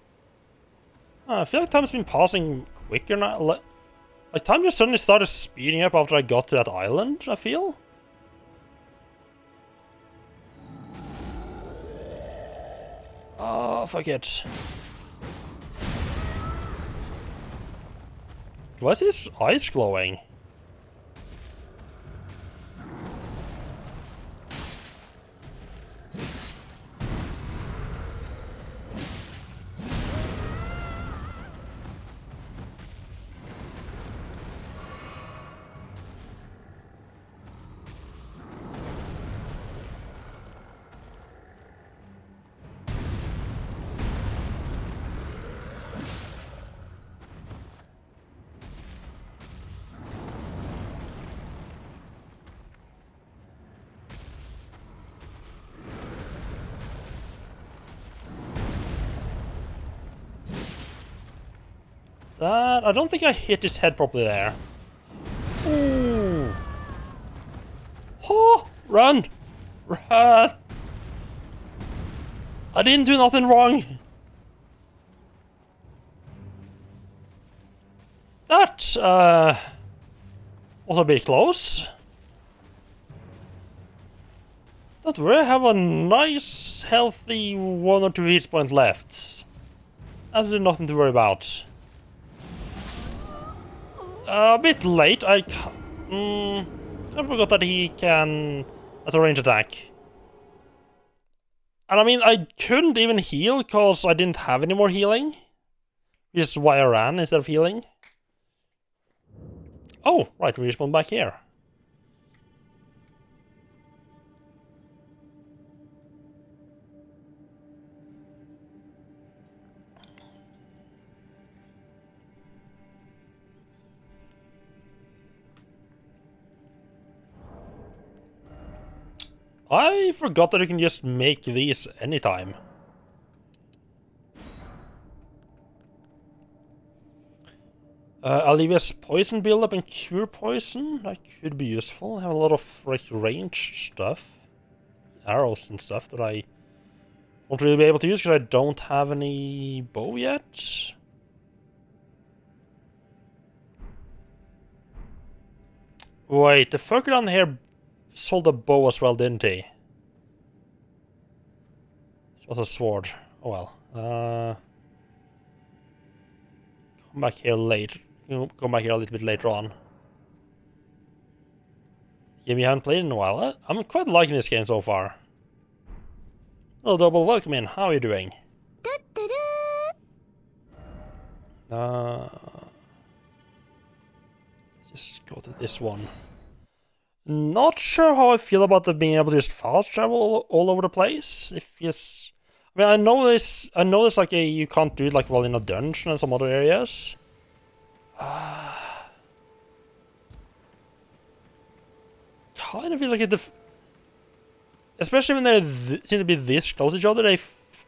I feel like time's been passing quicker now. Like time just suddenly started speeding up after I got to that island, I feel. Oh, fuck it. Why is his eyes glowing? I don't think I hit his head properly there. Ooh. Oh, run! Run! I didn't do nothing wrong. That, was a bit close. Don't worry, I have a nice, healthy 1 or 2 hit points left. Absolutely nothing to worry about. A bit late. I forgot that he can as a range attack. And I mean, I couldn't even heal because I didn't have any more healing. Which is why I ran instead of healing. Oh, right, we respawn back here. I forgot that you can just make these anytime. Olivia's poison build-up and cure poison. That could be useful. I have a lot of like ranged stuff. Arrows and stuff that I won't really be able to use because I don't have any bow yet. Wait, the fucker down here sold a bow as well, didn't he? was a sword. Oh well. Come back here later. Come back here a little bit later on. Game you haven't played in a while. I'm quite liking this game so far. Hello, Double. Welcome in. How are you doing? Let's just go to this one. Not sure how I feel about the being able to just fast travel all over the place. If yes, I mean, I know this like you can't do it like well in a dungeon and some other areas. Kind of feels like it, especially when they seem to be this close to each other, they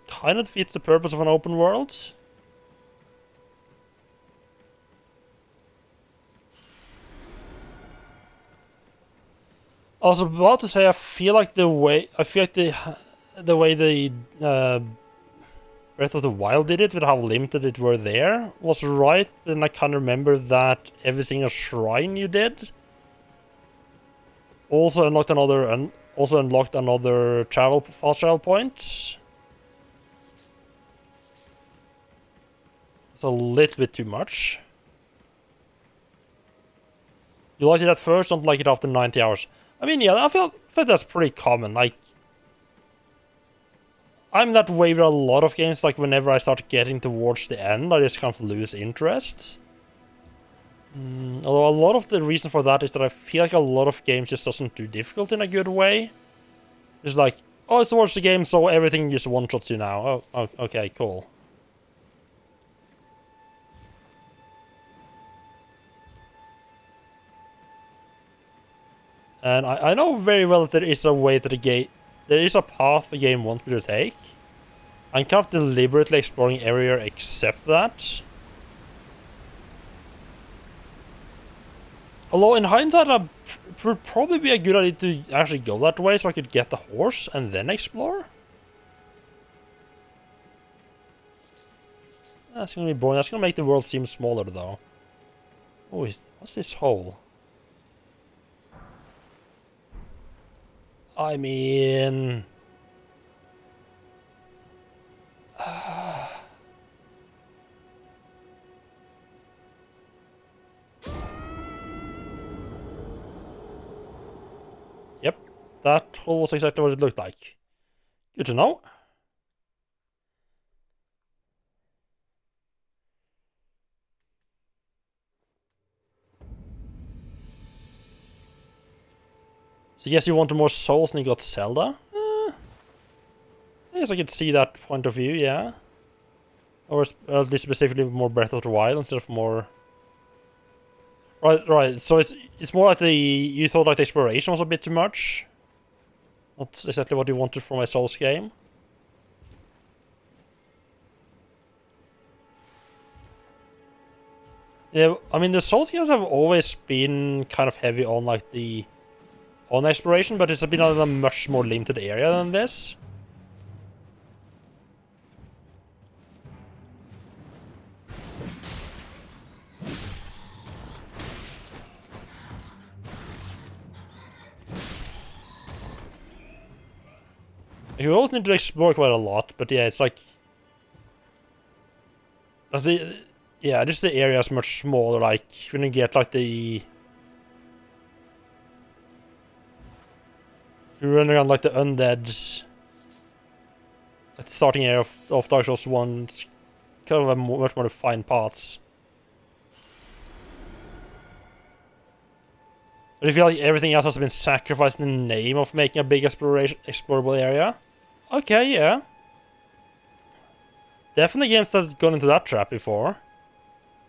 kind of fits the purpose of an open world. I was about to say I feel like the way the Breath of the Wild did it, with how limited it were there, was right. And I can't remember that every single shrine you did also unlocked another fast travel point. It's a little bit too much. You liked it at first, don't like it after 90 hours. I mean, yeah, I feel that's pretty common. Like, I'm that way with a lot of games. Like, whenever I start getting towards the end, I just kind of lose interest. Although a lot of the reason for that is that I feel like a lot of games just doesn't do difficult in a good way. It's like, oh, it's towards the game, so everything just one-shots you now. Oh, okay, cool. And I know very well that there is a way that there is a path the game wants me to take. I'm kind of deliberately exploring area except that. Although in hindsight, it would probably be a good idea to actually go that way so I could get the horse and then explore. That's gonna be boring. That's gonna make the world seem smaller though. Oh, what's this hole? I mean... Yep, that hole was exactly what it looked like. Good to know. So yes, you wanted more souls and you got Zelda? I guess I could see that point of view, yeah. Or at least specifically more Breath of the Wild instead of more... Right, so it's more like you thought like the exploration was a bit too much? Not exactly what you wanted from a Souls game? Yeah, I mean the Souls games have always been kind of heavy on like on exploration, but it's been on a much more limited area than this. You always need to explore quite a lot, but yeah, it's like... Yeah, just the area is much smaller, like, when you get like the... You're running around like the undead at the starting area of Dark Souls 1, it's kind of a much more defined paths. But I feel like everything else has been sacrificed in the name of making a big explorable area. Okay, yeah. Definitely games that's gone into that trap before.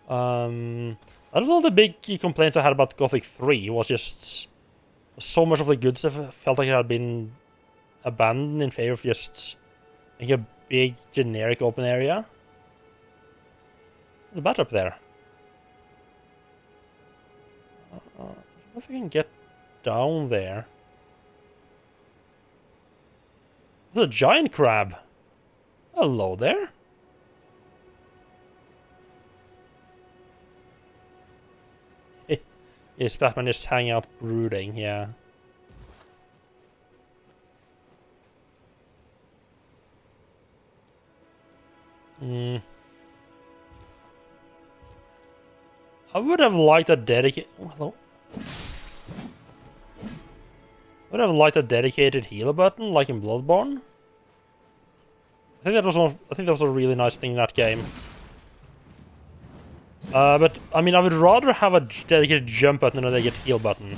That was all the big complaints I had about Gothic 3, was just so much of the good stuff felt like it had been abandoned in favor of just making a big generic open area. There's a bat up there. I don't know if I can get down there. There's a giant crab. Hello there. Is Batman just hanging out brooding? Yeah. Hmm. I would have liked a dedicated. Oh, hello. I would have liked a dedicated healer button, like in Bloodborne. I think that was one. I think that was a really nice thing in that game. But I mean, I would rather have a dedicated jump button than a dedicated heal button.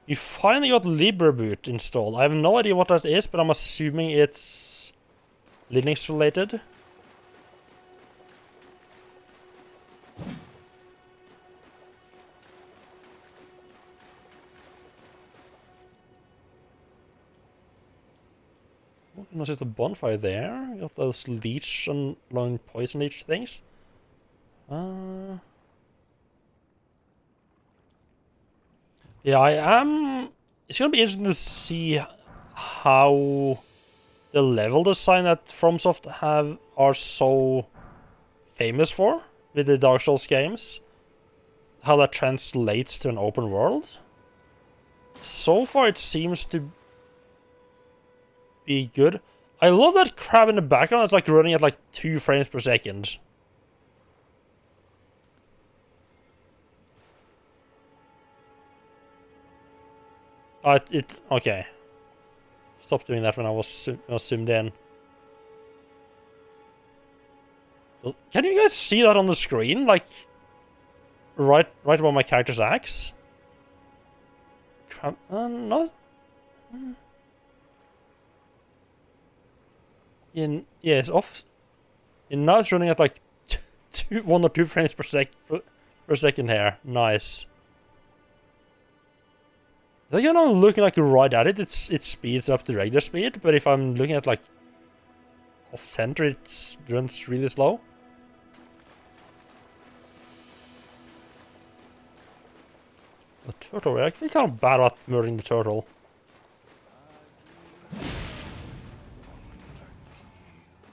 You finally got LibreBoot installed. I have no idea what that is, but I'm assuming it's Linux related. Oh, not just a bonfire there. You got those leech and long poison leech things. Yeah, I am. It's gonna be interesting to see how the level design that FromSoft are so famous for with the Dark Souls games, how that translates to an open world. So far, it seems to be good. I love that crab in the background. It's like running at like 2 frames per second. Okay. Stop doing that when I was zoomed in. Can you guys see that on the screen? Like, right above my character's axe? Not. Yeah, it's off. And now it's running at like 1 or 2 frames per second here. Nice. Like, when I'm looking like right at it, it speeds up to regular speed, but if I'm looking at like off center, it runs really slow. The turtle, I feel kind of bad about murdering the turtle.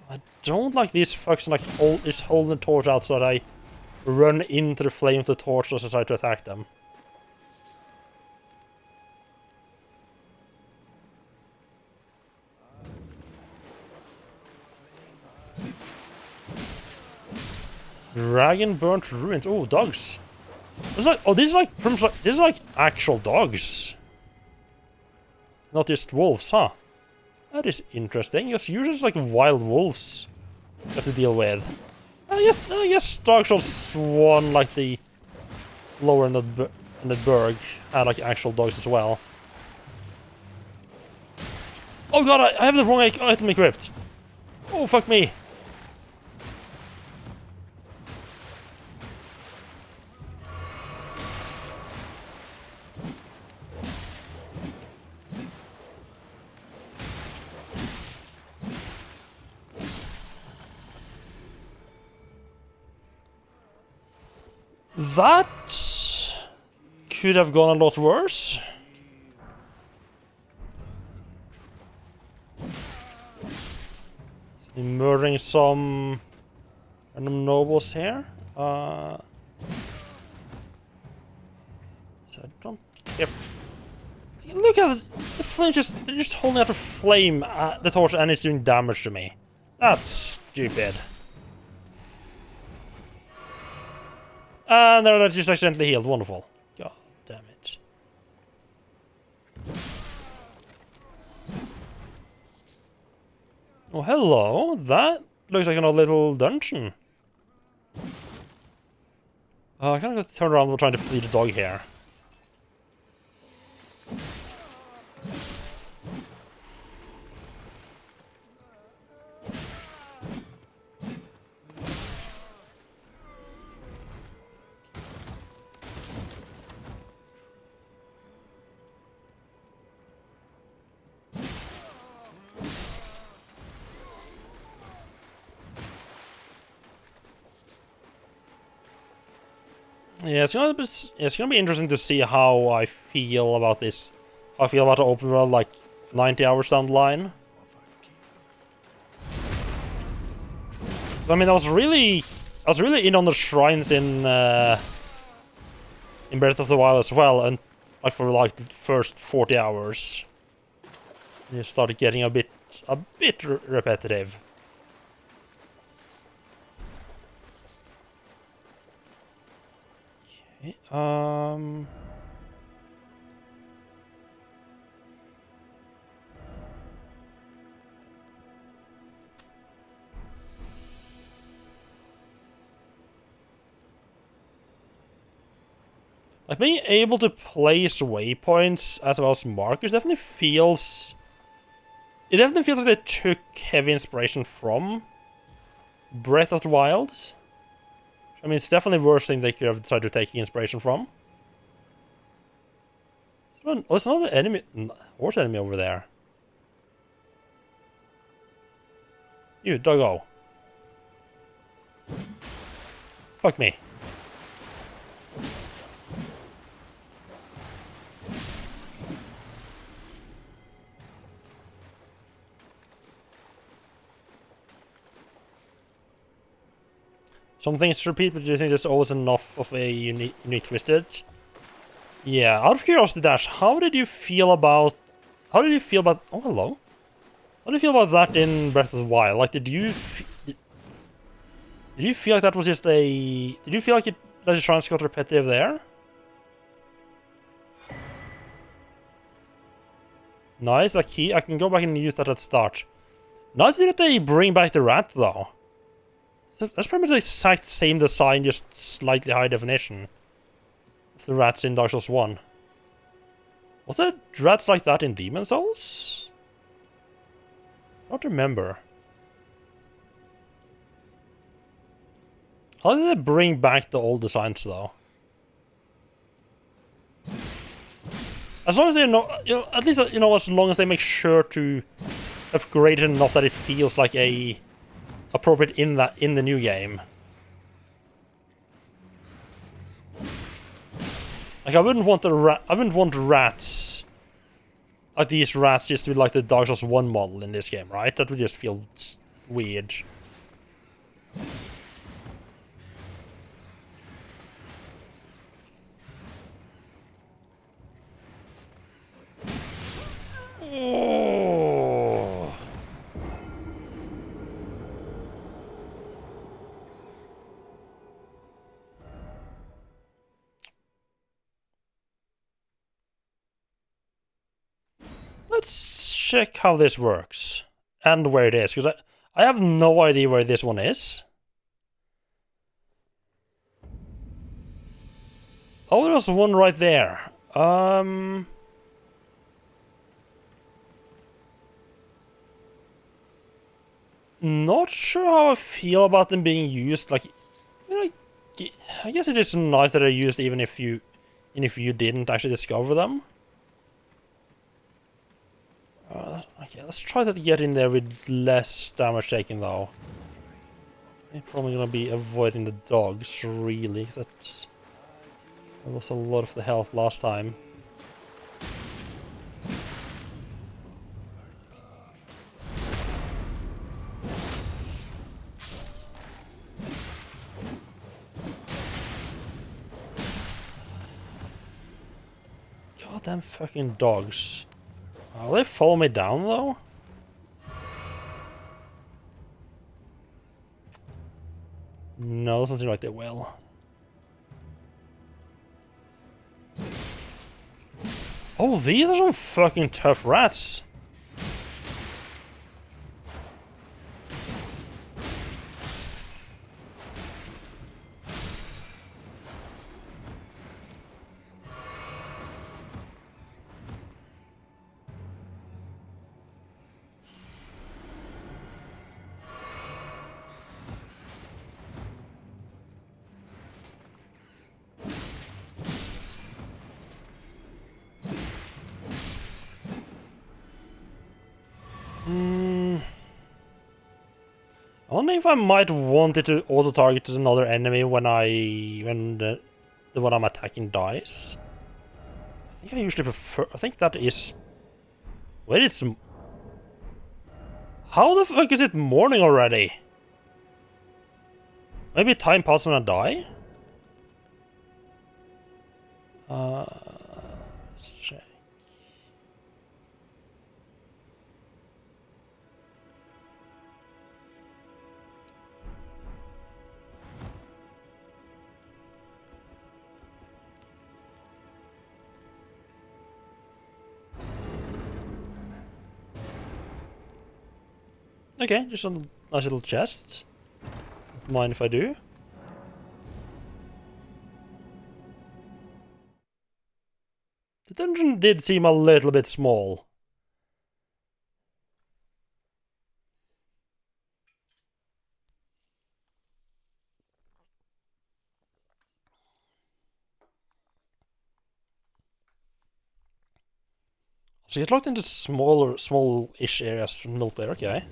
I don't like these fucks like holding the torch out so that I run into the flame of the torch as I try to attack them. Dragon burnt ruins. Oh, dogs. It's like, oh, these are like actual dogs, not just wolves, huh? That is interesting. Because usually it's like wild wolves you have to deal with. I guess Dark Souls 1, like the lower in the burg, had like actual dogs as well. Oh god, I have the wrong item equipped. Oh fuck me. That could have gone a lot worse. Murdering some random nobles here. So I don't care. Look at it. The flames they're just holding out a flame at the torch and it's doing damage to me. That's stupid. And they're just accidentally healed. Wonderful. God damn it. Oh, hello. That looks like another little dungeon. I kind of got to turn around while trying to flee the dog here. Yeah, it's gonna be interesting to see how I feel about this. How I feel about the open world, like 90 hours down the line. I mean, I was really in on the shrines in Breath of the Wild as well, and like for like the first 40 hours. And it started getting a bit repetitive. Okay, like being able to place waypoints as well as markers definitely feels... It definitely feels like they took heavy inspiration from Breath of the Wild. I mean, it's definitely the worst thing they could have decided to take inspiration from. Oh, it's another enemy, horse enemy over there. You, doggo. Fuck me. Some things repeat, but do you think there's always enough of a unique twisted? Yeah, out of curiosity, Dash, how did you feel about... Oh, hello. How do you feel about that in Breath of the Wild? Like, did you feel like that was just a... Did you feel like that the shrines got repetitive there? Nice, a key. I can go back and use that at the start. Nice that they bring back the rat, though. That's pretty much the exact same design, just slightly high definition. Of the rats in Dark Souls 1. Was there rats like that in Demon Souls? I don't remember. How did they bring back the old designs, though? As long as they know, at least, as long as they make sure to upgrade it enough that it feels like a appropriate in the new game. Like, I wouldn't want rats, like these rats, just to be like the Dark Souls 1 model in this game, right? That would just feel weird. Oh. Let's check how this works and where it is, because I have no idea where this one is. Oh, there's one right there. Not sure how I feel about them being used. Like, I guess it is nice that they're used even if you didn't actually discover them. Okay, let's try to get in there with less damage taken, though. I'm probably gonna be avoiding the dogs, really. I lost a lot of the health last time. Goddamn fucking dogs. Will they follow me down, though? No, doesn't seem like they will. Oh, these are some fucking tough rats. I wonder if I might want it to auto-target another enemy when the one I'm attacking dies. I think I usually prefer... I think that is... Wait, it's... How the fuck is it morning already? Maybe time passes when I die? Okay, just a nice little chest. Don't mind if I do. The dungeon did seem a little bit small. So you get locked into small-ish areas from multiplayer, okay.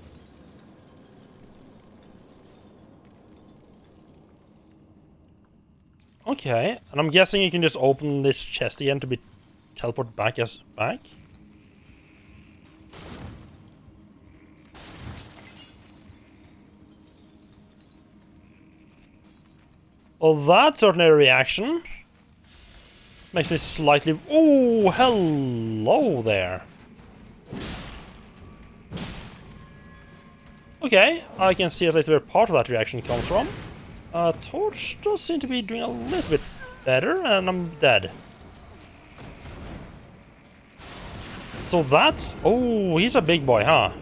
Okay, and I'm guessing you can just open this chest again to be teleported back. Well, that's certainly a reaction. Makes me slightly... Oh, hello there. Okay, I can see at least where part of that reaction comes from. Torch does seem to be doing a little bit better, and I'm dead. So that's... Oh, he's a big boy, huh?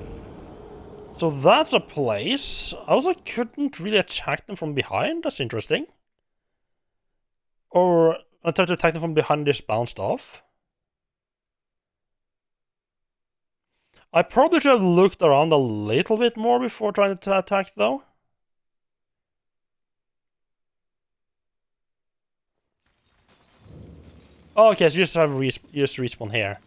So that's a place. I also couldn't really attack them from behind. That's interesting. Or I tried to attack them from behind, just bounced off. I probably should have looked around a little bit more before trying to attack, though. Oh, okay, so you just have respawn here.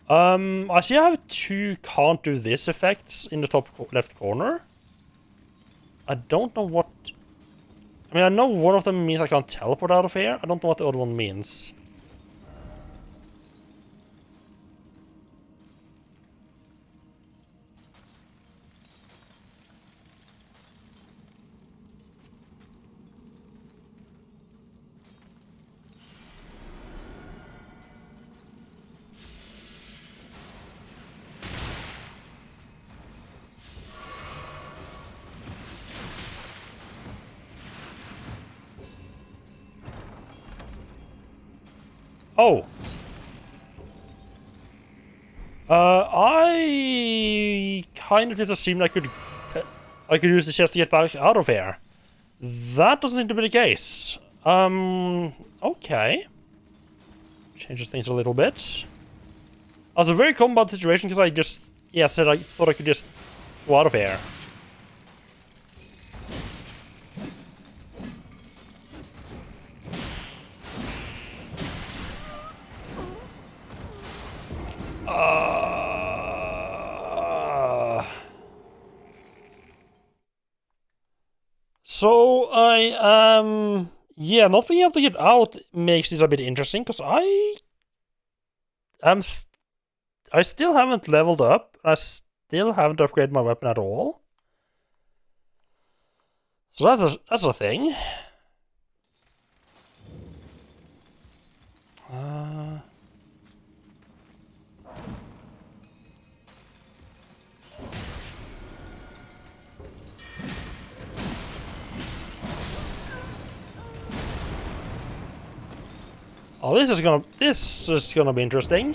I see I have 2 can't do this effects in the top left corner. I don't know what... I mean, I know one of them means I can't teleport out of here. I don't know what the other one means. Oh! I kind of just assumed I could use the chest to get back out of here. That doesn't seem to be the case. Okay. Changes things a little bit. That was a very combat situation because I just, said I thought I could just go out of here. So I not being able to get out makes this a bit interesting because I still haven't leveled up. I still haven't upgraded my weapon at all. So that's a thing. Oh, this is gonna be interesting.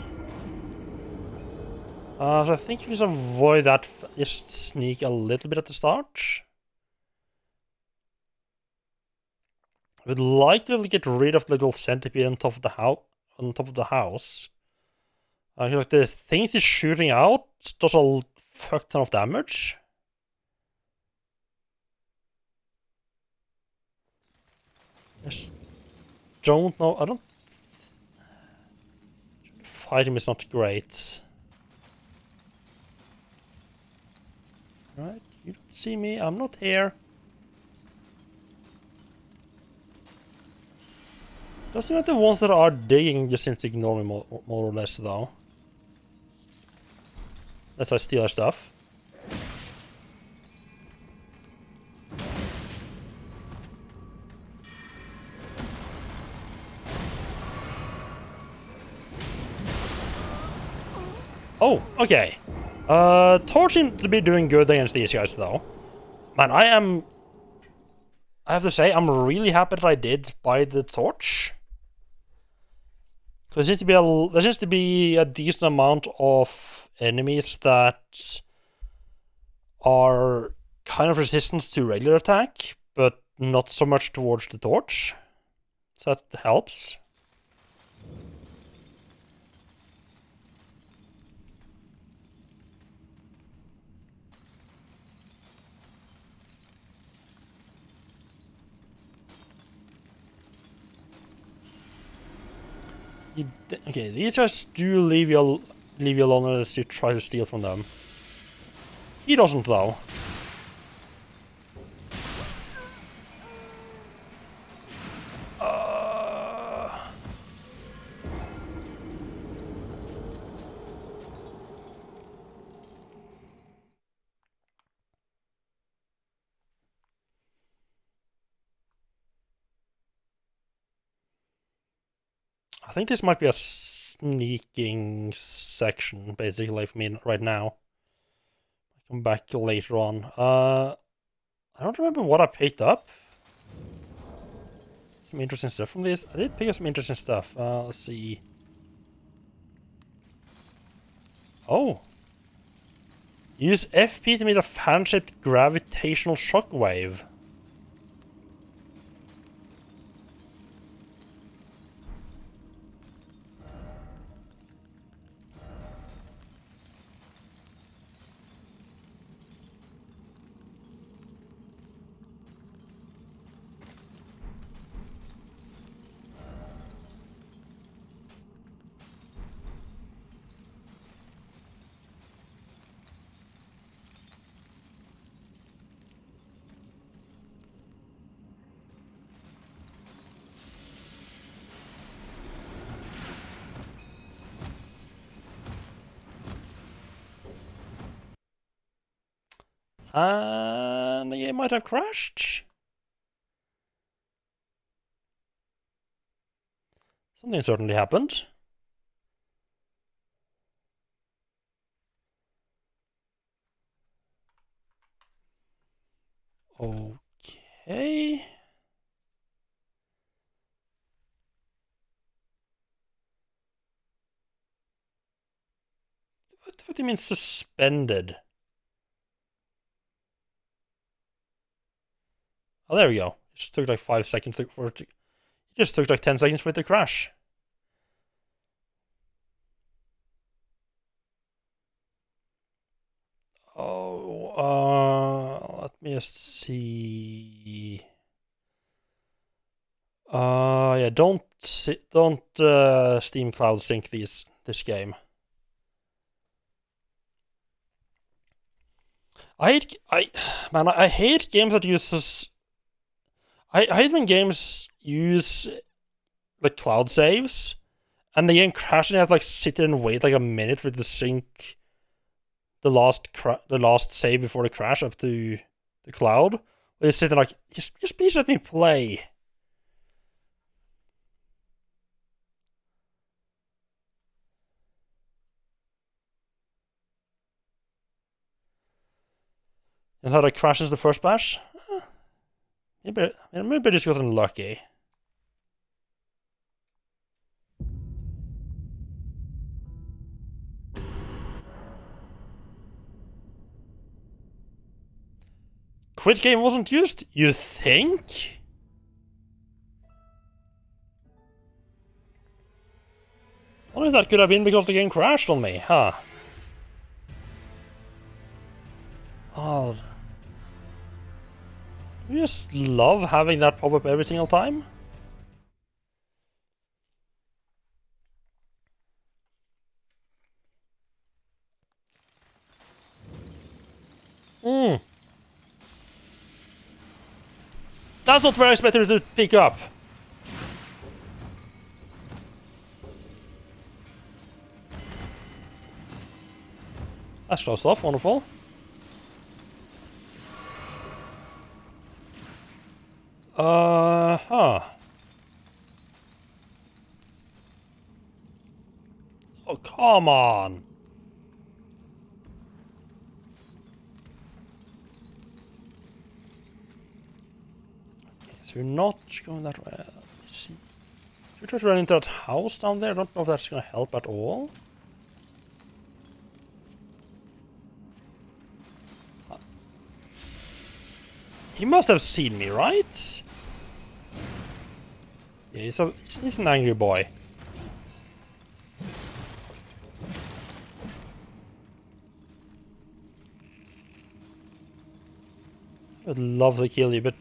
So I think if you just avoid that, just sneak a little bit at the start. I would like to be able to get rid of the little centipede on top of the house. I feel like the thing is shooting out does a fuck ton of damage. Just don't know. I don't. Fight him is not great. Right, you don't see me. I'm not here. Doesn't seem like the ones that are digging just seem to ignore me more or less, though. Unless I steal their stuff. Oh, okay. Torch seems to be doing good against these guys, though. Man, I have to say, I'm really happy that I did buy the torch. Because there seems to be a decent amount of enemies that are kind of resistant to regular attack, but not so much towards the torch. So that helps. Okay, these guys do leave you alone unless you try to steal from them. He doesn't, though. I think this might be a sneaking section, basically, for me right now. I'll come back later on. I don't remember what I picked up. Some interesting stuff from this. I did pick up some interesting stuff. Let's see. Oh. Use FP to meet a fan-shaped gravitational shockwave. And the game might have crashed. Something certainly happened. Okay. What do you mean suspended? Oh, there we go. It just took like 5 seconds for it to... It just took like 10 seconds for it to crash. Oh, let me just see. Yeah, don't Steam Cloud sync this game. I hate games that uses. I hate when games use like cloud saves, and the game crashes and you have to like sit there and wait like a minute for it to sync the last save before the crash up to the cloud. Where you sit there like, just please let me play. And how that crashes the first bash? Maybe I just got unlucky. Quit game wasn't used, you think? Only that could have been because the game crashed on me, huh? Oh. You just love having that pop up every single time? That's not where I expected to pick up. That's close off, wonderful. Huh. Oh, come on. So we're not going that way. Let's see. Should we try to run into that house down there? I don't know if that's going to help at all. He must have seen me, right? Yeah, he's an angry boy. I'd love to kill you, but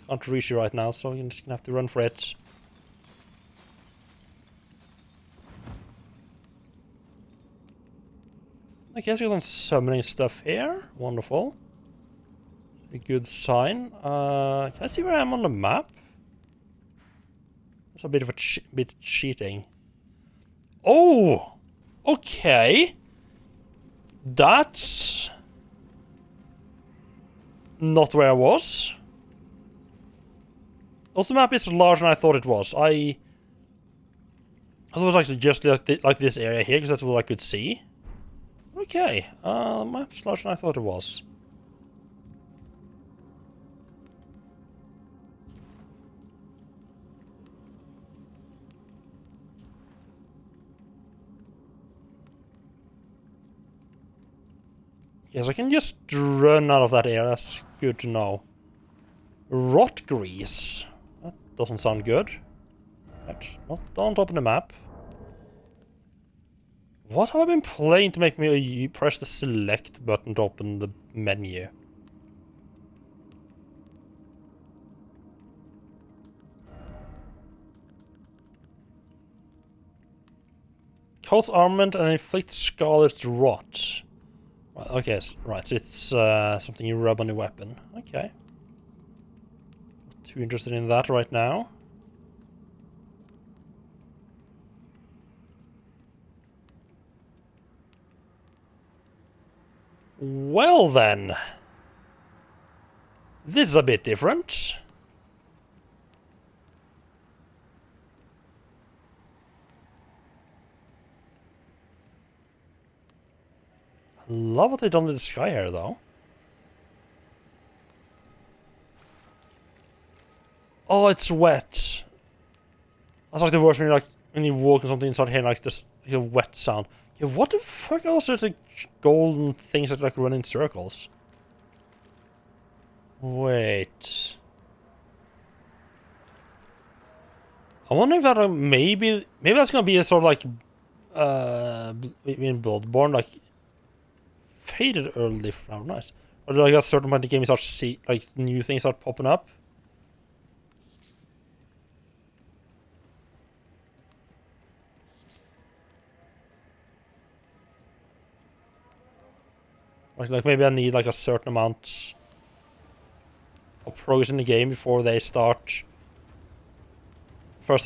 can't reach you right now, so you're just gonna have to run for it. I guess we got some summoning stuff here. Wonderful. A good sign. Can I see where I am on the map? That's a bit of a bit cheating. Oh! Okay. That's not where I was. Also, the map is larger than I thought it was. I thought it was actually just like this area here, because that's what I could see. Okay, the map's larger than I thought it was. Yes, I can just run out of that area. That's good to know. Rot grease. That doesn't sound good. Right, not on top of the map. What have I been playing to make me press the select button to open the menu? Coats armament and inflicts scarlet rot. Okay, right, so it's something you rub on your weapon. Okay. Not too interested in that right now. Well then. This is a bit different. Love what they've done with the sky here, though. Oh, it's wet. That's like the worst when you walk on something and start hearing like this like a wet sound. Yeah, what the fuck are those like golden things that like run in circles? Wait. I'm wondering if that maybe that's gonna be a sort of like in Bloodborne, like faded early flower, nice. Or like at a certain point the game starts like new things start popping up. Like maybe I need like a certain amount of progress in the game before they start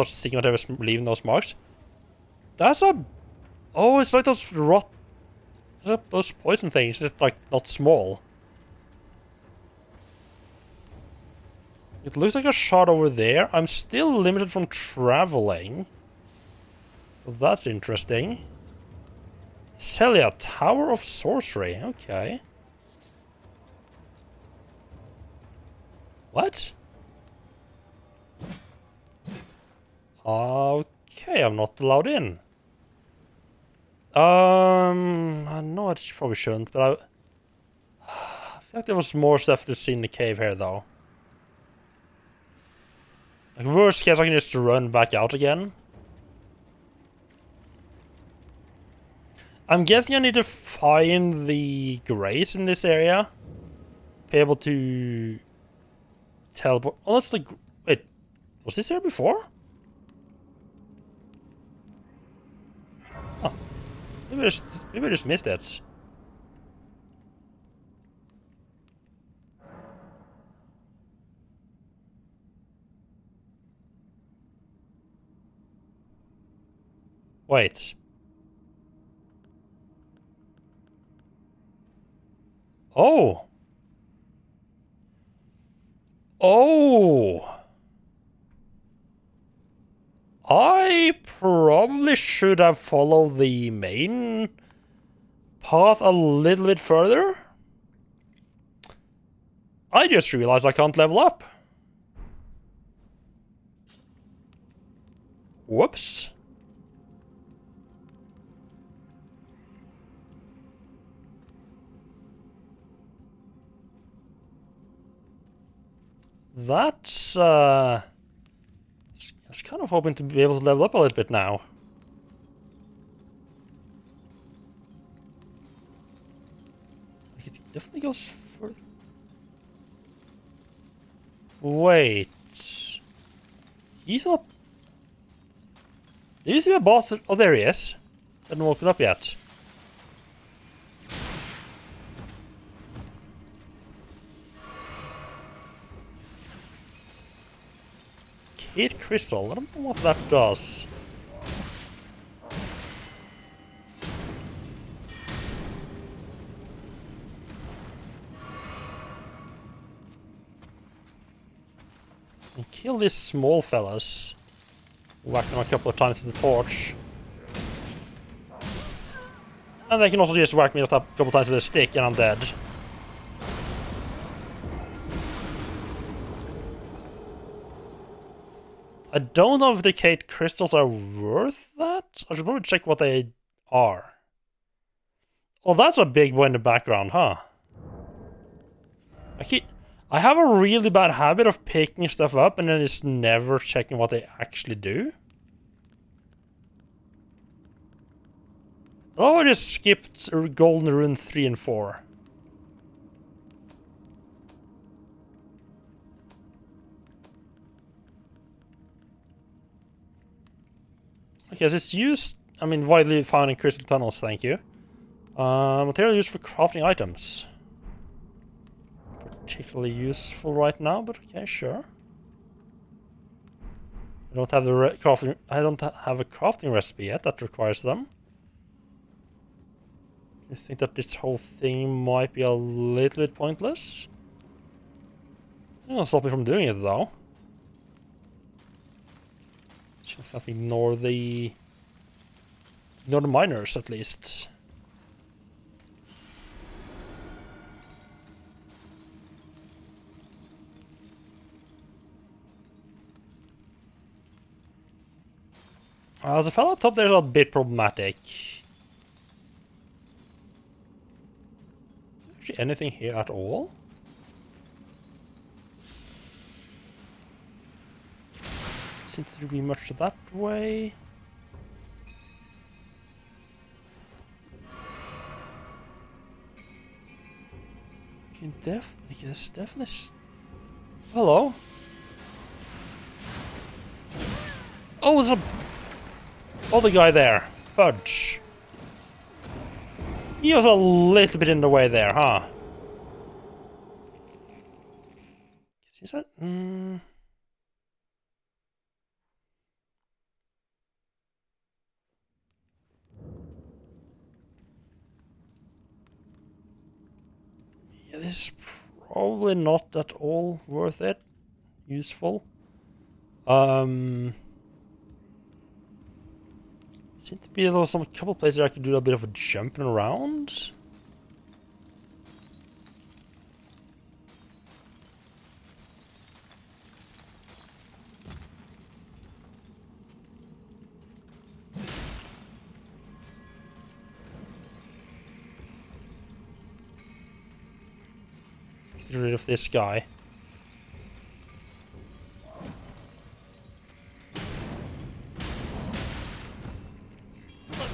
seeing whatever's leaving those marks. That's a it's like those those poison things. It's like not small. It looks like a shot over there. I'm still limited from traveling, so that's interesting. Celia, Tower of Sorcery. Okay. What? Okay, I'm not allowed in. I know I probably shouldn't, but I feel like there was more stuff to see in the cave here, though. Like, worst case, I can just run back out again. I'm guessing I need to find the grace in this area. Be able to teleport. Oh, that's the... Wait, was this here before? Oh, maybe I just missed it. Wait. Oh. Oh. I probably should have followed the main path a little bit further. I just realized I can't level up. Whoops. That's I was kind of hoping to be able to level up a little bit now. Like it definitely goes for. Wait. He's not. Did you see my boss? Oh, there he is. Hasn't woken up yet. Kate Crystal. I don't know what that does. And kill these small fellas. Whack them a couple of times with the torch. And they can also just whack me a couple of times with a stick and I'm dead. I don't know if the Kate crystals are worth that. I should probably check what they are. Oh, that's a big one in the background, huh? I have a really bad habit of picking stuff up and then just never checking what they actually do. Oh, I just skipped Golden Rune 3 and 4. Okay, this is used, I mean, widely found in crystal tunnels, thank you. Material used for crafting items. Particularly useful right now, but okay, sure. I don't have the crafting. I don't have a crafting recipe yet that requires them. I think that this whole thing might be a little bit pointless. It won't stop me from doing it though. Just have to ignore the miners at least. The fellow up top there is a bit problematic. Actually, anything here at all? Seems to be much that way. You can definitely. Hello. Oh, there's a other guy there. Fudge. He was a little bit in the way there, huh? Is that? Yeah, this is probably not at all worth it. Useful. Seems to be some couple places where I could do a bit of a jumping around. Get rid of this guy.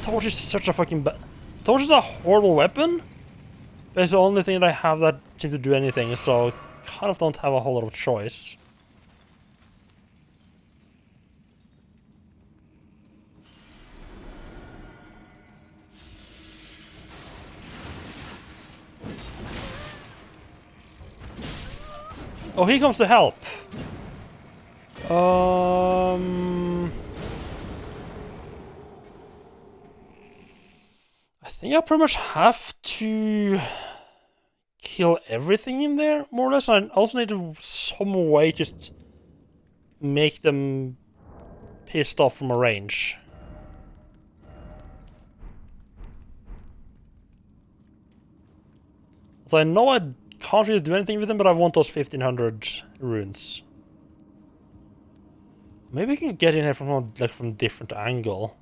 Torch is such a fucking Torch is a horrible weapon. But it's the only thing that I have that seems to do anything, so kind of don't have a whole lot of choice. Oh, he comes to help. I think I pretty much have to kill everything in there, more or less. I also need to some way just make them pissed off from a range. So I know I can't really do anything with them, but I want those 1500 runes. Maybe I can get in here from a different angle.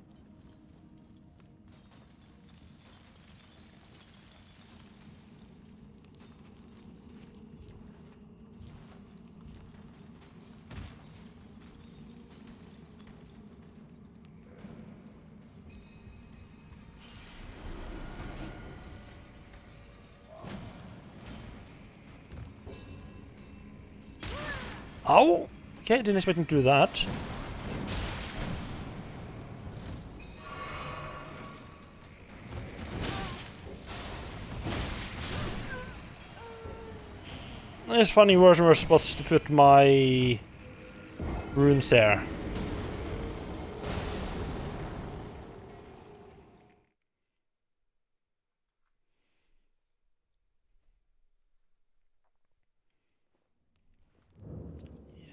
Ow! Okay, didn't expect him to do that. It's funny where we're supposed to put my runes there.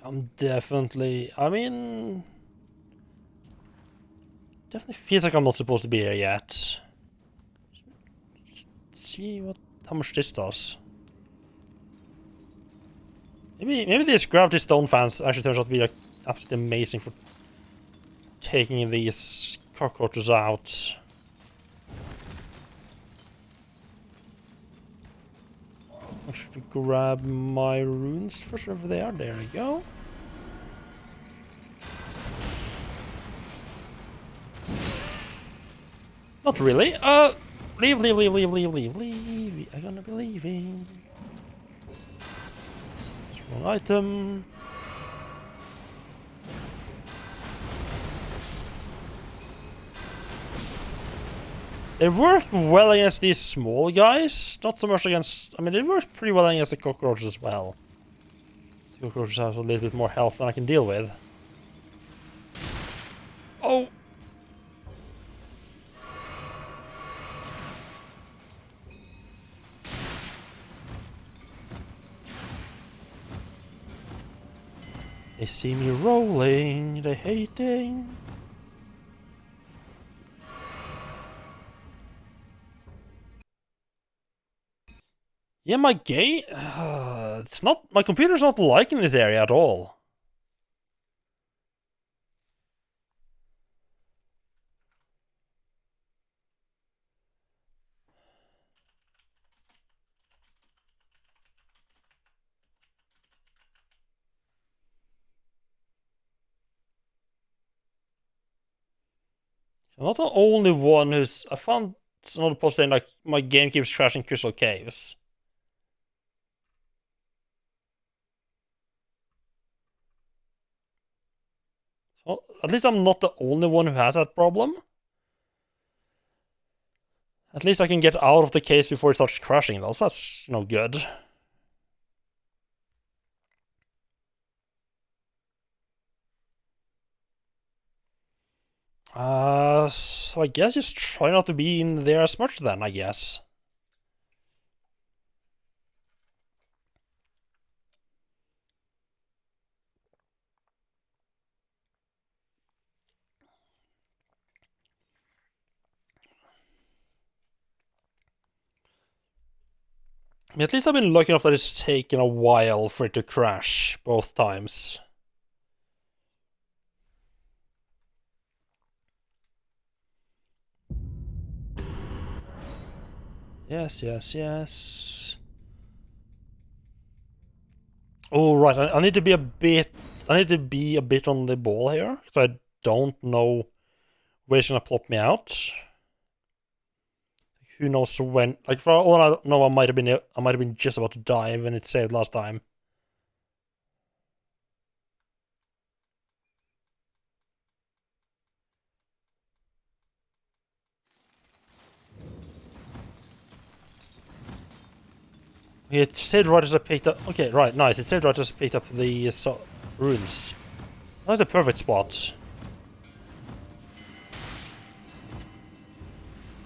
I'm definitely... I mean... Definitely feels like I'm not supposed to be here yet. Let's see how much this does. Maybe these gravity stone fans actually turns out to be like absolutely amazing for taking these cockroaches out. I should grab my runes first, wherever they are. There we go. Not really. Leave. I'm gonna be leaving. Wrong item. They work well against these small guys. Not so much against... I mean, they work pretty well against the cockroaches as well. The cockroaches have a little bit more health than I can deal with. Oh! They see me rolling, they hating. Yeah, my game... it's not... My computer's not liking this area at all. I'm not the only one who's... I found another post saying, like, my game keeps crashing Crystal Caves. Well, at least I'm not the only one who has that problem. At least I can get out of the case before it starts crashing, though, so that's, good. So I guess just try not to be in there as much then, I guess. I mean, at least I've been lucky enough that it's taken a while for it to crash, both times. Yes. Oh, right, I need to be a bit... I need to be a bit on the ball here, because I don't know where it's gonna plop me out. Who knows when? Like, for all I know, I might have been just about to die when it saved last time. It saved right as I picked up... Okay, right, nice. It saved right as I picked up the runes. That's the perfect spot.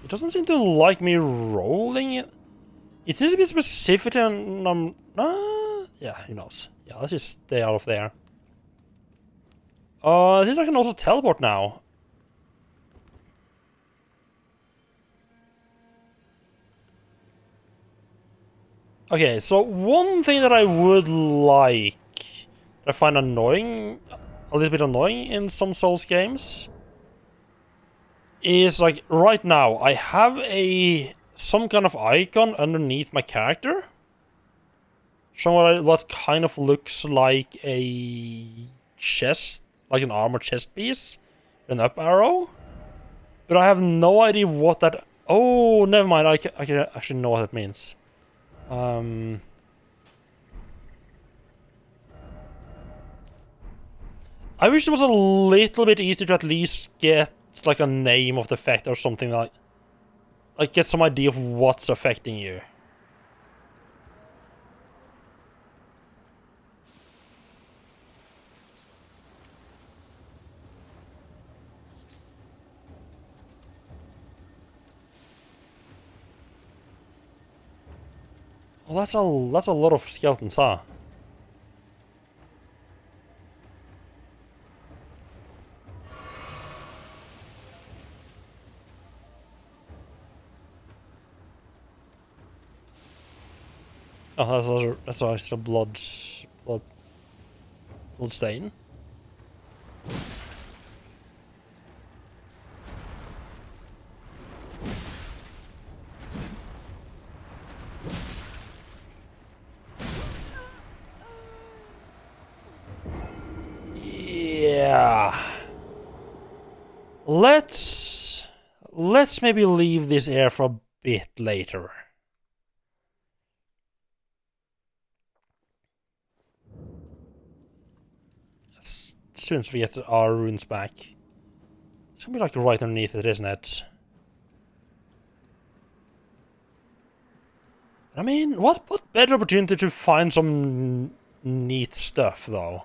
It doesn't seem to like me rolling it. It seems to be specific and yeah, who knows. Yeah, let's just stay out of there. It seems I can also teleport now. Okay, so one thing that I would like, that I find annoying, a little bit annoying in some Souls games, is like right now I have some kind of icon underneath my character, showing what kind of looks like a chest, like an armored chest piece, an up arrow, but I have no idea what that... Oh, never mind. I can actually know what that means. I wish it was a little bit easier to at least get like a name of the effect or something like get some idea of what's affecting you. Well, that's a lot of skeletons, huh? Oh, that's a blood stain. Yeah. Let's maybe leave this air for a bit later. As soon as we get our runes back. It's gonna be like right underneath it, isn't it? I mean, what better opportunity to find some neat stuff, though?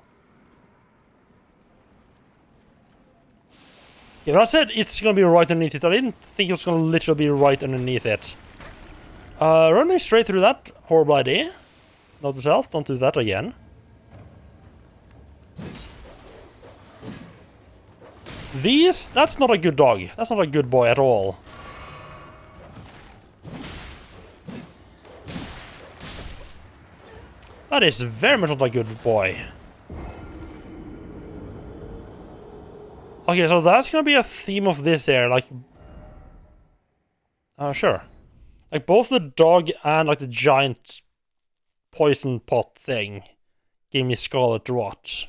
Yeah, but I said it's gonna be right underneath it. I didn't think it was gonna literally be right underneath it. Running straight through that, horrible idea. Not myself, don't do that again. That's not a good dog. That's not a good boy at all. That is very much not a good boy. Okay, so that's gonna be a theme of this here, like... sure. Like, both the dog and, like, the giant poison pot thing gave me scarlet rot.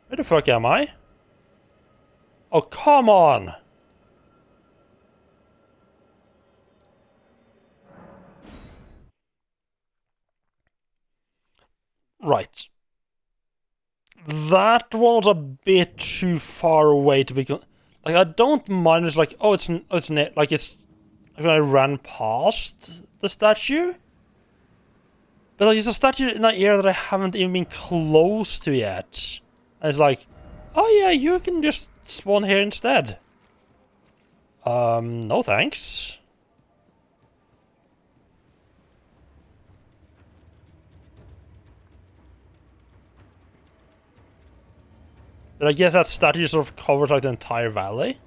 Where the fuck am I? Oh, come on! Right. That one was a bit too far away to be... Like, I don't mind it's like, oh, it's like, it's... Like, when I ran past the statue. But, like, it's a statue in an area that I haven't even been close to yet. And it's like, oh yeah, you can just spawn here instead. No thanks. But I guess that statue sort of covers like the entire valley.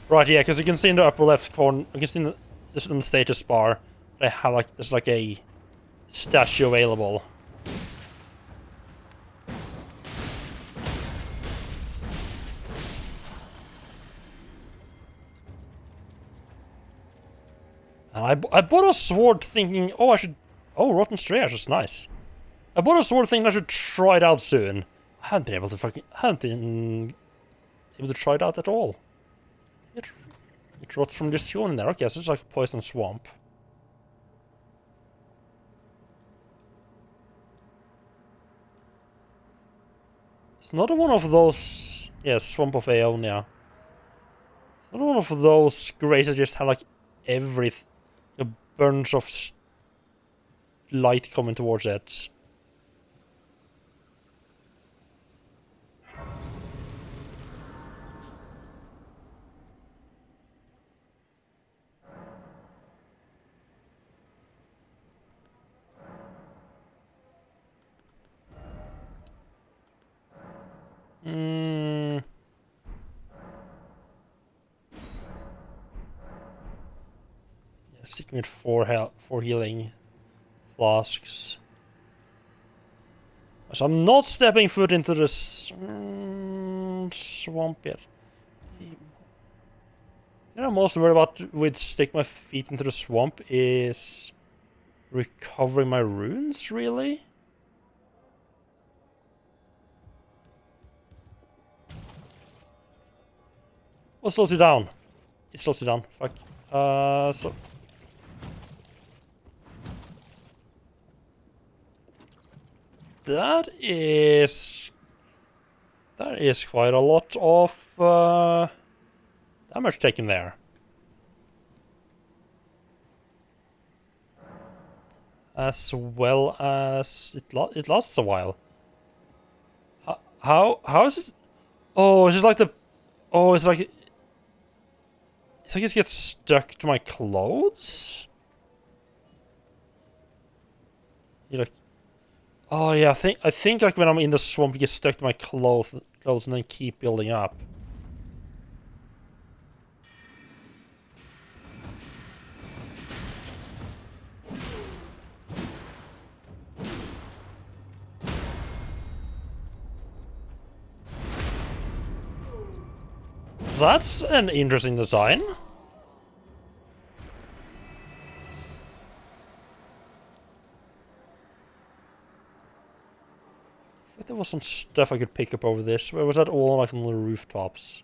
Right, yeah, because you can see in the upper left corner, you can see in the status bar, they have like, there's like a statue available. And I bought a sword thinking, oh, I should... Oh, Rotten Stray is nice. I bought a sword thinking I should try it out soon. I haven't been able to try it out at all. It rots from just in there. Okay, so it's like a poison swamp. It's another one of those... Yeah, Swamp of Aeonia. It's another one of those grays that just have like everything... A bunch of light coming towards it. Sticking with four healing flasks. So I'm not stepping foot into this swamp yet. You know, I'm most worried about with stick my feet into the swamp is recovering my runes, really? What slows you down? It slows you down. Fuck. So... That is quite a lot of damage taken there. As well as it lasts a while. How is this? Oh, is it like the? Oh, it's like it gets stuck to my clothes. You like? Oh yeah, I think like when I'm in the swamp, it gets stuck to my clothes and then keep building up. That's an interesting design. But there was some stuff I could pick up over this. Where was that all like on the rooftops?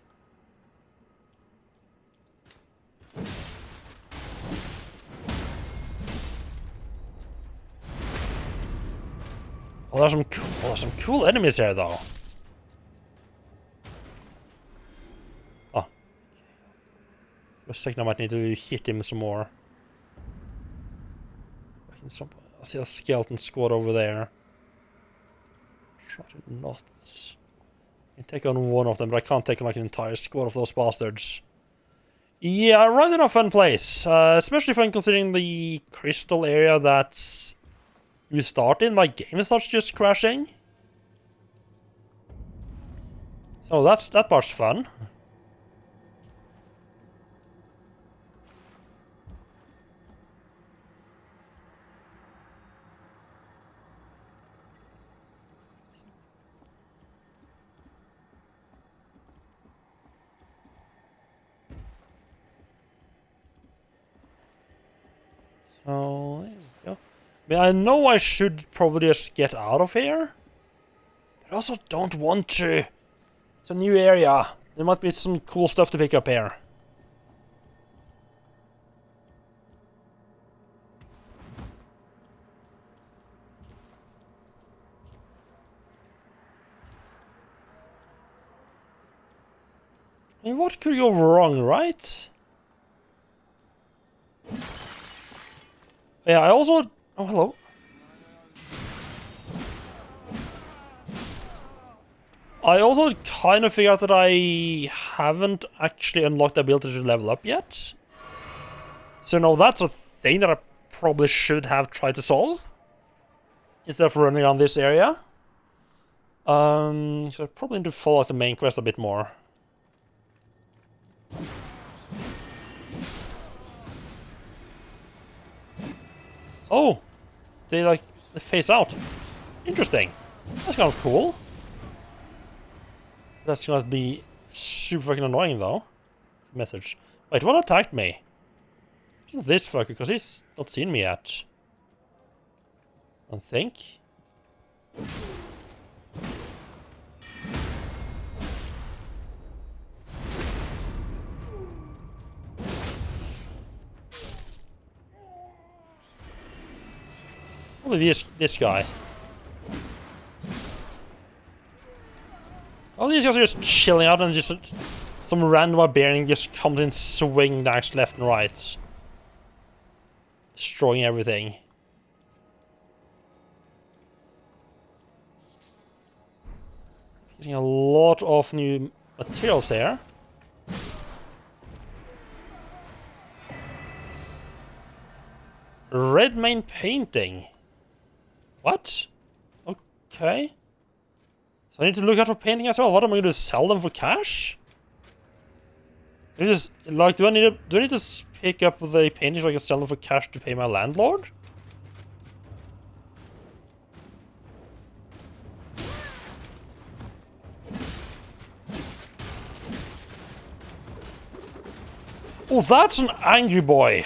Oh, there's some cool enemies here though. Oh. For a second I might need to hit him some more. I see a skeleton squad over there. Try to not... I can take on one of them, but I can't take on like an entire squad of those bastards. Yeah, rather a fun place. Especially fun considering the crystal area that's... You start in, my game starts just crashing. So that part's fun. So, there we go. I mean, I know I should probably just get out of here. But I also don't want to. It's a new area. There might be some cool stuff to pick up here. I mean, what could go wrong, right? Yeah, I also... Oh, hello. I also kind of figured out that I haven't actually unlocked the ability to level up yet. So no, that's a thing that I probably should have tried to solve. Instead of running around this area. So I probably need to follow the main quest a bit more. Oh! They phase out. Interesting. That's kind of cool. That's gonna be super fucking annoying though. Message. Wait, what attacked me? It's not this fucker, because he's not seen me yet. I don't think. Probably this guy. Oh, these guys are just chilling out and just some random barbarian just comes in swinging axe left and right. Destroying everything. Getting a lot of new materials here. Red main painting. What? Okay. So I need to look out for painting as well. What am I going to sell them for cash? Just, like, do I need to pick up the paintings so I can sell them for cash to pay my landlord? Oh, that's an angry boy.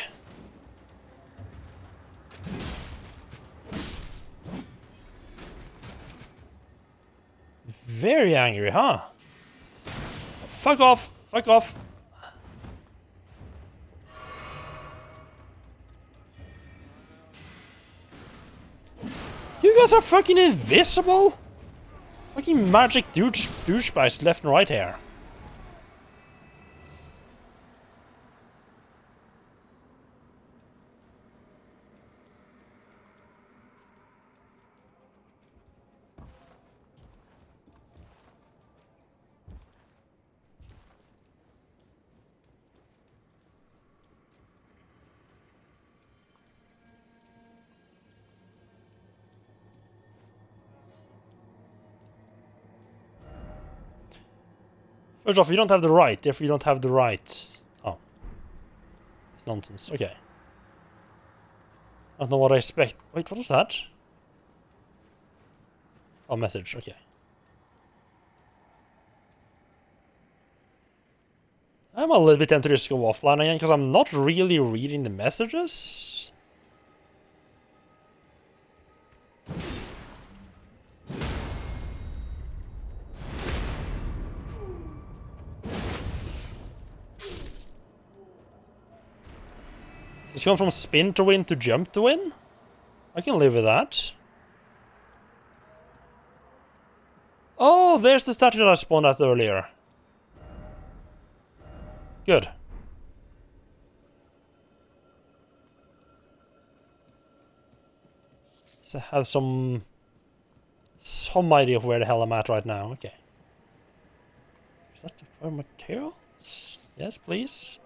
Very angry, huh? Fuck off! Fuck off! You guys are fucking invisible! Fucking magic douchebags left and right here. First off, you don't have the right, therefore you don't have the right. Oh. It's nonsense, okay. I don't know what I expect. Wait, what was that? Oh, message, okay. I'm a little bit tempted to just go offline again, because I'm not really reading the messages. It's gone from spin to win to jump to win? I can live with that. Oh, there's the statue that I spawned at earlier. Good. So I have some idea of where the hell I'm at right now. Okay. Is that for materials? Yes, please.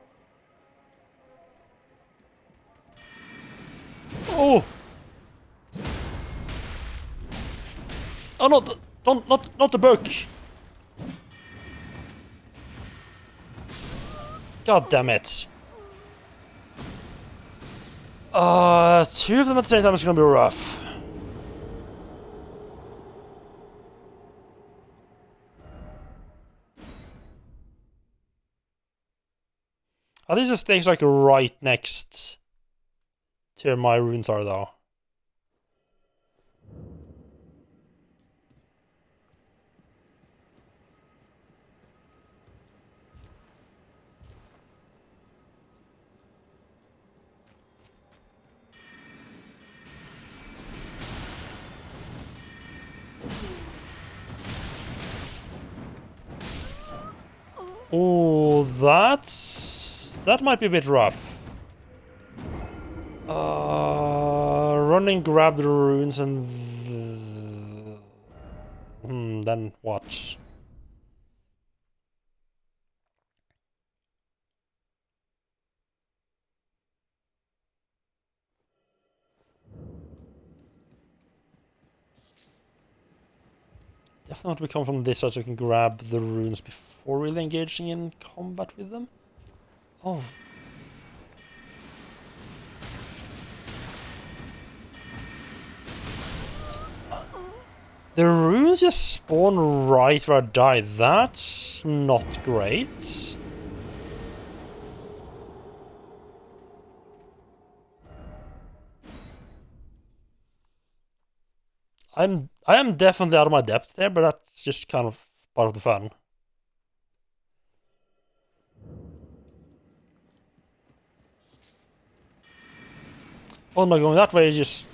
Oh! Oh no! Not the book! God damn it! Two of them at the same time is gonna be rough. Are these the stakes like right next to where my runes are though? Oh, that might be a bit rough. Run and grab the runes and then what? Definitely want to come from this side so I can grab the runes before really engaging in combat with them. Oh. The runes just spawn right where I die. That's not great. I am definitely out of my depth there, but that's just kind of part of the fun. Oh no, going that way is just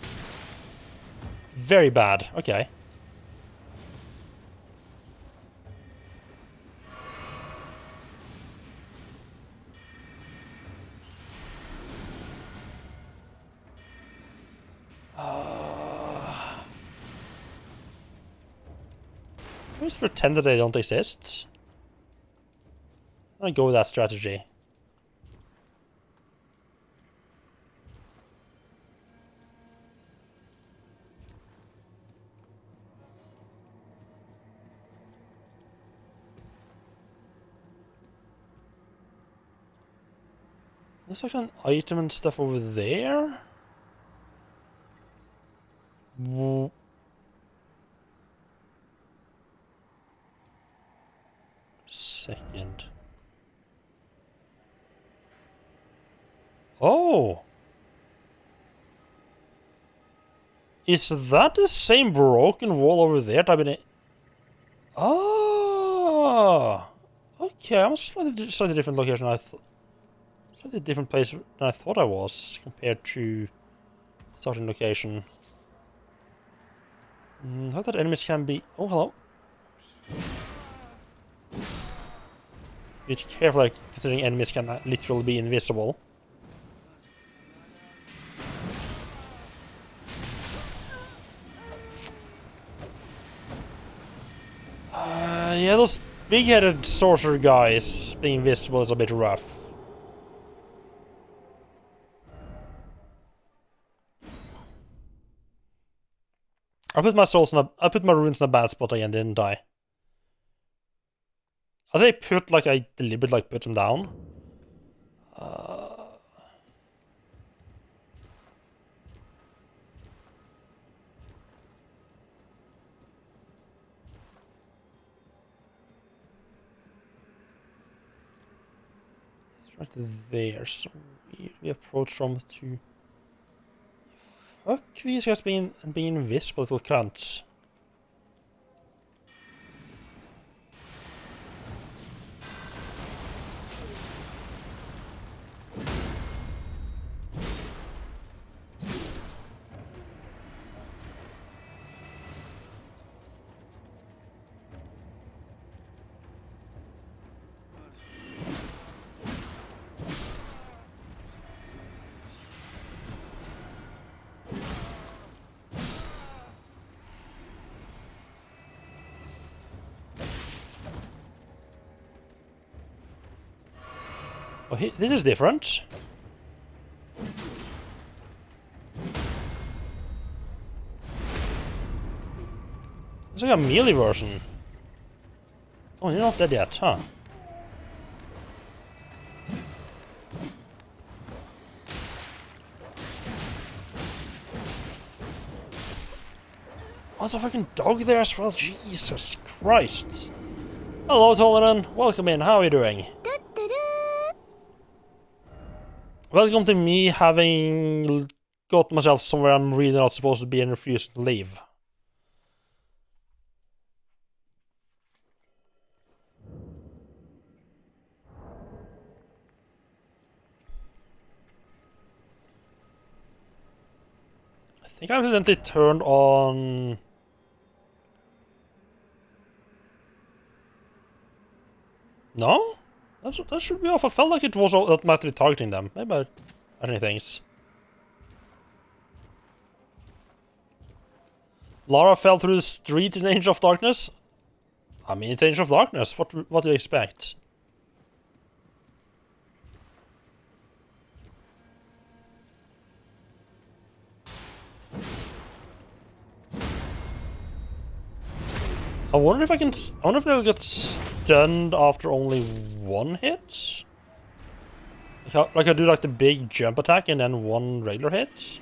very bad. Okay. Just pretend that they don't exist. I go with that strategy. There's like an item and stuff over there. Second. Oh! Is that the same broken wall over there? Oh! Okay, I'm slightly different location I thought. Slightly different place than I thought I was compared to starting location. How that enemies can be... Oh, hello. Be careful, like, considering enemies can literally be invisible. Yeah, those big-headed sorcerer guys being invisible is a bit rough. I put my runes in a bad spot again, didn't I? I say put like I deliberately put them down. It's right there, so we approach from two. Fuck these guys being invisible, little cunts. Oh, this is different. It's like a melee version. Oh, you're not dead yet, huh? Oh, there's a fucking dog there as well. Jesus Christ. Hello, Toleran. Welcome in. How are you doing? Welcome to me having got myself somewhere I'm really not supposed to be and refusing to leave. I think I accidentally turned on... No? That should be off. I felt like it was automatically targeting them. Maybe I any things. Lara fell through the street in Age of Darkness? I mean, it's Age of Darkness. What do you expect? I wonder if I can... I wonder if they'll get stunned after only one hit? Like I do like the big jump attack and then one regular hit?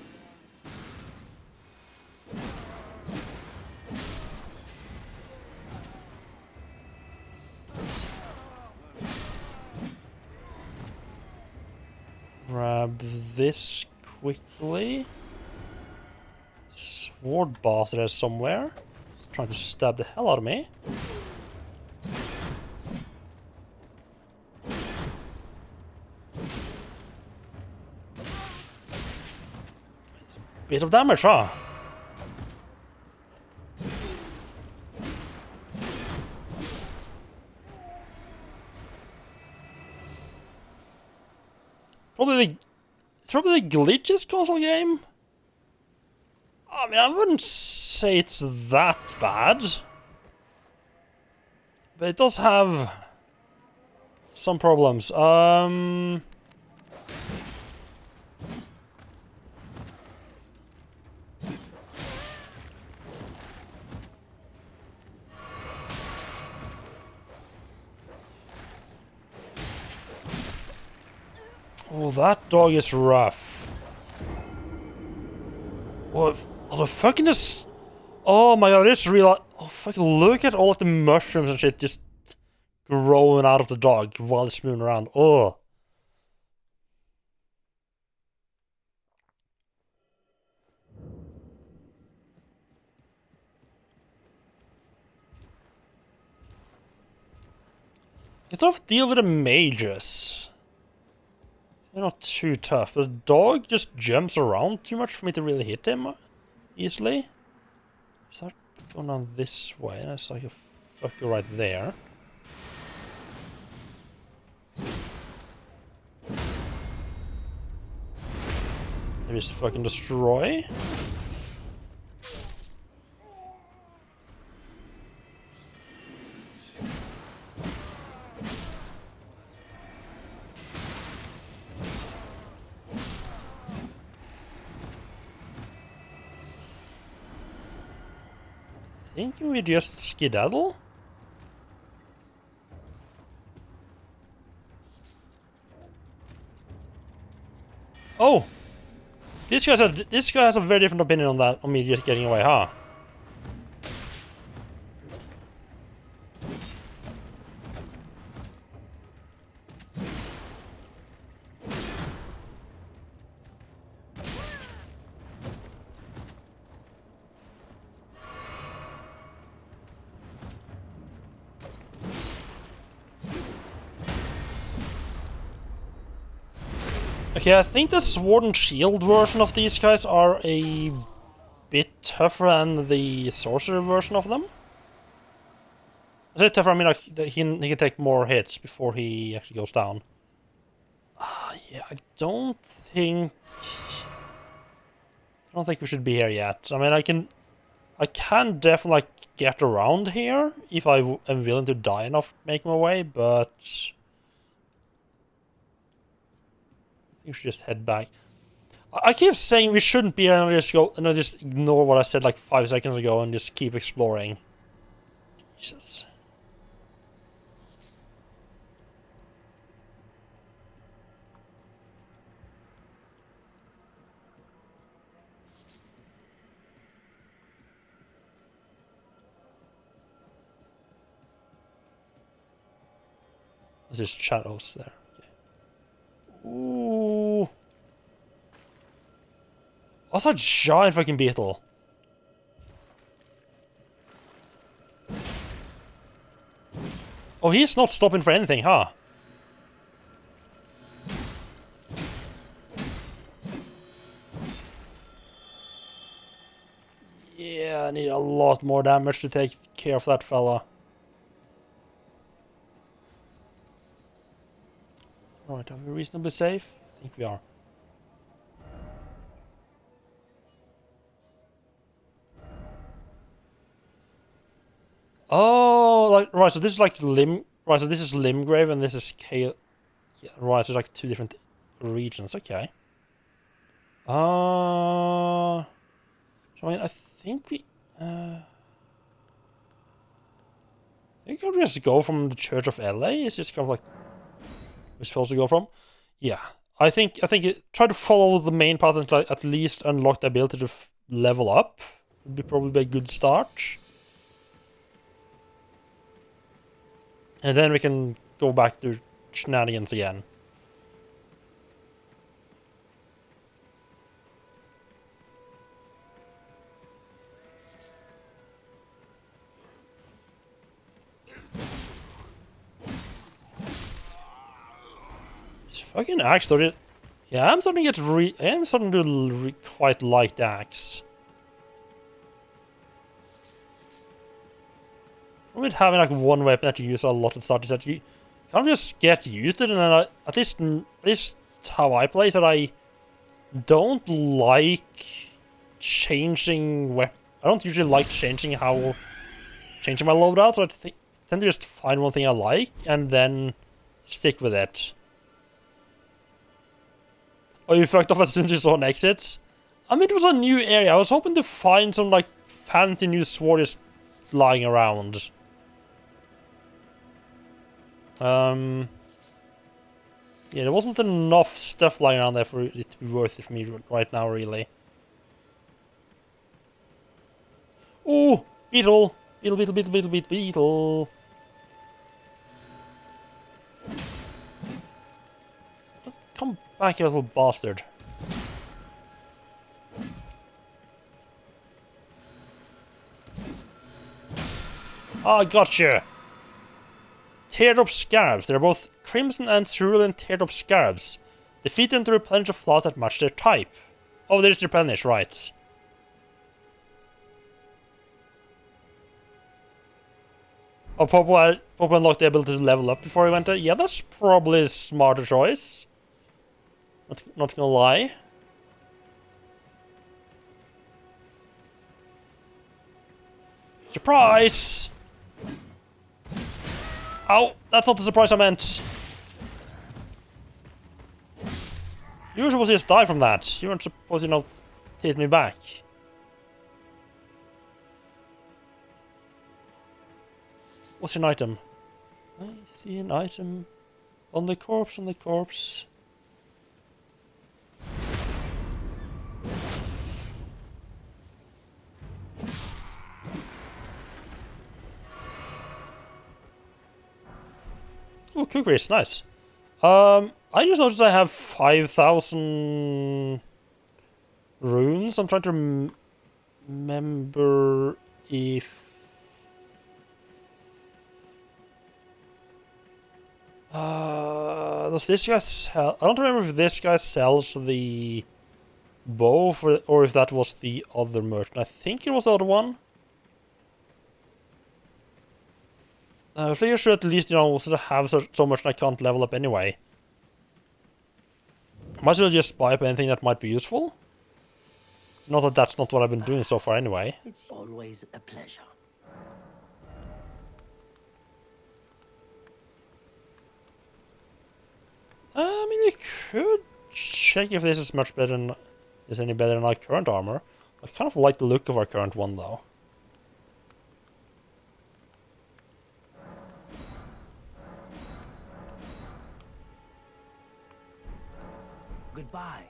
Grab this quickly. Sword bastard is somewhere. He's trying to stab the hell out of me. It's a bit of damage, huh? It's probably the glitches console game. I mean, I wouldn't say it's that bad, but it does have some problems. Oh, that dog is rough. What the fucking is... Oh my god, I just realized... Oh, fucking look at all of the mushrooms and shit just growing out of the dog while it's moving around. Oh. It's tough to deal with the mages. They're not too tough, but the dog just jumps around too much for me to really hit him easily. Is that Going down this way, that's like a fucker right there. Maybe just fucking destroy. Thinking we just skedaddle? Oh! This guy has a very different opinion on that, on me just getting away, huh? Okay, I think the sword and shield version of these guys are a bit tougher than the sorcerer version of them. I say tougher, I mean like he can take more hits before he actually goes down. Yeah, I don't think we should be here yet. I mean, I can definitely like get around here if I am willing to die enough, make my way, but you should just head back. I keep saying we shouldn't be here, and I just ignore what I said like 5 seconds ago and just keep exploring. Jesus. There's just shadows there. Okay. Ooh. What's a giant fucking beetle? Oh, he's not stopping for anything, huh? Yeah, I need a lot more damage to take care of that fella. Right, are we reasonably safe? I think we are. Oh, like right. So this is like limb. Right. So this is Limgrave, and this is Kale. Yeah, right. So like 2 different regions. Okay. So I mean, I think we. I think I'll just go from the Church of LA. Is this kind of like we're supposed to go from? Yeah. I think try to follow the main path and like at least unlock the ability to level up. Would be probably a good start. And then we can go back to shenanigans again. This fucking axe started. Yeah, I'm starting to quite like the axe. With having like one weapon that you use a lot at start is that you can't just get used to it, and then at least how I play is that I don't like changing I don't usually like changing my loadout, so I tend to just find one thing I like and then stick with it. Oh, you fucked off as soon as you saw an exit? I mean, it was a new area. I was hoping to find some like fancy new sword just lying around. Yeah, there wasn't enough stuff lying around there for it to be worth it for me right now, really. Ooh! Beetle! Beetle! Come back, you little bastard. Ah, gotcha! Teardrop Scarabs. They're both Crimson and Cerulean Teardrop Scarabs. Defeat them to replenish the flaws that match their type. Oh, there's replenish, right. I'll probably unlock the ability to level up before I went there. Yeah, that's probably a smarter choice. Not gonna lie. Surprise! Ow, that's not the surprise I meant. You were supposed to just die from that. You weren't supposed to, hit me back. What's an item? I see an item on the corpse, Oh, cookies, nice. I just noticed I have 5,000 runes. I'm trying to remember if... does this guy sell... I don't remember if this guy sells the bow or if that was the other merchant. I think it was the other one. I think I should at least, have so much I can't level up anyway. Might as well just buy up anything that might be useful. Not that that's not what I've been doing so far anyway. It's always a pleasure. I mean, we could check if this is much better than... is any better than our current armor. I kind of like the look of our current one, though. Goodbye.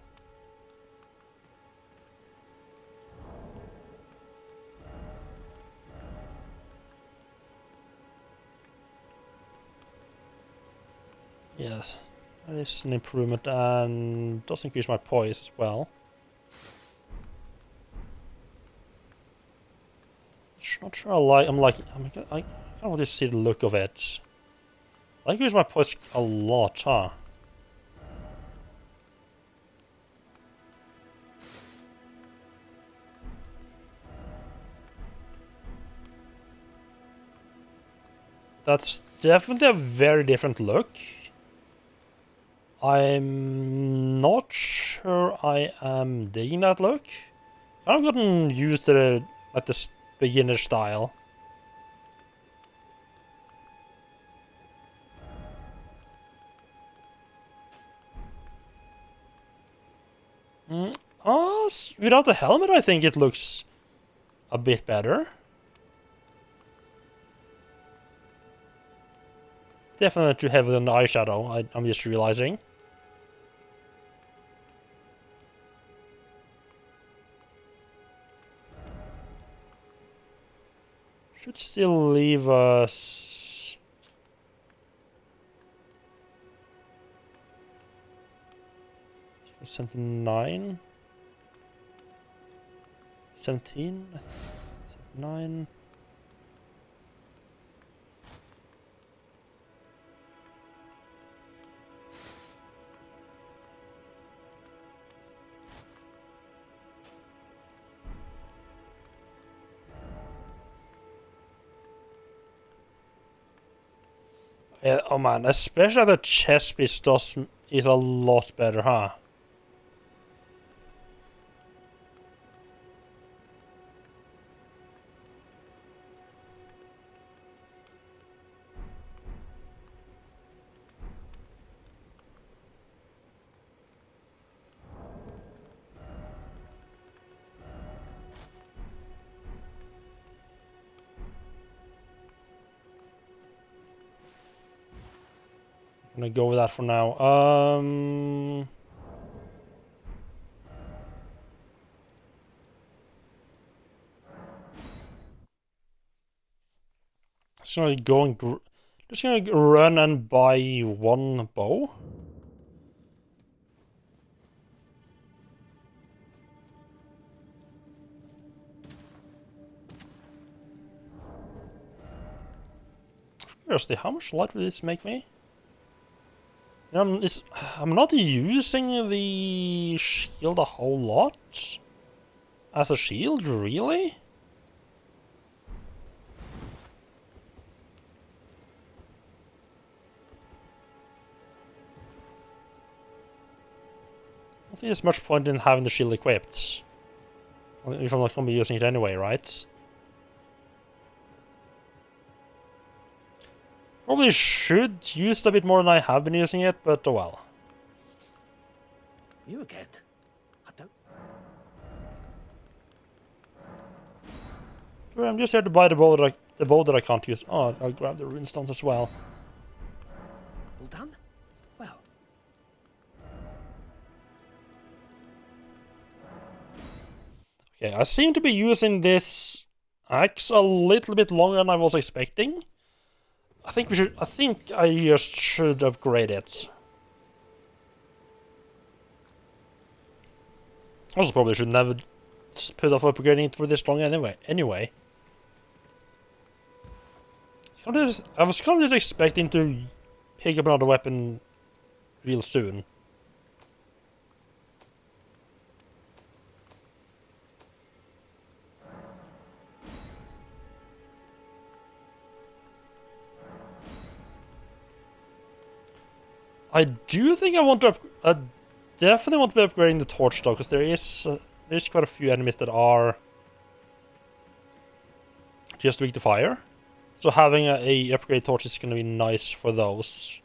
Yes, that is an improvement and does increase my poise as well. Not sure I kind of want to see the look of it. I increase my poise a lot, huh? That's definitely a very different look. I'm not sure I am digging that look. I've gotten used to the beginner style. Without the helmet, I think it looks a bit better. Definitely too heavy on the eyeshadow, I'm just realizing. Should still leave us... 79? 17? 9? Yeah, oh man, especially the chest piece is a lot better, huh? I'm gonna go with that for now. Just gonna run and buy one bow. Seriously, how much light will this make me? I'm not using the shield a whole lot as a shield, really? think there's much point in having the shield equipped. If I'm not going to be using it anyway, right? Probably should use it a bit more than I have been using it, but oh well. You again? I don't... I'm just here to buy the bow that I can't use. Oh, I'll grab the runestones as well. All done? Well, Okay, I seem to be using this axe a little bit longer than I was expecting. I think I just should upgrade it. Also probably should never put off upgrading it for this long anyway. I was kind of just expecting to pick up another weapon real soon. I do think I definitely want to be upgrading the torch though, because there's quite a few enemies that are just weak to fire. So having a upgrade torch is going to be nice for those.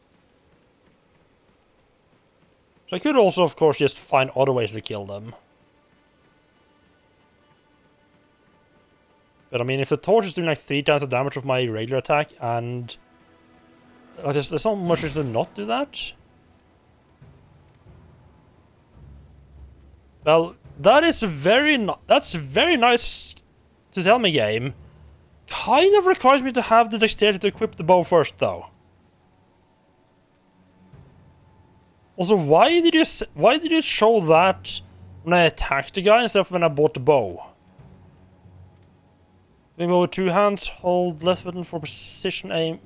So I could also, of course, just find other ways to kill them. But I mean, if the torch is doing like 3 times the damage of my regular attack, and there's not much to not do that. Well, that's very nice to tell me, game. Kind of requires me to have the dexterity to equip the bow first, though. Also, why did you show that when I attacked the guy instead of when I bought the bow? Maybe with 2 hands, hold left button for precision aim.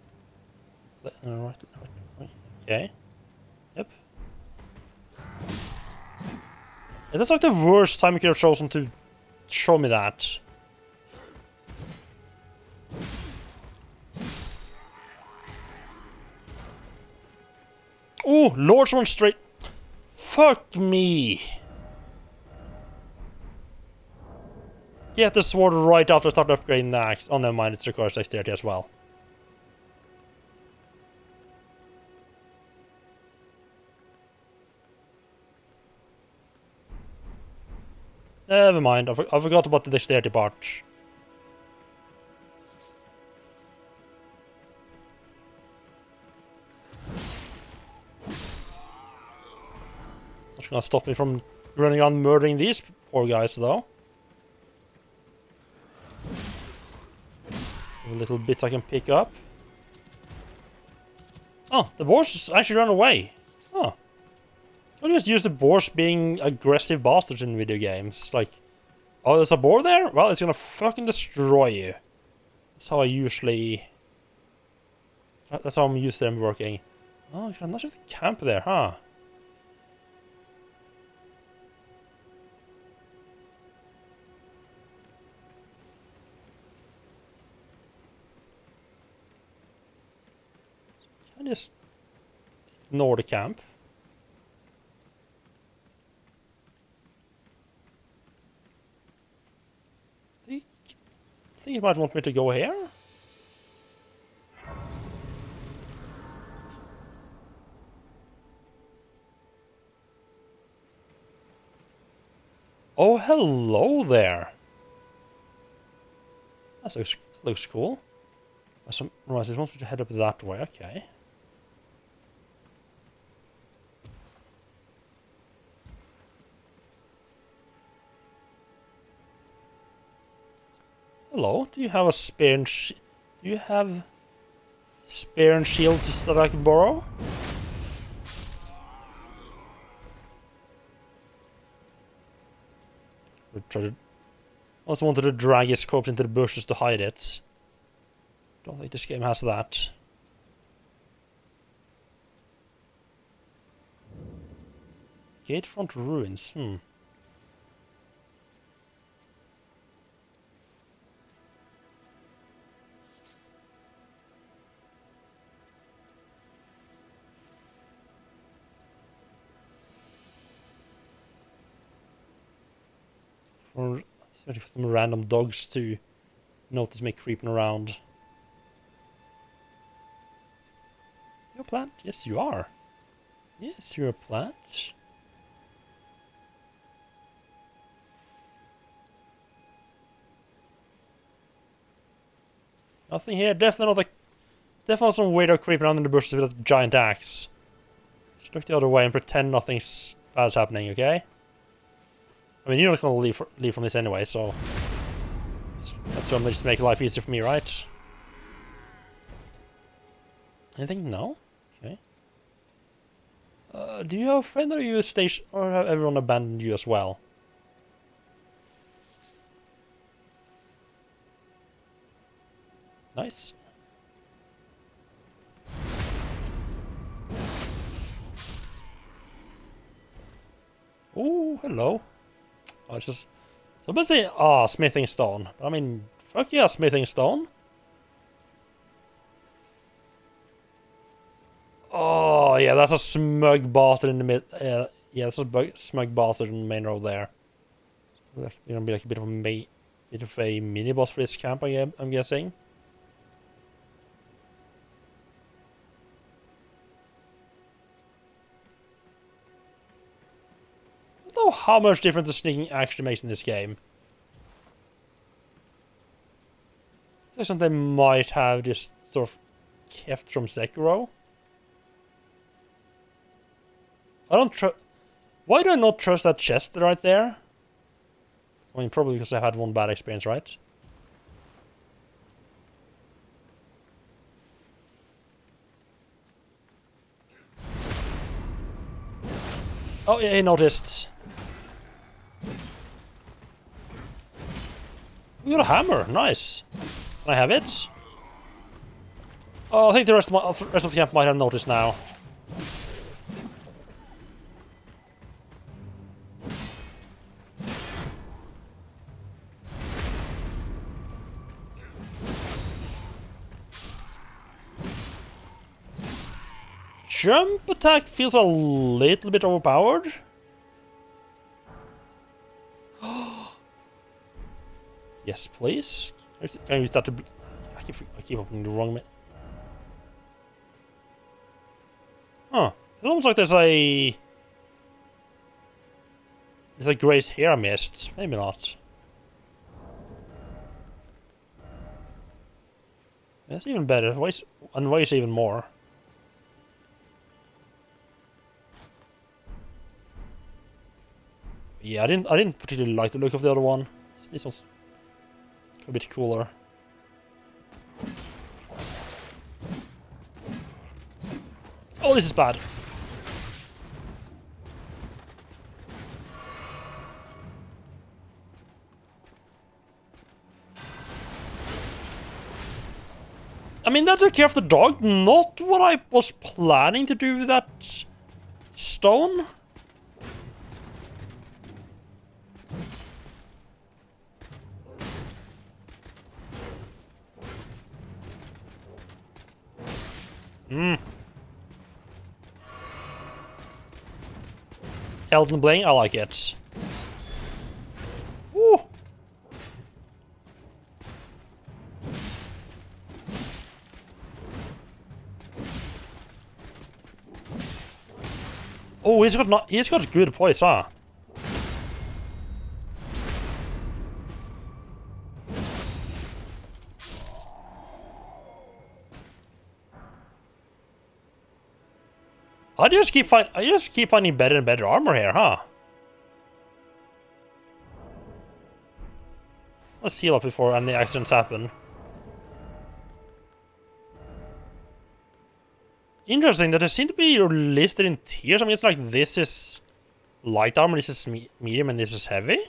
Right. Okay. Yep. Yeah, that's like the worst time you could have chosen to show me that. Oh, Lord's one straight. Fuck me. Get the sword right after I start upgrading the axe. Oh, never mind, it requires dexterity as well. Never mind, I forgot about the dexterity part. Not gonna stop me from running around murdering these poor guys, though. Little bits I can pick up. Oh, the boars actually ran away. Oh. I just use the boars being aggressive bastards in video games. Like, oh, there's a boar there? Well, it's gonna fucking destroy you. That's how I usually... That's how I'm used to them working. Oh, I'm not just camp there, huh? Can I just ignore the camp? I think you might want me to go here? Oh, hello there. That looks cool. Right, this wants me to head up that way, okay. Hello, do you have a spear and do you have spear and shield that I can borrow? I also wanted to drag his corpse into the bushes to hide it. Don't think this game has that. Gatefront ruins, Or especially for some random dogs to notice me creeping around. You're a plant? Yes, you are. Yes, you're a plant. Nothing here. Definitely some weirdo creeping around in the bushes with a giant axe. Just look the other way and pretend nothing's bad's happening, okay? I mean, you're not gonna leave from this anyway, so that's certainly just make life easier for me, right? Anything? No? Okay. Do you have a friend, or are you a station, or have everyone abandoned you as well? Nice. Ooh, hello. Oh, it's just... I'm gonna say, smithing stone. I mean, fuck yeah, smithing stone. Oh, yeah, that's a smug bastard in the mid... yeah, that's a smug bastard in the main road there. It's gonna be like a bit of a mini-boss for this camp, I'm guessing. I don't know how much difference the sneaking actually makes in this game. There's something they might have just sort of kept from Sekiro. I don't trust... Why do I not trust that chest right there? I mean, probably because I had one bad experience, right? Oh, yeah, he noticed. We got a hammer, nice. Can I have it? Oh, I think the rest of the camp might have noticed now. Jump attack feels a little bit overpowered. Yes, please. Can I use that to... I keep opening the wrong... Huh. It's almost like there's a... There's a grace here I missed. Maybe not. That's even better. And weighs even more. Yeah, I didn't particularly like the look of the other one. This one's a bit cooler. Oh, this is bad. I mean, that took care of the dog, not what I was planning to do with that stone. Elden Ring, I like it. Woo! Oh, he's got good poise, huh? I just keep finding better and better armor here, huh? Let's heal up before any accidents happen. Interesting that they seem to be listed in tiers. I mean, it's like this is light armor, this is medium, and this is heavy.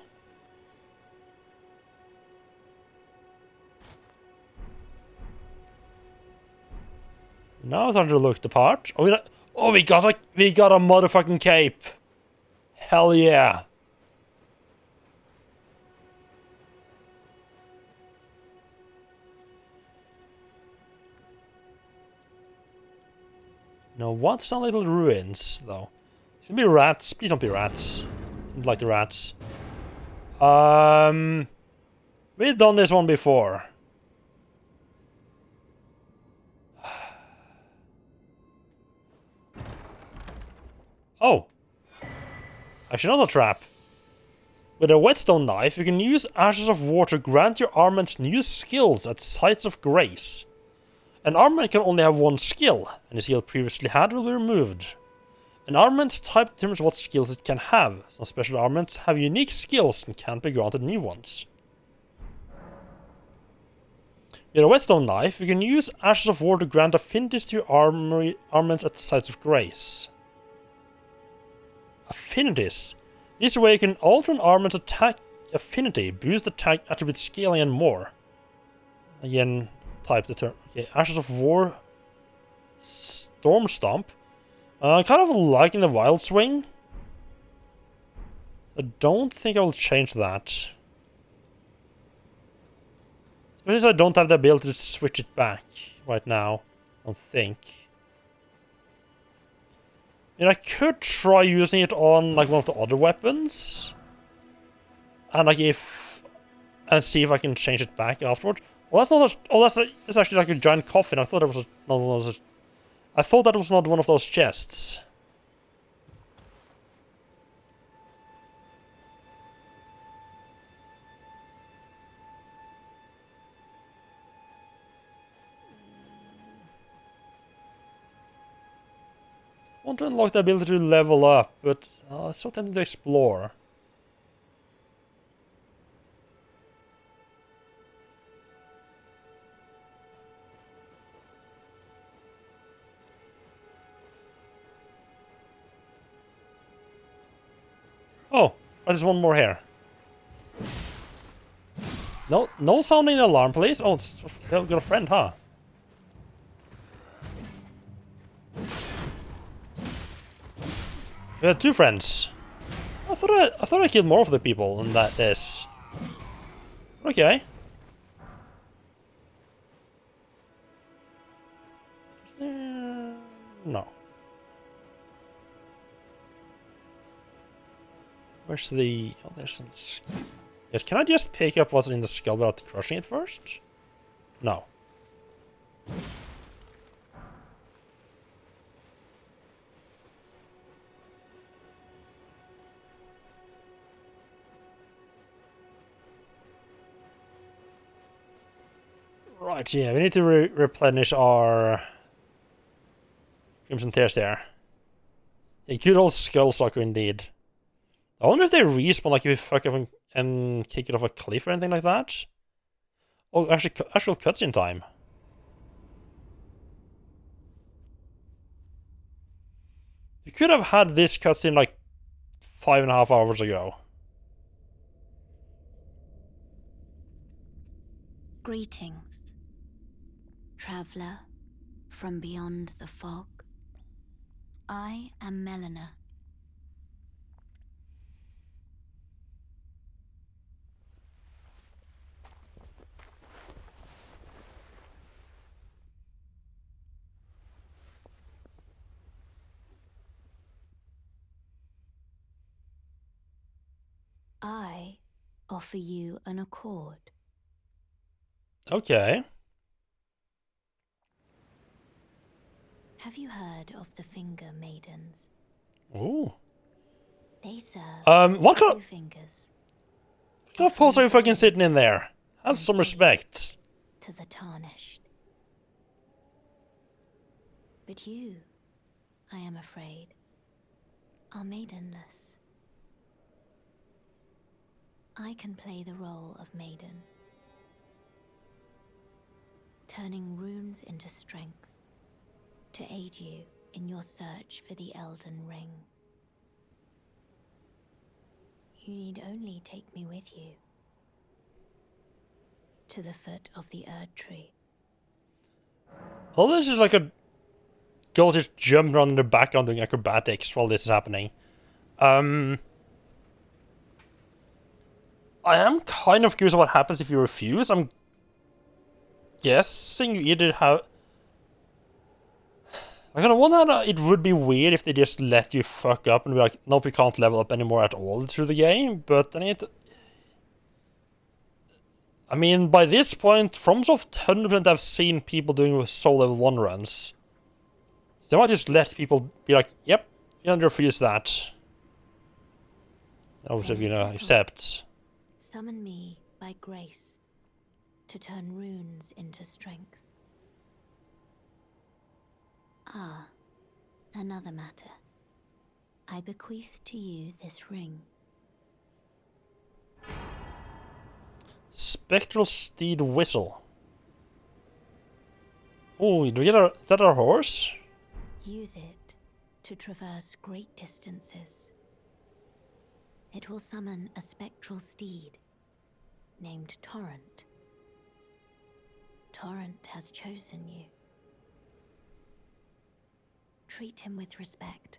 Now it's time to look the part. Oh, we got a motherfucking cape. Hell yeah. Now, what's some little ruins, though? It's gonna be rats. Please don't be rats. I don't like the rats. We've done this one before. Oh. Actually, not a trap. With a whetstone knife, you can use Ashes of War to grant your armaments new skills at sites of grace. An armament can only have one skill, and the skill previously had will be removed. An armament's type determines what skills it can have. Some special armaments have unique skills and can't be granted new ones. With a whetstone knife, you can use Ashes of War to grant affinities to your armaments at sites of grace. Affinities. This way you can alter an armament's attack affinity, boost attack attribute scaling, and more. Again, type the term. Okay, Ashes of War. Storm Stomp. Kind of liking the Wild Swing. I don't think I will change that. Especially since I don't have the ability to switch it back right now. I don't think. And I could try using it on like one of the other weapons. And like and see if I can change it back afterward. Well, that's not that's actually like a giant coffin. I thought it was I thought that was not one of those chests. I want to unlock the ability to level up, but it's so tempting to explore. Oh, there's one more here. No sounding the alarm, please. Oh, you've got a friend, huh? We had two friends. I thought I killed more of the people than this. Okay. Is there... No. Where's the... Oh, there's some... Yeah, can I just pick up what's in the skull without crushing it first? No. Right, yeah, we need to replenish our Crimson Tears there. A good old skull sucker indeed. I wonder if they respawn like if you fuck up and kick it off a cliff or anything like that. Oh, actual cutscene time. You could have had this cutscene like 5.5 hours ago. Greetings, traveler from beyond the fog. I am Melina. I offer you an accord. Okay. Have you heard of the Finger Maidens? Ooh. They serve what kind two fingers. What kind of pose are you fucking sitting in there? Have some respect. To the tarnished. But you, I am afraid, are maidenless. I can play the role of maiden, turning runes into strength to aid you in your search for the Elden Ring. You need only take me with you to the foot of the Erd Tree. Oh, this is like a girl just jumping around in the background doing acrobatics while this is happening. I am kind of curious what happens if you refuse. I'm guessing you either have... Like, on the one hand, it would be weird if they just let you fuck up and be like, nope, you can't level up anymore at all through the game, but then I mean, by this point, FromSoft 100% have seen people doing soul level 1 runs. So they might just let people be like, yep, you can refuse that. Obviously, Then you it's know, settled. accept. Summon me by grace to turn runes into strength. Ah, another matter. I bequeath to you this ring. Spectral Steed Whistle. Oh, do we get is that our horse? Use it to traverse great distances. It will summon a spectral steed named Torrent. Torrent has chosen you. Treat him with respect.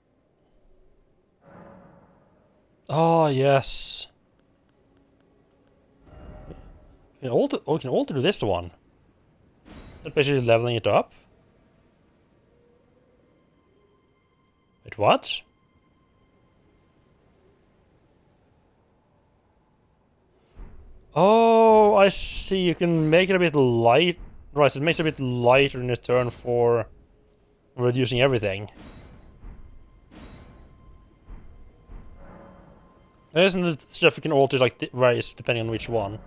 Oh, yes. We can alter this one. Is that basically leveling it up? Wait, what? Oh, I see. You can make it a bit light. Right, so it makes it a bit lighter in return for reducing everything. Isn't the stuff you can alter like varies depending on which one?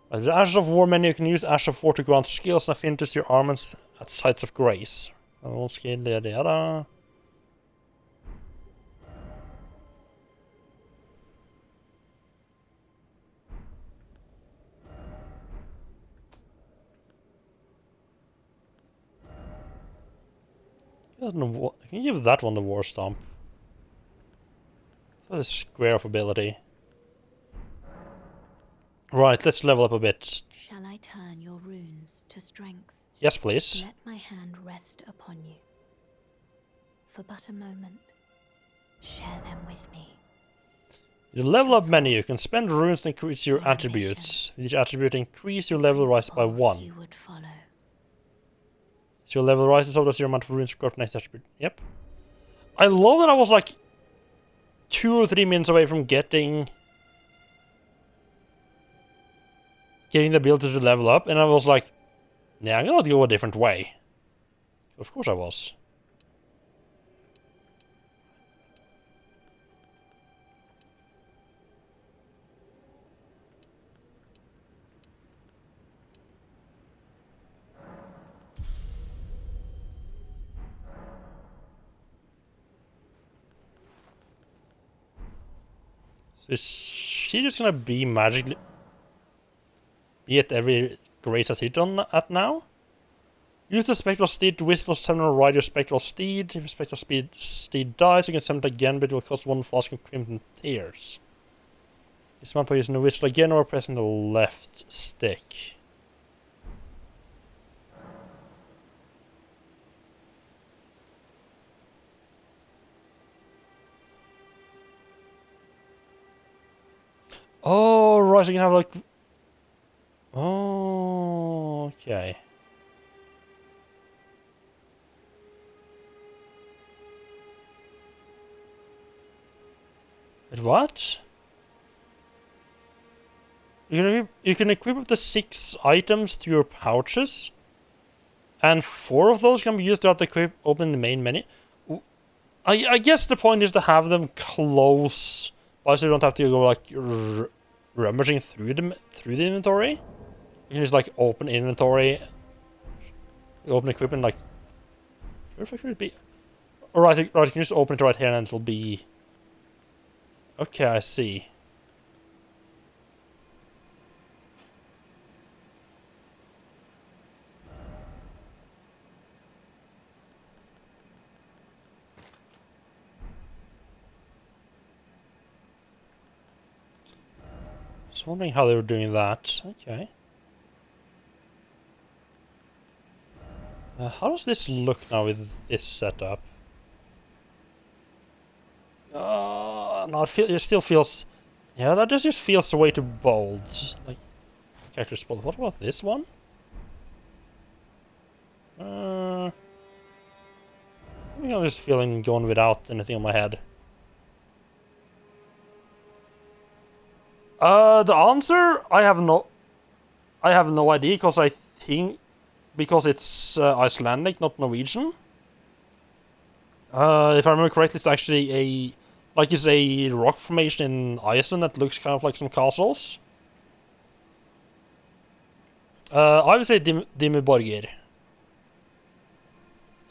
The Ashes of War menu, you can use Ashes of War to grant skills and affinities to your armaments at sites of grace. All skill, yada yada. I can give that one the War Stomp. That is square of ability. Right, let's level up a bit. Shall I turn your runes to strength? Yes, please. Let my hand rest upon you. For but a moment, share them with me. The level up menu, you can spend runes to increase your attributes. With each attribute increase, your level rise by 1. You would follow. So your level rises, so does your amount of runes required for next attribute. Yep. I love that I was like 2 or 3 minutes away from getting the ability to level up, and I was like, nah, I'm gonna go a different way. Of course I was. So is she just gonna be magically be at every grace has hit on at now? Use the Spectral Steed to whistle, summon or ride your Spectral Steed. If your Spectral Steed dies, you can summon it again, but it will cost 1 flask of Crimson Tears. Dismount by using the whistle again or pressing the left stick. Oh, right, so you can have like... Oh, okay. Wait, what? You can equip up to 6 items to your pouches, and 4 of those can be used throughout the equip open the main menu. I guess the point is to have them close, so you don't have to go like rummaging through the inventory. You can just like open inventory, open equipment like. Where the fuck should it be? Right, you can just open it right here and it'll be. Okay, I see. Just wondering how they were doing that. Okay. How does this look now with this setup? No, it still feels... Yeah, that just feels way too bold. Like, character spot. What about this one? I'm just feeling going without anything on my head. The answer? I have no... I have no idea, because I think... Because it's Icelandic, not Norwegian. If I remember correctly, it's actually a... Like, it's a rock formation in Iceland that looks kind of like some castles. I would say Dimmuborgir.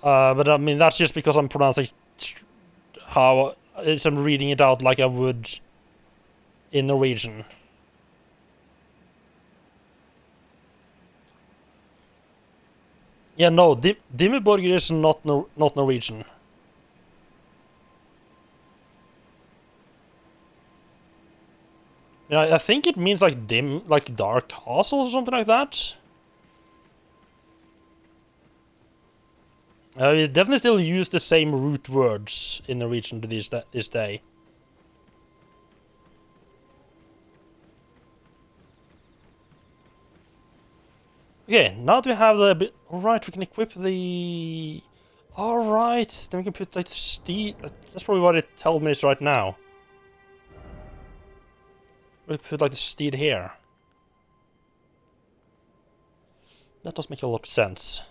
But I mean, that's just because I'm pronouncing how... I'm reading it out like I would in Norwegian. Yeah, no, Dimmuborgir is not Norwegian. Yeah, I think it means like dim, like dark castle or something like that. We definitely still use the same root words in Norwegian to this day. Okay, now that we have the bit... Alright, we can equip the... Alright, then we can put like steed... That's probably what it tells me is right now. We put like the steed here. That does make a lot of sense.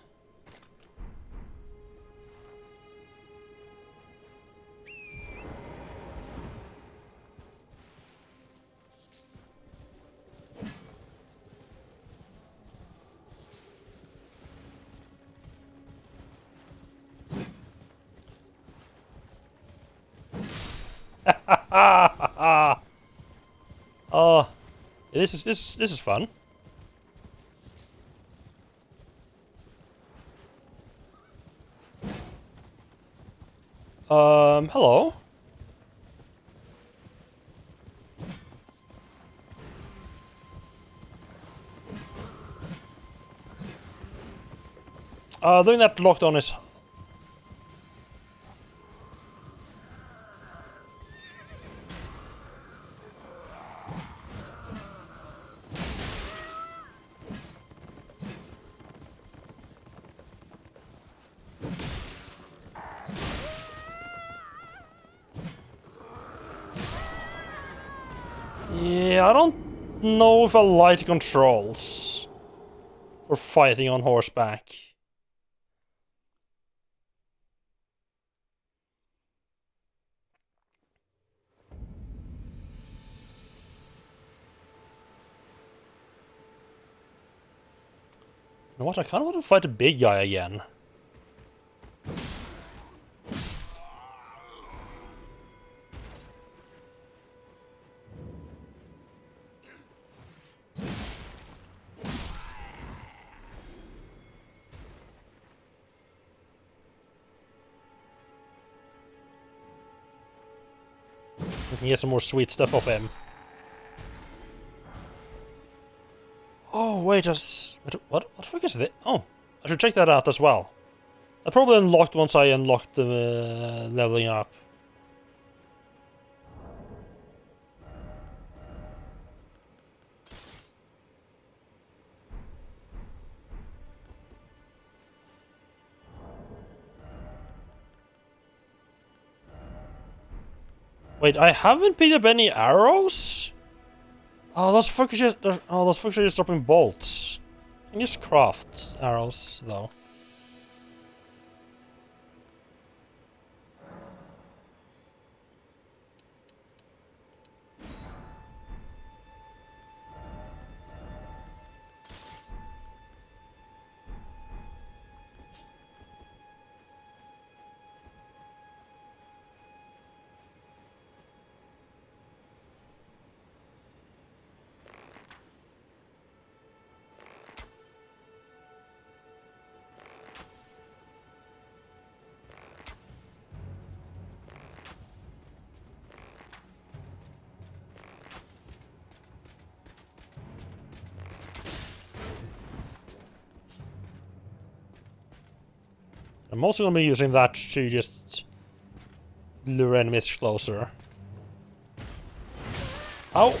Oh, this is fun. Hello. Doing that locked on is... Yeah, I don't know if I like the controls for fighting on horseback. You know what? I kind of want to fight the big guy again. We can get some more sweet stuff off him. Oh, wait, that's... What the fuck is this? Oh, I should check that out as well. I probably unlocked once I unlocked the leveling up. Wait, I haven't picked up any arrows? Oh, those fuckers are just dropping bolts. I can just craft arrows, though. I'm also going to be using that to just lure enemies closer. Ow!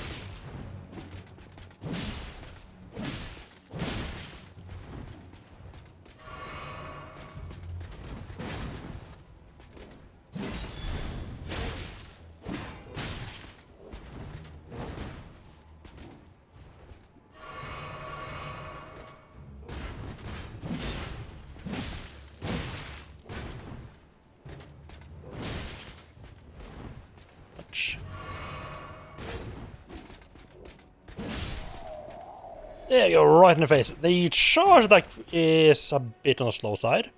There you go, right in the face. The charge attack is a bit on the slow side.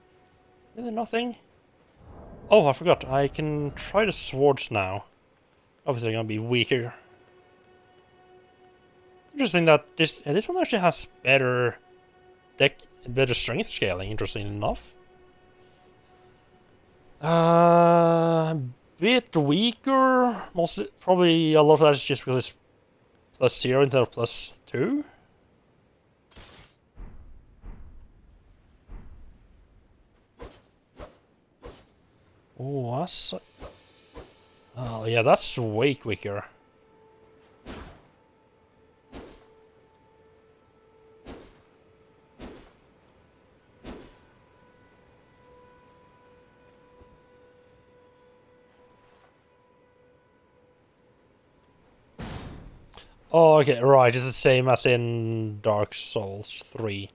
Is there nothing? Oh, I forgot. I can try the swords now. Obviously, they're gonna be weaker. Interesting that this one actually has better strength scaling. Interesting enough. Bit weaker. Mostly, probably a lot of that is just because it's +0 instead of +2. Oh, that's... Oh, yeah, that's way quicker. Oh, okay, right, it's the same as in Dark Souls 3.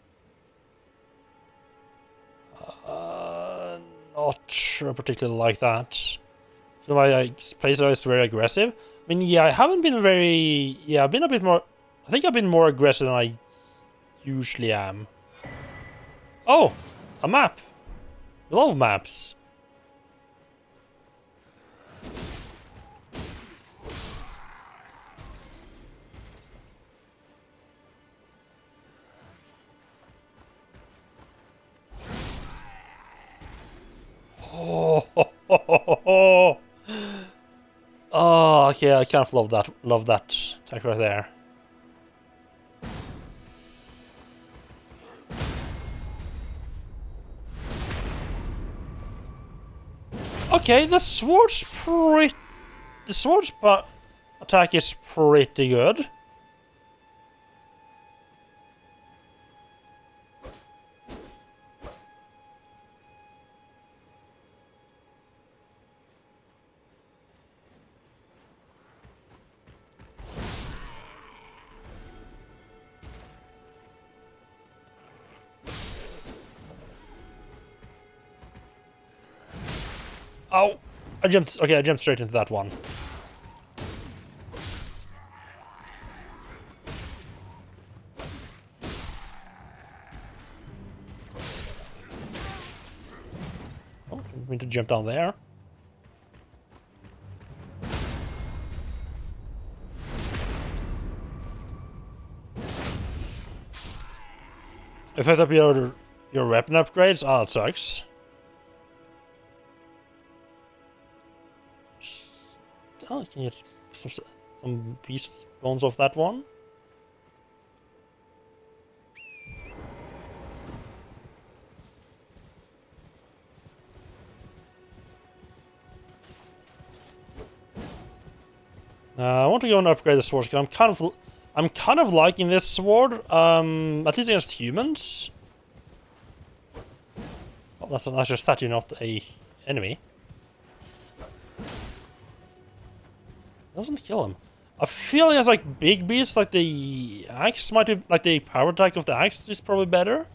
Not sure particularly like that. So my playstyle is very aggressive. I mean, yeah, I haven't been very... Yeah, I've been a bit more... I think I've been more aggressive than I usually am. Oh! A map! I love maps. Oh, oh, okay, I kind of love that attack right there. Okay, the sword's attack is pretty good. Oh, I jumped straight into that one. Oh, didn't mean to jump down there. Effect up your weapon upgrades? Ah, that sucks. Oh, can you get some beast bones off that one? I want to go and upgrade the sword because I'm kind of liking this sword. At least against humans. Oh, that's an actual statue, not a enemy. Doesn't kill him. I feel he has like big beasts, like the axe might be, like the power attack of the axe is probably better.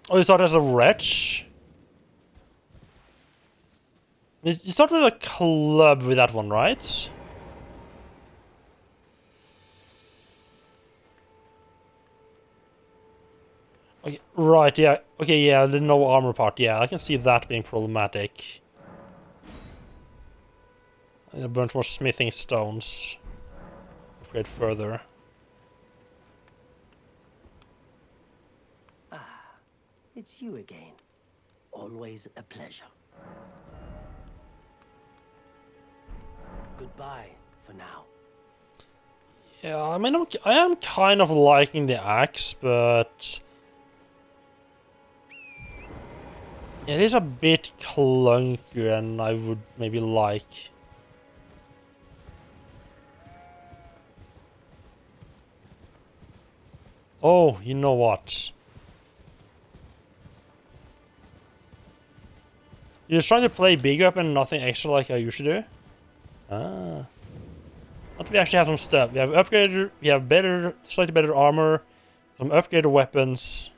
Oh, you start as a wretch? You start with a club with that one, right? Okay, right, yeah. Okay, yeah, the no armor part, yeah, I can see that being problematic. A bunch more smithing stones. Upgrade further. It's you again. Always a pleasure. Goodbye for now. Yeah, I mean, I am kind of liking the axe, but... it is a bit clunkier than I would maybe like. Oh, you know what? You're just trying to play big up and nothing extra like I usually do? Ah. But we actually have some stuff. We have upgraded, we have slightly better armor, some upgraded weapons.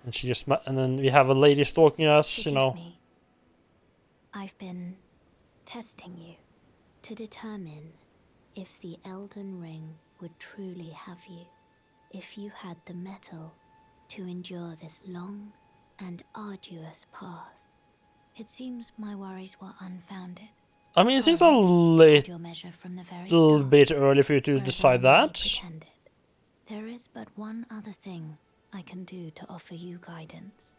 And she just, and then we have a lady stalking us, you know. Me. I've been testing you to determine if the Elden Ring would truly have you, if you had the mettle to endure this long and arduous path. It seems my worries were unfounded. I mean, it seems a Had your measure from the very little start, bit early for you to whereas decide I merely that. pretended. There is but one other thing I can do to offer you guidance.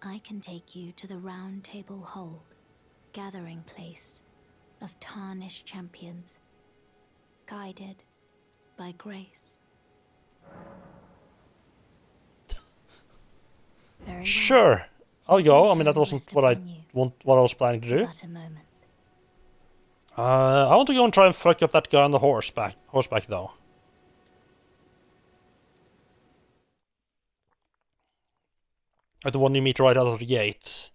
I can take you to the Round Table Hold, gathering place of tarnished champions, guided by grace. Very well. Sure, I'll go. I mean, that Hand wasn't rest what I upon you what I was planning to for do. but a moment. I want to go and try and fuck up that guy on the horseback though. Like the one you meet right out of the gates.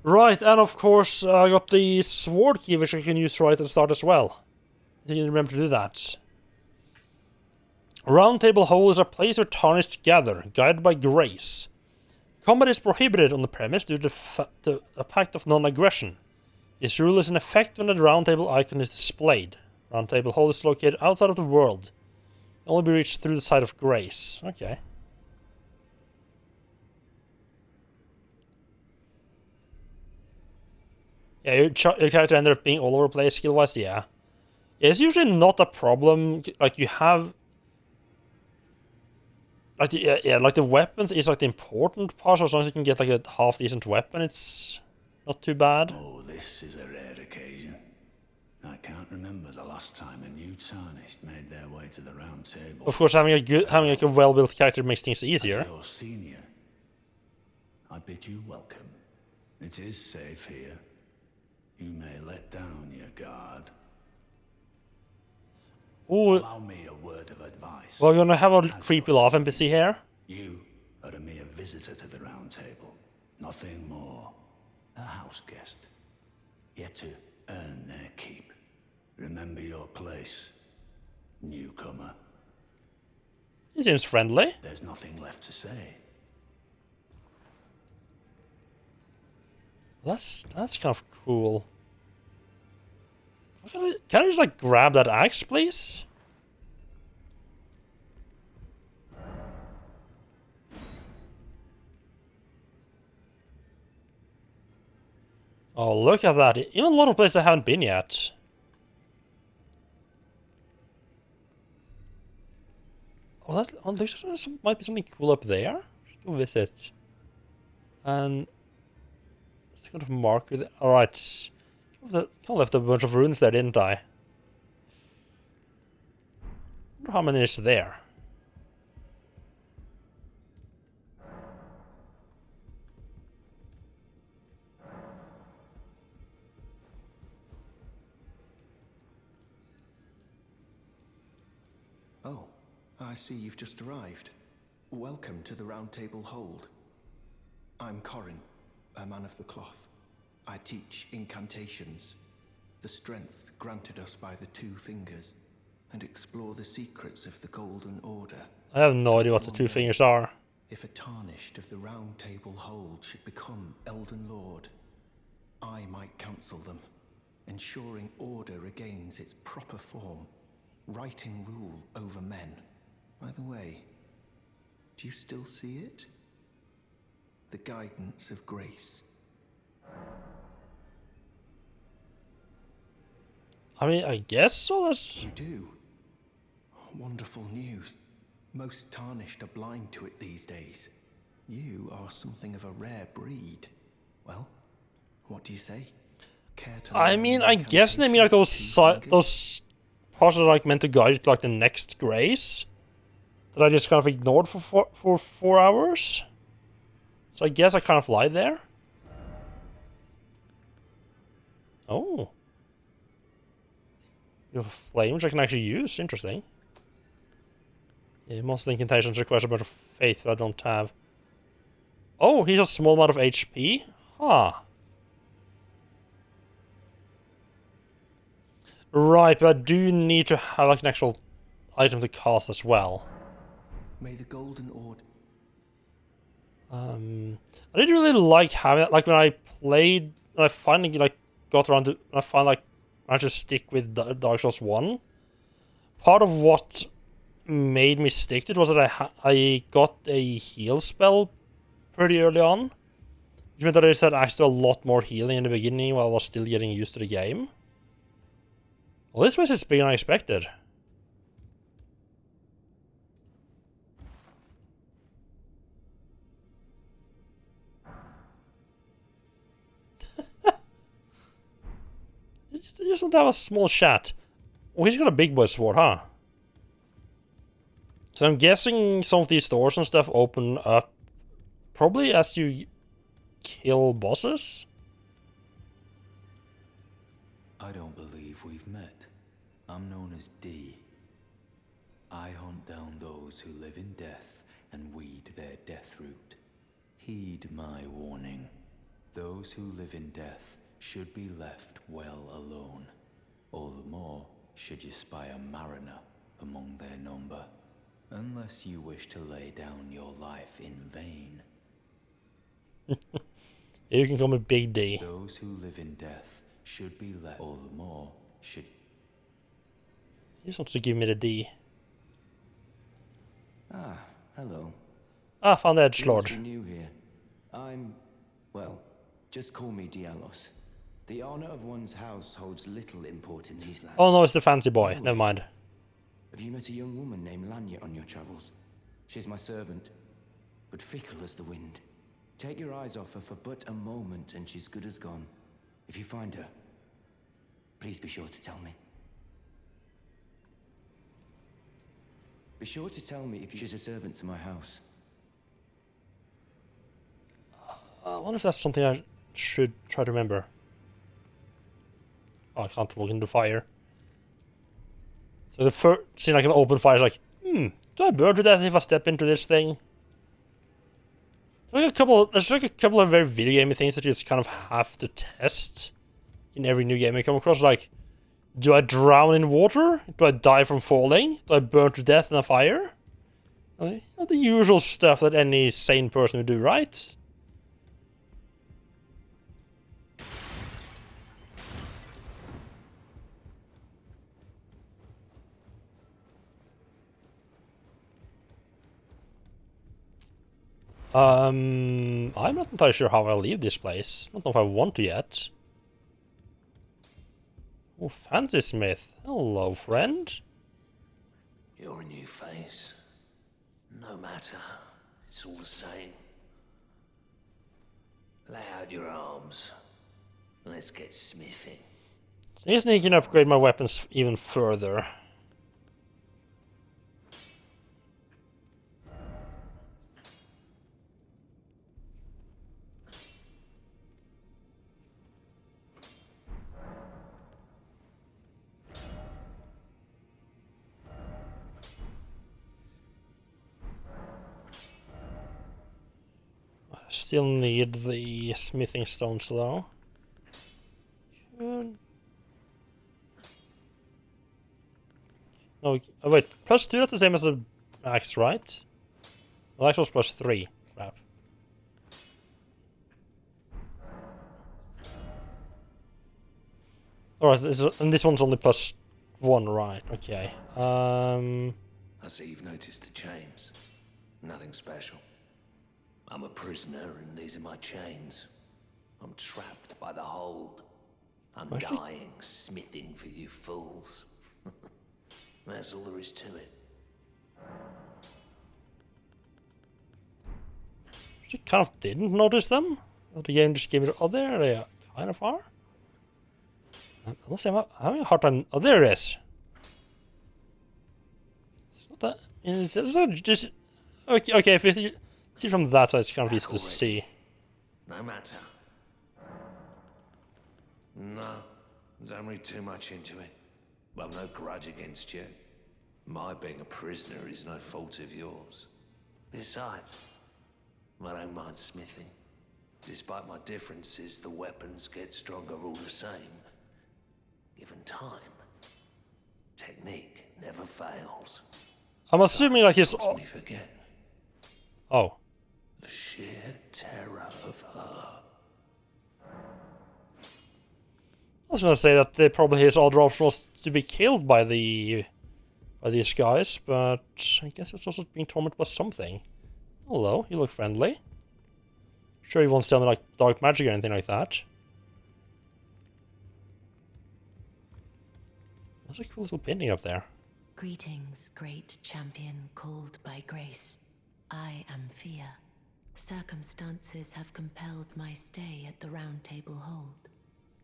Right, and of course I got the sword key which I can use right at the start as well. Did you remember to do that? Round Table Hole is a place where tarnished gather, guided by grace. Combat is prohibited on the premise due to a pact of non-aggression. This rule is in effect when the Round Table icon is displayed. Round Table Hole is located outside of the world. It can only be reached through the side of grace. Okay. Yeah, your character ended up being all over the place skill-wise, yeah. It's usually not a problem, like you have... Like like the weapons is like the important part, so as long as you can get like a half-decent weapon, it's not too bad. Oh, this is a rare occasion. I can't remember the last time a new Tarnished made their way to the Round Table. Of course, having like a well-built character makes things easier. As your senior, I bid you welcome. It is safe here. You may let down your guard. Ooh, Allow me a word of advice. we're gonna have a As creepy your laugh senior, NPC here. You are a mere visitor to the Round Table. Nothing more. A house guest. Yet to earn their keep. Remember your place, newcomer. He seems friendly. There's nothing left to say. That's kind of cool. Can I just like grab that axe, please? Oh, look at that. Even a lot of places I haven't been yet. Oh, there might be something cool up there. Let's go visit. And it's kind of marker there. Alright. Kind of left a bunch of runes there, didn't I? Wonder how many is there. Oh, I see you've just arrived. Welcome to the Round Table Hold. I'm Corin, a man of the cloth. I teach incantations, the strength granted us by the Two Fingers, and explore the secrets of the Golden Order. I have no idea what the two fingers are. If a Tarnished of the Round Table Hold should become Elden Lord, I might counsel them, ensuring order regains its proper form, righting rule over men. By the way, do you still see it? The guidance of grace. I mean, I guess so. That's... You do. Wonderful news. Most Tarnished are blind to it these days. You are something of a rare breed. Well, what do you say? Care to I learn mean, the I guess they mean like incantation those parts that are like meant to guide you to like the next grace that I just kind of ignored for 4 hours. So I guess I kind of lied there. Oh. You have a flame which I can actually use. Interesting. Yeah, most incantations requires a bunch of faith that I don't have. Oh, he has a small amount of HP? Huh. Right, but I do need to have like an actual item to cast as well. May the Golden Order... I didn't really like having it. Like when I finally like got around to, I finally like I just stick with Dark Souls 1. Part of what made me stick to it was that I got a heal spell pretty early on. Which meant that I just had access to a lot more healing in the beginning while I was still getting used to the game. Well, this place is bigger than I expected. Just want to have a small chat. Oh, he's got a big boy sword, huh? So I'm guessing some of these doors and stuff open up probably as you kill bosses? I don't believe we've met. I'm known as D. I hunt down those who live in death and weed their death root. Heed my warning. Those who live in death should be left well alone. All the more should you spy a mariner among their number. Unless you wish to lay down your life in vain. You can call me Big D. Those who live in death should be left. All the more should. He just wants to give me the D. Ah, hello. Ah, found the edgelord. You're new here. Well, just call me Dialos. The honor of one's house holds little import in these lands. Oh no, it's the fancy boy. Never mind. Have you met a young woman named Lanya on your travels? She's my servant, but fickle as the wind. Take your eyes off her for but a moment and she's good as gone. If you find her, please be sure to tell me. Be sure to tell me if she's a servant to my house. I wonder if that's something I should try to remember. Oh, I can't walk into fire. So the first scene I can open fire is like, do I burn to death if I step into this thing? There's like a couple of very video gamey things that you just kind of have to test in every new game you come across. Like, do I drown in water? Do I die from falling? Do I burn to death in a fire? The usual stuff that any sane person would do, right? I'm not entirely sure how I'll leave this place. I don't know if I want to yet. Oh, Fancy Smith. Hello, friend. You're a new face. No matter. It's all the same. Lay out your arms. Let's get smithing. So I guess I can upgrade my weapons even further. Still need the smithing stones though. Good. Oh wait, +2, that's the same as the axe, right? The axe was +3. Crap. Alright, and this one's only +1, right? Okay. I see you've noticed the chains. Nothing special. I'm a prisoner and these are my chains. I'm trapped by the hold. Undying, smithing for you fools. That's all there is to it. I kind of didn't notice them. The game just gave me. Oh, there they kind of are. Unless I'm having a hard time. Oh, there it is. It's not that. It's not just. Okay, okay. If you see from that side, it's kind of easy to see. No matter. No, don't read too much into it. I've no grudge against you. My being a prisoner is no fault of yours. Besides, I don't mind smithing. Despite my differences, the weapons get stronger all the same. Given time, technique never fails. I'm assuming like his. Helps me forget. Oh. The sheer terror of her. I was gonna say that probably his other option was to be killed by these guys, but I guess it's also being tormented by something. Hello, you look friendly. Sure you won't tell me like dark magic or anything like that. There's a cool little painting up there. Greetings, great champion called by grace. I am Fia. Circumstances have compelled my stay at the Round Table Hold.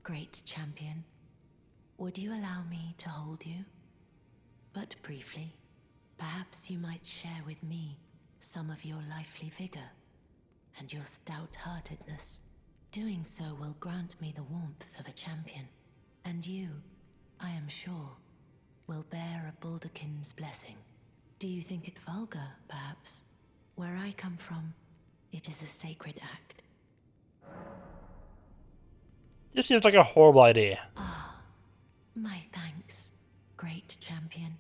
Great champion, would you allow me to hold you? But briefly, perhaps you might share with me some of your lively vigor and your stout-heartedness. Doing so will grant me the warmth of a champion, and you, I am sure, will bear a Balderkin's blessing. Do you think it vulgar, perhaps? Where I come from, it is a sacred act. This seems like a horrible idea. Ah, my thanks, great champion.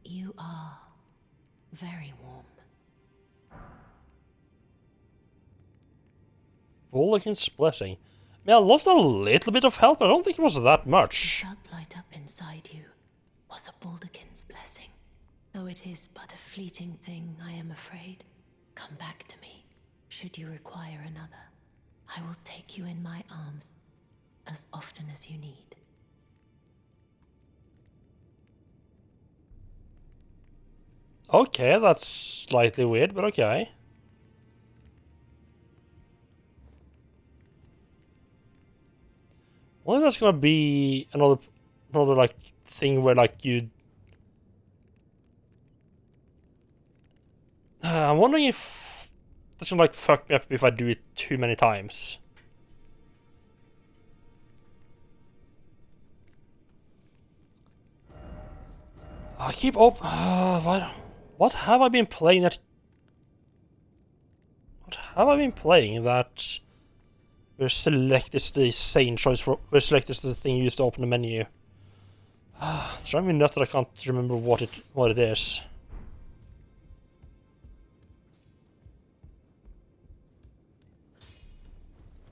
You are very warm. Balderkin's blessing. I mean, I lost a little bit of health, but I don't think it was that much. What felt light up inside you was a Balderkin's blessing. Though it is but a fleeting thing, I am afraid. Come back to me, should you require another. I will take you in my arms as often as you need. Okay, that's slightly weird, but okay. Well, that's gonna be another like thing where like you. I'm wondering if that's gonna like fuck me up if I do it too many times. I keep what have I been playing that? What have I been playing that? Where select is the sane choice for where select is the thing you use to open the menu. It's driving me nuts that I can't remember what it is.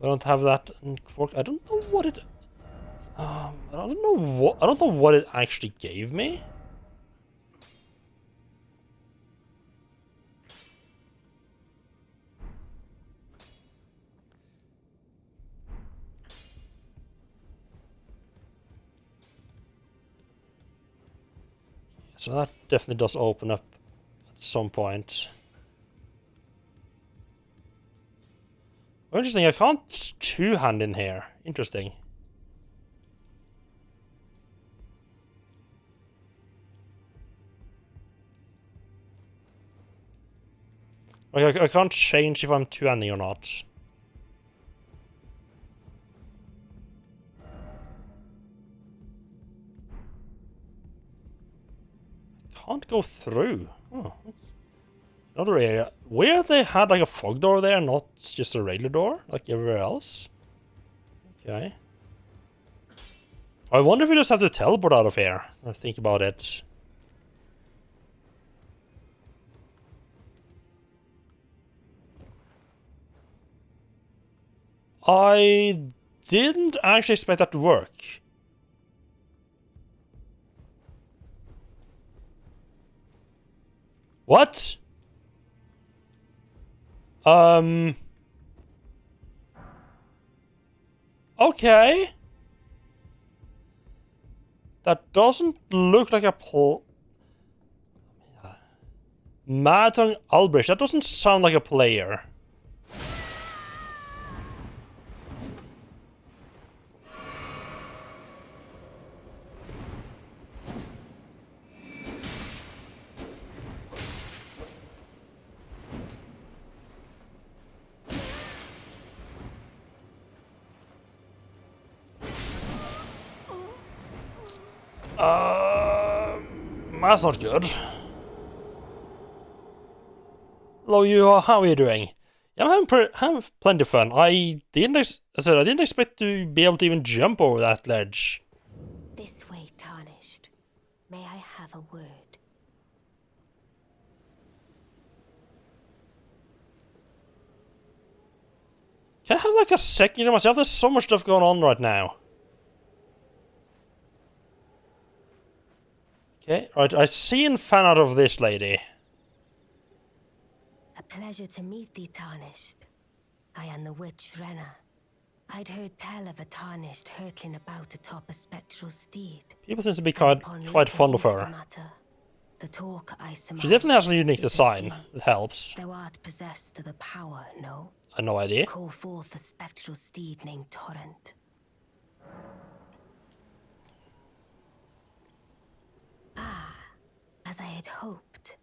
I don't have that in Quark. I don't know what it. I don't know what it actually gave me. So that definitely does open up at some point. Oh, interesting, I can't two-hand in here. Interesting. Like, I can't change if I'm two-handing or not. Can't go through. Oh. Another area. Where they had like a fog door there, not just a regular door, like everywhere else. Okay. I wonder if we just have to teleport out of here. I think about it. I didn't actually expect that to work. What? Okay. That doesn't look like a Madong Albrecht. That doesn't sound like a player. That's not good. Hello, how are you doing? Yeah, having plenty of fun. I didn't expect to be able to even jump over that ledge. This way, Tarnished. May I have a word? Can I have like a second to myself? There's so much stuff going on right now. Okay, right, I see a fan out of this lady. A pleasure to meet thee, Tarnished. I am the witch Renna. I'd heard tell of a Tarnished hurtling about atop a spectral steed. People seem to be quite fond of her. The talk I surmise She definitely has a unique is of design. thee. That helps. Thou art possessed of the power, no? I have no idea. To call forth a spectral steed named Torrent. Ah, as I had hoped.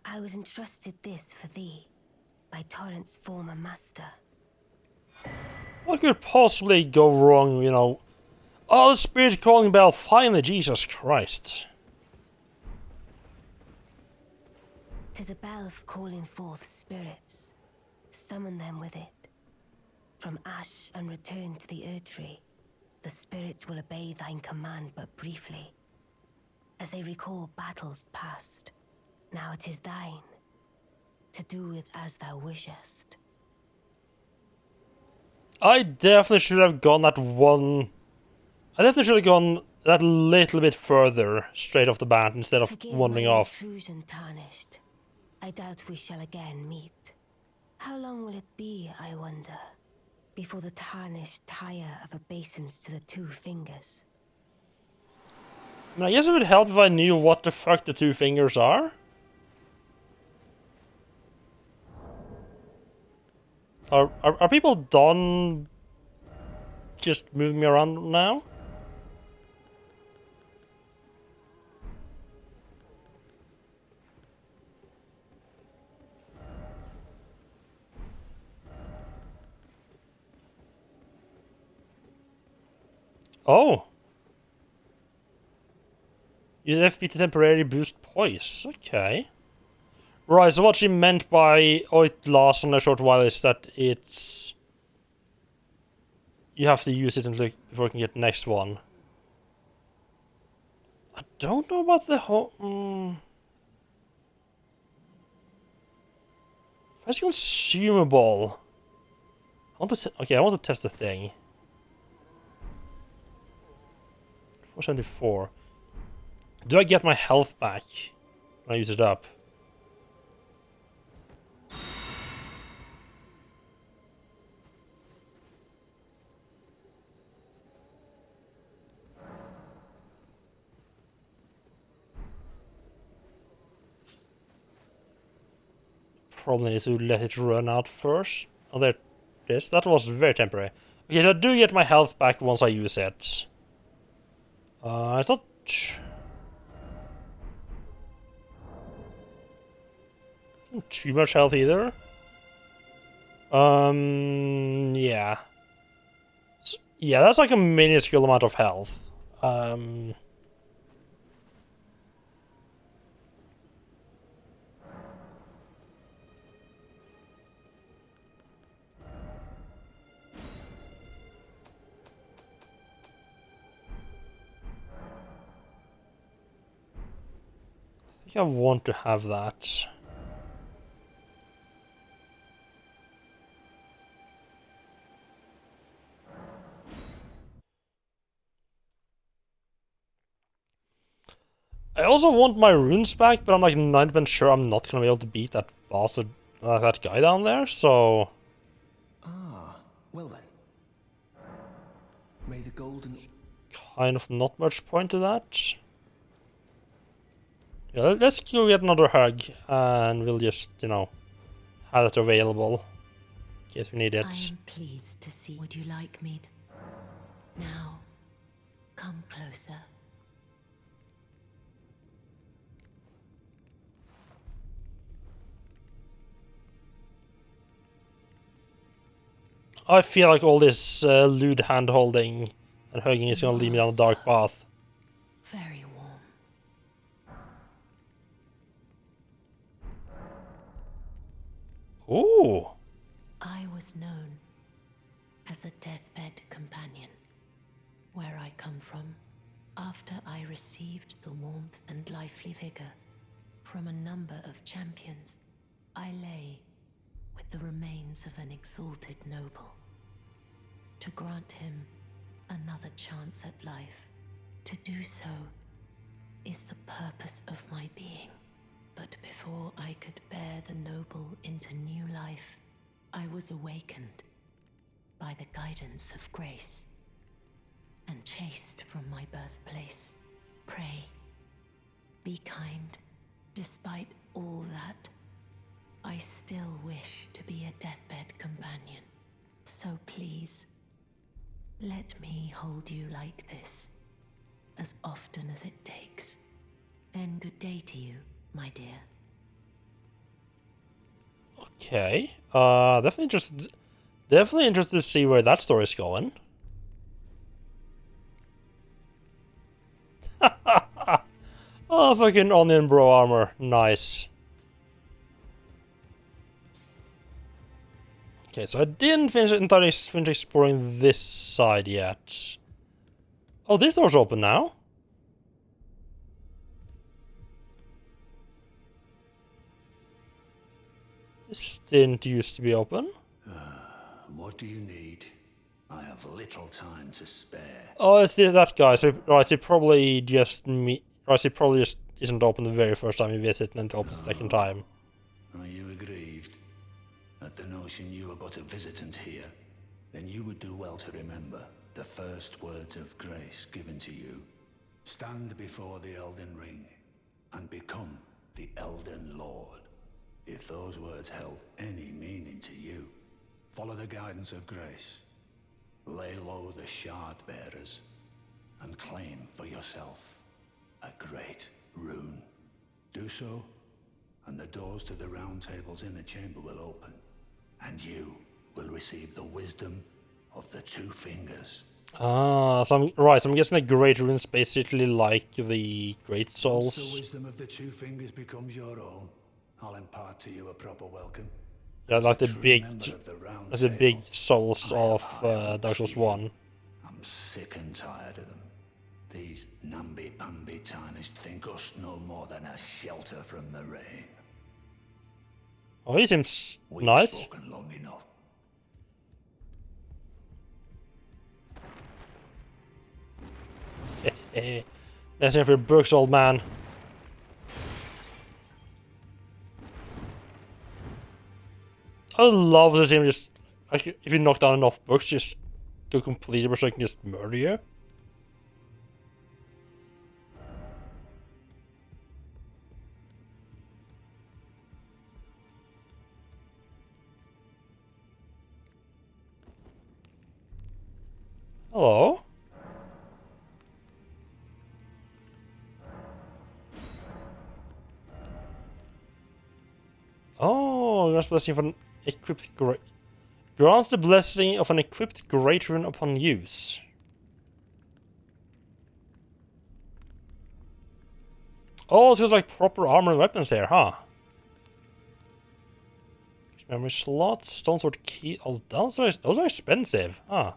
I was entrusted this for thee, by Torrent's former master. What could possibly go wrong, you know? Oh, the spirit calling bell, finally, Jesus Christ. 'Tis a bell for calling forth spirits. Summon them with it. From ash and return to the Erdtree, the spirits will obey thine command but briefly, as they recall battles past. Now it is thine, to do with as thou wishest. I definitely should have gone that one... I definitely should have gone that little bit further straight off the bat instead of Forgive wandering my off. intrusion, Tarnished. I doubt we shall again meet. How long will it be, I wonder, before the Tarnished tire of obeisance to the two fingers? I mean, I guess it would help if I knew what the fuck the two fingers are. Are people done just moving me around now? Oh. Use FP to temporarily boost poise. Okay. Right, so what she meant by "oh, it lasts on a short while" is that it's... you have to use it until before you can get the next one. I don't know about the whole... It's consumable. I want to okay, I want to test the thing. 474. Do I get my health back when I use it up? Probably need to let it run out first. Oh, there it is. That was very temporary. Okay, so I do get my health back once I use it. It's not... not too much health either. Yeah. So, yeah, that's like a minuscule amount of health. I think I want to have that. I also want my runes back, but I'm like 90% sure I'm not gonna be able to beat that bastard, that guy down there, so... Ah, well then. May the golden... kind of not much point to that. Yeah, let's go get another hug, and we'll just, you know, have it available in case we need it. I am pleased to see. Would you like me to... Now, come closer. I feel like all this lewd hand-holding and hugging is gonna lead me down a dark path. Very warm. Ooh! I was known as a deathbed companion. Where I come from, after I received the warmth and lively vigor from a number of champions, I lay with the remains of an exalted noble. To grant him another chance at life, to do so is the purpose of my being. But before I could bear the noble into new life, I was awakened by the guidance of grace and chased from my birthplace. Pray, be kind. Despite all that, I still wish to be a deathbed companion. So please, let me hold you like this, as often as it takes. Then good day to you, my dear. Okay. Definitely interested to see where that story's going. Oh, fucking onion bro armor. Nice. Okay, so I didn't entirely finish exploring this side yet. Oh, this door's open now. This didn't used to be open. What do you need? I have little time to spare. Oh, it's that guy. So right, it probably just it probably just isn't open the very first time you visit, and then it opens the second time. Are you aggrieved at the notion you are but a visitant here? Then you would do well to remember the first words of grace given to you. Stand before the Elden Ring and become the Elden Lord. If those words held any meaning to you, follow the guidance of grace. Lay low the shard bearers and claim for yourself a great rune. Do so, and the doors to the Round Table's inner chamber will open, and you will receive the wisdom of the Two Fingers. Ah, so I'm guessing the Great Rune's basically like the Great Souls. Once the wisdom of the Two Fingers becomes your own, I'll impart to you a proper welcome. Yeah, like the big souls of Dark Souls 1. I'm sick and tired of them. These namby-pamby tarnished think us no more than a shelter from the rain. Oh, he seems We've nice. spoken long enough. Messing up your books, old man. I would love to see him just, like, if you knock down enough books, just go completely so I can just murder you. Hello? Oh, grants blessing of an equipped great. Grants the blessing of an equipped great rune upon use. Oh, so it's like proper armor and weapons there, huh? Memory slots, stone sword key. Oh, those are expensive, huh?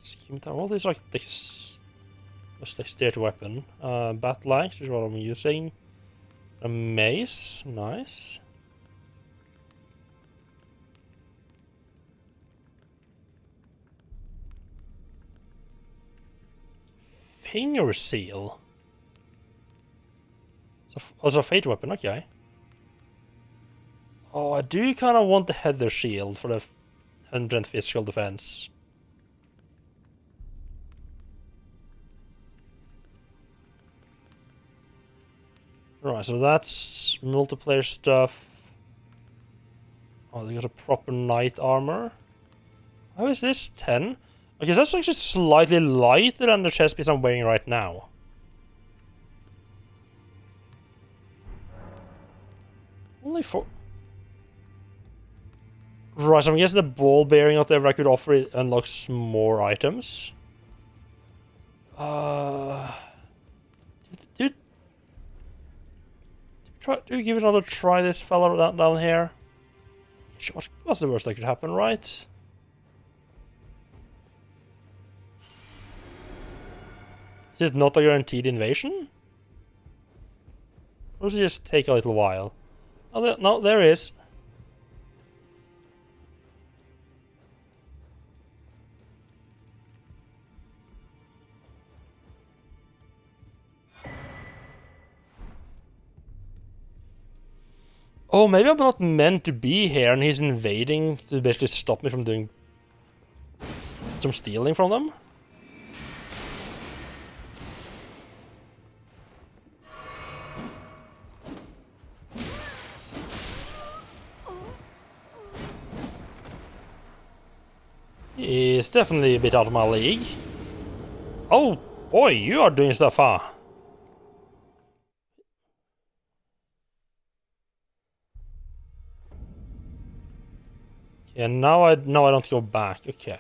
Scheme time. All these like this. What's dexterity weapon? Battle axe is what I'm using. A mace, nice. Finger seal. Also a fate weapon, okay. Oh, I do kind of want the heather shield for the 100 physical defense. Right, so that's multiplayer stuff. Oh, they got a proper knight armor. How is this 10? Okay, that's actually slightly lighter than the chest piece I'm wearing right now. Only 4. Right, so I'm guessing the ball bearing, whatever I could offer, it unlocks more items. Dude, Do we give it another try, this fella down here? What's the worst that could happen, right? Is it not a guaranteed invasion? Or does it just take a little while? Oh, no, there is. Oh, maybe I'm not meant to be here and he's invading to basically stop me from doing some stealing from them? He's definitely a bit out of my league. Oh, boy, you are doing stuff, huh? Yeah, now I don't go back. Okay.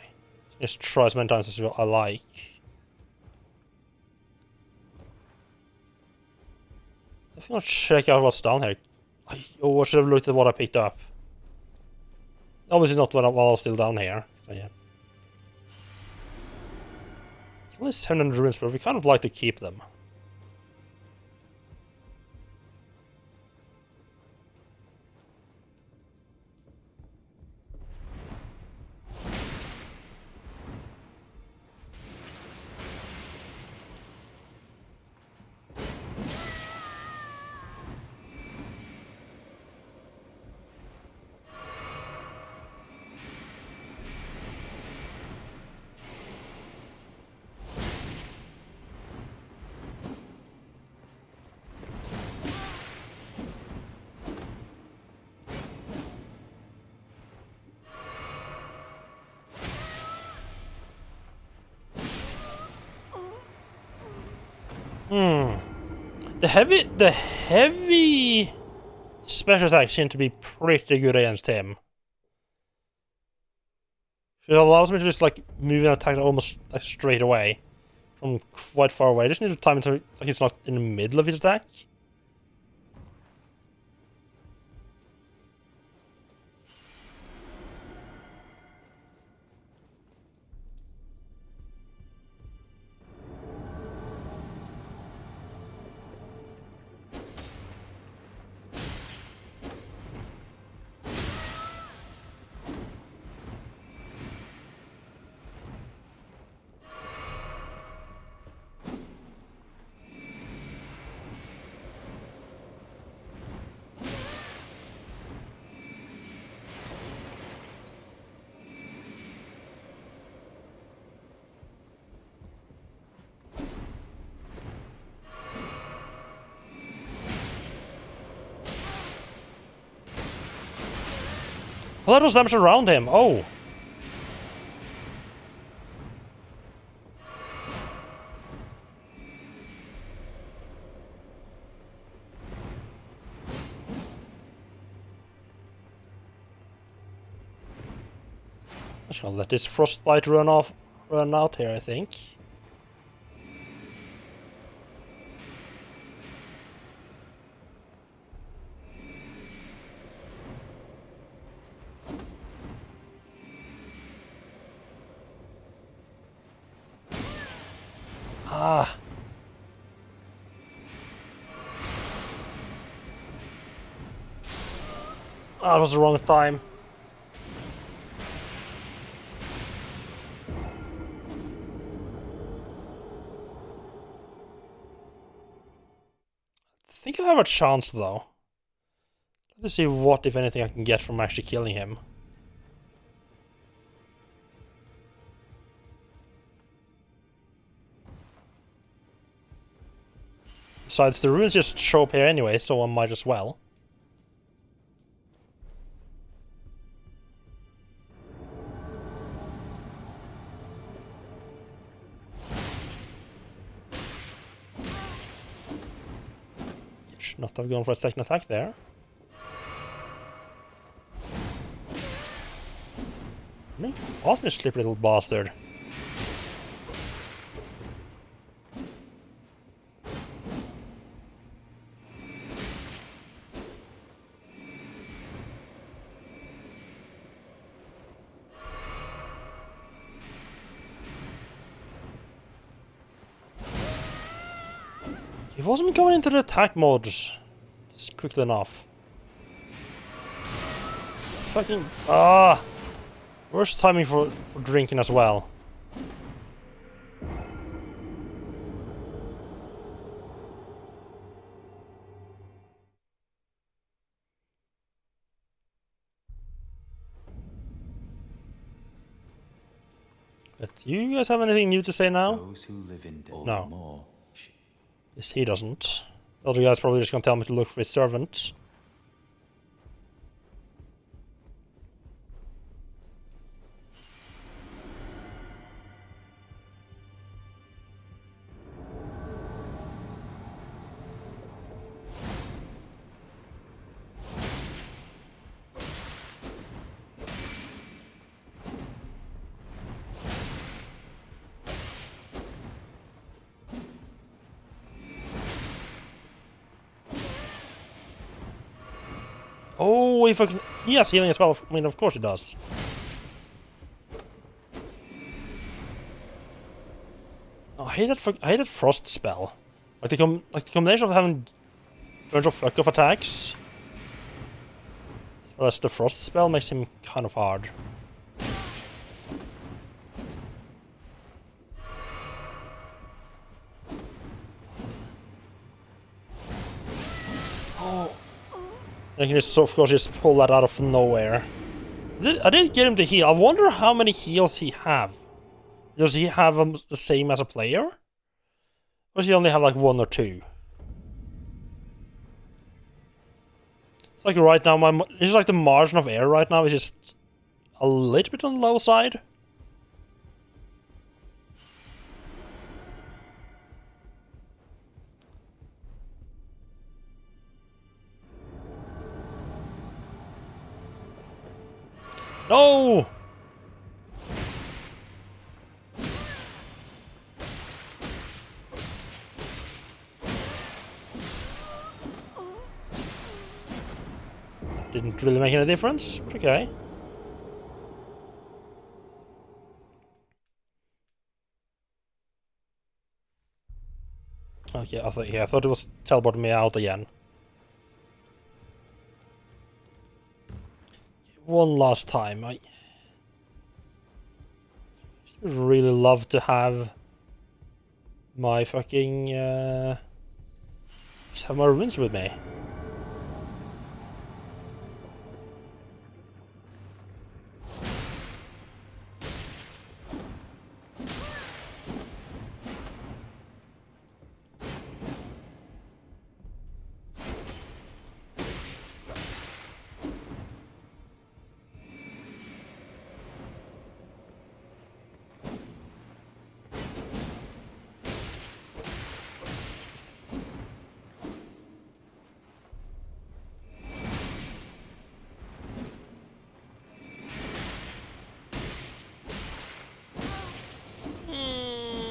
Just try as many times as I like. I think I'll check out what's down here. I should have looked at what I picked up. Obviously not while I was still down here. So yeah. Only 700 runes, but we kind of like to keep them. The heavy special attacks seem to be pretty good against him. It allows me to just like move and attack almost like straight away from quite far away. I just need to time it so like it's not in the middle of his attack. Well, that was damage around him. Oh. I just gonna let this frostbite run out here, I think. Ah. That was the wrong time. I think I have a chance though. Let's see what, if anything, I can get from actually killing him. Besides, the runes just show up here anyway, so I might as well. Should not have gone for a second attack there. Off me, slip, little bastard. He wasn't going into the attack mode quickly enough. Fucking worst timing for drinking as well. But do you guys have anything new to say now? Those who live in No. more. Yes, he doesn't. The other guy's probably just gonna tell me to look for his servant. Oh, he has healing as well. I mean, of course he does. Oh, I hate that frost spell. Like the combination of having a bunch of fuck off attacks, as well as the frost spell, makes him kind of hard. Oh. I can just, of course, just pull that out of nowhere. I did get him to heal. I wonder how many heals he have. Does he have them the same as a player? Or does he only have like 1 or 2? It's like right now, it's just like the margin of error right now is just a little bit on the low side. No! Didn't really make any difference. Okay. Okay, I thought it was teleporting me out again. One last time. I really love to have my fucking just have my runes with me.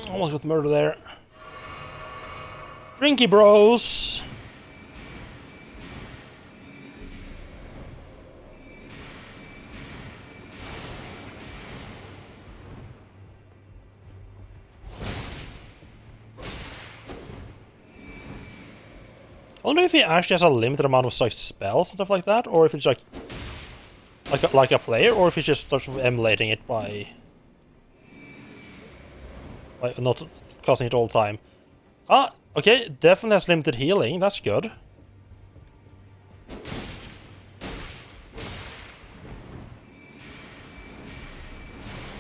Almost got murdered there. Drinky bros! I wonder if he actually has a limited amount of like spells and stuff like that, or if it's like a player, or if he's just sort of emulating it by not casting it all the time. Ah, okay, definitely has limited healing. That's good.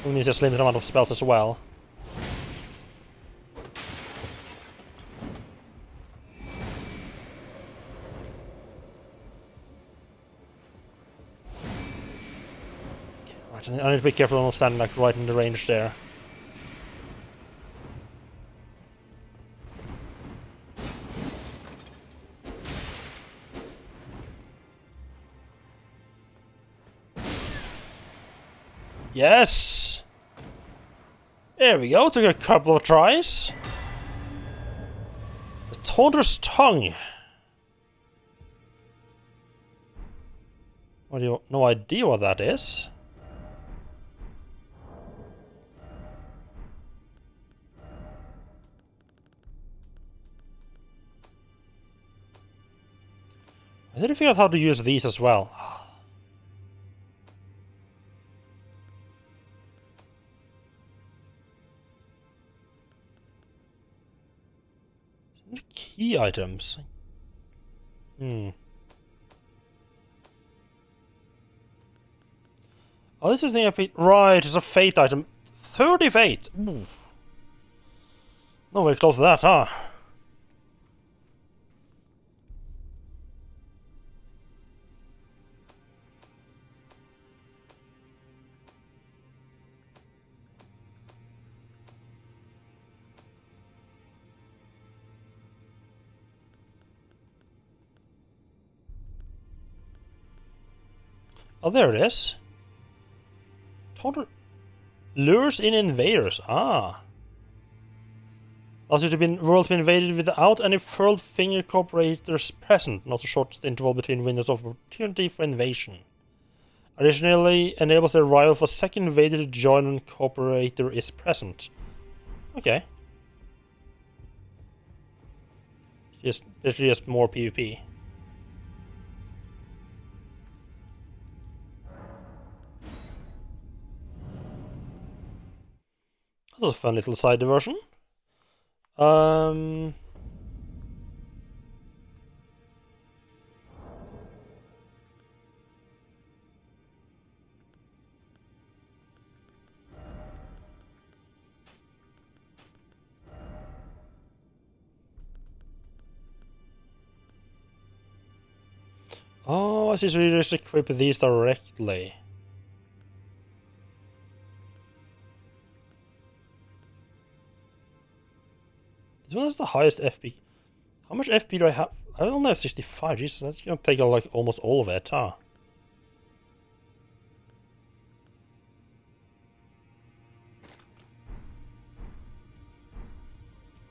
It means there's limited amount of spells as well. Right, I need to be careful when I'm standing like right in the range there. Yes! There we go, took a couple of tries. The Taunter's Tongue. What do you no idea what that is? I didn't figure out how to use these as well. Key items. Oh, this is the thing I picked. Right, it's a fate item. 30 fate! Ooh. Nowhere close to that, huh? Oh, there it is. Total lures in invaders. Ah. Also, the world to be invaded without any furled finger cooperators present, not the shortest interval between windows of opportunity for invasion. Additionally, enables the arrival of a second invader to join when cooperator is present. Okay. It's just more PvP. That's a fun little side diversion. Oh, I see, so you just equip these directly. This one has the highest FP. How much FP do I have? I only have 65. Jesus, that's gonna take like almost all of it, huh?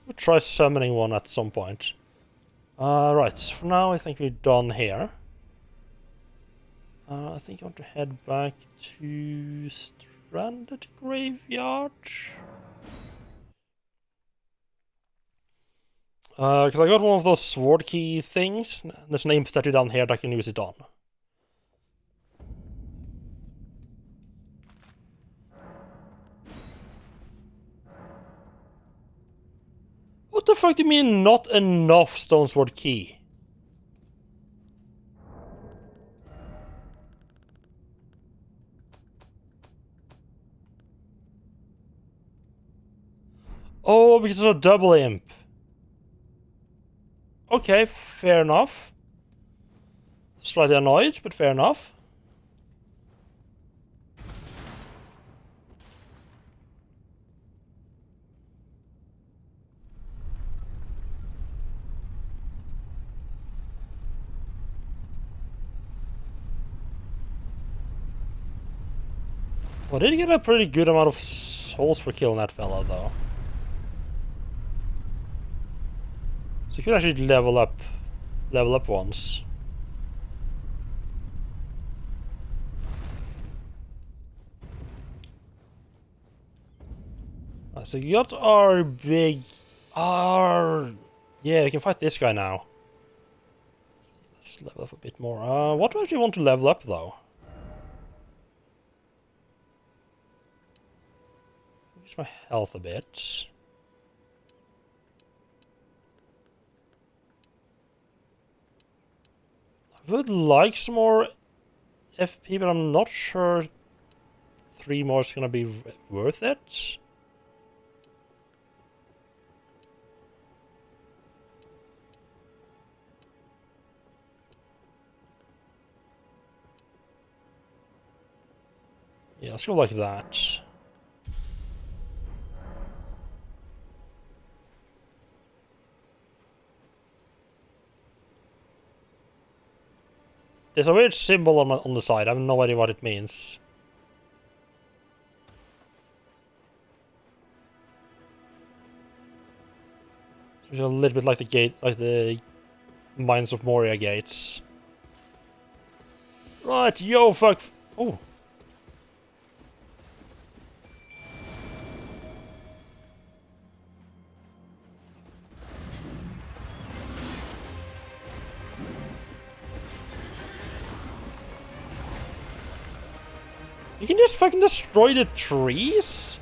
We'll try summoning one at some point. Right, for now I think we're done here. I think I want to head back to Stranded Graveyard. Because I got one of those sword key things. There's a name statue down here that I can use it on. What the fuck do you mean not enough stone sword key? Oh, because it's a double imp. Okay, fair enough. Slightly annoyed, but fair enough. Well, I did get a pretty good amount of souls for killing that fella, though. So you could actually level up once. So you got our big... Yeah, we can fight this guy now. Let's level up a bit more. What do I actually want to level up, though? Use my health a bit. I would like some more FP, but I'm not sure 3 more is gonna be worth it. Yeah, let's go like that. There's a weird symbol on the side. I have no idea what it means. It's a little bit like the gate, like the Mines of Moria gates. Right, yo, fuck. Oh. You can just fucking destroy the trees?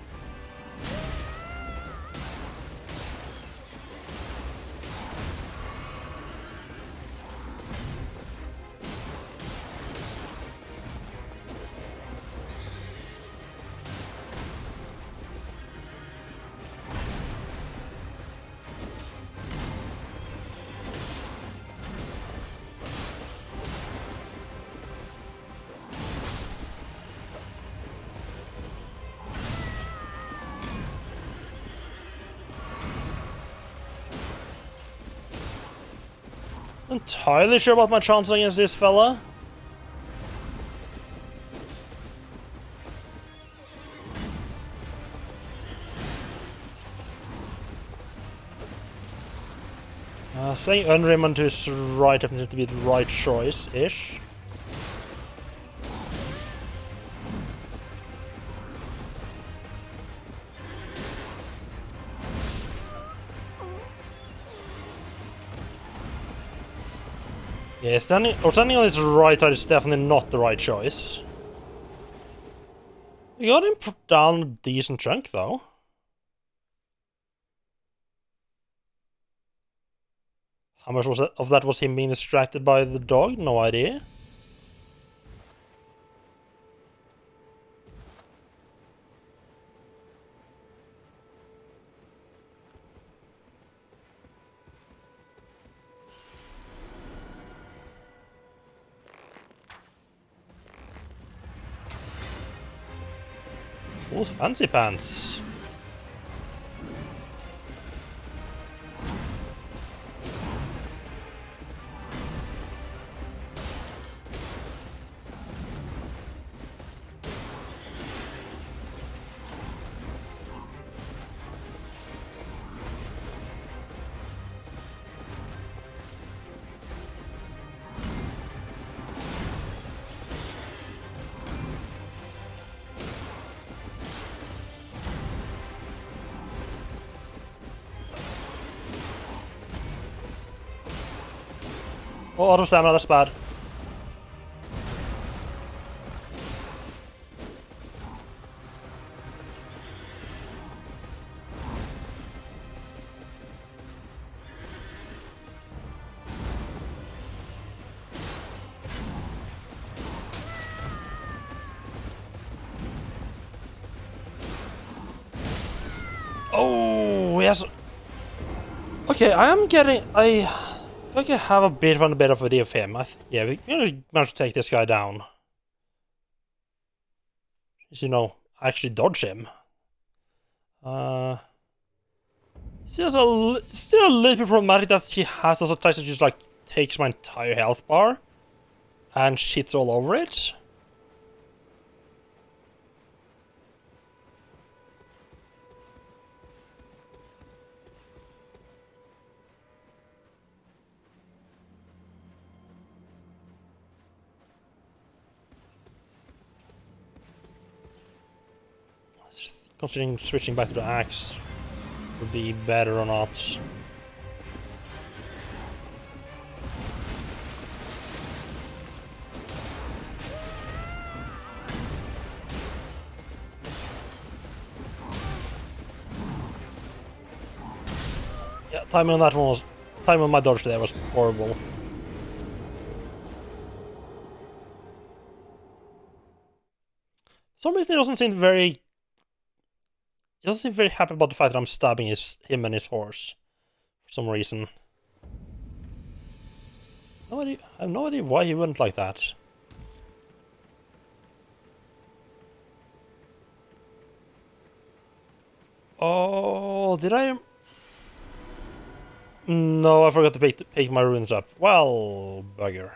Entirely sure about my chances against this fella. Saying Unrim to his right happens to be the right choice-ish. Yeah, standing on his right side is definitely not the right choice. We got him down a decent chunk, though. How much of that was him being distracted by the dog? No idea. Those fancy pants. Oh, auto stamina, that's bad. Oh, yes. Okay, I think I have a bit of a idea of him. Yeah, we managed to take this guy down. Just, actually dodge him. Still a little bit problematic that he has those attacks that just like takes my entire health bar and shits all over it. Considering switching back to the axe would be better or not. Yeah, timing on my dodge there was horrible. For some reason he doesn't seem very happy about the fact that I'm stabbing him and his horse. For some reason. I have no idea why he wouldn't like that. Oh, did I? No, I forgot to pick my runes up. Well, bugger.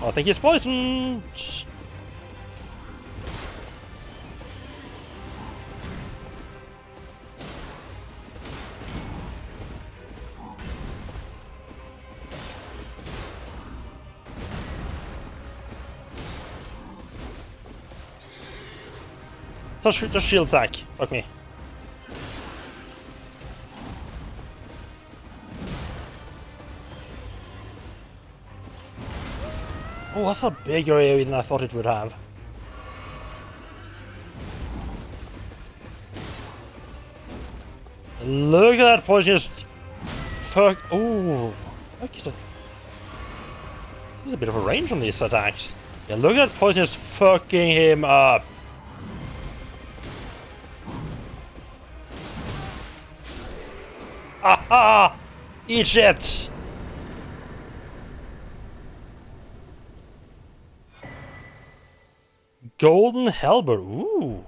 I think he's poisoned. Just shield attack. Fuck me. Oh, that's a bigger area than I thought it would have. Look at that poison just... Fuck... Ooh. Fuck is it? There's a bit of a range on these attacks. Yeah, look at that poison just fucking him up. Aha! Eat shit! Golden Halberd. Ooh.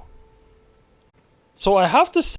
So I have to say